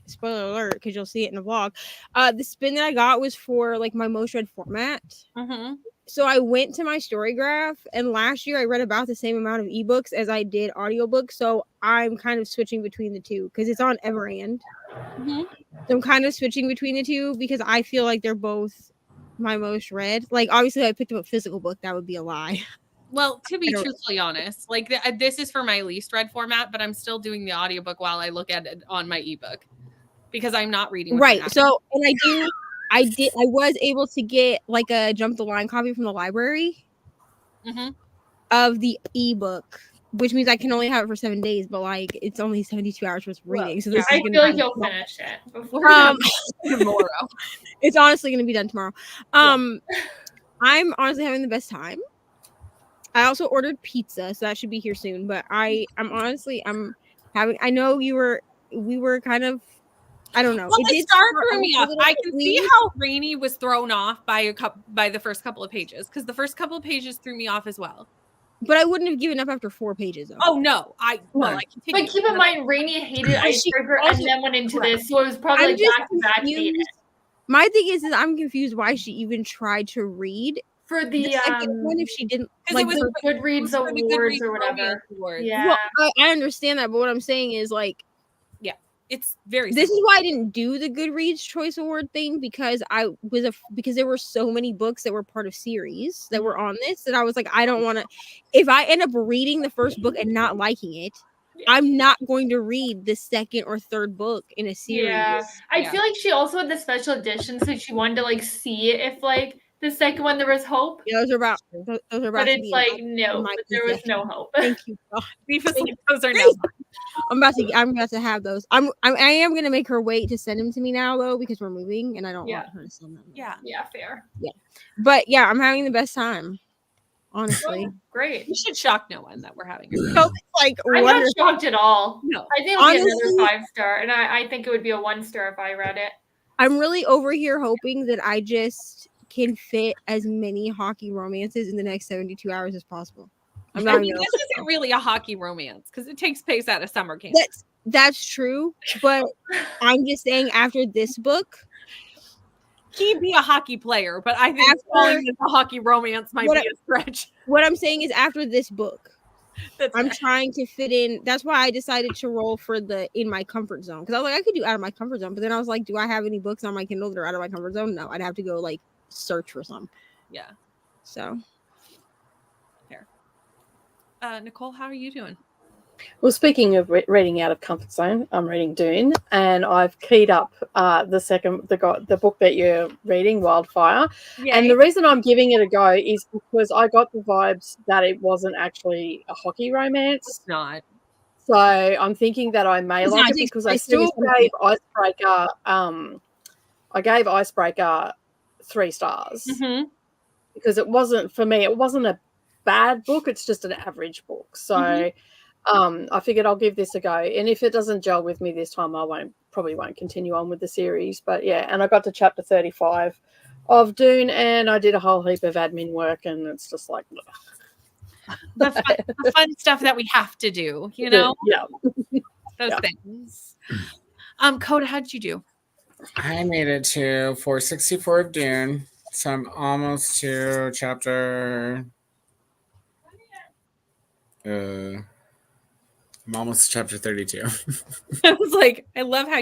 spoiler alert, because you'll see it in the vlog, the spin that I got was for like my most read format. So I went to my story graph, and last year I read about the same amount of ebooks as I did audiobooks. So I'm kind of switching between the two because it's on Everand. So I'm kind of switching between the two because I feel like they're both my most read. Like obviously, if I picked up a physical book, that would be a lie. Well, to be truthfully honest, like this is for my least read format, but I'm still doing the audiobook while I look at it on my ebook because I'm not reading. Right. So, and I was able to get like a jump the line copy from the library of the ebook, which means I can only have it for 7 days, but like it's only 72 hours worth of reading. So this I feel like you'll finish it before tomorrow. It's honestly going to be done tomorrow. I'm honestly having the best time. I also ordered pizza, so that should be here soon. But I'm having. I know we were kind of. I don't know. Well, the start threw me off. I can see how Rainey was thrown off by the first couple of pages because the first couple of pages threw me off as well. But I wouldn't have given up after 4 pages though. Oh no, I continued. But keep in mind, Rainey hated Icebreaker and then went into this, so it was probably I'm like just back to back hate it. My thing is I'm confused why she even tried to read For the second one if she didn't like the Goodreads awards or whatever. Yeah, well, I understand that, but what I'm saying is like, yeah, it's very. This is why I didn't do the Goodreads Choice Award thing because because there were so many books that were part of series that were on this that I was like, I don't want to. If I end up reading the first book and not liking it, I'm not going to read the second or third book in a series. Yeah, I feel like she also had the special edition, so she wanted to like see if like the second one there was hope. Yeah, those are about but to it's be like no, but there was no hope. Thank you. God. Those are now. I'm about to have those. I am gonna make her wait to send them to me now though because we're moving and I don't want her to send them. Yeah, fair. Yeah, but yeah, I'm having the best time. Honestly, great. You should shock no one that we're having. No, like I'm not shocked at all. No, I think it would be another 5-star, and I think it would be a 1-star if I read it. I'm really over here hoping that I just can fit as many hockey romances in the next 72 hours as possible. I mean, this isn't really a hockey romance because it takes place at a summer camp. That's true, but I'm just saying after this book, he'd be a hockey player, but I think calling it a hockey romance might be a stretch. What I'm saying is after this book, I'm trying to fit in. That's why I decided to roll for the in my comfort zone because I was like, I could do out of my comfort zone, but then I was like, do I have any books on my Kindle that are out of my comfort zone? No, I'd have to go like search for some. Yeah. So. Fair. Nicole, how are you doing? Well, speaking of reading out of comfort zone, I'm reading Dune, and I've keyed up the book that you're reading, Wildfire. Yay. And the reason I'm giving it a go is because I got the vibes that it wasn't actually a hockey romance. It's not. So I'm thinking that I may like it because I still gave Icebreaker. I gave Icebreaker 3 stars because it wasn't for me. It wasn't a bad book. It's just an average book. So. I figured I'll give this a go, and if it doesn't gel with me this time, I probably won't continue on with the series. But yeah, and I got to chapter 35 of Dune, and I did a whole heap of admin work, and it's just like the fun stuff that we have to do, you know? Yeah, those things. Coda, how did you do? I made it to 464 of Dune, so I'm almost to chapter. I'm almost chapter 32. I was like, I love how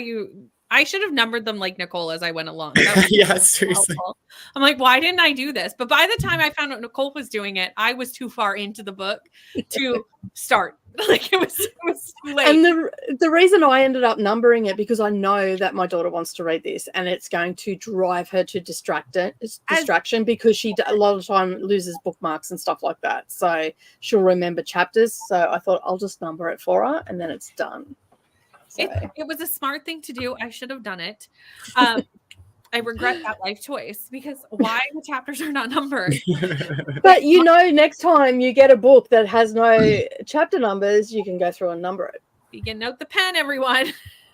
I should have numbered them like Nicole as I went along. Yeah, seriously. Helpful. I'm like, why didn't I do this? But by the time I found out Nicole was doing it, I was too far into the book to start. Like it was too late. And the reason I ended up numbering it because I know that my daughter wants to read this, and it's going to drive her to distraction because she a lot of the time loses bookmarks and stuff like that. So she'll remember chapters. So I thought I'll just number it for her, and then it's done. So. It was a smart thing to do. I should have done it. I regret that life choice because why the chapters are not numbered. But next time you get a book that has no chapter numbers, you can go through and number it. You can note the pen, everyone.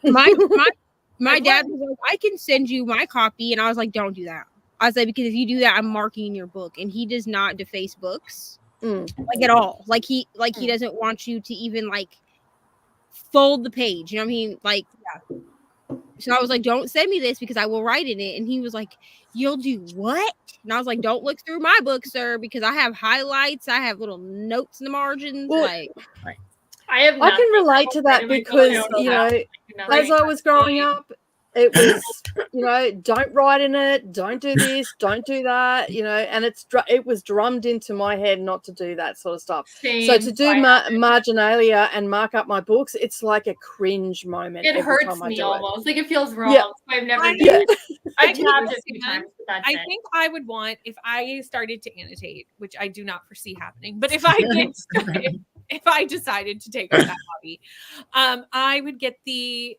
My dad was like, I can send you my copy, and I was like, don't do that. I was like, because if you do that, I'm marking your book, and he does not deface books like at all. Like he doesn't want you to even like fold the page. You know what I mean? Like. Yeah. So I was like, don't send me this because I will write in it. And he was like, you'll do what? And I was like, don't look through my book, sir, because I have highlights. I have little notes in the margins. Well, like I can relate to that because, as I was growing up, it was, don't write in it, don't do this, don't do that, and it was drummed into my head not to do that sort of stuff. So to do marginalia and mark up my books, it's like a cringe moment. It hurts me almost. Like it feels wrong. Yeah. So I've never done it. I tabbed it a few times, but that's I think I would want, if I started to annotate, which I do not foresee happening, but if I did if I decided to take up that hobby, I would get the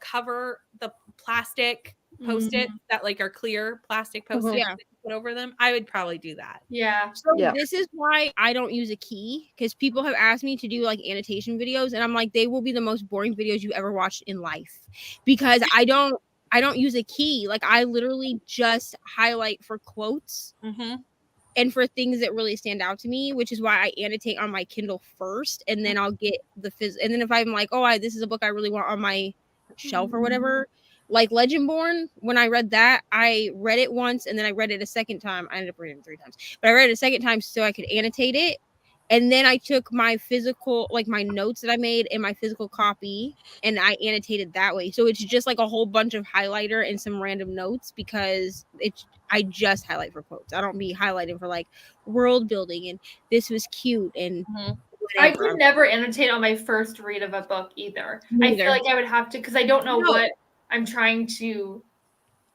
cover, the plastic post-it that like are clear plastic post-it that you put over them. I would probably do that. Yeah. So this is why I don't use a key, because people have asked me to do like annotation videos, and I'm like, they will be the most boring videos you ever watched in life because I don't use a key. Like I literally just highlight for quotes and for things that really stand out to me, which is why I annotate on my Kindle first, and then I'll get the and then if I'm like, oh, this is a book I really want on my shelf or whatever, like Legendborn, when I read that, I read it once and then I read it a second time. I ended up reading it 3 times, but I read it a second time so I could annotate it. And then I took my physical, like my notes that I made in my physical copy, and I annotated that way. So it's just like a whole bunch of highlighter and some random notes, because I just highlight for quotes. I don't be highlighting for like world building and this was cute and I could never annotate on my first read of a book either. I feel like I would have to, because I don't know what I'm trying to.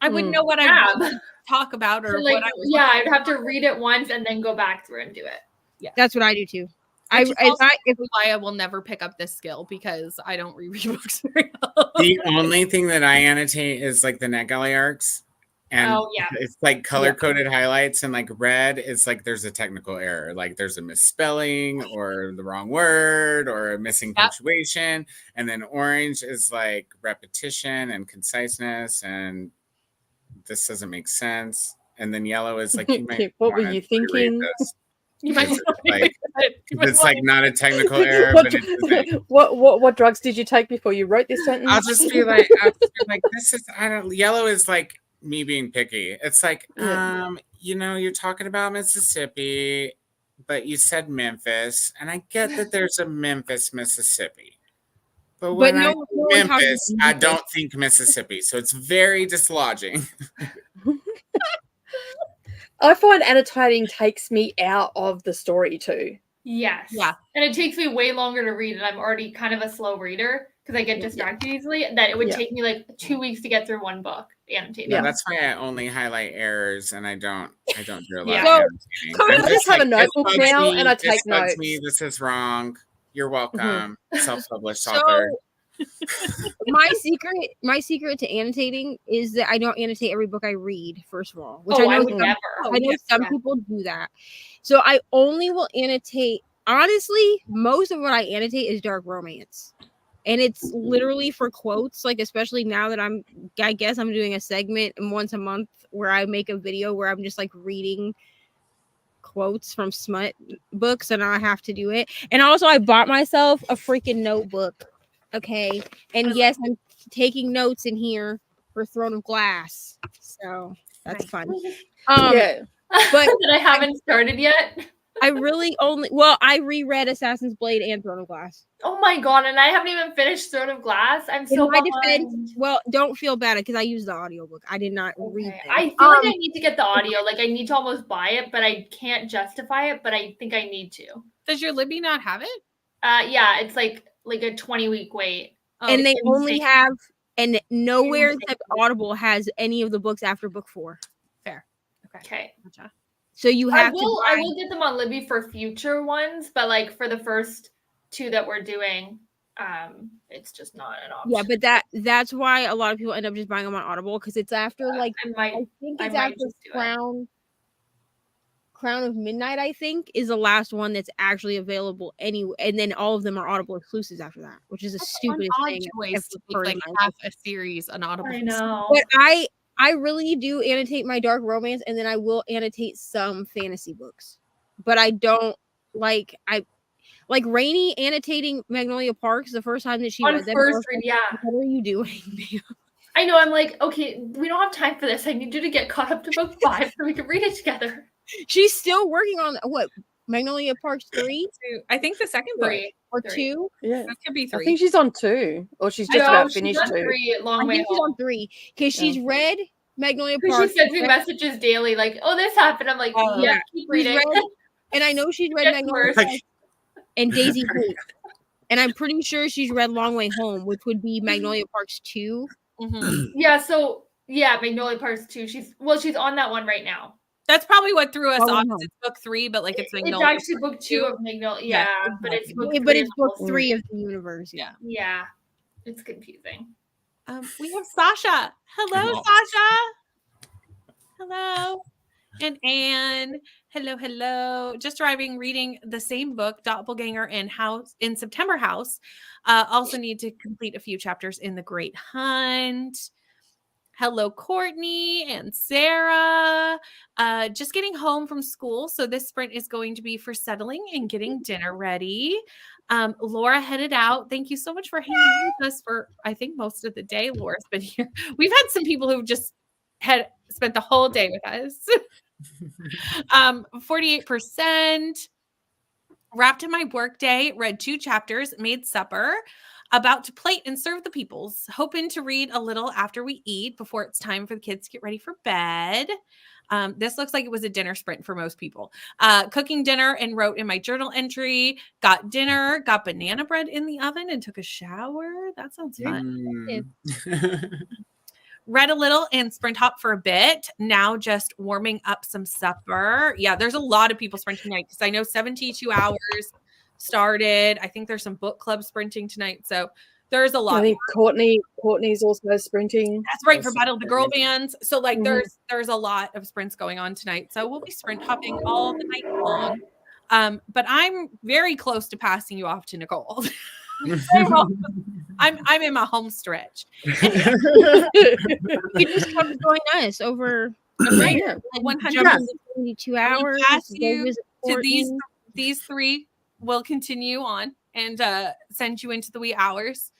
I wouldn't know what I want to talk about or like, what I was. Yeah, I'd have to read it once and then go back through and do it. Yeah, that's what I do too. I will never pick up this skill because I don't reread books very well. The only thing that I annotate is like the NetGalley arcs. And it's like color coded highlights, and like red is like there's a technical error, like there's a misspelling or the wrong word or a missing punctuation. And then orange is like repetition and conciseness, and this doesn't make sense. And then yellow is like, you might what were you thinking? You might it's like not a technical error. What, but it's like, what drugs did you take before you wrote this sentence? I'll just be like, this is yellow is like me being picky. It's like, you know, you're talking about Mississippi, but you said Memphis, and I get that there's a Memphis, Mississippi. But when I Memphis, I don't think Mississippi. So it's very dislodging. I find annotating takes me out of the story too. Yes. Yeah. And it takes me way longer to read, and I'm already kind of a slow reader because I get distracted easily, that it would take me like 2 weeks to get through one book annotated. Yeah, that's why I only highlight errors, and I don't do a lot of annotating. I just have a notebook now, and I take notes. This is wrong. You're welcome. Self-published author. my secret to annotating is that I don't annotate every book I read, first of all, which I know some people do that. So I only will annotate, honestly, most of what I annotate is dark romance. And it's literally for quotes, like especially now that I guess I'm doing a segment once a month where I make a video where I'm just like reading quotes from smut books, and I have to do it. And also I bought myself a freaking notebook. Okay. And yes, I'm taking notes in here for Throne of Glass. So that's fun. But that I haven't started yet. I reread Assassin's Blade and Throne of Glass. Oh my god, and I haven't even finished Throne of Glass. I'm so behind. Well, don't feel bad because I used the audiobook. I did not read it. I feel like I need to get the audio. Like I need to almost buy it, but I can't justify it, but I think I need to. Does your Libby not have it? Yeah, it's like a 20-week wait. And they only have, and nowhere except Audible has any of the books after book 4. Fair. Okay. Gotcha. So you have I will get them on Libby for future ones, but like for the first 2 that we're doing, it's just not an option. Yeah, but that's why a lot of people end up just buying them on Audible, because it's after I think it's after Crown of Midnight, I think, is the last one that's actually available anyway, and then all of them are Audible exclusives after that, which is a stupid thing. Like half a series on Audible. I know. But I really do annotate my dark romance, and then I will annotate some fantasy books. But I don't like Rainey annotating Magnolia Parks the first time that she read that. First read, yeah. What are you doing? I know. I'm like, okay, we don't have time for this. I need you to get caught up to book 5 so we can read it together. She's still working on Magnolia Parks 3? I think the second book. Or 2? Yeah. That could be 3. I think she's on 2, or she's just about finished 2. 3, long way I think she's on 3 because she's read Magnolia Parks. She sends me messages daily, like, "Oh, this happened." I'm like, "Yeah, keep reading." And I know she's read Magnolia Parks and Daisy Hope, and I'm pretty sure she's read Long Way Home, which would be Magnolia Parks 2. Mm-hmm. Yeah. So Magnolia Parks 2. She's on that one right now. That's probably what threw us off. It's book 3, but like it's Magnolia. It's actually book 2 of Magnolia. Yeah, but it's book 3. But it's book 3 of the universe. Yeah. Yeah. It's confusing. We have Sasha. Hello, Sasha. Hello. And Anne. Hello. Just arriving, reading the same book, Doppelganger in September House. Also need to complete a few chapters in The Great Hunt. Hello, Courtney and Sarah. Just getting home from school. So this sprint is going to be for settling and getting dinner ready. Laura headed out. Thank you so much for hanging with us for, I think, most of the day. Laura's been here. We've had some people who just had spent the whole day with us. 48%. Wrapped in my work day, read 2 chapters, made supper, about to plate and serve the peoples, hoping to read a little after we eat before it's time for the kids to get ready for bed. This looks like it was a dinner sprint for most people. Cooking dinner and wrote in my journal entry, got dinner, got banana bread in the oven and took a shower. That sounds fun. Read a little and sprint hop for a bit. Now just warming up some supper. Yeah, there's a lot of people sprinting tonight because I know 72 hours started. I think there's some book club sprinting tonight. So there's a lot. I think Courtney's also sprinting. That's right, for Battle of the Girl Bands. So like there's a lot of sprints going on tonight. So we'll be sprint hopping all the night long. But I'm very close to passing you off to Nicole. I'm in my home stretch. You just come join us over right. 172 hours. Pass you to these 3 will continue on and send you into the wee hours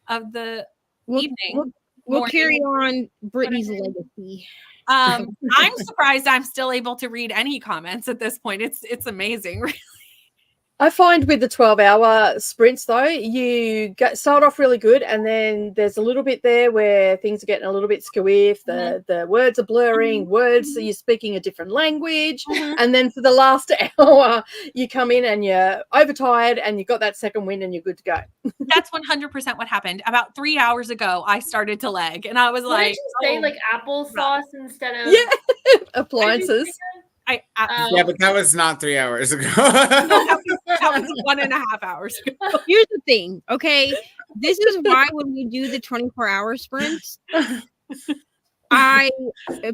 of the evening. We'll carry on Brittany's legacy. I'm surprised I'm still able to read any comments at this point. It's amazing, really. I find with the 12-hour sprints, though, you start off really good, and then there's a little bit there where things are getting a little bit skewy. The words are blurring, so you're speaking a different language, and then for the last hour, you come in and you're overtired, and you've got that second wind, and you're good to go. That's 100% what happened. About 3 hours ago, I stared to lag, and I was what did you say, like applesauce instead of appliances. Yeah, but that was not 3 hours ago. that was 1.5 hours ago. Here's the thing, okay? This is why when we do the 24-hour sprints, I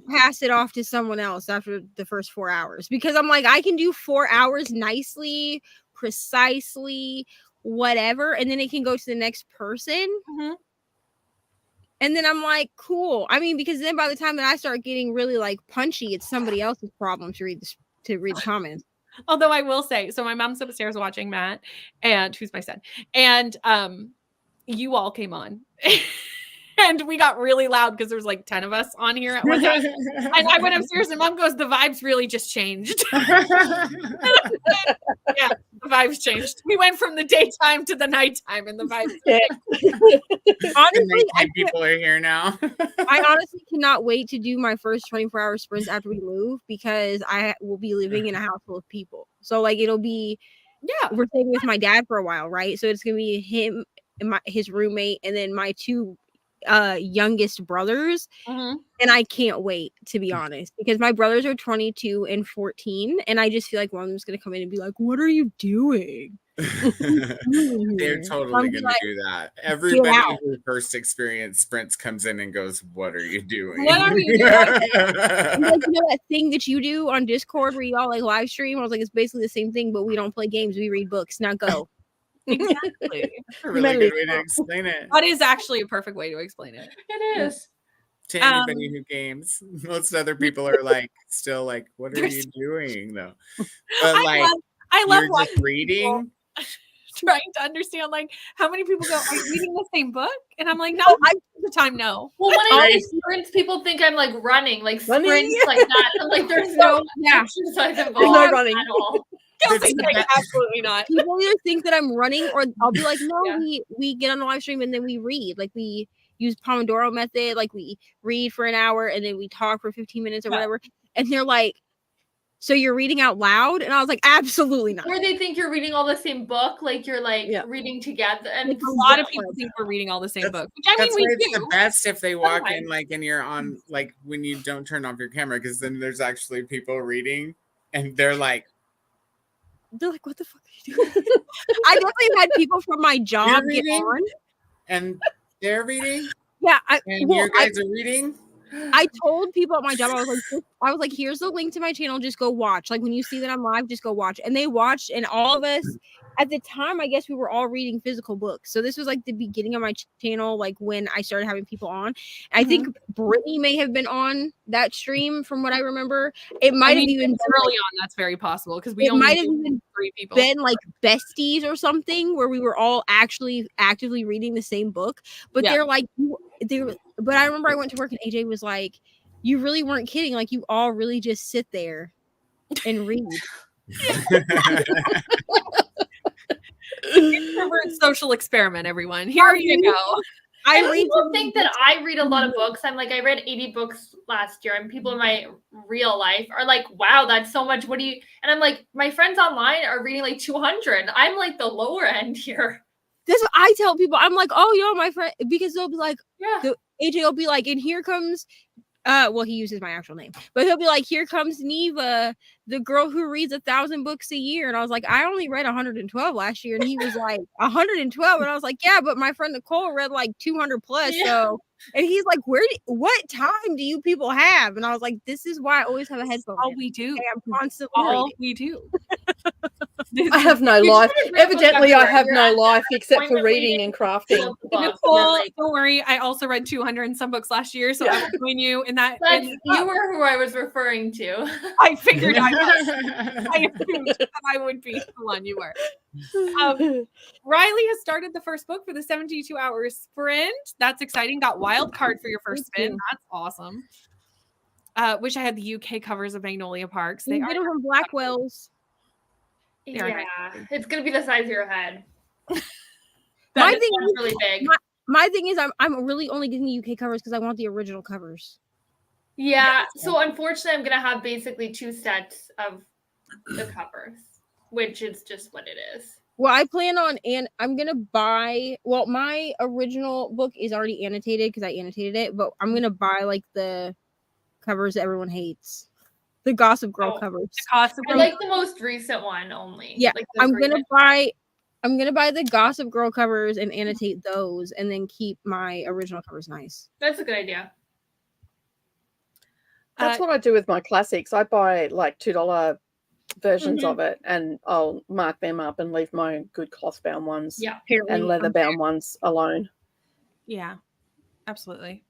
pass it off to someone else after the first 4 hours because I'm like, I can do 4 hours nicely, precisely, whatever, and then it can go to the next person. And then I'm like, cool. I mean, because then by the time that I start getting really like punchy, it's somebody else's problem to read the comments. Although I will say, so my mom's upstairs watching Matt, and who's my son, and you all came on. And we got really loud because there's like 10 of us on here at one time. And I went upstairs and Mom goes, the vibes really just changed. Yeah, the vibes changed. We went from the daytime to the nighttime and the vibes. Honestly, people are here now. I honestly cannot wait to do my first 24-hour sprints after we move because I will be living in a house full of people. So like it'll be, we're staying with my dad for a while, right? So it's going to be him and his roommate and then my 2 youngest brothers, and I can't wait, to be honest, because my brothers are 22 and 14, and I just feel like one of them's gonna come in and be like, "What are you doing?" They're totally gonna do that. Everybody who first experienced sprints comes in and goes, "What are you doing? What are you doing?" Like, you know that thing that you do on Discord where you all like live stream? I was like, it's basically the same thing, but we don't play games, we read books. Now go. Exactly. That's a really good way to explain it. That is actually a perfect way to explain it. It is. To anybody who games, most other people are like, still like, what are you doing though? But like, I love you're just reading. Trying to understand like how many people go, are you reading the same book? And I'm like, no, I take the time, no. Well, when I say sprints, people think I'm like running, like sprints like that. I'm like, there's no exercise involved. There's no running at all. Like, absolutely not. People either think that I'm running or I'll be like, no, we get on the live stream and then we read. Like we use Pomodoro method, like we read for an hour and then we talk for 15 minutes or whatever. And they're like, so you're reading out loud? And I was like, absolutely not. Or they think you're reading all the same book, like you're like reading together. And a lot of people think we're reading all the same book. Which I mean, we do. It's the best if they walk in like and you're on like when you don't turn off your camera because then there's actually people reading and they're like, what the fuck are you doing? I definitely had people from my job get on. And they're reading? Yeah. You guys are reading? I told people at my job, I was like, here's the link to my channel. Just go watch. Like when you see that I'm live, just go watch. And they watched, and all of us at the time, I guess we were all reading physical books. So this was like the beginning of my channel, like when I started having people on. I think Brittany may have been on that stream from what I remember. It might have even been early on. That's very possible because we might have even even 3 people. been like besties or something where we were all actually actively reading the same book. But they're like, but I remember I went to work and AJ was like, you really weren't kidding. Like you all really just sit there and read. Introvert social experiment, everyone. Here you go. I people think that I read a lot of books. I'm like, I read 80 books last year, and people in my real life are like, wow, that's so much. What do you? And I'm like, my friends online are reading like 200. I'm like the lower end here. That's what I tell people. I'm like, oh, yo, my friend, because they'll be like, AJ will be like, and here comes, well, he uses my actual name, but he'll be like, here comes Neva, the girl who reads 1,000 books a year. And I was like, I only read 112 last year. And he was like, 112. And I was like, yeah, but my friend Nicole read like 200 plus. Yeah. So, and he's like, what time do you people have? And I was like, this is why I always have a headphone. All we do. I'm constantly all reading. we do. I have no life. Evidently, I have no life except for reading and crafting. Nicole, don't worry. I also read 200 and some books last year, so I will join you in that. You were who I was referring to. I figured I assumed that I would be the one you were. Riley has started the first book for the 72-hour sprint. That's exciting. Got wild card for your first spin. That's awesome. Wish I had the UK covers of Magnolia Parks. They get them from Blackwell's. Yeah, it's gonna be the size of your head. My thing is really big. My thing is, I'm really only getting the UK covers because I want the original covers. Yeah, so unfortunately, I'm gonna have basically 2 sets of the covers, which is just what it is. Well, I plan on, and I'm gonna buy. Well, my original book is already annotated because I annotated it, but I'm gonna buy like the covers that everyone hates. The Gossip Girl covers. I like the most recent one only. Yeah, like I'm gonna buy the Gossip Girl covers and annotate those, and then keep my original covers nice. That's a good idea. That's what I do with my classics. I buy like $2 versions of it, and I'll mark them up and leave my good cloth bound ones, and leather bound ones alone. Yeah, absolutely.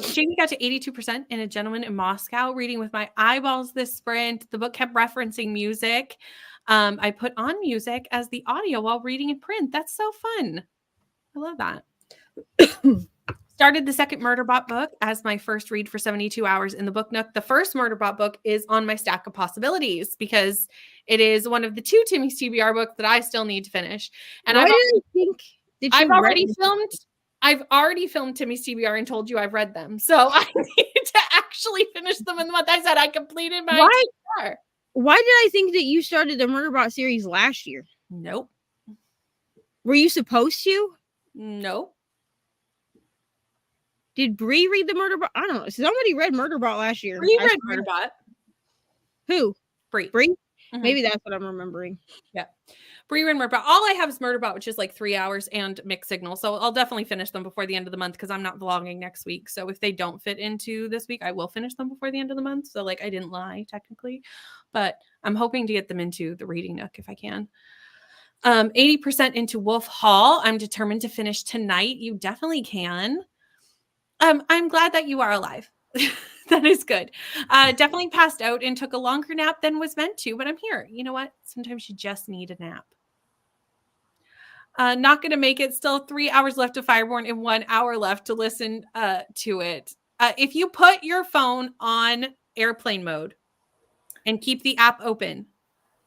Jamie got to 82% in A Gentleman in Moscow, reading with my eyeballs this sprint. The book kept referencing music. I put on music as the audio while reading in print. That's so fun. I love that. Started the second Murderbot book as my first read for 72 hours in the Book Nook. The first Murderbot book is on my stack of possibilities because it is one of the 2 Timmy's TBR books that I still need to finish. And I've already filmed Timmy's TBR and told you I've read them. So I need to actually finish them in the month. I said I completed my TBR. Why did I think that you started the Murderbot series last year? Nope. Were you supposed to? Nope. Did Bree read the Murderbot? I don't know. Somebody read Murderbot last year. Bree read Murderbot. Who? Bree. Mm-hmm. Maybe that's what I'm remembering. Yeah. Bree read Murderbot. All I have is Murderbot, which is like 3 hours, and Mixed Signal. So I'll definitely finish them before the end of the month because I'm not vlogging next week. So if they don't fit into this week, I will finish them before the end of the month. So like I didn't lie technically, but I'm hoping to get them into the Reading Nook if I can. 80% into Wolf Hall. I'm determined to finish tonight. You definitely can. I'm glad that you are alive. That is good. Definitely passed out and took a longer nap than was meant to, but I'm here. You know what? Sometimes you just need a nap. Not going to make it. Still 3 hours left of Fireborn and 1 hour left to listen to it. If you put your phone on airplane mode and keep the app open,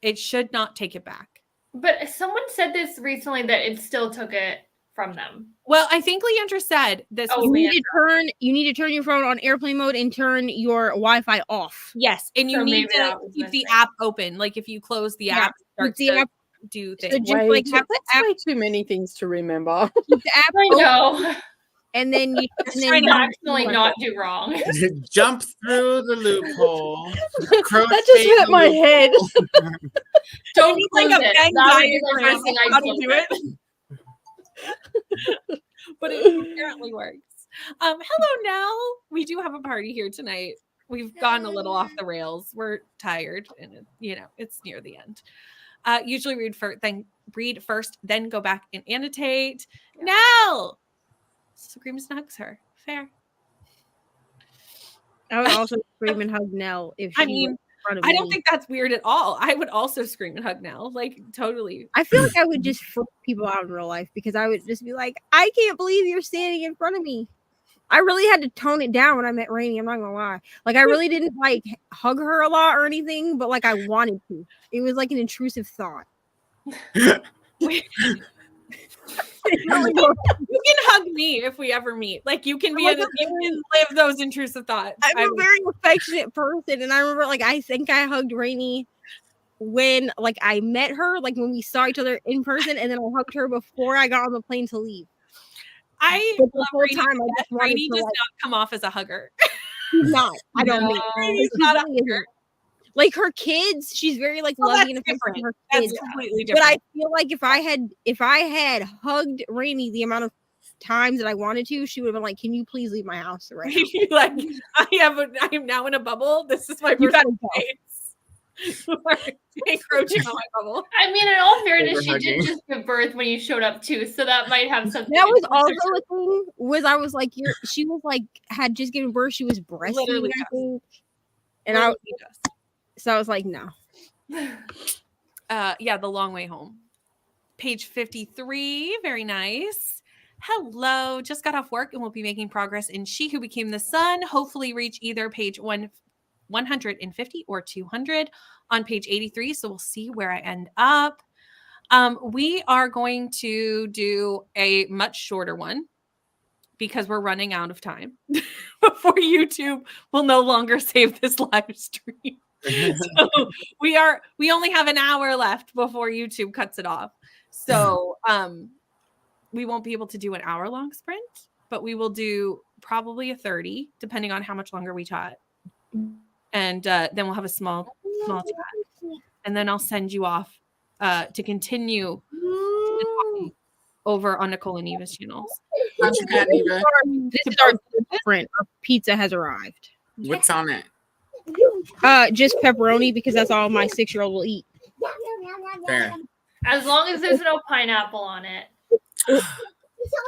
it should not take it back. But someone said this recently that it still took it from them. Well, I think Leandra said this. You need to turn your phone on airplane mode and turn your Wi-Fi off. Yes, and you need to keep the app open. Like if you close the app, it starts to do things. That's way too many things to remember. Keep the app I know. And then you trying to actually not do wrong. Jump through the loophole. That just hurt my head. Don't like a Venn diagram. How to do it. But it apparently works. Hello, Nell. We do have a party here tonight. We've gone a little off the rails. We're tired, and it's near the end. Usually read first, then go back and annotate. Yeah. Nell! Scream snugs her. Fair. I would also scream and hug Nell if she was in front of me. I don't think that's weird at all. I would also scream and hug Nell. Like, totally. I feel like I would just freak people out in real life because I would just be like, I can't believe you're standing in front of me. I really had to tone it down when I met Rainy. I'm not gonna lie. Like, I really didn't like hug her a lot or anything, but like I wanted to. It was like an intrusive thought. You can hug me if we ever meet. Like, you can you can live those intrusive thoughts. I'm a very affectionate person, and I remember like I think I hugged Rainy when like I met her, like when we saw each other in person, and then I hugged her before I got on the plane to leave. The whole time Rainy does not come off as a hugger. She's not. I don't think Rainey's not a hugger. Like her kids, she's very like loving and affectionate. Her kids, that's completely different. But I feel like if I had hugged Rainy the amount of times that I wanted to, she would have been like, "Can you please leave my house right now?" Like, I am now in a bubble. This is my personal space. Encroaching on my bubble. I mean, in all fairness, she did just give birth when you showed up too, so that might have something. That was also a thing. Was I was like, she was like had just given birth. She was breastfeeding, I think, and so I was like, no. Yeah, The Long Way Home. Page 53. Very nice. Hello. Just got off work and will be making progress in She Who Became the Sun. Hopefully reach either page 150 or 200 on page 83. So we'll see where I end up. We are going to do a much shorter one because we're running out of time before YouTube will no longer save this live stream. So we only have an hour left before YouTube cuts it off. So we won't be able to do an hour-long sprint, but we will do probably a 30, depending on how much longer we chat. And then we'll have a small chat. And then I'll send you off to continue over on Nicole and Eva's channels. What you got, Eva? This is our sprint. Our pizza has arrived. What's on it? Just pepperoni because that's all my 6-year-old will eat. Fair. As long as there's no pineapple on it.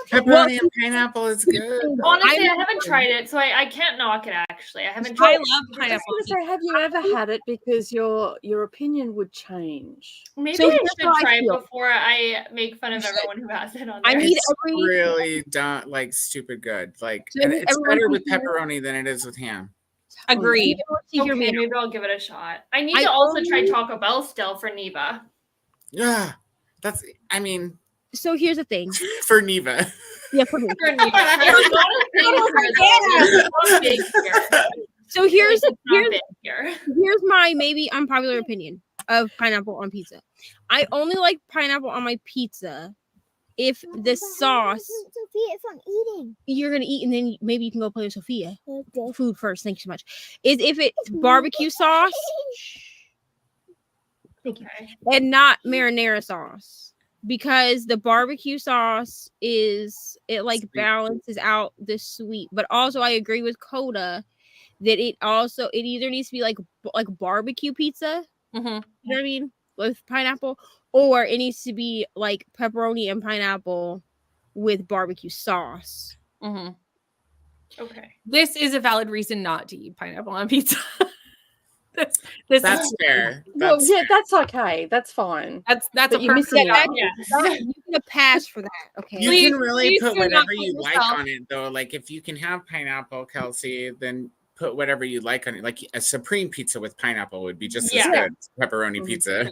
Pepperoni and pineapple is good. Honestly, I haven't tried it, so I can't knock it. Actually, I haven't tried. I love pineapple. I was going to say, have you ever had it? Because your opinion would change. Maybe I should try it before I make fun of everyone who has it on there. It's really stupid good. Like, and it's better with pepperoni than it is with ham. Agreed. Okay, maybe I'll give it a shot. I need to also try Taco Bell still for Neva. Yeah, so here's the thing. For Neva. Yeah, for Neva. So here's my maybe unpopular opinion of pineapple on pizza. I only like pineapple on my pizza if the sauce Sophia from eating. You're gonna eat and then maybe you can go play with Sophia. Okay. Food first, thank you so much. Is if it's barbecue sauce. Thank you. And not marinara sauce. Because the barbecue sauce sweet. Balances out the sweet. But also I agree with Coda that it either needs to be like barbecue pizza. Mm-hmm. You know what I mean? With pineapple. Or it needs to be like pepperoni and pineapple with barbecue sauce. Mm-hmm. Okay. This is a valid reason not to eat pineapple on pizza. That's fair. That's okay. That's fine. That's a you perfect. You get a pass for that. Okay. You can really put whatever you like on it, though. Like if you can have pineapple, Kelsey, then put whatever you like on it. Like a supreme pizza with pineapple would be just as good as pepperoni pizza.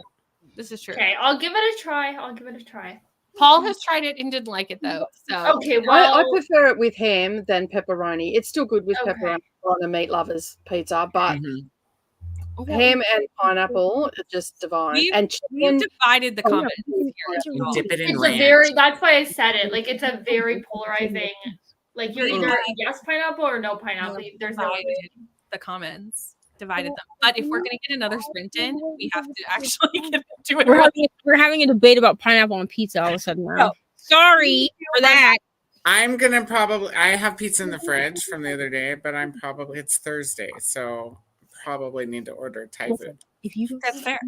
This is true. Okay, I'll give it a try. Paul has tried it and didn't like it though. So okay, well, I prefer it with ham than pepperoni. It's still good with pepperoni on a meat lovers pizza, but ham and pineapple are just divine. We've divided the comments here. You dip it in it's ranch. that's why I said it. Like it's a very polarizing. Like you're either yes pineapple or no pineapple. There's no way. The comments divided them. But if we're gonna get another sprint in, we have to actually get into it. We're having a debate about pineapple on pizza all of a sudden now. Sorry for that. I'm gonna probably. I have pizza in the fridge from the other day, but it's Thursday, so probably need to order Thai food. If you don't That's fair.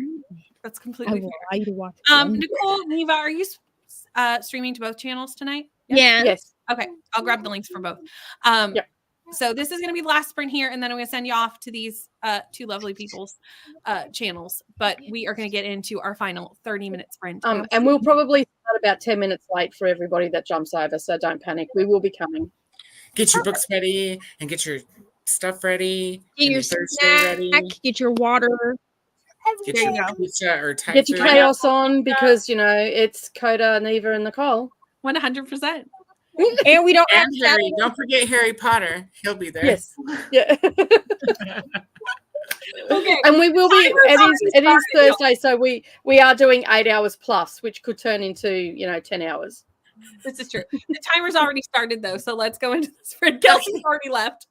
That's completely I will allow you to watch Nicole, Neva, are you streaming to both channels tonight? Yeah. Yes. Okay, I'll grab the links for both. So this is going to be the last sprint here, and then I'm going to send you off to these two lovely people's channels. But we are going to get into our final 30-minute sprint. And we'll probably start about 10 minutes late for everybody that jumps over, so don't panic. We will be coming. Get your books ready and get your stuff ready. Get your snack, ready. Get your water. Get your pizza or Thai Get your food. chaos on because, you know, it's Coda, Neva, and Nicole. 100%. And we don't and Harry. Don't forget Harry Potter. He'll be there. Yes. Yeah. Okay. And we will be. It is Thursday, so we are doing 8 hours plus, which could turn into 10 hours. This is true. The timer's already started though, so let's go into the sprint. Kelsey's already left.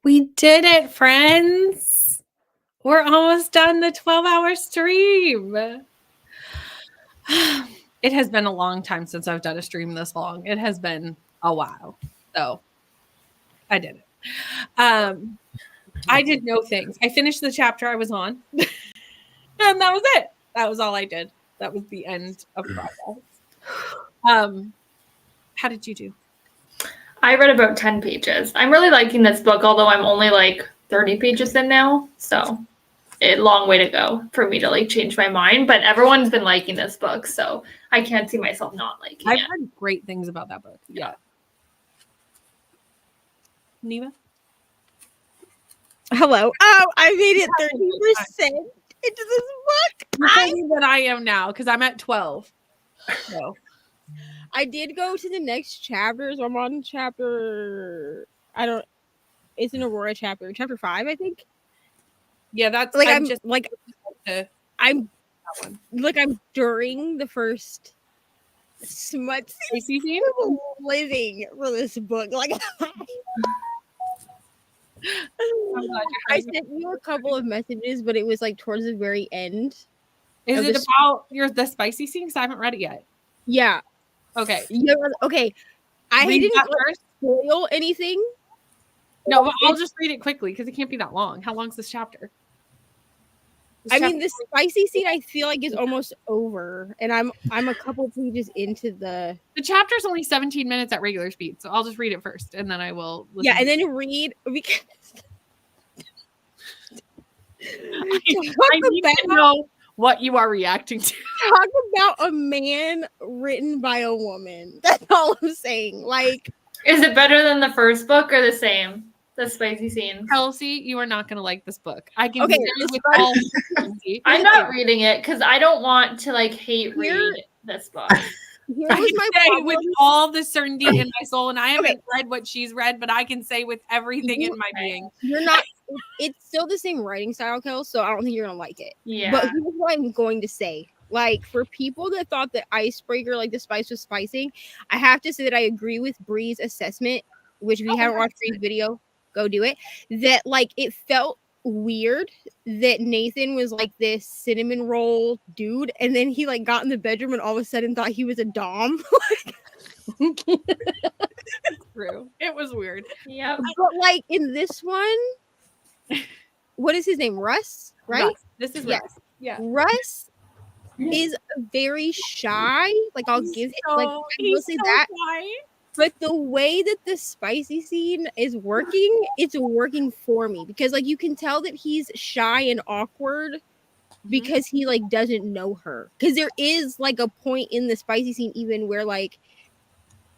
We did it, friends. We're almost done the 12-hour stream. It has been a long time since I've done a stream this long. It has been a while. So I did it. I did no things. I finished the chapter I was on. And that was it. That was all I did. That was the end of progress. How did you do? I read about 10 pages. I'm really liking this book, although I'm only like 30 pages in now. So a long way to go for me to like change my mind. But everyone's been liking this book, so I can't see myself not liking it. I've heard great things about that book. Yeah. Neva? Hello. Oh, I made it 30% into this book. That I am now because I'm at 12. So I did go to the next chapter, so I'm on chapter. It's an Aurora chapter 5, I think. Yeah, that's like I'm during the first smut scene. Living for this book. Like I sent you a couple of messages, but it was like towards the very end. Is it about the spicy scene? Because I haven't read it yet. Yeah. Okay. Yeah, okay. I didn't spoil anything. No, but I'll just read it quickly because it can't be that long. How long is this chapter? I mean, the spicy scene I feel like is almost over, and I'm a couple pages into the chapter's only 17 minutes at regular speed, so I'll just read it first, and then I will listen. Yeah, and then read because I need to know what you are reacting to. Talk about a man written by a woman. That's all I'm saying. Like, is it better than the first book or the same? The spicy scene. Kelsey, you are not going to like this book. I can I'm not reading it because I don't want to like hate read this book. I can say with all the certainty in my soul, and I haven't read what she's read, but I can say with everything in my being. You're not. It's still the same writing style, Kel, so I don't think you're gonna like it. Yeah. But here's what I'm going to say. Like, for people that thought that Icebreaker, like the spice was spicing, I have to say that I agree with Bree's assessment, which we haven't watched Bree's video. Go do it. That like it felt weird that Nathan was like this cinnamon roll dude, and then he like got in the bedroom and all of a sudden thought he was a dom. True. It was weird. Yeah. But like in this one, what is his name? Russ, right? Russ. This is Russ. Yeah. Russ is very shy. Like I'll give him like I will say that. Shy. But the way that the spicy scene is working, it's working for me because like you can tell that he's shy and awkward because he like doesn't know her. Because there is like a point in the spicy scene even where like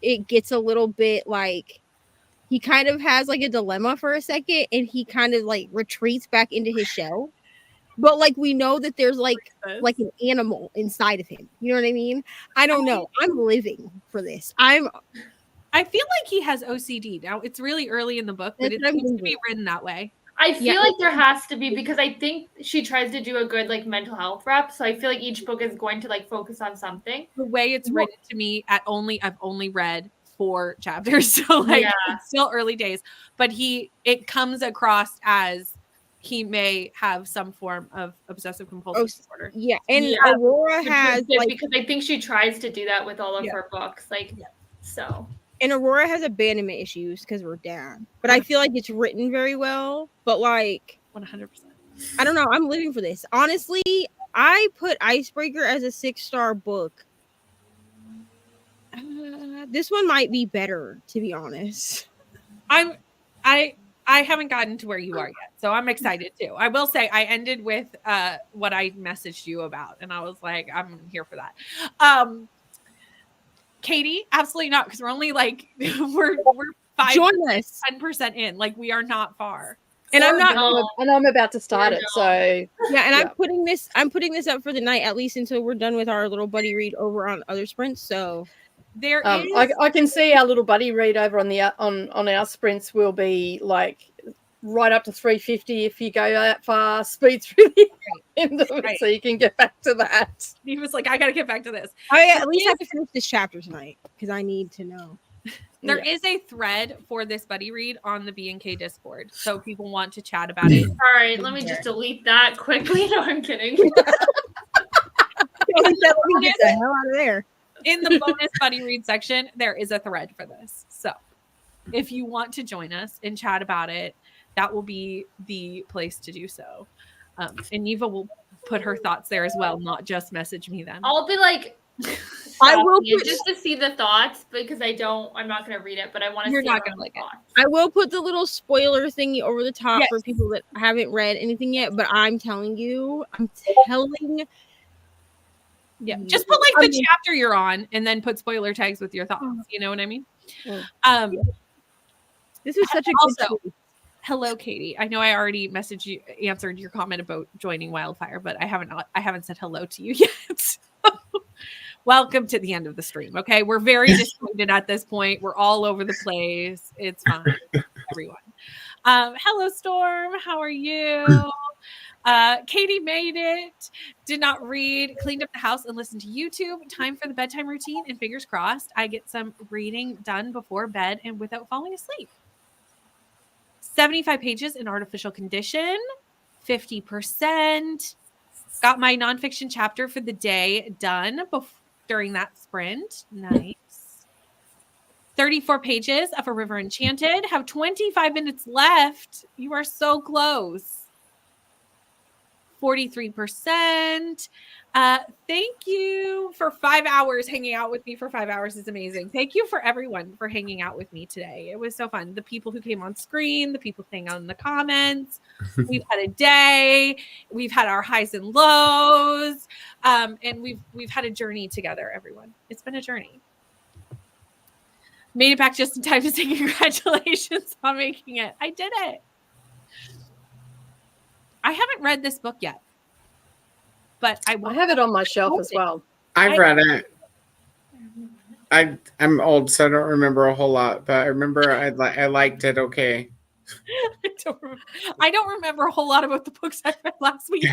it gets a little bit like he kind of has like a dilemma for a second and he kind of like retreats back into his shell. But like we know that there's like an animal inside of him. You know what I mean? I don't know. I'm living for this. I feel like he has OCD. Now, it's really early in the book, but it seems to be written that way. I feel like there has to be because I think she tries to do a good like mental health rep. So I feel like each book is going to like focus on something. The way it's written to me I've only read 4 chapters. So like it's still early days. But it comes across as he may have some form of obsessive compulsive disorder. Yeah. And Aurora has like because I think she tries to do that with all of her books. Like so. And Aurora has abandonment issues because we're down. But I feel like it's written very well. But like 100%. I don't know. I'm living for this. Honestly, I put Icebreaker as a 6-star book. This one might be better, to be honest. I haven't gotten to where you are yet, so I'm excited too. I will say I ended with what I messaged you about, and I was like, I'm here for that. Katie, absolutely not, because we're only like we're 10% in. Like we are not far. And I'm not and I'm about to start it. So yeah, and I'm putting this up for the night, at least until we're done with our little buddy read over on other sprints. So there is I can see our little buddy read over on the on our sprints will be like right up to 350 if you go that far, speed through the end of it, so you can get back to that. He was like, I gotta get back to this. I at least have to finish this chapter tonight because I need to know. There is a thread for this buddy read on the B&K Discord, so if people want to chat about it. All right, let me just delete that quickly. No, I'm kidding. Let me get the hell out of there. In the bonus buddy read section, there is a thread for this. So if you want to join us and chat about it, that will be the place to do so. And Eva will put her thoughts there as well, not just message me them. I'll be like, I will just to see the thoughts because I'm not going to read it, but I want to. You're not going to like it. I will put the little spoiler thingy over the top for people that haven't read anything yet. But I'm telling you, yeah, just put like the chapter you're on, and then put spoiler tags with your thoughts. You know what I mean? This is such a good tool. Hello, Katie. I know I already answered your comment about joining Wildfire, but I haven't said hello to you yet. Welcome to the end of the stream. Okay, we're very disappointed at this point. We're all over the place. It's fine, everyone. Hello, Storm. How are you? Katie made it. Did not read. Cleaned up the house and listened to YouTube. Time for the bedtime routine. And fingers crossed, I get some reading done before bed and without falling asleep. 75 pages in artificial condition. 50%. Got my nonfiction chapter for the day done during that sprint. Nice. 34 pages of A River Enchanted. Have 25 minutes left. You are so close. 43%. Thank you for 5 hours. Hanging out with me for 5 hours is amazing. Thank you for everyone for hanging out with me today. It was so fun. The people who came on screen, the people staying on in the comments. We've had a day. We've had our highs and lows. And we've had a journey together, everyone. It's been a journey. Made it back just in time to say congratulations on making it. I did it. I haven't read this book yet, but I have it on my shelf as well. I've read it. I'm old, so I don't remember a whole lot, but I remember I liked it. Okay. I don't remember a whole lot about the books I read last week.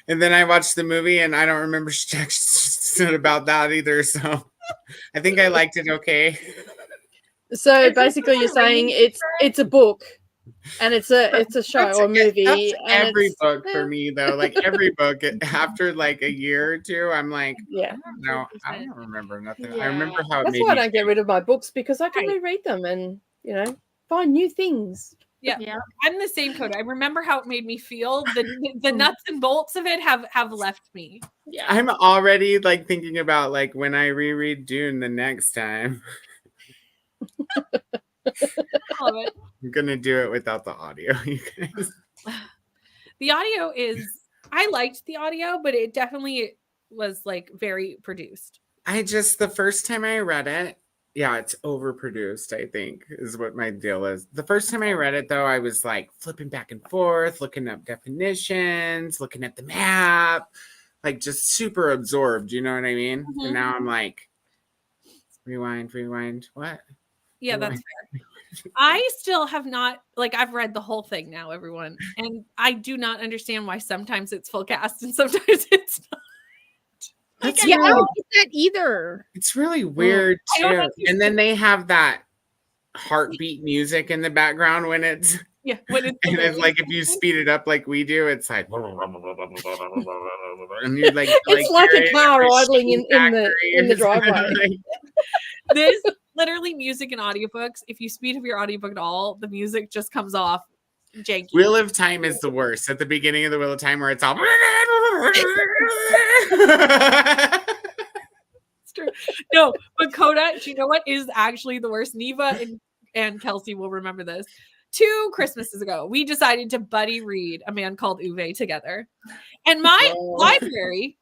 And then I watched the movie, and I don't remember shit about that either. So I think I liked it. Okay. So basically, you're saying it's a book. And it's a show or movie. That's every book for me, though. Like every book, after like a year or two, I'm like, yeah, no, I don't remember nothing. Yeah. I remember how it That's made why I me don't get rid of my books because I can reread them and find new things. Yeah, I'm the same code. I remember how it made me feel. The nuts and bolts of it have left me. Yeah, I'm already like thinking about like when I reread Dune the next time. I love it. I'm gonna do it without the audio, you guys. The audio I liked the audio, but it definitely was like very produced. The first time I read it, it's overproduced, I think, is what my deal is. The first time I read it, though, I was like flipping back and forth, looking up definitions, looking at the map, like just super absorbed, you know what I mean? Mm-hmm. And now I'm like, rewind, what? Yeah, that's fair. I still have not, I've read the whole thing now, everyone, and I do not understand why sometimes it's full cast and sometimes it's not. I don't get that either. It's really weird too. And then they have that heartbeat music in the background when it's and it's like if you speed it up like we do, it's like and you're like it's like a car idling in the driveway. This literally music and audiobooks. If you speed up your audiobook at all, the music just comes off janky. Wheel of Time is the worst. At the beginning of the Wheel of Time where it's all it's true. No, but Coda, do you know what is actually the worst? Neva and Kelsey will remember this. 2 Christmases ago, we decided to buddy read A Man Called Uwe together. And my library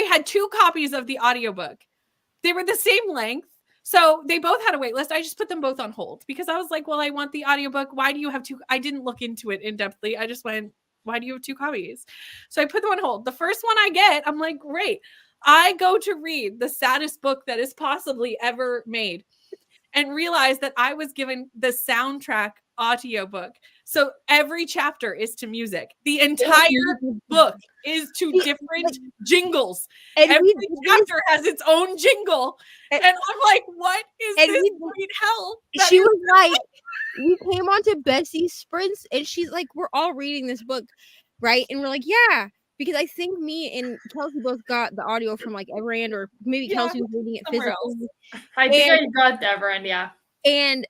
had 2 copies of the audiobook. They were the same length. So they both had a wait list. I just put them both on hold because I was like, well, I want the audiobook. Why do you have 2? I didn't look into it in depthly. I just went, why do you have 2 copies? So I put them on hold. The first one I get, I'm like, great. I go to read the saddest book that is possibly ever made and realize that I was given the soundtrack audiobook. So every chapter is to music. The entire book is to different jingles. And every chapter has its own jingle. And I'm like, what is this sweet hell? She was like, we came onto Bessie's sprints and she's like, we're all reading this book, right? And we're like, yeah, because I think me and Kelsey both got the audio from like Everand, or maybe Kelsey was reading it physically. I think I got the Everand, yeah. And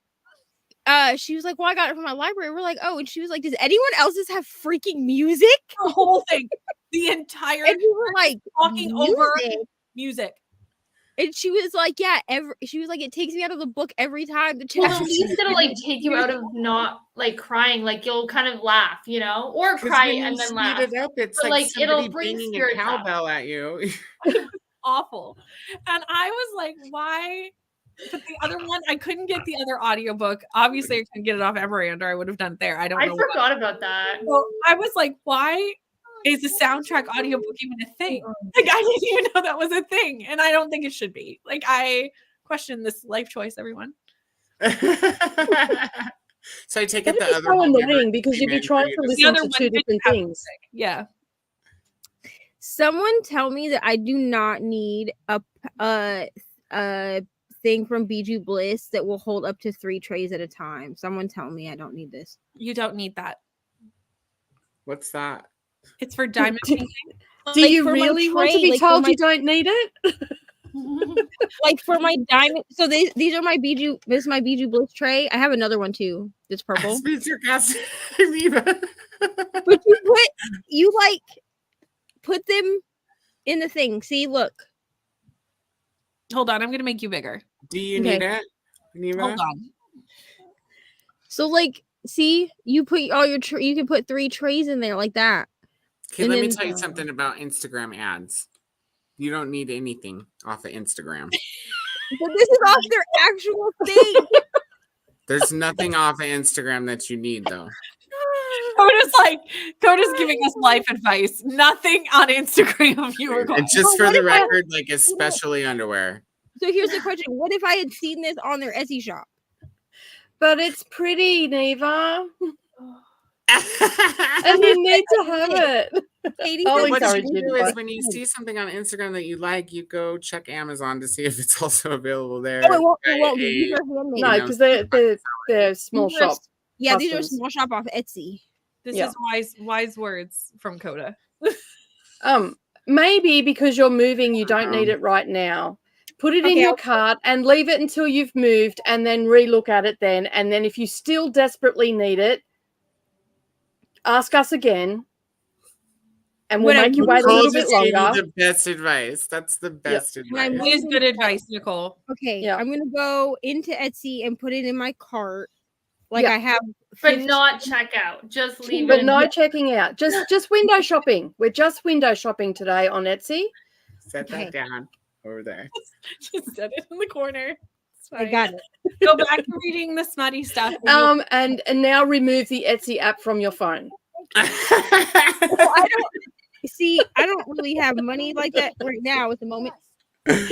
she was like, well, I got it from my library. We're like, oh, and she was like, does anyone else's have freaking music? The whole thing. The entire and we were like talking over music. And she was like, yeah, she was like, it takes me out of the book every time. Well, at least it'll like take you out of not like crying. Like you'll kind of laugh, you know, or cry and then laugh. It up, it's but, like it'll bring banging spirits a cowbell at you. Awful. And I was like, why? But the other one, I couldn't get the other audiobook. Obviously, I couldn't get it off Everand, or I would have done it there. I forgot about that. So I was like, why is the soundtrack audiobook even a thing? Like, I didn't even know that was a thing. And I don't think it should be. Like, I question this life choice, everyone. So I take it the other so annoying because you'd be trying to listen to two different things. Yeah. Someone tell me that I do not need a thing from Bijou Bliss that will hold up to 3 trays at a time. Someone tell me I don't need this. You don't need that. What's that? It's for diamond painting. Do you really want to be told you don't need it? Like for my diamond. So these are my Bijou. This is my Bijou Bliss tray. I have another one too. That's purple. But you put them in the thing. See, look. Hold on, I'm gonna make you bigger. Do you need it? Hold on. So see, you put all your you can put 3 trays in there like that. Okay, let me tell you something about Instagram ads. You don't need anything off of Instagram. But this is off their actual thing. There's nothing off of Instagram that you need, though. Coda's giving us life advice. Nothing on Instagram. You were going. And just for the record, especially underwear. So here's the question: what if I had seen this on their Etsy shop? But it's pretty, Neva. And you need to have it. Katie, what you do is when you see something on Instagram that you like, you go check Amazon to see if it's also available there. Oh, it won't be. These are handmade. No, because they're small shop. Yeah, these are small shop off Etsy. This is wise words from Coda. Maybe because you're moving, you don't need it right now. Put it in your cart and leave it until you've moved, and then relook at it then. And then if you still desperately need it, ask us again, and we'll make you wait a little bit longer. The best advice. That's the best advice. It is good advice, Nicole. Okay, I'm gonna go into Etsy and put it in my cart, I have. But not check out. Just leave it. But no checking out. Just window shopping. We're just window shopping today on Etsy. Set that down over there. Just set it in the corner. I got it. Go back to reading the smutty stuff. And now remove the Etsy app from your phone. I don't really have money like that right now at the moment. And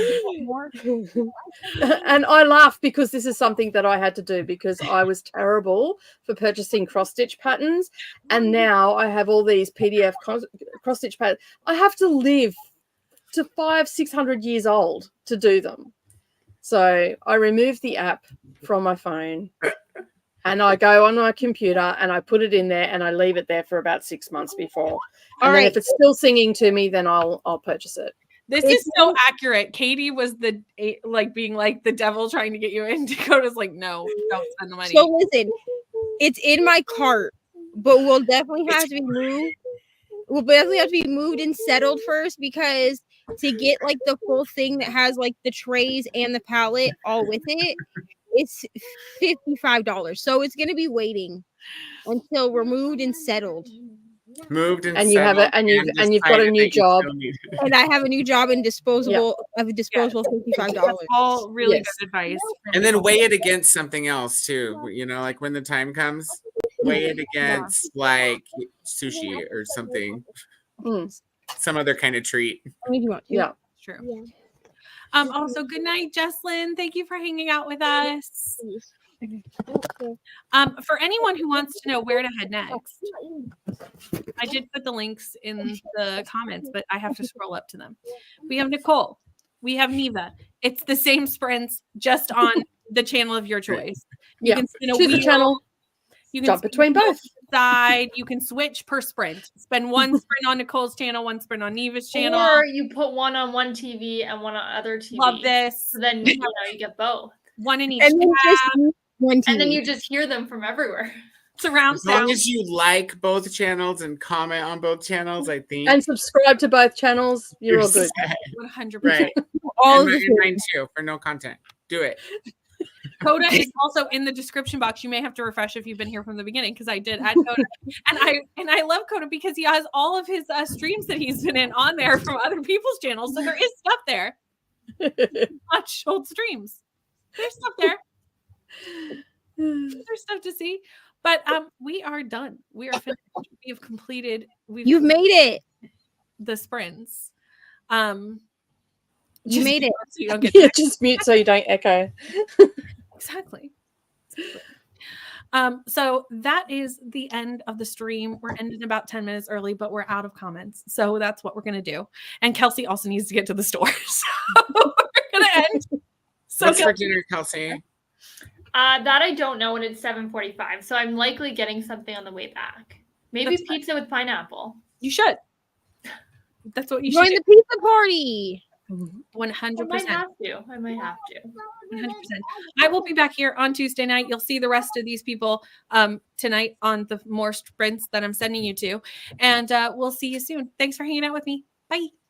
I laugh because this is something that I had to do because I was terrible for purchasing cross stitch patterns, and now I have all these PDF cross stitch patterns. I have to live to 500-600 years old to do them. So I remove the app from my phone and I go on my computer and I put it in there and I leave it there for about 6 months before. And then if it's still singing to me, then I'll purchase it. This is so accurate. Katie was being like the devil trying to get you in. Dakota's like, no, don't spend the money. So listen, it's in my cart, but we'll definitely have to be moved. We'll definitely have to be moved and settled first, because to get the full thing that has the trays and the palette all with it, it's $55. So it's gonna be waiting until we're moved and settled. You have it, and you've got a new job, and I have a new job and disposable $55. All really good advice. And then weigh it against something else too. When the time comes, weigh it against sushi or something, some other kind of treat. Yeah, true. Also, good night, Jesslyn. Thank you for hanging out with us. For anyone who wants to know where to head next, I did put the links in the comments, but I have to scroll up to them. We have Nicole. We have Neva. It's the same sprints, just on the channel of your choice. You can spin a Choose wheel. a channel. You can jump between both. Side. You can switch per sprint. Spend one sprint on Nicole's channel, one sprint on Neva's channel. Or you put one on one TV and one on other TV. Love this. So then you get both. One in each And then just one TV. And then you just hear them from everywhere. Surround as long as you like both channels and comment on both channels, I think. And subscribe to both channels. You're all good. 100%. Right. All and mine too, for no content. Do it. Coda is also in the description box. You may have to refresh if you've been here from the beginning, because I did add Coda, and I love Coda because he has all of his streams that he's been in on there from other people's channels. So there is stuff there. Watch old streams. There's stuff there. There's stuff to see. But we are done. We are finished. We have completed. You've made it. The sprints. You made it. So you don't get just mute so you don't echo. Exactly. So that is the end of the stream. We're ending about 10 minutes early, but we're out of comments. So that's what we're going to do. And Kelsey also needs to get to the store. So we're going to end. So what's for dinner, Kelsey? That I don't know, and it's 7:45. So I'm likely getting something on the way back. Maybe pizza with pineapple. You should. That's what you Join should the pizza party. 100%. I might have to. 100%. I will be back here on Tuesday night. You'll see the rest of these people tonight on the more sprints that I'm sending you to. And we'll see you soon. Thanks for hanging out with me. Bye.